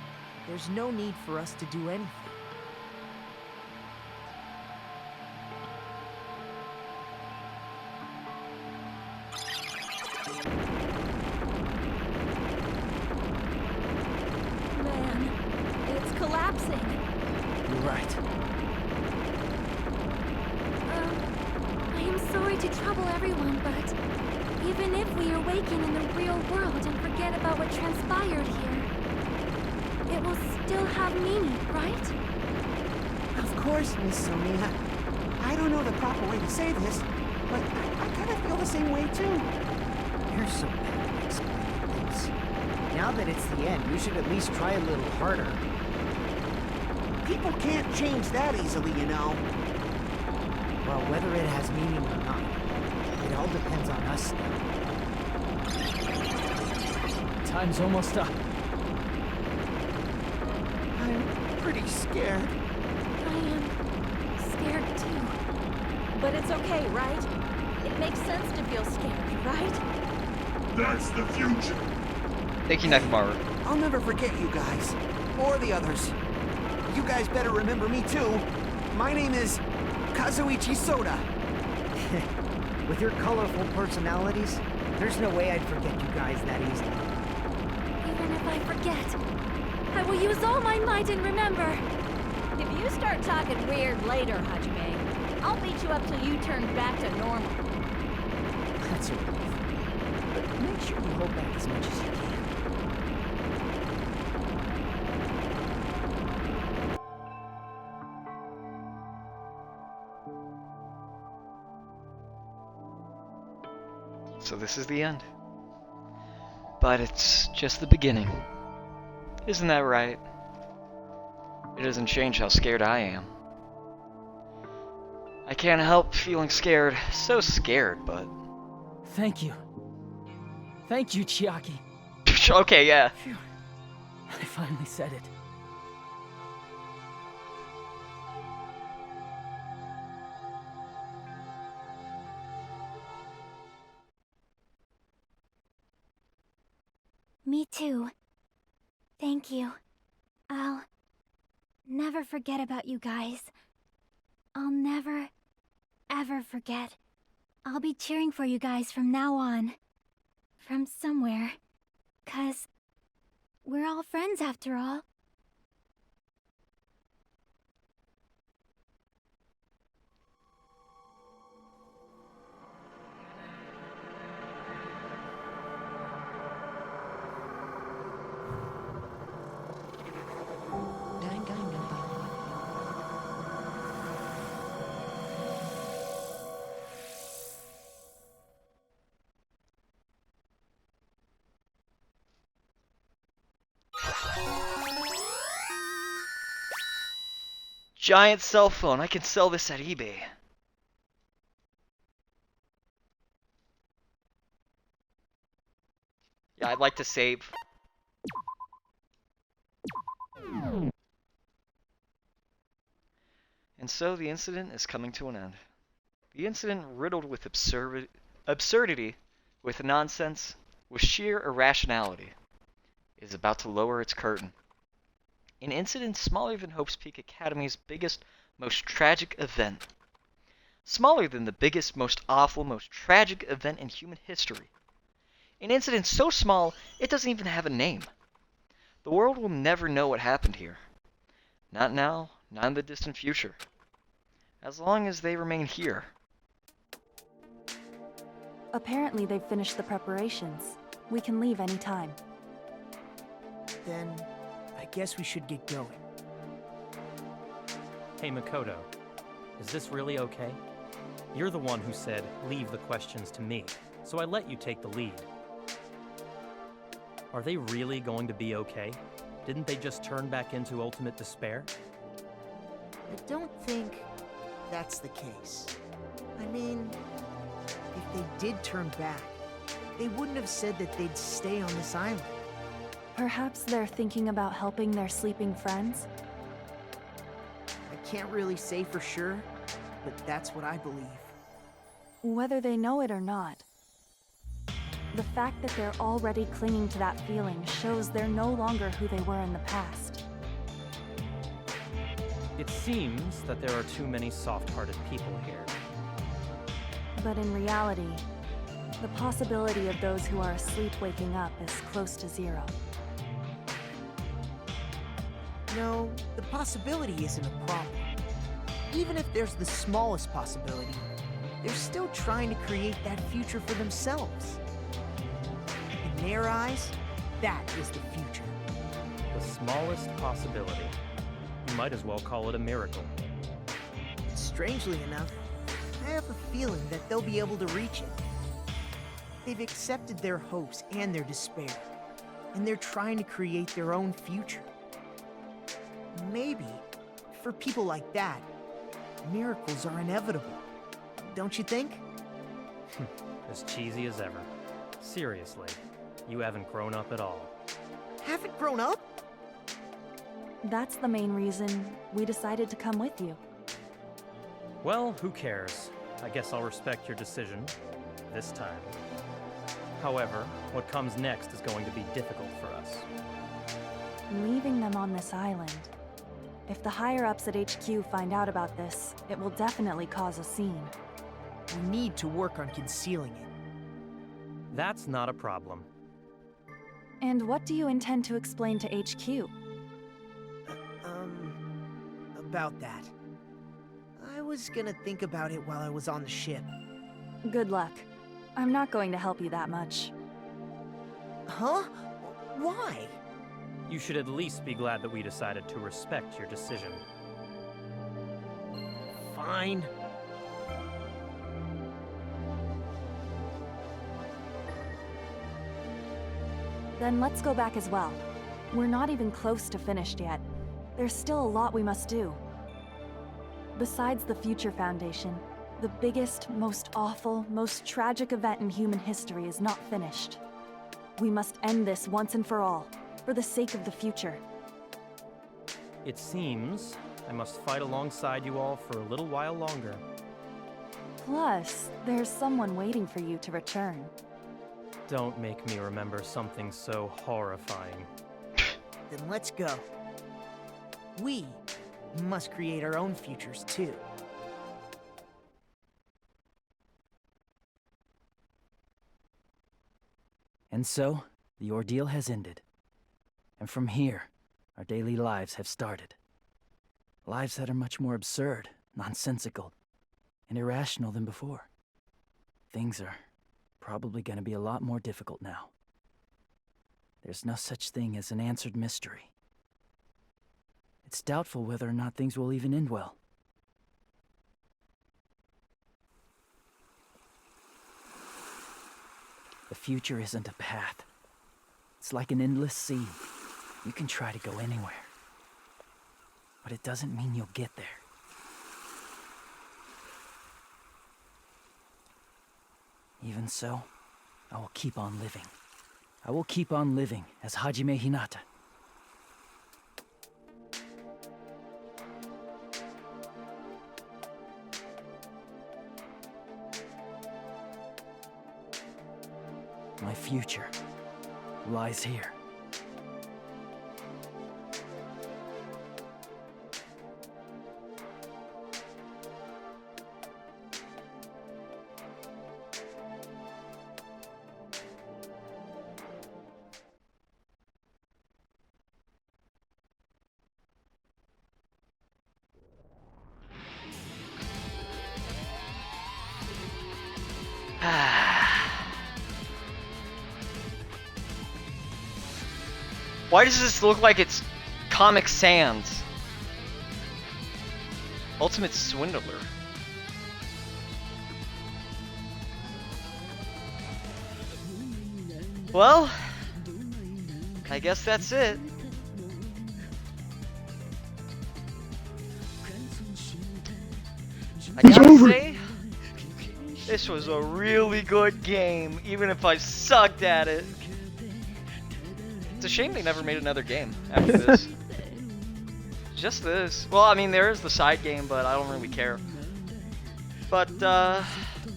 there's no need for us to do anything. Man, it's collapsing. You're right. I am sorry to trouble everyone, but even if we awaken in the real world and forget about what transpired here, it will still have meaning, right? Of course, Miss Sonia. I don't know the proper way to say this, but I kind of feel the same way too. You're so bad at explaining things. Now that it's the end, you should at least try a little harder. People can't change that easily, you know. Well, whether it has meaning or not, it all depends on us now. Time's almost up. I'm pretty scared. I am scared too. But it's okay, right? It makes sense to feel scared, right? That's the future. Thank you, Neckbar. I'll never forget you guys. Or the others. You guys better remember me too. My name is Kazuichi Soda. With your colorful personalities, there's no way I'd forget you guys that easily. Even if I forget, I will use all my might and remember. If you start talking weird later, Hajime, I'll beat you up till you turn back to normal. That's a relief. But make sure you hold back as much as you can. So this is the end. But it's just the beginning. Isn't that right? It doesn't change how scared I am. I can't help feeling scared. So scared, but... Thank you. Thank you, Chiaki. Okay, yeah. Phew. I finally said it. Me too. Thank you. I'll never forget about you guys. I'll never, ever forget. I'll be cheering for you guys from now on. From somewhere. 'Cause we're all friends after all. giant cell phone. I can sell this at eBay. Yeah, I'd like to save. And so the incident is coming to an end. The incident, riddled with absurdity, with nonsense, with sheer irrationality, is about to lower its curtain. An incident smaller than Hope's Peak Academy's biggest, most tragic event. Smaller than the biggest, most awful, most tragic event in human history. An incident so small, it doesn't even have a name. The world will never know what happened here. Not now, not in the distant future. As long as they remain here. Apparently they've finished the preparations. We can leave any time. Then, I guess we should get going. Hey, Makoto. Is this really okay? You're the one who said, leave the questions to me, so I let you take the lead. Are they really going to be okay? Didn't they just turn back into ultimate despair? I don't think that's the case. I mean, if they did turn back, they wouldn't have said that they'd stay on this island. Perhaps they're thinking about helping their sleeping friends? I can't really say for sure, but that's what I believe. Whether they know it or not, the fact that they're already clinging to that feeling shows they're no longer who they were in the past. It seems that there are too many soft-hearted people here. But in reality, the possibility of those who are asleep waking up is close to zero. No, the possibility isn't a problem. Even if there's the smallest possibility, they're still trying to create that future for themselves. In their eyes, that is the future. The smallest possibility. You might as well call it a miracle. Strangely enough, I have a feeling that they'll be able to reach it. They've accepted their hopes and their despair, and they're trying to create their own future. Maybe, for people like that, miracles are inevitable. Don't you think? As cheesy as ever. Seriously, you haven't grown up at all. Haven't grown up? That's the main reason we decided to come with you. Well, who cares? I guess I'll respect your decision. This time. However, what comes next is going to be difficult for us. Leaving them on this island. If the higher-ups at HQ find out about this, it will definitely cause a scene. We need to work on concealing it. That's not a problem. And what do you intend to explain to HQ? About that. I was gonna think about it while I was on the ship. Good luck. I'm not going to help you that much. Huh? Why? You should at least be glad that we decided to respect your decision. Fine. Then let's go back as well. We're not even close to finished yet. There's still a lot we must do. Besides the Future Foundation, the biggest, most awful, most tragic event in human history is not finished. We must end this once and for all, for the sake of the future. It seems I must fight alongside you all for a little while longer. Plus, there's someone waiting for you to return. Don't make me remember something so horrifying. Then let's go. We must create our own futures, too. And so, the ordeal has ended. And from here, our daily lives have started. Lives that are much more absurd, nonsensical, and irrational than before. Things are probably going to be a lot more difficult now. There's no such thing as an answered mystery. It's doubtful whether or not things will even end well. The future isn't a path. It's like an endless sea. You can try to go anywhere. But it doesn't mean you'll get there. Even so, I will keep on living. I will keep on living as Hajime Hinata. My future lies here. Why does this look like it's Comic Sans? Ultimate Swindler. Well, I guess that's it. I gotta say, this was a really good game, even if I sucked at it. It's a shame they never made another game after this. Just this. Well, I mean, there is the side game, but I don't really care. But,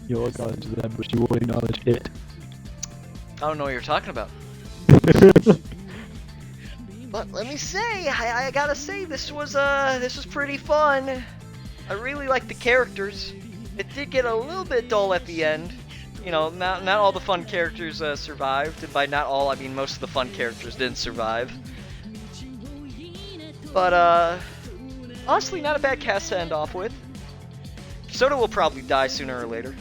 You'll got into that, but you will acknowledge it. I don't know what you're talking about. But let me say, I gotta say, this was pretty fun. I really liked the characters. It did get a little bit dull at the end. You know, not all the fun characters survived, and by not all, I mean most of the fun characters didn't survive. But, honestly, not a bad cast to end off with. Soda will probably die sooner or later.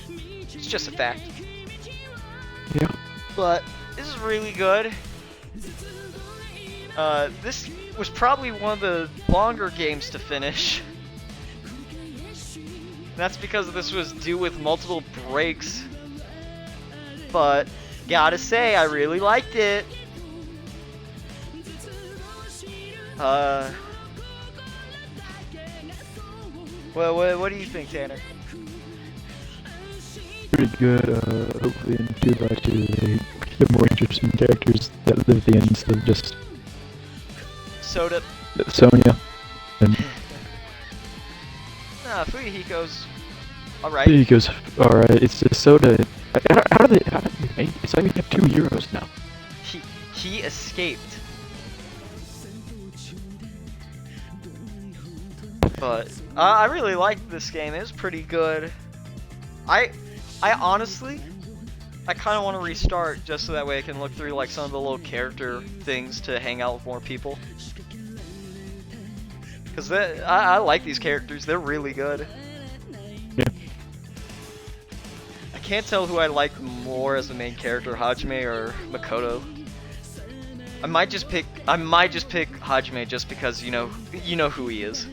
It's just a fact. Yeah. But, this is really good. This was probably one of the longer games to finish. That's because this was due with multiple breaks. But, gotta say, I really liked it. Well, what do you think, Tanner? Pretty good. Hopefully in 2x2 they get more interesting characters that live at the end instead of just Soda. Sonya. And Fuyuhiko's alright. Fuyuhiko's alright. It's just Soda. How do they make it? It's like we have 2 heroes now. He escaped. But I really liked this game. It was pretty good. I honestly, I kind of want to restart just so that way I can look through like some of the little character things to hang out with more people. Cause I like these characters. They're really good. Yeah. I can't tell who I like more as the main character, Hajime or Makoto. I might just pick Hajime just because you know who he is.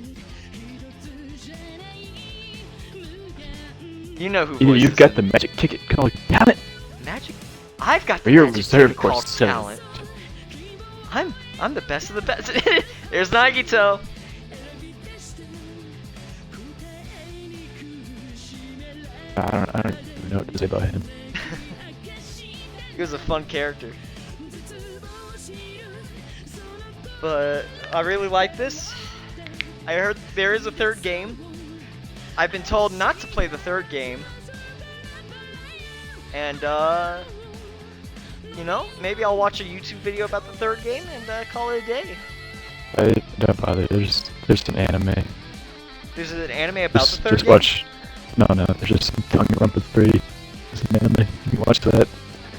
You know who voices You've got him. the magic ticket called talent. Magic? I've got the Your magic reserve ticket called course talent. I'm the best of the best. There's Nagito. I don't even know what to say about him. He was a fun character. But I really like this. I heard there is a third game. I've been told not to play the third game. And, you know, maybe I'll watch a YouTube video about the third game and call it a day. I don't bother. There's an anime. There's an anime about the third Just game? watch. No, there's just Danganronpa 3. There's an anime. You can watch that.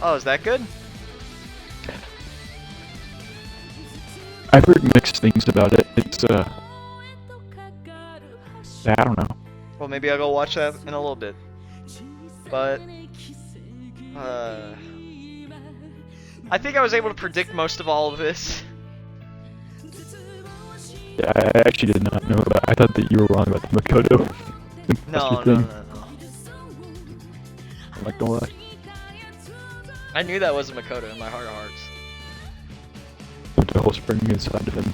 Oh, is that good? I've heard mixed things about it. It's I don't know. Well, maybe I'll go watch that in a little bit. But, I think I was able to predict most of all of this. Yeah, I actually did not know about. I thought that you were wrong about the Makoto. No. I'm not gonna lie. I knew that wasn't Makoto in my heart of hearts. The whole spring inside of him.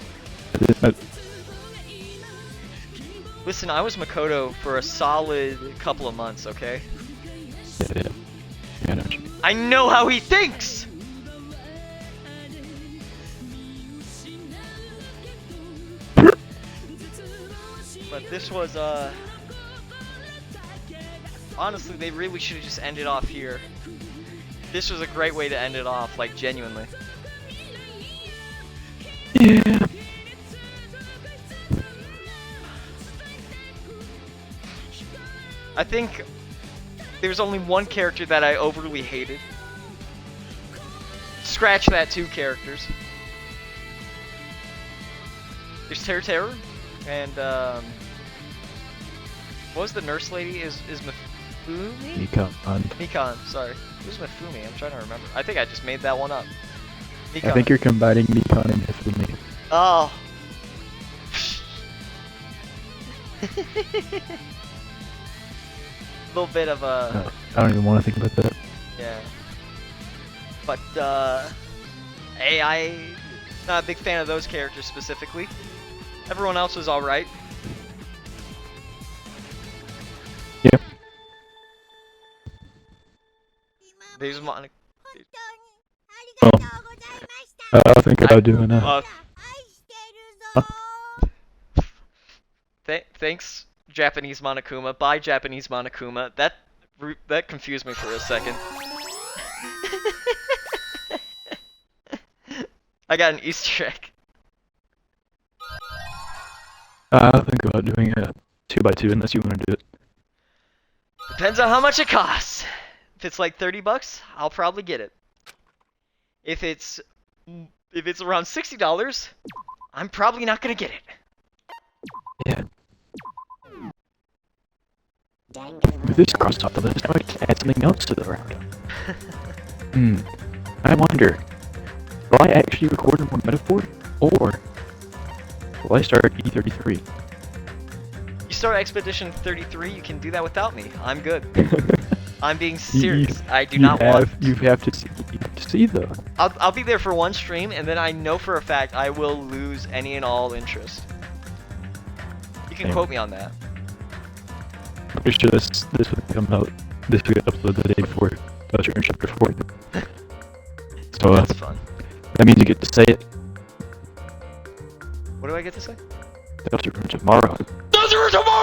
Listen, I was Makoto for a solid couple of months, okay? Yeah. I know. I know how he thinks! But this was, honestly, they really should have just ended off here. This was a great way to end it off, like, genuinely. Yeah. I think there's only one character that I overly hated. Scratch that, 2 characters. There's Terror, and what was the nurse lady? Is Mifumi? Mikan, sorry. Who's Mifumi? I'm trying to remember. I think I just made that one up. Mikan. I think you're combining Mikan and Hifumi. Oh. A little bit of a... I don't even want to think about that. Yeah. But, hey, I'm not a big fan of those characters specifically. Everyone else was alright. Yeah. There's Monica. Oh. I'll think about doing that. Thanks, Japanese Monokuma. Bye, Japanese Monokuma. That confused me for a second. I got an Easter egg. I'll think about doing a 2x2 unless you want to do it. Depends on how much it costs. If it's like $30, I'll probably get it. If it's around $60, I'm probably not gonna get it. Yeah. With this crossed off the list, I might add something else to the round. I wonder, will I actually record in one metaphor, or will I start at E33? You start Expedition 33, you can do that without me. I'm good. I'm being serious. I do not want... You have to see though. I'll be there for one stream, and then I know for a fact I will lose any and all interest. You can quote me on that. I'm pretty sure this would come out, this would get uploaded the day before Chapter 4. So that's fun. That means you get to say it. What do I get to say? Tomorrow. Tomorrow!